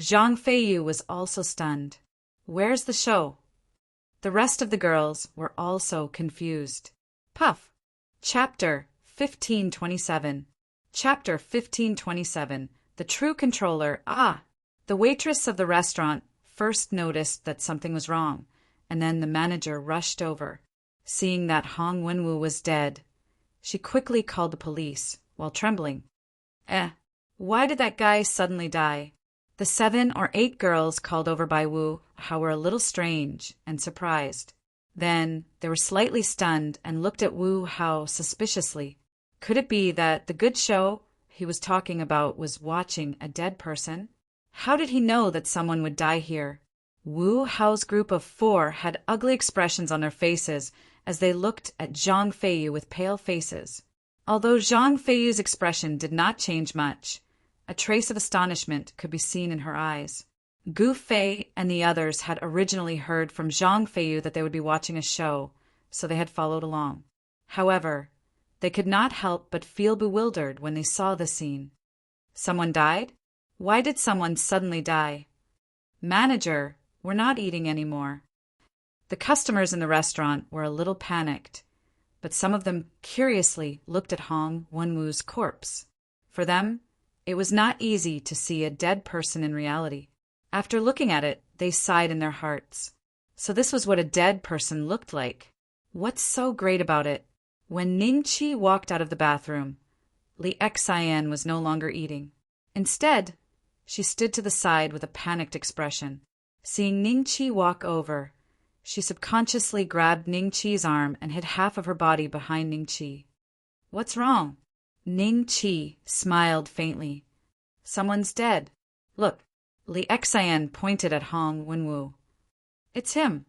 Zhang Feiyu was also stunned. Where's the show? The rest of the girls were also confused. Puff. Chapter 1527. Chapter 1527. The True Controller. The waitress of the restaurant first noticed that something was wrong, and then the manager rushed over. Seeing that Hong Wenwu was dead, she quickly called the police, while trembling. Why did that guy suddenly die? The 7 or 8 girls called over by Wu Hao were a little strange and surprised. Then they were slightly stunned and looked at Wu Hao suspiciously. Could it be that the good show he was talking about was watching a dead person? How did he know that someone would die here? Wu Hao's group of 4 had ugly expressions on their faces as they looked at Zhang Feiyu with pale faces. Although Zhang Feiyu's expression did not change much, a trace of astonishment could be seen in her eyes. Gu Fei and the others had originally heard from Zhang Feiyu that they would be watching a show, so they had followed along. However, they could not help but feel bewildered when they saw the scene. Someone died? Why did someone suddenly die? Manager, we're not eating anymore. The customers in the restaurant were a little panicked, but some of them curiously looked at Hong Wenwu's corpse. For them, it was not easy to see a dead person in reality. After looking at it, they sighed in their hearts. So this was what a dead person looked like. What's so great about it? When Ning Qi walked out of the bathroom, Li Xian was no longer eating. Instead, she stood to the side with a panicked expression. Seeing Ning Qi walk over, she subconsciously grabbed Ning Qi's arm and hid half of her body behind Ning Qi. What's wrong? Ning Qi smiled faintly. Someone's dead. Look, Li Xian pointed at Hong Wenwu. It's him.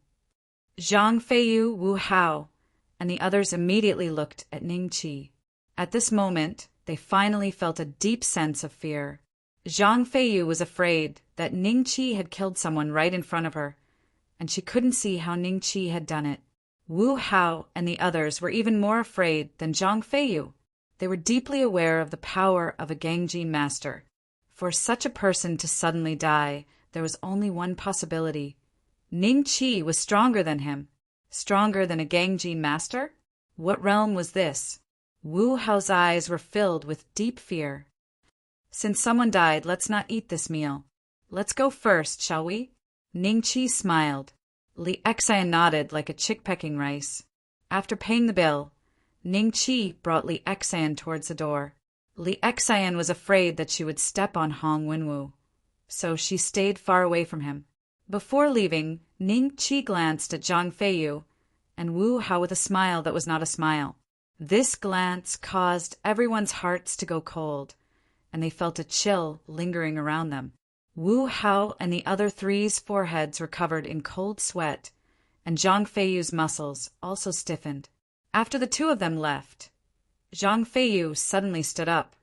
Zhang Feiyu, Wu Hao, and the others immediately looked at Ning Qi. At this moment, they finally felt a deep sense of fear. Zhang Feiyu was afraid that Ning Qi had killed someone right in front of her, and she couldn't see how Ning Qi had done it. Wu Hao and the others were even more afraid than Zhang Feiyu. They were deeply aware of the power of a Gangjin master. For such a person to suddenly die, there was only one possibility. Ning Qi was stronger than him. Stronger than a Gangjin master? What realm was this? Wu Hao's eyes were filled with deep fear. Since someone died, let's not eat this meal. Let's go first, shall we? Ning Qi smiled. Li Xian nodded like a chick pecking rice. After paying the bill, Ning Qi brought Li Xian towards the door. Li Xian was afraid that she would step on Hong Wenwu, so she stayed far away from him. Before leaving, Ning Qi glanced at Zhang Feiyu and Wu Hao with a smile that was not a smile. This glance caused everyone's hearts to go cold, and they felt a chill lingering around them. Wu Hao and the other 3's foreheads were covered in cold sweat, and Zhang Feiyu's muscles also stiffened. After the 2 of them left, Zhang Feiyu suddenly stood up.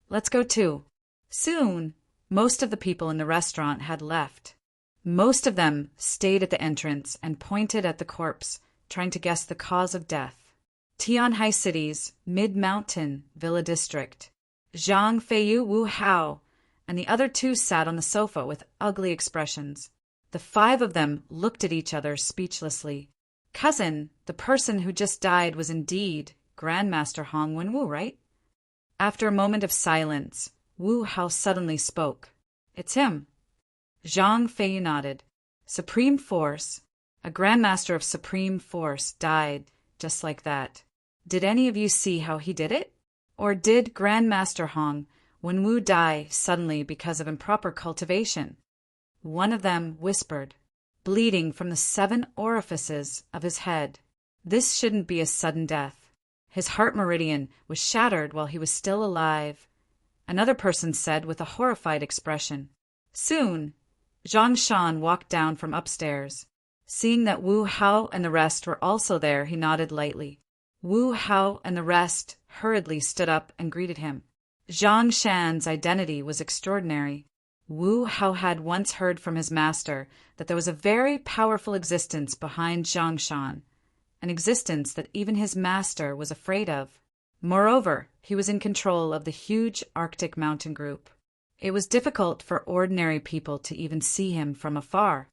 Let's go too. Soon, most of the people in the restaurant had left. Most of them stayed at the entrance and pointed at the corpse, trying to guess the cause of death. Tianhai City's Mid-Mountain Villa District. Zhang Feiyu, Wu Hao, and the other 2 sat on the sofa with ugly expressions. The 5 of them looked at each other speechlessly. Cousin, the person who just died was indeed Grandmaster Hong Wenwu, right? After a moment of silence, Wu Hao suddenly spoke. It's him. Zhang Feiyu nodded. Supreme Force, a Grandmaster of Supreme Force, died just like that. Did any of you see how he did it? Or did Grandmaster Hong Wenwu die suddenly because of improper cultivation? One of them whispered, bleeding from the 7 orifices of his head. This shouldn't be a sudden death. His heart meridian was shattered while he was still alive. Another person said with a horrified expression. Soon, Zhang Shan walked down from upstairs. Seeing that Wu Hao and the rest were also there, he nodded lightly. Wu Hao and the rest hurriedly stood up and greeted him. Zhang Shan's identity was extraordinary. Wu Hao had once heard from his master that there was a very powerful existence behind Zhang Shan, an existence that even his master was afraid of. Moreover, he was in control of the huge Arctic mountain group. It was difficult for ordinary people to even see him from afar.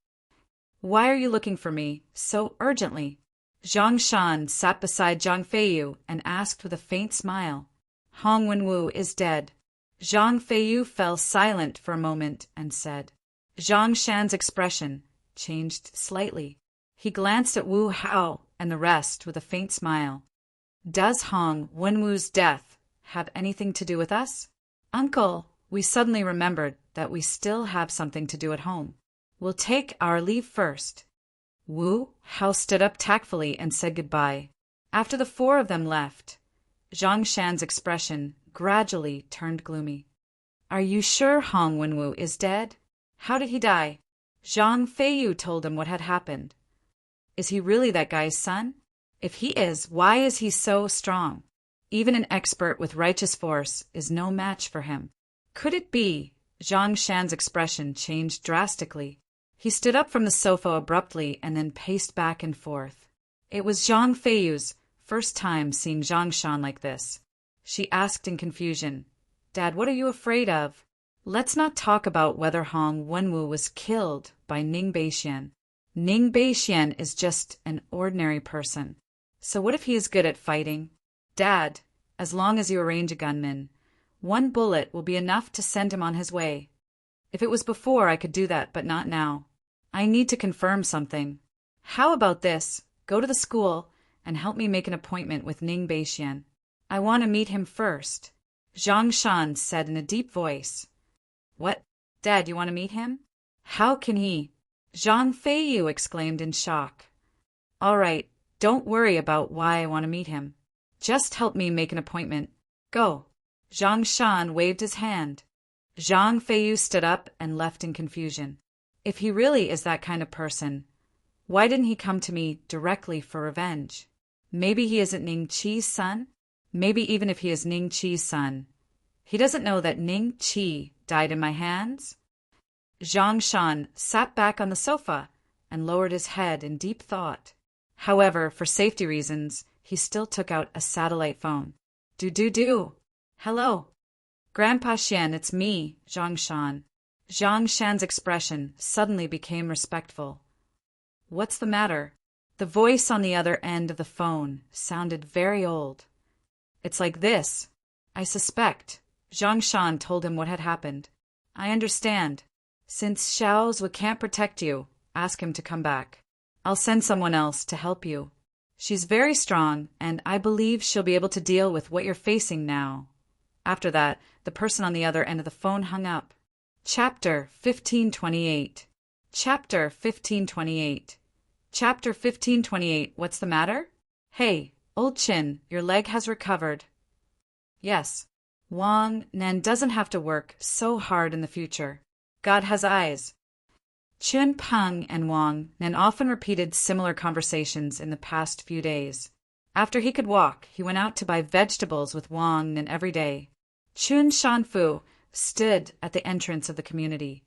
Why are you looking for me so urgently? Zhang Shan sat beside Zhang Feiyu and asked with a faint smile. Hong Wenwu is dead. Zhang Feiyu fell silent for a moment and said. Zhang Shan's expression changed slightly. He glanced at Wu Hao and the rest with a faint smile. Does Hong Wenwu's death have anything to do with us? Uncle, we suddenly remembered that we still have something to do at home. We'll take our leave first. Wu Hao stood up tactfully and said goodbye. After the 4 of them left, Zhang Shan's expression gradually turned gloomy. Are you sure Hong Wenwu is dead? How did he die? Zhang Feiyu told him what had happened. Is he really that guy's son? If he is, why is he so strong? Even an expert with righteous force is no match for him. Could it be? Zhang Shan's expression changed drastically. He stood up from the sofa abruptly and then paced back and forth. It was Zhang Feiyu's first time seeing Zhang Shan like this. She asked in confusion, Dad, what are you afraid of? Let's not talk about whether Hong Wenwu was killed by Ning Beixian. Ning Beixian is just an ordinary person. So what if he is good at fighting? Dad, as long as you arrange a gunman, one bullet will be enough to send him on his way. If it was before, I could do that, but not now. I need to confirm something. How about this? Go to the school and help me make an appointment with Ning Beixian. I want to meet him first. Zhang Shan said in a deep voice. What? Dad, you want to meet him? How can he? Zhang Feiyu exclaimed in shock. All right, don't worry about why I want to meet him. Just help me make an appointment. Go. Zhang Shan waved his hand. Zhang Feiyu stood up and left in confusion. If he really is that kind of person, why didn't he come to me directly for revenge? Maybe he isn't Ning Qi's son? Maybe even if he is Ning Qi's son, he doesn't know that Ning Qi died in my hands? Zhang Shan sat back on the sofa and lowered his head in deep thought. However, for safety reasons, he still took out a satellite phone. Do. Hello. Grandpa Xian, it's me, Zhang Shan. Zhang Shan's expression suddenly became respectful. What's the matter? The voice on the other end of the phone sounded very old. It's like this. I suspect. Zhang Shan told him what had happened. I understand. Since Xiao Zhu can't protect you, ask him to come back. I'll send someone else to help you. She's very strong, and I believe she'll be able to deal with what you're facing now. After that, the person on the other end of the phone hung up. Chapter 1528. Chapter 1528. Chapter 1528. What's the matter? Hey, old Chin, your leg has recovered. Yes. Wang Nen doesn't have to work so hard in the future. God has eyes. Chun Peng and Wang Nen often repeated similar conversations in the past few days. After he could walk, he went out to buy vegetables with Wang Nen every day. Chun Shanfu stood at the entrance of the community,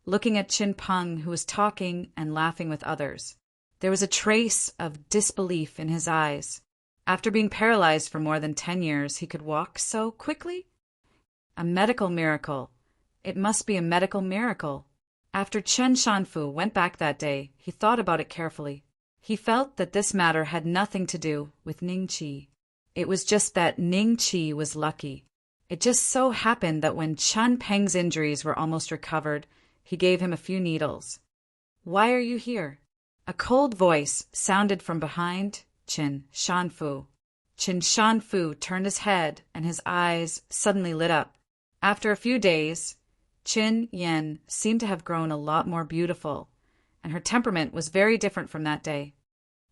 looking at Chin Peng, who was talking and laughing with others. There was a trace of disbelief in his eyes. After being paralyzed for more than 10 years, he could walk so quickly? A medical miracle. It must be a medical miracle. After Chen Shanfu went back that day, he thought about it carefully. He felt that this matter had nothing to do with Ning Qi. It was just that Ning Qi was lucky. It just so happened that when Chen Peng's injuries were almost recovered, he gave him a few needles. Why are you here? A cold voice sounded from behind Qin Shanfu. Qin Shanfu turned his head and his eyes suddenly lit up. After a few days, Qin Yan seemed to have grown a lot more beautiful, and her temperament was very different from that day.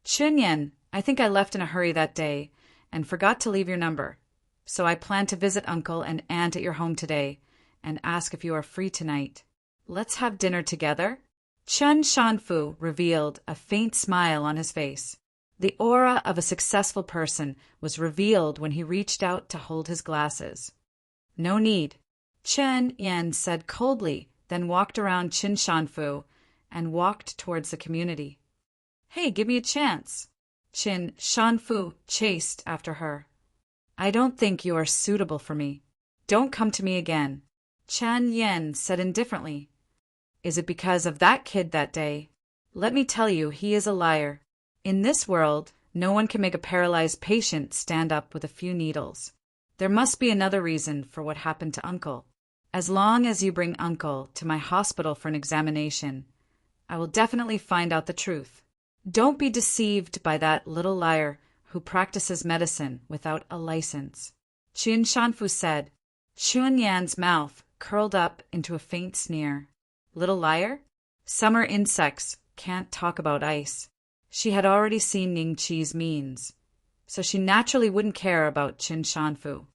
Qin Yan, I think I left in a hurry that day and forgot to leave your number, so I plan to visit Uncle and Aunt at your home today and ask if you are free tonight. Let's have dinner together? Chen Shanfu revealed a faint smile on his face. The aura of a successful person was revealed when he reached out to hold his glasses. No need. Chen Yan said coldly, then walked around Qin Shanfu and walked towards the community. Hey, give me a chance. Qin Shanfu chased after her. I don't think you are suitable for me. Don't come to me again. Chen Yan said indifferently. Is it because of that kid that day? Let me tell you, he is a liar. In this world, no one can make a paralyzed patient stand up with a few needles. There must be another reason for what happened to Uncle. As long as you bring Uncle to my hospital for an examination, I will definitely find out the truth. Don't be deceived by that little liar who practices medicine without a license. Qin Shanfu said. Chun Yan's mouth curled up into a faint sneer. Little liar? Summer insects can't talk about ice. She had already seen Ning Qi's means. so she naturally wouldn't care about Qin Shanfu.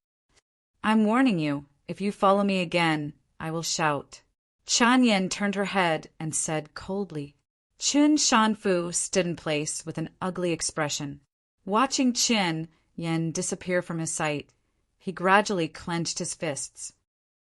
I'm warning you, if you follow me again, I will shout. Chan Yen turned her head and said coldly. Qin Shanfu stood in place with an ugly expression. Watching Qin Yen disappear from his sight, he gradually clenched his fists.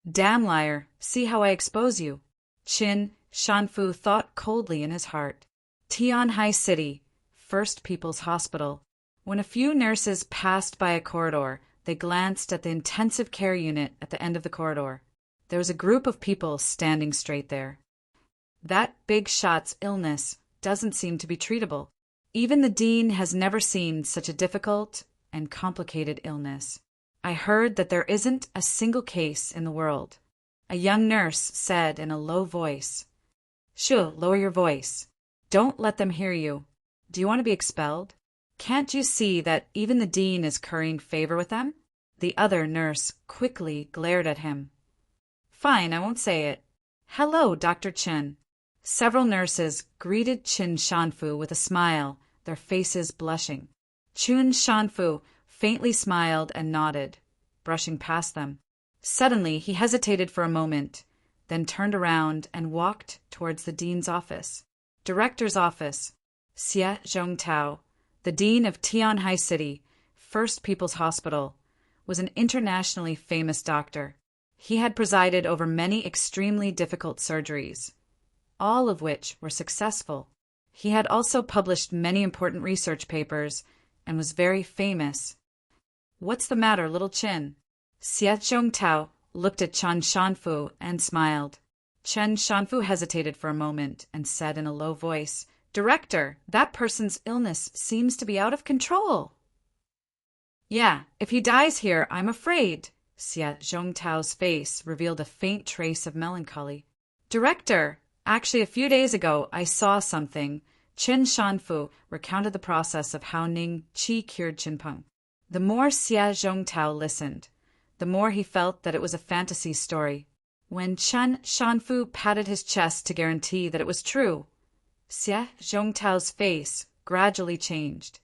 Damn liar, see how I expose you. Qin Shanfu thought coldly in his heart. Tianhai City, First People's Hospital. When a few nurses passed by a corridor, they glanced at the intensive care unit at the end of the corridor. There was a group of people standing straight there. That big shot's illness doesn't seem to be treatable. Even the dean has never seen such a difficult and complicated illness. I heard that there isn't a single case in the world. A young nurse said in a low voice. Shoo, lower your voice. Don't let them hear you. Do you want to be expelled? Can't you see that even the dean is currying favor with them? The other nurse quickly glared at him. Fine, I won't say it. Hello, Dr. Chen. Several nurses greeted Qin Shanfu with a smile, their faces blushing. Qin Shanfu faintly smiled and nodded, brushing past them. Suddenly, he hesitated for a moment, then turned around and walked towards the dean's office. Director's office. Xie Zhongtao, the dean of Tianhai City, First People's Hospital, was an internationally famous doctor. He had presided over many extremely difficult surgeries, all of which were successful. He had also published many important research papers and was very famous. What's the matter, little Qin? Xie Zhongtao looked at Chen Shanfu and smiled. Chen Shanfu hesitated for a moment and said in a low voice, Director, that person's illness seems to be out of control. Yeah, if he dies here, I'm afraid. Xie Zhongtao's face revealed a faint trace of melancholy. Director, actually a few days ago I saw something. Qin Shanfu recounted the process of how Ning Qi cured Qin Peng. The more Xie Zhongtao listened, the more he felt that it was a fantasy story. When Chen Shanfu patted his chest to guarantee that it was true, Xie Zhongtao's face gradually changed.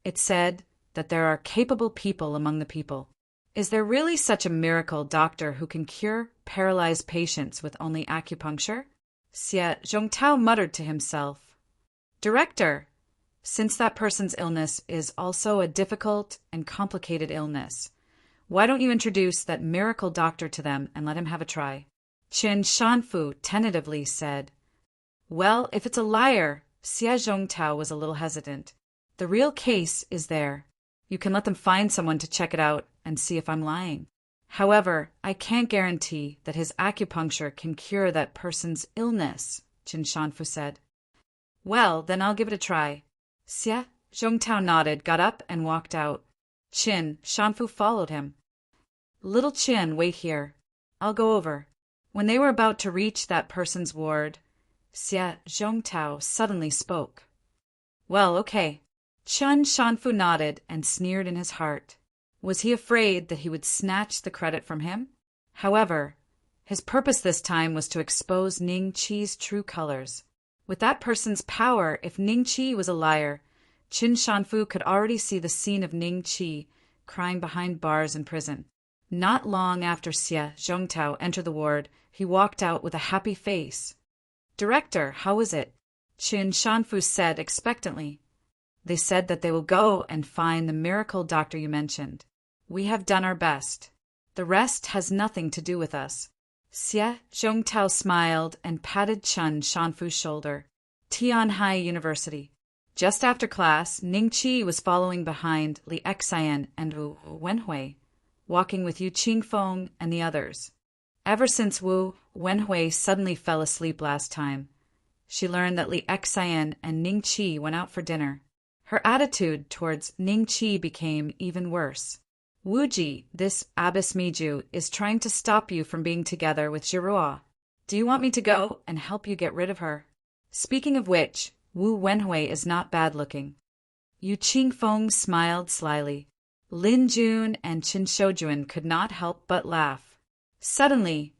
It said that there are capable people among the people. Is there really such a miracle doctor who can cure paralyzed patients with only acupuncture? Xie Zhongtao muttered to himself. Director, since that person's illness is also a difficult and complicated illness, why don't you introduce that miracle doctor to them and let him have a try? Qin Shanfu tentatively said. Well, if it's a liar, Xie Zhongtao was a little hesitant. The real case is there. You can let them find someone to check it out and see if I'm lying. However, I can't guarantee that his acupuncture can cure that person's illness, Qin Shanfu said. Well, then I'll give it a try. Xie Zhongtao nodded, got up, and walked out. Qin Shanfu followed him. Little Qin, wait here. I'll go over. When they were about to reach that person's ward, Xie Zhongtao suddenly spoke. Well, okay. Qin Shanfu nodded and sneered in his heart. Was he afraid that he would snatch the credit from him? However, his purpose this time was to expose Ning Qi's true colors. With that person's power, if Ning Qi was a liar, Qin Shanfu could already see the scene of Ning Qi crying behind bars in prison. Not long after Xie Zhongtao entered the ward, he walked out with a happy face. Director, how is it? Qin Shanfu said expectantly. They said that they will go and find the miracle doctor you mentioned. We have done our best. The rest has nothing to do with us. Xie Zhongtao smiled and patted Chen Shanfu's shoulder. Tianhai University. Just after class, Ning Qi was following behind Li Xian and Wu Wenhui, walking with Yu Qingfeng and the others. Ever since Wu Wenhui suddenly fell asleep last time, she learned that Li Xian and Ning Qi went out for dinner. Her attitude towards Ning Qi became even worse. Wuji, this Abbess Miju, is trying to stop you from being together with Jiruo. Do you want me to go and help you get rid of her? Speaking of which, Wu Wenhui is not bad-looking. Yu Qingfeng smiled slyly. Lin Jun and Qin Shoujuan could not help but laugh. Suddenly,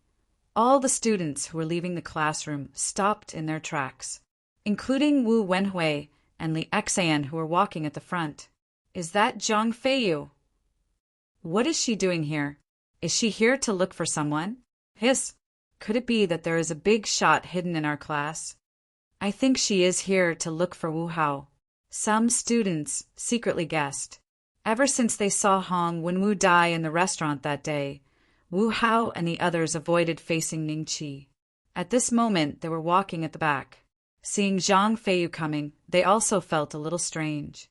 all the students who were leaving the classroom stopped in their tracks, including Wu Wenhui and Li Xian, who were walking at the front. Is that Zhang Feiyu? What is she doing here? Is she here to look for someone? Hiss. Could it be that there is a big shot hidden in our class? I think she is here to look for Wu Hao. Some students secretly guessed. Ever since they saw Hong Wenwu die in the restaurant that day, Wu Hao and the others avoided facing Ning Qi. At this moment, they were walking at the back. Seeing Zhang Feiyu coming, they also felt a little strange.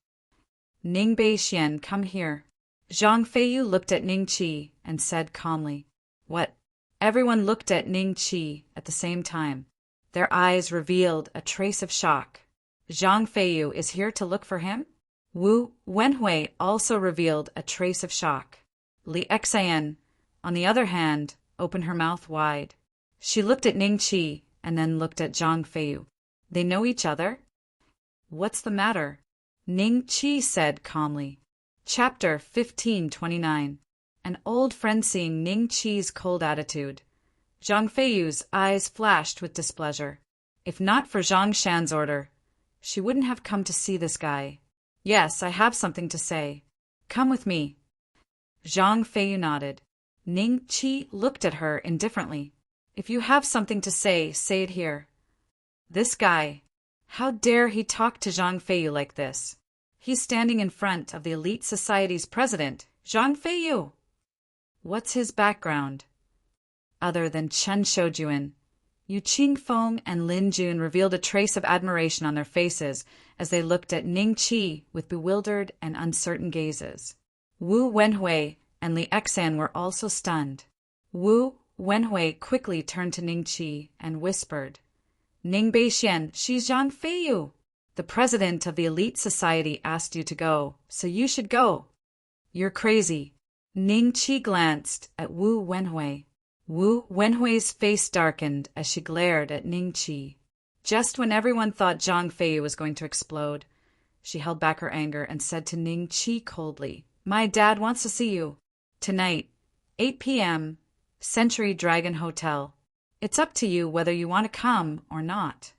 Ning Beixian, come here. Zhang Feiyu looked at Ning Qi and said calmly, What? Everyone looked at Ning Qi at the same time. Their eyes revealed a trace of shock. Zhang Feiyu is here to look for him? Wu Wenhui also revealed a trace of shock. Li Xian, on the other hand, opened her mouth wide. She looked at Ning Qi and then looked at Zhang Feiyu. They know each other? What's the matter? Ning Qi said calmly. Chapter 1529. An old friend seeing Ning Qi's cold attitude. Zhang Feiyu's eyes flashed with displeasure. If not for Zhang Shan's order, she wouldn't have come to see this guy. Yes, I have something to say. Come with me. Zhang Feiyu nodded. Ning Qi looked at her indifferently. If you have something to say it here. This guy. How dare he talk to Zhang Feiyu like this? He's standing in front of the elite society's president, Zhang Feiyu. What's his background? Other than Chen Shoujuan, Yu Qingfeng and Lin Jun revealed a trace of admiration on their faces as they looked at Ning Qi with bewildered and uncertain gazes. Wu Wenhui and Li Xian were also stunned. Wu Wenhui quickly turned to Ning Qi and whispered, Ning Beixian, she's Zhang Feiyu. The president of the elite society asked you to go, so you should go. You're crazy. Ning Qi glanced at Wu Wenhui. Wu Wenhui's face darkened as she glared at Ning Qi. Just when everyone thought Zhang Feiyu was going to explode, she held back her anger and said to Ning Qi coldly, My dad wants to see you. Tonight, 8 p.m., Century Dragon Hotel. It's up to you whether you want to come or not.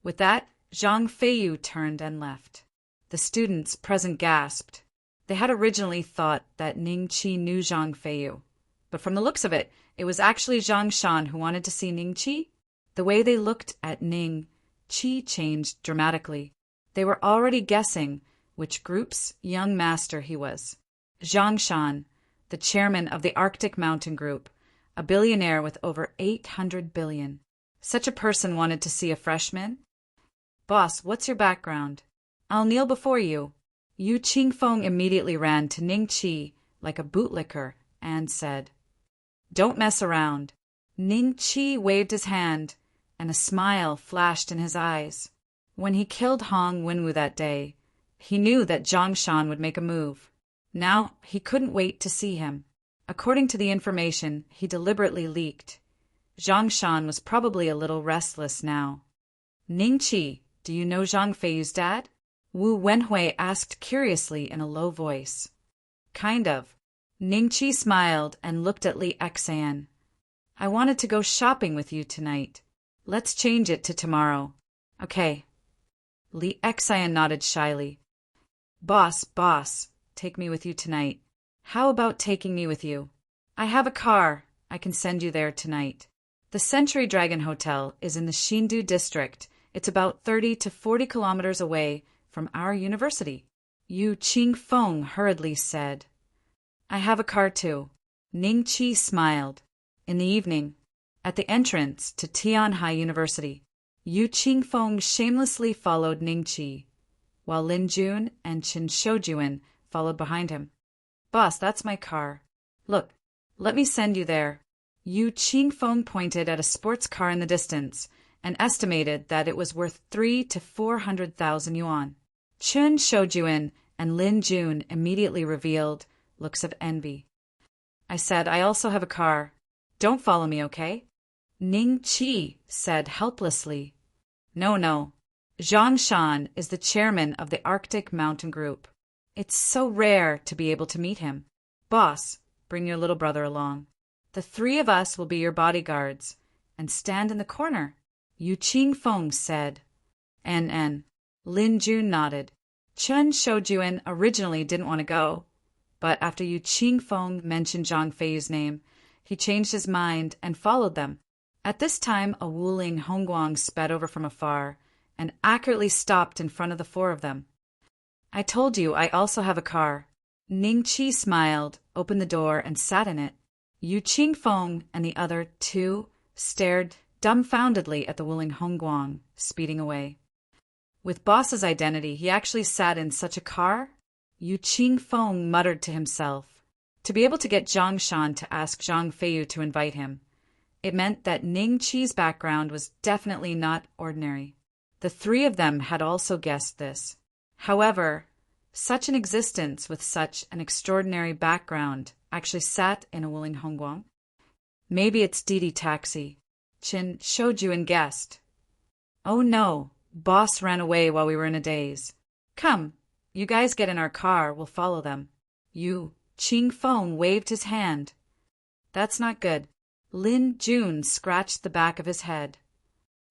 With that, Zhang Feiyu turned and left. The students present gasped. They had originally thought that Ning Qi knew Zhang Feiyu, but from the looks of it, it was actually Zhang Shan who wanted to see Ning Qi. The way they looked at Ning Qi changed dramatically. They were already guessing which group's young master he was. Zhang Shan, the chairman of the Arctic Mountain Group, a billionaire with over 800 billion. Such a person wanted to see a freshman? Boss, what's your background? I'll kneel before you. Yu Qingfeng immediately ran to Ning Qi like a bootlicker and said, Don't mess around. Ning Qi waved his hand, and a smile flashed in his eyes. When he killed Hong Wenwu that day, he knew that Zhang Shan would make a move. Now he couldn't wait to see him. According to the information he deliberately leaked, Zhang Shan was probably a little restless now. Ning Qi, do you know Zhang Feiyu's dad? Wu Wenhui asked curiously in a low voice. Kind of. Ning Qi smiled and looked at Li Xian. I wanted to go shopping with you tonight. Let's change it to tomorrow. Okay. Li Xian nodded shyly. Boss, take me with you tonight. How about taking me with you? I have a car. I can send you there tonight. The Century Dragon Hotel is in the Xindu district. It's about 30 to 40 kilometers away from our university. Yu Qingfeng hurriedly said. I have a car too. Ning Qi smiled. In the evening, at the entrance to Tianhai University, Yu Qingfeng shamelessly followed Ning Qi, while Lin Jun and Chen Shoujuan followed behind him. Boss, that's my car. Look, let me send you there. Yu Qingfeng pointed at a sports car in the distance and estimated that it was worth 300,000 to 400,000 yuan. Chen Shoujuan and Lin Jun immediately revealed looks of envy. I said, I also have a car. Don't follow me, okay? Ning Qi said helplessly. No. Zhang Shan is the chairman of the Arctic Mountain Group. It's so rare to be able to meet him. Boss, bring your little brother along. The three of us will be your bodyguards and stand in the corner, Yu Qingfeng said. N. Lin Jun nodded. Chen Shoujuan originally didn't want to go, but after Yu Qingfeng mentioned Zhang Feiyu's name, he changed his mind and followed them. At this time, a Wuling Hongguang sped over from afar and accurately stopped in front of the four of them. I told you I also have a car. Ning Qi smiled, opened the door, and sat in it. Yu Qingfeng and the other two stared dumbfoundedly at the Wuling Hongguang speeding away. With Boss's identity, he actually sat in such a car? Yu Qingfeng muttered to himself. To be able to get Zhang Shan to ask Zhang Feiyu to invite him, it meant that Ning Qi's background was definitely not ordinary. The three of them had also guessed this. However, such an existence with such an extraordinary background actually sat in a Wuling Hongguang. Maybe it's Didi Taxi. Qin Shoujuan guessed. Oh no, Boss ran away while we were in a daze. Come, you guys get in our car, we'll follow them. Yu Qingfeng waved his hand. That's not good. Lin Jun scratched the back of his head.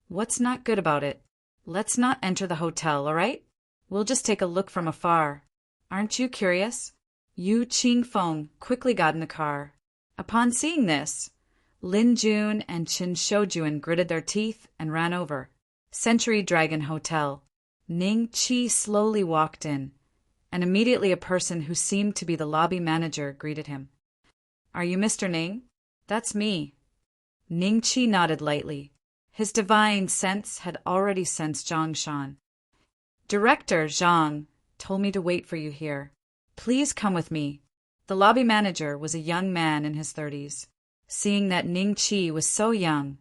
What's not good about it? Let's not enter the hotel, all right? We'll just take a look from afar. Aren't you curious? Yu Qingfeng quickly got in the car. Upon seeing this, Lin Jun and Qin Shoujuan gritted their teeth and ran over. Century Dragon Hotel. Ning Qi slowly walked in, and immediately a person who seemed to be the lobby manager greeted him. Are you Mr. Ning? That's me. Ning Qi nodded lightly. His divine sense had already sensed Zhang Shan. Director Zhang told me to wait for you here. Please come with me. The lobby manager was a young man in his 30s. Seeing that Ning Qi was so young,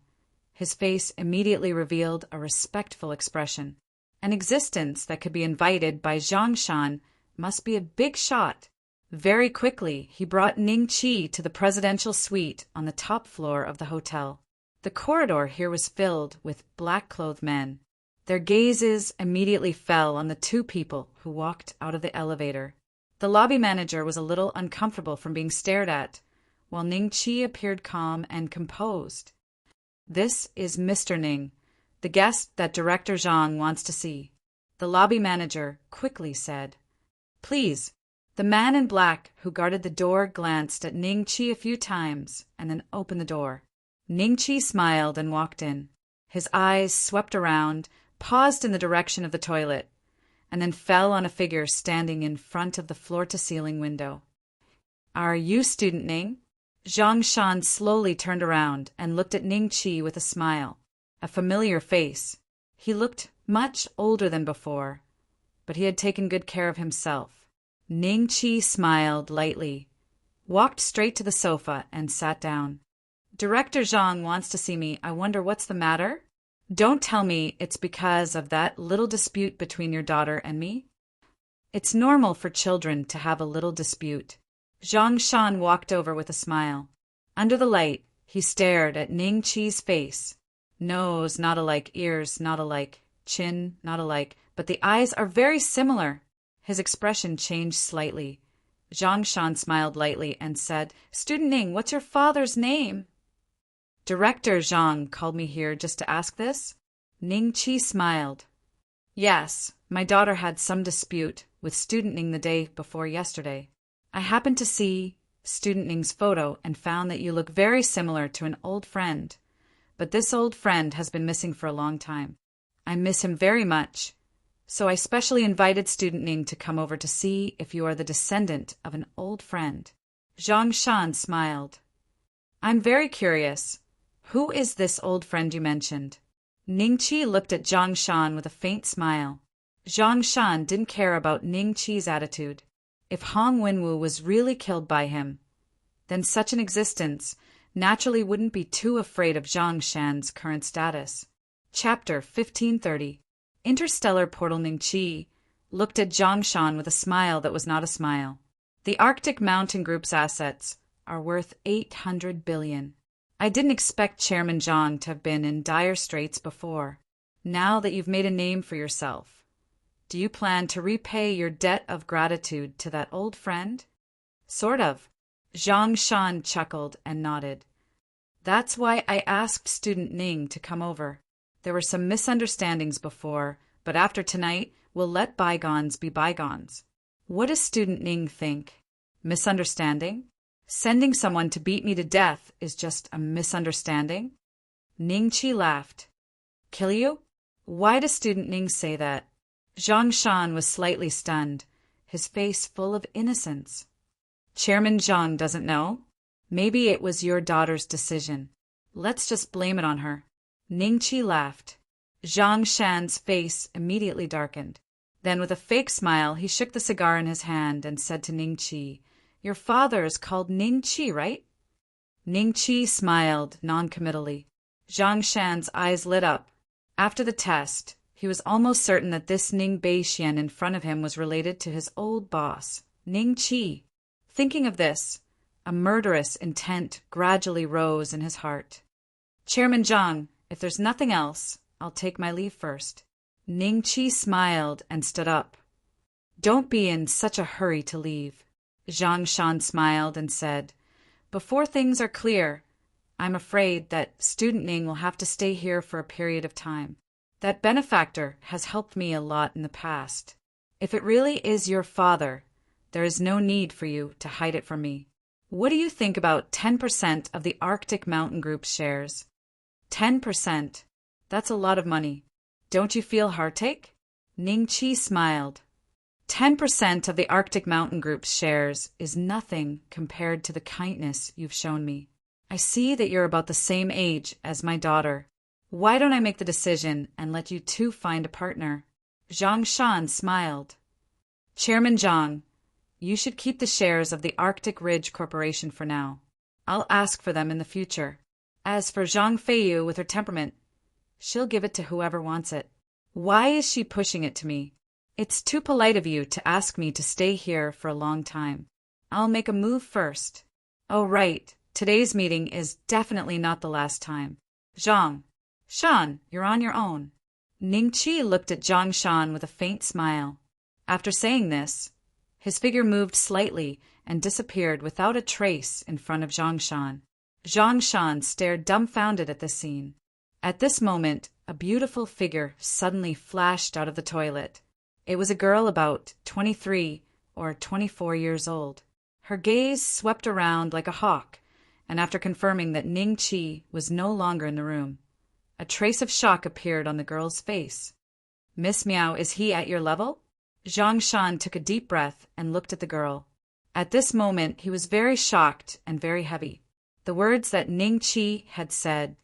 his face immediately revealed a respectful expression. An existence that could be invited by Zhang Shan must be a big shot. Very quickly, he brought Ning Qi to the presidential suite on the top floor of the hotel. The corridor here was filled with black-clothed men. Their gazes immediately fell on the two people who walked out of the elevator. The lobby manager was a little uncomfortable from being stared at, while Ning Qi appeared calm and composed. This is Mr. Ning, the guest that Director Zhang wants to see, the lobby manager quickly said. Please. The man in black who guarded the door glanced at Ning Qi a few times and then opened the door. Ning Qi smiled and walked in. His eyes swept around, paused in the direction of the toilet, and then fell on a figure standing in front of the floor-to-ceiling window. Are you Student Ning? Zhang Shan slowly turned around and looked at Ning Qi with a smile, a familiar face. He looked much older than before, but he had taken good care of himself. Ning Qi smiled lightly, walked straight to the sofa, and sat down. Director Zhang wants to see me. I wonder what's the matter? Don't tell me it's because of that little dispute between your daughter and me. It's normal for children to have a little dispute. Zhang Shan walked over with a smile. Under the light, he stared at Ning Qi's face. Nose not alike, ears not alike, chin not alike, but the eyes are very similar. His expression changed slightly. Zhang Shan smiled lightly and said, Student Ning, what's your father's name? Director Zhang called me here just to ask this. Ning Qi smiled. Yes, my daughter had some dispute with Student Ning the day before yesterday. I happened to see Student Ning's photo and found that you look very similar to an old friend. But this old friend has been missing for a long time. I miss him very much. So I specially invited Student Ning to come over to see if you are the descendant of an old friend. Zhang Shan smiled. I'm very curious. Who is this old friend you mentioned? Ning Qi looked at Zhang Shan with a faint smile. Zhang Shan didn't care about Ning Qi's attitude. If Hong Wenwu was really killed by him, then such an existence naturally wouldn't be too afraid of Zhang Shan's current status. Chapter 1530. Interstellar Portal. Ning Qi looked at Zhang Shan with a smile that was not a smile. The Arctic Mountain Group's assets are worth 800 billion. I didn't expect Chairman Zhang to have been in dire straits before. Now that you've made a name for yourself, do you plan to repay your debt of gratitude to that old friend? Sort of. Zhang Shan chuckled and nodded. That's why I asked Student Ning to come over. There were some misunderstandings before, but after tonight, We'll let bygones be bygones. What does Student Ning think? Misunderstanding? Sending someone to beat me to death is just a misunderstanding? Ning Qi laughed. Kill you? Why does Student Ning say that? Zhang Shan was slightly stunned, his face full of innocence. Chairman Zhang doesn't know? Maybe it was your daughter's decision. Let's just blame it on her. Ning Qi laughed. Zhang Shan's face immediately darkened. Then with a fake smile, he shook the cigar in his hand and said to Ning Qi, Your father is called Ning Qi, right? Ning Qi smiled noncommittally. Zhang Shan's eyes lit up. After the test, he was almost certain that this Ning Beixian in front of him was related to his old boss, Ning Qi. Thinking of this, a murderous intent gradually rose in his heart. Chairman Zhang, if there's nothing else, I'll take my leave first. Ning Qi smiled and stood up. Don't be in such a hurry to leave. Zhang Shan smiled and said, Before things are clear, I'm afraid that Student Ning will have to stay here for a period of time. That benefactor has helped me a lot in the past. If it really is your father, there is no need for you to hide it from me. What do you think about 10% of the Arctic Mountain Group's shares? 10%. That's a lot of money. Don't you feel heartache? Ning Qi smiled. 10% of the Arctic Mountain Group's shares is nothing compared to the kindness you've shown me. I see that you're about the same age as my daughter. Why don't I make the decision and let you two find a partner? Zhang Shan smiled. Chairman Zhang, you should keep the shares of the Arctic Ridge Corporation for now. I'll ask for them in the future. As for Zhang Feiyu with her temperament, she'll give it to whoever wants it. Why is she pushing it to me? It's too polite of you to ask me to stay here for a long time. I'll make a move first. Oh, right. Today's meeting is definitely not the last time. Zhang. Shan, you're on your own. Ning Qi looked at Zhang Shan with a faint smile. After saying this, his figure moved slightly and disappeared without a trace in front of Zhang Shan. Zhang Shan stared dumbfounded at this scene. At this moment, a beautiful figure suddenly flashed out of the toilet. It was a girl about 23 or 24 years old. Her gaze swept around like a hawk, and after confirming that Ning Qi was no longer in the room, a trace of shock appeared on the girl's face. Miss Miao, is he at your level? Zhang Shan took a deep breath and looked at the girl. At this moment, he was very shocked and very heavy. The words that Ning Qi had said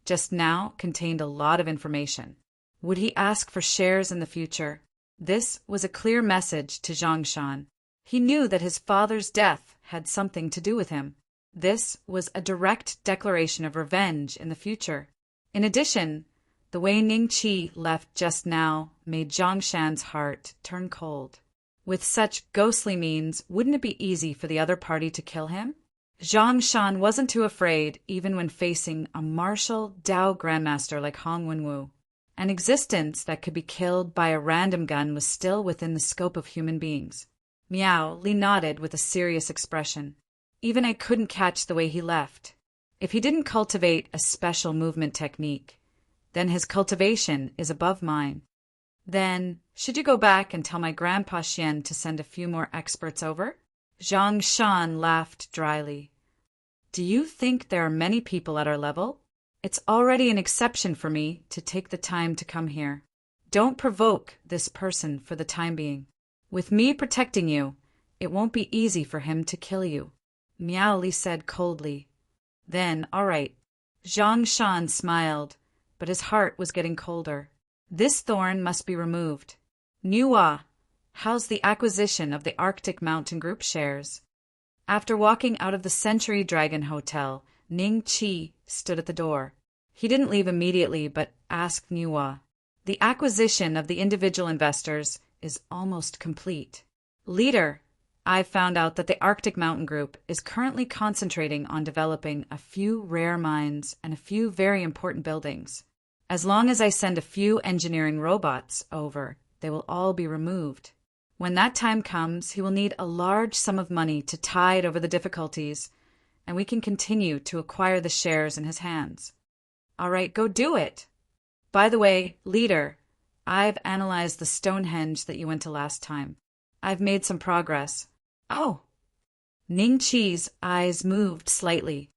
just now contained a lot of information. Would he ask for shares in the future? This was a clear message to Zhang Shan. He knew that his father's death had something to do with him. This was a direct declaration of revenge in the future. In addition, the way Ning Qi left just now made Zhang Shan's heart turn cold. With such ghostly means, wouldn't it be easy for the other party to kill him? Zhang Shan wasn't too afraid even when facing a martial Dao grandmaster like Hong Wenwu. An existence that could be killed by a random gun was still within the scope of human beings. Miao Li nodded with a serious expression. Even I couldn't catch the way he left. If he didn't cultivate a special movement technique, then his cultivation is above mine. Then, should you go back and tell my Grandpa Xian to send a few more experts over? Zhang Shan laughed dryly. Do you think there are many people at our level? It's already an exception for me to take the time to come here. Don't provoke this person for the time being. With me protecting you, it won't be easy for him to kill you. Miao Li said coldly. Then, all right. Zhang Shan smiled, but his heart was getting colder. This thorn must be removed. Niwa, how's the acquisition of the Arctic Mountain Group shares? After walking out of the Century Dragon Hotel, Ning Qi stood at the door. He didn't leave immediately, but asked Niwa. The acquisition of the individual investors is almost complete. Leader, I've found out that the Arctic Mountain Group is currently concentrating on developing a few rare mines and a few very important buildings. As long as I send a few engineering robots over, they will all be removed. When that time comes, he will need a large sum of money to tide over the difficulties, and we can continue to acquire the shares in his hands. All right, go do it. By the way, leader, I've analyzed the Stonehenge that you went to last time. I've made some progress. Oh! Ning Chi's eyes moved slightly.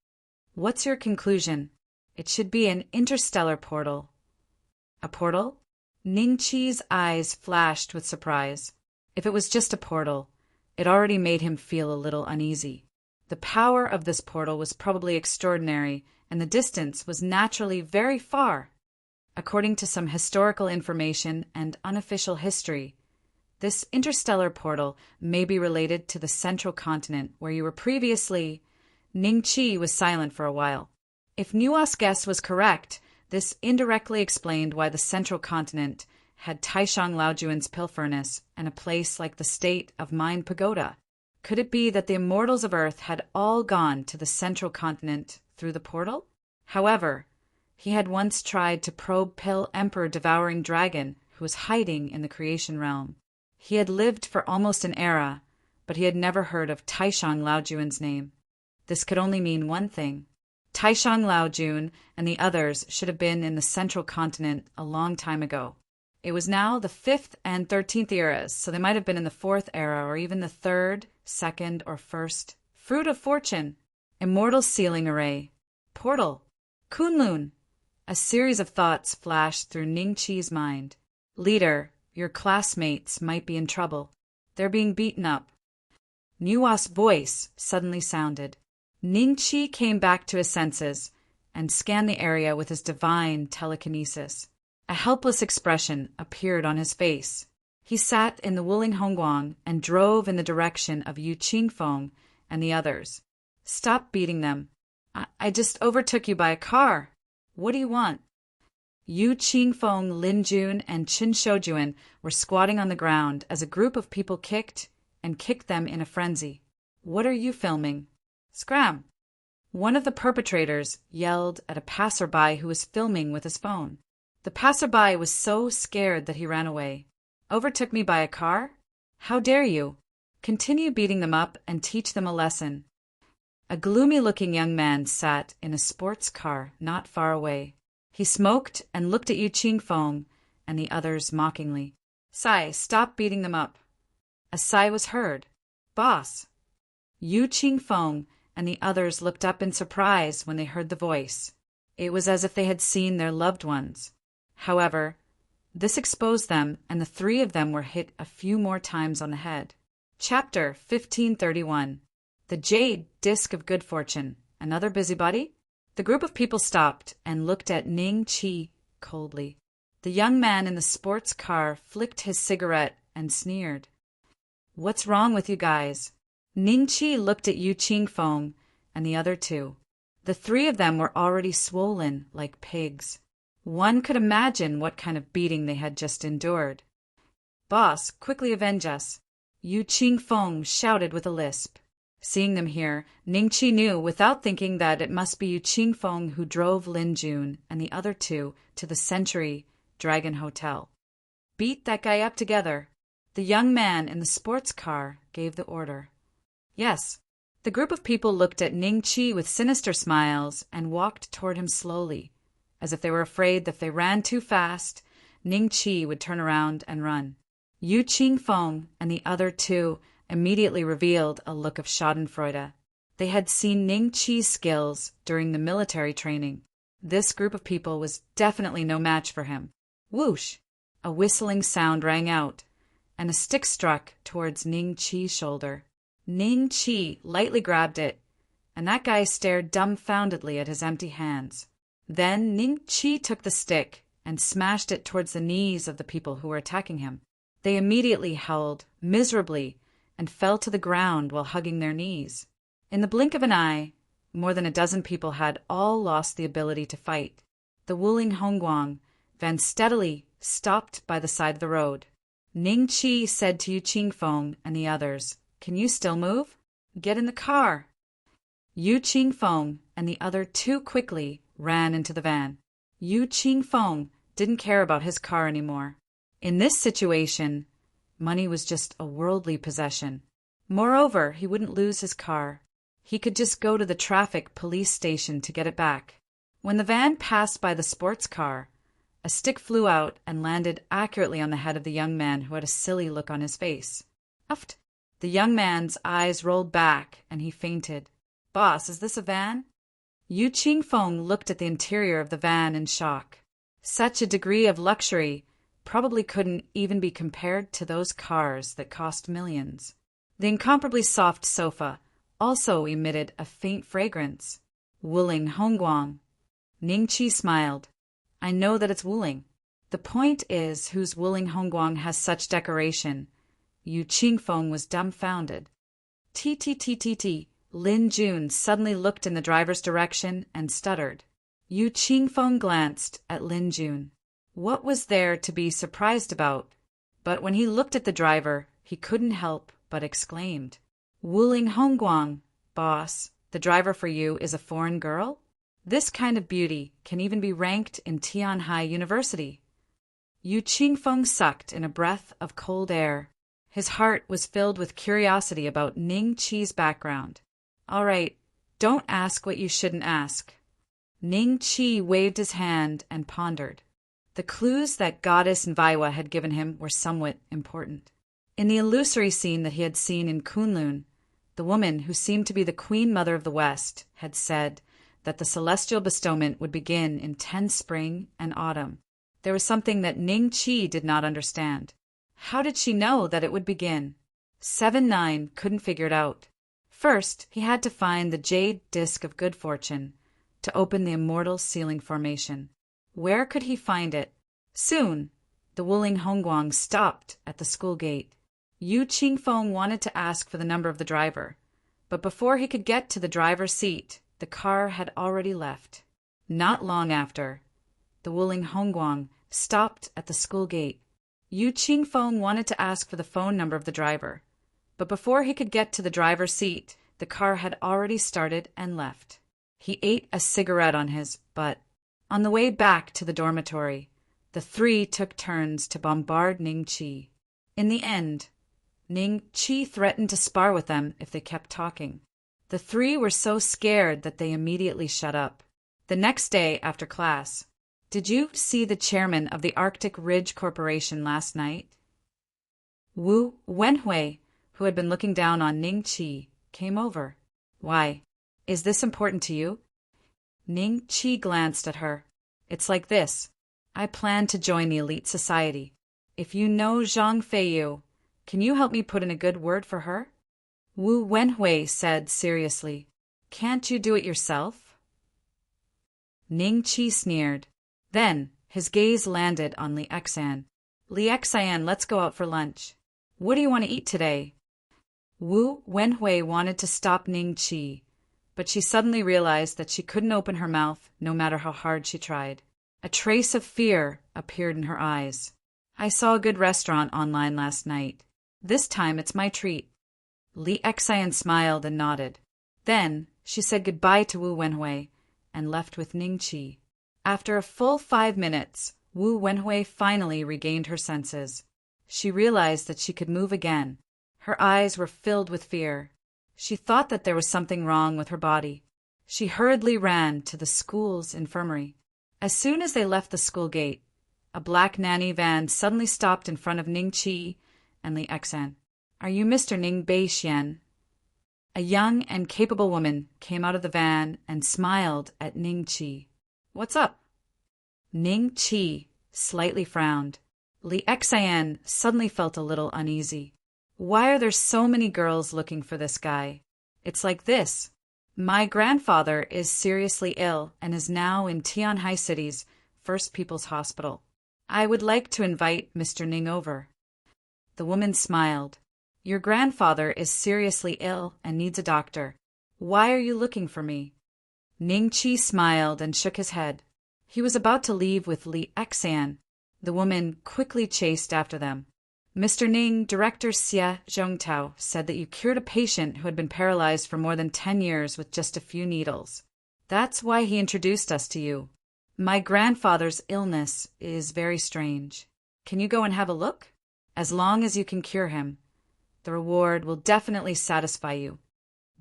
What's your conclusion? It should be an interstellar portal. A portal? Ning Chi's eyes flashed with surprise. If it was just a portal, it already made him feel a little uneasy. The power of this portal was probably extraordinary, and the distance was naturally very far. According to some historical information and unofficial history, this interstellar portal may be related to the central continent where you were previously. Ning Chi was silent for a while. If Nua's guess was correct, this indirectly explained why the central continent had Taishang Laojuan's pill furnace and a place like the state of Mine Pagoda. Could it be that the immortals of Earth had all gone to the central continent through the portal? However, he had once tried to probe Pill Emperor Devouring Dragon, who was hiding in the creation realm. He had lived for almost an era, but he had never heard of Taishang Laojuan's name. This could only mean one thing. Taishang Laojun and the others should have been in the central continent a long time ago. It was now the 5th and 13th eras, so they might have been in the 4th era or even the 3rd, 2nd, or 1st. Fruit of Fortune, Immortal Sealing Array, Portal, Kunlun. A series of thoughts flashed through Ning Chi's mind. Leader, your classmates might be in trouble. They're being beaten up. Nua's voice suddenly sounded. Ning Chi came back to his senses and scanned the area with his divine telekinesis. A helpless expression appeared on his face. He sat in the Wuling Hongguang and drove in the direction of Yu Qingfeng and the others. Stop beating them. I just overtook you by a car. What do you want? Yu Qingfeng, Lin Jun, and Qin Shoujuan were squatting on the ground as a group of people kicked them in a frenzy. What are you filming? Scram! One of the perpetrators yelled at a passerby who was filming with his phone. The passerby was so scared that he ran away. Overtook me by a car? How dare you? Continue beating them up and teach them a lesson. A gloomy-looking young man sat in a sports car not far away. He smoked and looked at Yu Qingfeng and the others mockingly. Sai, stop beating them up. A sigh was heard. Boss. Yu Qingfeng and the others looked up in surprise when they heard the voice. It was as if they had seen their loved ones. However, this exposed them, and the 3 of them were hit a few more times on the head. Chapter 1531. The Jade Disc of Good Fortune. Another busybody? The group of people stopped and looked at Ning Chi coldly. The young man in the sports car flicked his cigarette and sneered. What's wrong with you guys? Ning Chi looked at Yu Qingfeng and the other 2. The 3 of them were already swollen like pigs. One could imagine what kind of beating they had just endured. Boss, quickly avenge us. Yu Qingfeng shouted with a lisp. Seeing them here, Ning Chi knew without thinking that it must be Yu Qingfeng who drove Lin Jun and the other 2 to the Century Dragon Hotel. Beat that guy up together. The young man in the sports car gave the order. Yes. The group of people looked at Ning Chi with sinister smiles and walked toward him slowly, as if they were afraid that if they ran too fast, Ning Chi would turn around and run. Yu Qingfeng and the other 2 immediately revealed a look of schadenfreude. They had seen Ning Chi's skills during the military training. This group of people was definitely no match for him. Whoosh! A whistling sound rang out, and a stick struck towards Ning Chi's shoulder. Ning Chi lightly grabbed it, and that guy stared dumbfoundedly at his empty hands. Then Ning Chi took the stick and smashed it towards the knees of the people who were attacking him. They immediately howled miserably and fell to the ground while hugging their knees. In the blink of an eye, more than a dozen people had all lost the ability to fight. The Wuling Hongguang van steadily stopped by the side of the road. Ning Chi said to Yu Qingfeng and the others, Can you still move? Get in the car. Yu Qingfeng and the other 2 quickly ran into the van. Yu Qingfeng didn't care about his car anymore. In this situation, money was just a worldly possession. Moreover, he wouldn't lose his car. He could just go to the traffic police station to get it back. When the van passed by the sports car, A stick flew out and landed accurately on the head of the young man who had a silly look on his face. Uft! The young man's eyes rolled back and he fainted. Boss, is this a van? Yu Qingfeng looked at the interior of the van in shock. Such a degree of luxury probably couldn't even be compared to those cars that cost millions. The incomparably soft sofa also emitted a faint fragrance. Wuling Hongguang. Ning Qi smiled. I know that it's Wuling. The point is, whose Wuling Hongguang has such decoration? Yu Qingfeng was dumbfounded. T. Lin Jun suddenly looked in the driver's direction and stuttered. Yu Qingfeng glanced at Lin Jun. What was there to be surprised about? But when he looked at the driver, he couldn't help but exclaimed, Wuling Hongguang, boss, the driver for you is a foreign girl? This kind of beauty can even be ranked in Tianhai University. Yu Qingfeng sucked in a breath of cold air. His heart was filled with curiosity about Ning Qi's background. All right, don't ask what you shouldn't ask. Ning Qi waved his hand and pondered. The clues that Goddess Nvaiwa had given him were somewhat important. In the illusory scene that he had seen in Kunlun, the woman who seemed to be the Queen Mother of the West had said that the celestial bestowment would begin in 10 spring and autumn. There was something that Ning Qi did not understand. How did she know that it would begin? 7-9 couldn't figure it out. First, he had to find the jade disc of good fortune to open the immortal ceiling formation. Where could he find it? Soon, the Wuling Hongguang stopped at the school gate. Yu Qingfeng wanted to ask for the number of the driver, but before he could get to the driver's seat, the car had already left. Not long after, the Wuling Hongguang stopped at the school gate. Yu Qingfeng wanted to ask for the phone number of the driver, but before he could get to the driver's seat, the car had already started and left. He ate a cigarette on his butt. On the way back to the dormitory, the three took turns to bombard Ning Qi. In the end, Ning Qi threatened to spar with them if they kept talking. The three were so scared that they immediately shut up. The next day after class, did you see the chairman of the Arctic Ridge Corporation last night? Wu Wenhui, who had been looking down on Ning Qi, came over. Why? Is this important to you? Ning Qi glanced at her. It's like this. I plan to join the elite society. If you know Zhang Feiyu, can you help me put in a good word for her? Wu Wenhui said seriously. Can't you do it yourself? Ning Qi sneered. Then his gaze landed on Li Exan. Li Exan, let's go out for lunch. What do you want to eat today? Wu Wenhui wanted to stop Ning Qi, but she suddenly realized that she couldn't open her mouth no matter how hard she tried. A trace of fear appeared in her eyes. I saw a good restaurant online last night. This time it's my treat. Li Exan smiled and nodded. Then she said goodbye to Wu Wenhui and left with Ning Qi. After a full 5 minutes, Wu Wenhui finally regained her senses. She realized that she could move again. Her eyes were filled with fear. She thought that there was something wrong with her body. She hurriedly ran to the school's infirmary. As soon as they left the school gate, a black nanny van suddenly stopped in front of Ning Qi and Li Exan. Are you Mr. Ning Beixian? A young and capable woman came out of the van and smiled at Ning Qi. What's up? Ning Qi slightly frowned. Li Exan suddenly felt a little uneasy. Why are there so many girls looking for this guy? It's like this. My grandfather is seriously ill and is now in Tianhai City's First People's Hospital. I would like to invite Mr. Ning over. The woman smiled. Your grandfather is seriously ill and needs a doctor. Why are you looking for me? Ning Qi smiled and shook his head. He was about to leave with Li Exan. The woman quickly chased after them. Mr. Ning, Director Xie Zhongtao, said that you cured a patient who had been paralyzed for more than 10 years with just a few needles. That's why he introduced us to you. My grandfather's illness is very strange. Can you go and have a look? As long as you can cure him. The reward will definitely satisfy you.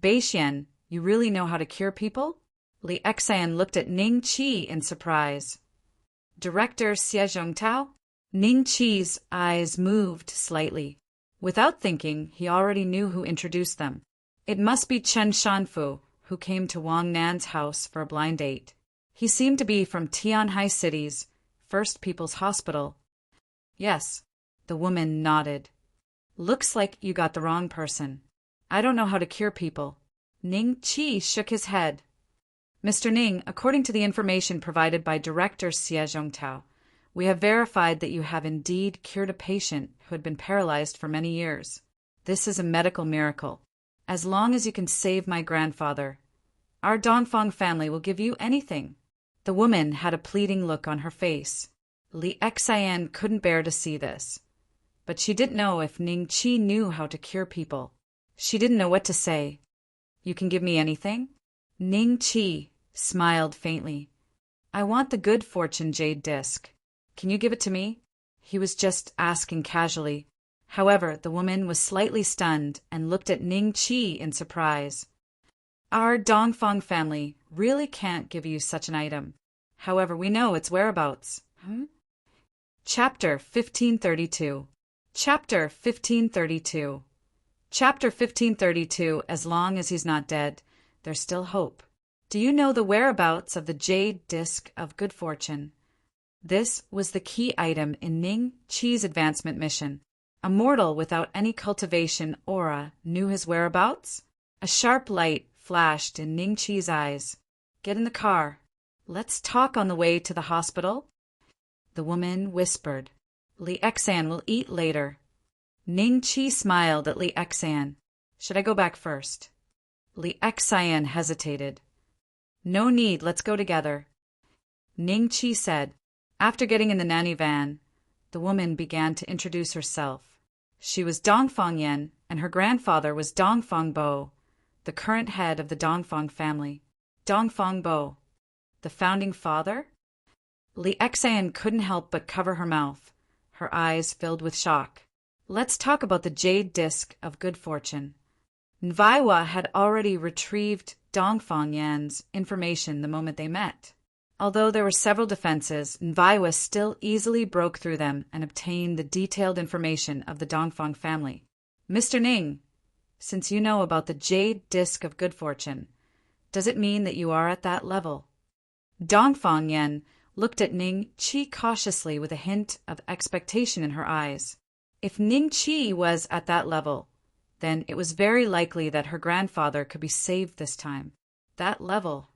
Beixian, you really know how to cure people? Li Exan looked at Ning Qi in surprise. Director Xie Tao? Ning Qi's eyes moved slightly. Without thinking, he already knew who introduced them. It must be Chen Shanfu, who came to Wang Nan's house for a blind date. He seemed to be from Tianhai City's First People's Hospital. Yes, the woman nodded. Looks like you got the wrong person. I don't know how to cure people. Ning Qi shook his head. Mr. Ning, according to the information provided by Director Xie Tao, we have verified that you have indeed cured a patient who had been paralyzed for many years. This is a medical miracle. As long as you can save my grandfather, our Dongfang family will give you anything. The woman had a pleading look on her face. Li Xian couldn't bear to see this. But she didn't know if Ning Qi knew how to cure people. She didn't know what to say. You can give me anything? Ning Qi smiled faintly. I want the good fortune jade disc. Can you give it to me? He was just asking casually. However, the woman was slightly stunned and looked at Ning Qi in surprise. Our Dongfang family really can't give you such an item. However, we know its whereabouts. Chapter 1532. Chapter 1532. Chapter 1532. As long as he's not dead, there's still hope. Do you know the whereabouts of the jade disc of good fortune? This was the key item in Ning Qi's advancement mission. A mortal without any cultivation aura knew his whereabouts? A sharp light flashed in Ning Qi's eyes. Get in the car. Let's talk on the way to the hospital. The woman whispered. Li Xian will eat later. Ning Qi smiled at Li Xian. Should I go back first? Li Xian hesitated. No need, let's go together. Ning Qi said. After getting in the nanny van, the woman began to introduce herself. She was Dongfang Yan, and her grandfather was Dongfang Bo, the current head of the Dongfang family. Dongfang Bo, the founding father? Li Xian couldn't help but cover her mouth. Her eyes filled with shock. Let's talk about the jade disc of good fortune. Nvaiwa had already retrieved Dongfang Yan's information the moment they met. Although there were several defenses, Nvaiwa still easily broke through them and obtained the detailed information of the Dongfang family. Mr. Ning, since you know about the jade disc of good fortune, does it mean that you are at that level? Dongfang Yan looked at Ning Qi cautiously with a hint of expectation in her eyes. If Ning Qi was at that level, then it was very likely that her grandfather could be saved this time. That level.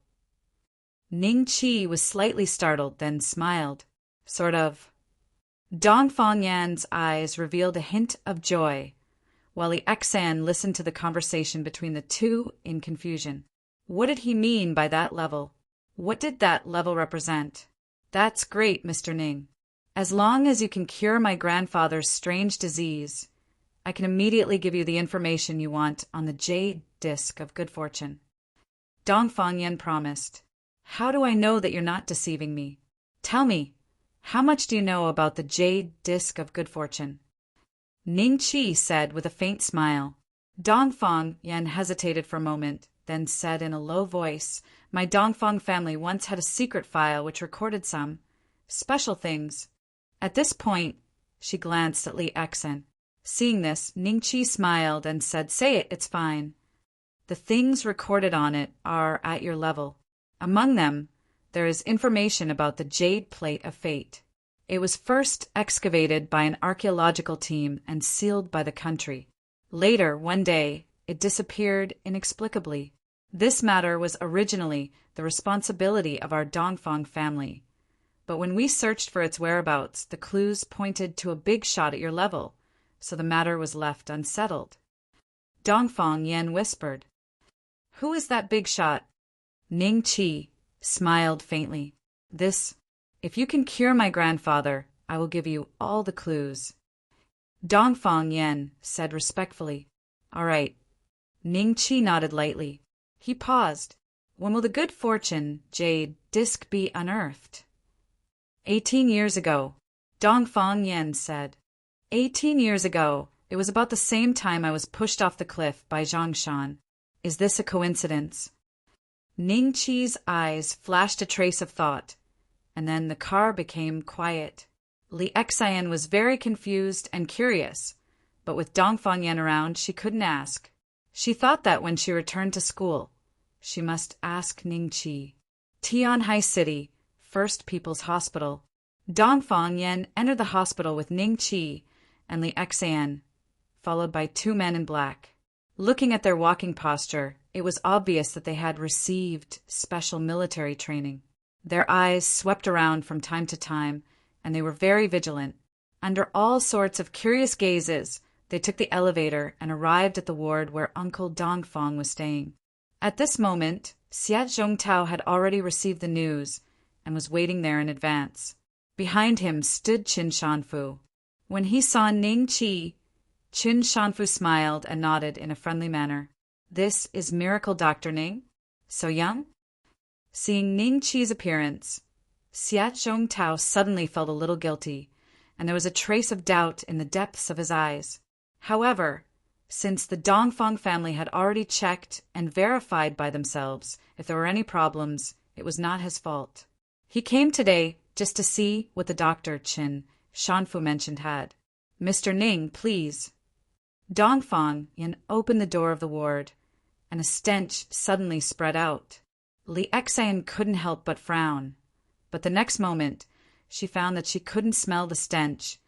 Ning Qi was slightly startled, then smiled. Sort of. Dongfang Yan's eyes revealed a hint of joy, while Li Xian listened to the conversation between the two in confusion. What did he mean by that level? What did that level represent? That's great, Mr. Ning. As long as you can cure my grandfather's strange disease, I can immediately give you the information you want on the jade disc of good fortune. Dongfang Yan promised. How do I know that you're not deceiving me? Tell me, how much do you know about the jade disc of good fortune? Ning Qi said with a faint smile. Dongfang Yan hesitated for a moment, then said in a low voice, My Dongfang family once had a secret file which recorded some special things. At this point, she glanced at Li Xian. Seeing this, Ning Qi smiled and said, Say it, it's fine. The things recorded on it are at your level. Among them, there is information about the Jade Plate of Fate. It was first excavated by an archaeological team and sealed by the country. Later, one day, it disappeared inexplicably. This matter was originally the responsibility of our Dongfang family. But when we searched for its whereabouts, the clues pointed to a big shot at your level, so the matter was left unsettled. Dongfang Yan whispered. Who is that big shot? Ning Qi smiled faintly. If you can cure my grandfather, I will give you all the clues. Dongfang Yan said respectfully. All right. Ning Qi nodded lightly. He paused. When will the good fortune jade disc be unearthed? 18 years ago, Dongfang Yan said. 18 years ago, it was about the same time I was pushed off the cliff by Zhang Shan. Is this a coincidence? Ning Qi's eyes flashed a trace of thought, and then the car became quiet. Li Xian was very confused and curious, but with Dongfang Yan around, she couldn't ask. She thought that when she returned to school, she must ask Ningqi. Tianhai City, First People's Hospital. Dongfang Yan entered the hospital with Ningqi and Li Xian, followed by two men in black. Looking at their walking posture, it was obvious that they had received special military training. Their eyes swept around from time to time, and they were very vigilant. Under all sorts of curious gazes, they took the elevator and arrived at the ward where Uncle Dongfang was staying. At this moment, Xiat Zhongtao had already received the news and was waiting there in advance. Behind him stood Qin Shanfu. When he saw Ning Qi, Qin Shanfu smiled and nodded in a friendly manner. "This is Miracle Dr. Ning? So young?" Seeing Ning Qi's appearance, Xiat Zhongtao suddenly felt a little guilty, and there was a trace of doubt in the depths of his eyes. However, since the Dongfang family had already checked and verified by themselves if there were any problems, it was not his fault. He came today just to see what the doctor Qin Shanfu mentioned had. "Mr. Ning, please." Dongfang Yan opened the door of the ward, and a stench suddenly spread out. Li Xian couldn't help but frown, but the next moment she found that she couldn't smell the stench,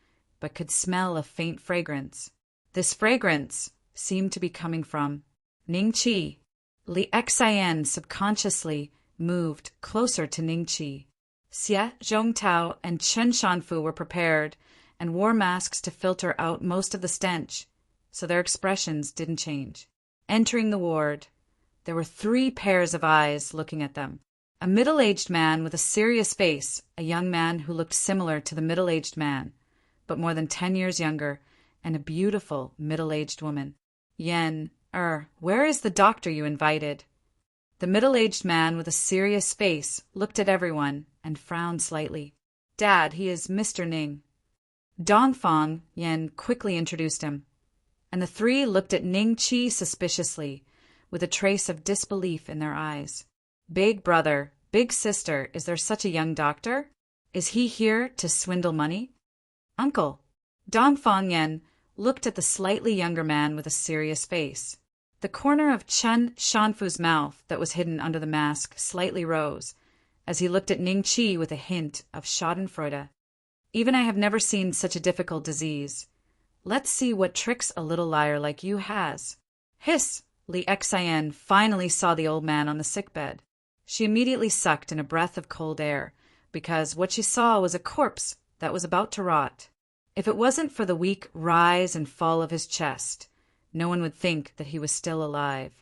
but could smell a faint fragrance. This fragrance seemed to be coming from Ningqi. Li Xian subconsciously moved closer to Ningqi. Xia Zhongtao and Chen Shanfu were prepared and wore masks to filter out most of the stench, so their expressions didn't change. Entering the ward, there were 3 pairs of eyes looking at them. A middle-aged man with a serious face, a young man who looked similar to the middle-aged man, but more than 10 years younger, and a beautiful middle-aged woman. "Yen, where is the doctor you invited?" The middle-aged man with a serious face looked at everyone and frowned slightly. "Dad, he is Mr. Ning." Dongfang Yan quickly introduced him, and the 3 looked at Ning Qi suspiciously, with a trace of disbelief in their eyes. "Big brother, big sister, is there such a young doctor? Is he here to swindle money?" "Uncle." Dongfang Yan looked at the slightly younger man with a serious face. The corner of Chen Shanfu's mouth that was hidden under the mask slightly rose, as he looked at Ning Qi with a hint of schadenfreude. "Even I have never seen such a difficult disease. Let's see what tricks a little liar like you has." "Hiss!" Li Xian finally saw the old man on the sickbed. She immediately sucked in a breath of cold air, because what she saw was a corpse that was about to rot. If it wasn't for the weak rise and fall of his chest, no one would think that he was still alive.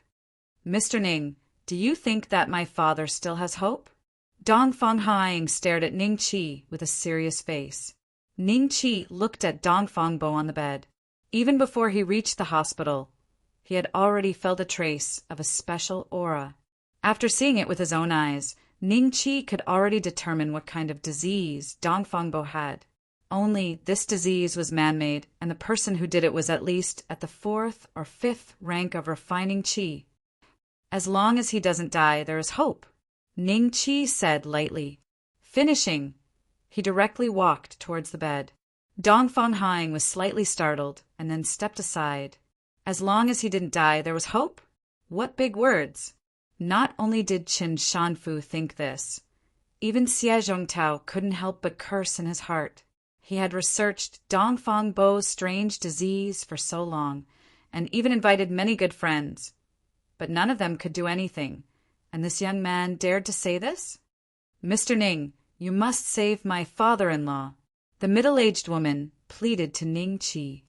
"Mr. Ning, do you think that my father still has hope?" Dongfang Haing stared at Ning Qi with a serious face. Ning Qi looked at Dongfang Bo on the bed. Even before he reached the hospital, he had already felt a trace of a special aura. After seeing it with his own eyes, Ning Qi could already determine what kind of disease Dongfang Bo had. Only this disease was man-made, and the person who did it was at least at the 4th or 5th rank of refining qi. "As long as he doesn't die, there is hope," Ning Qi said lightly. Finishing, he directly walked towards the bed. Dongfang Haing was slightly startled and then stepped aside. As long as he didn't die, there was hope? What big words! Not only did Qin Shanfu think this, even Xie Zhongtao couldn't help but curse in his heart. He had researched Dongfang Bo's strange disease for so long, and even invited many good friends. But none of them could do anything, and this young man dared to say this? "Mr. Ning, you must save my father-in-law," the middle-aged woman pleaded to Ning Qi.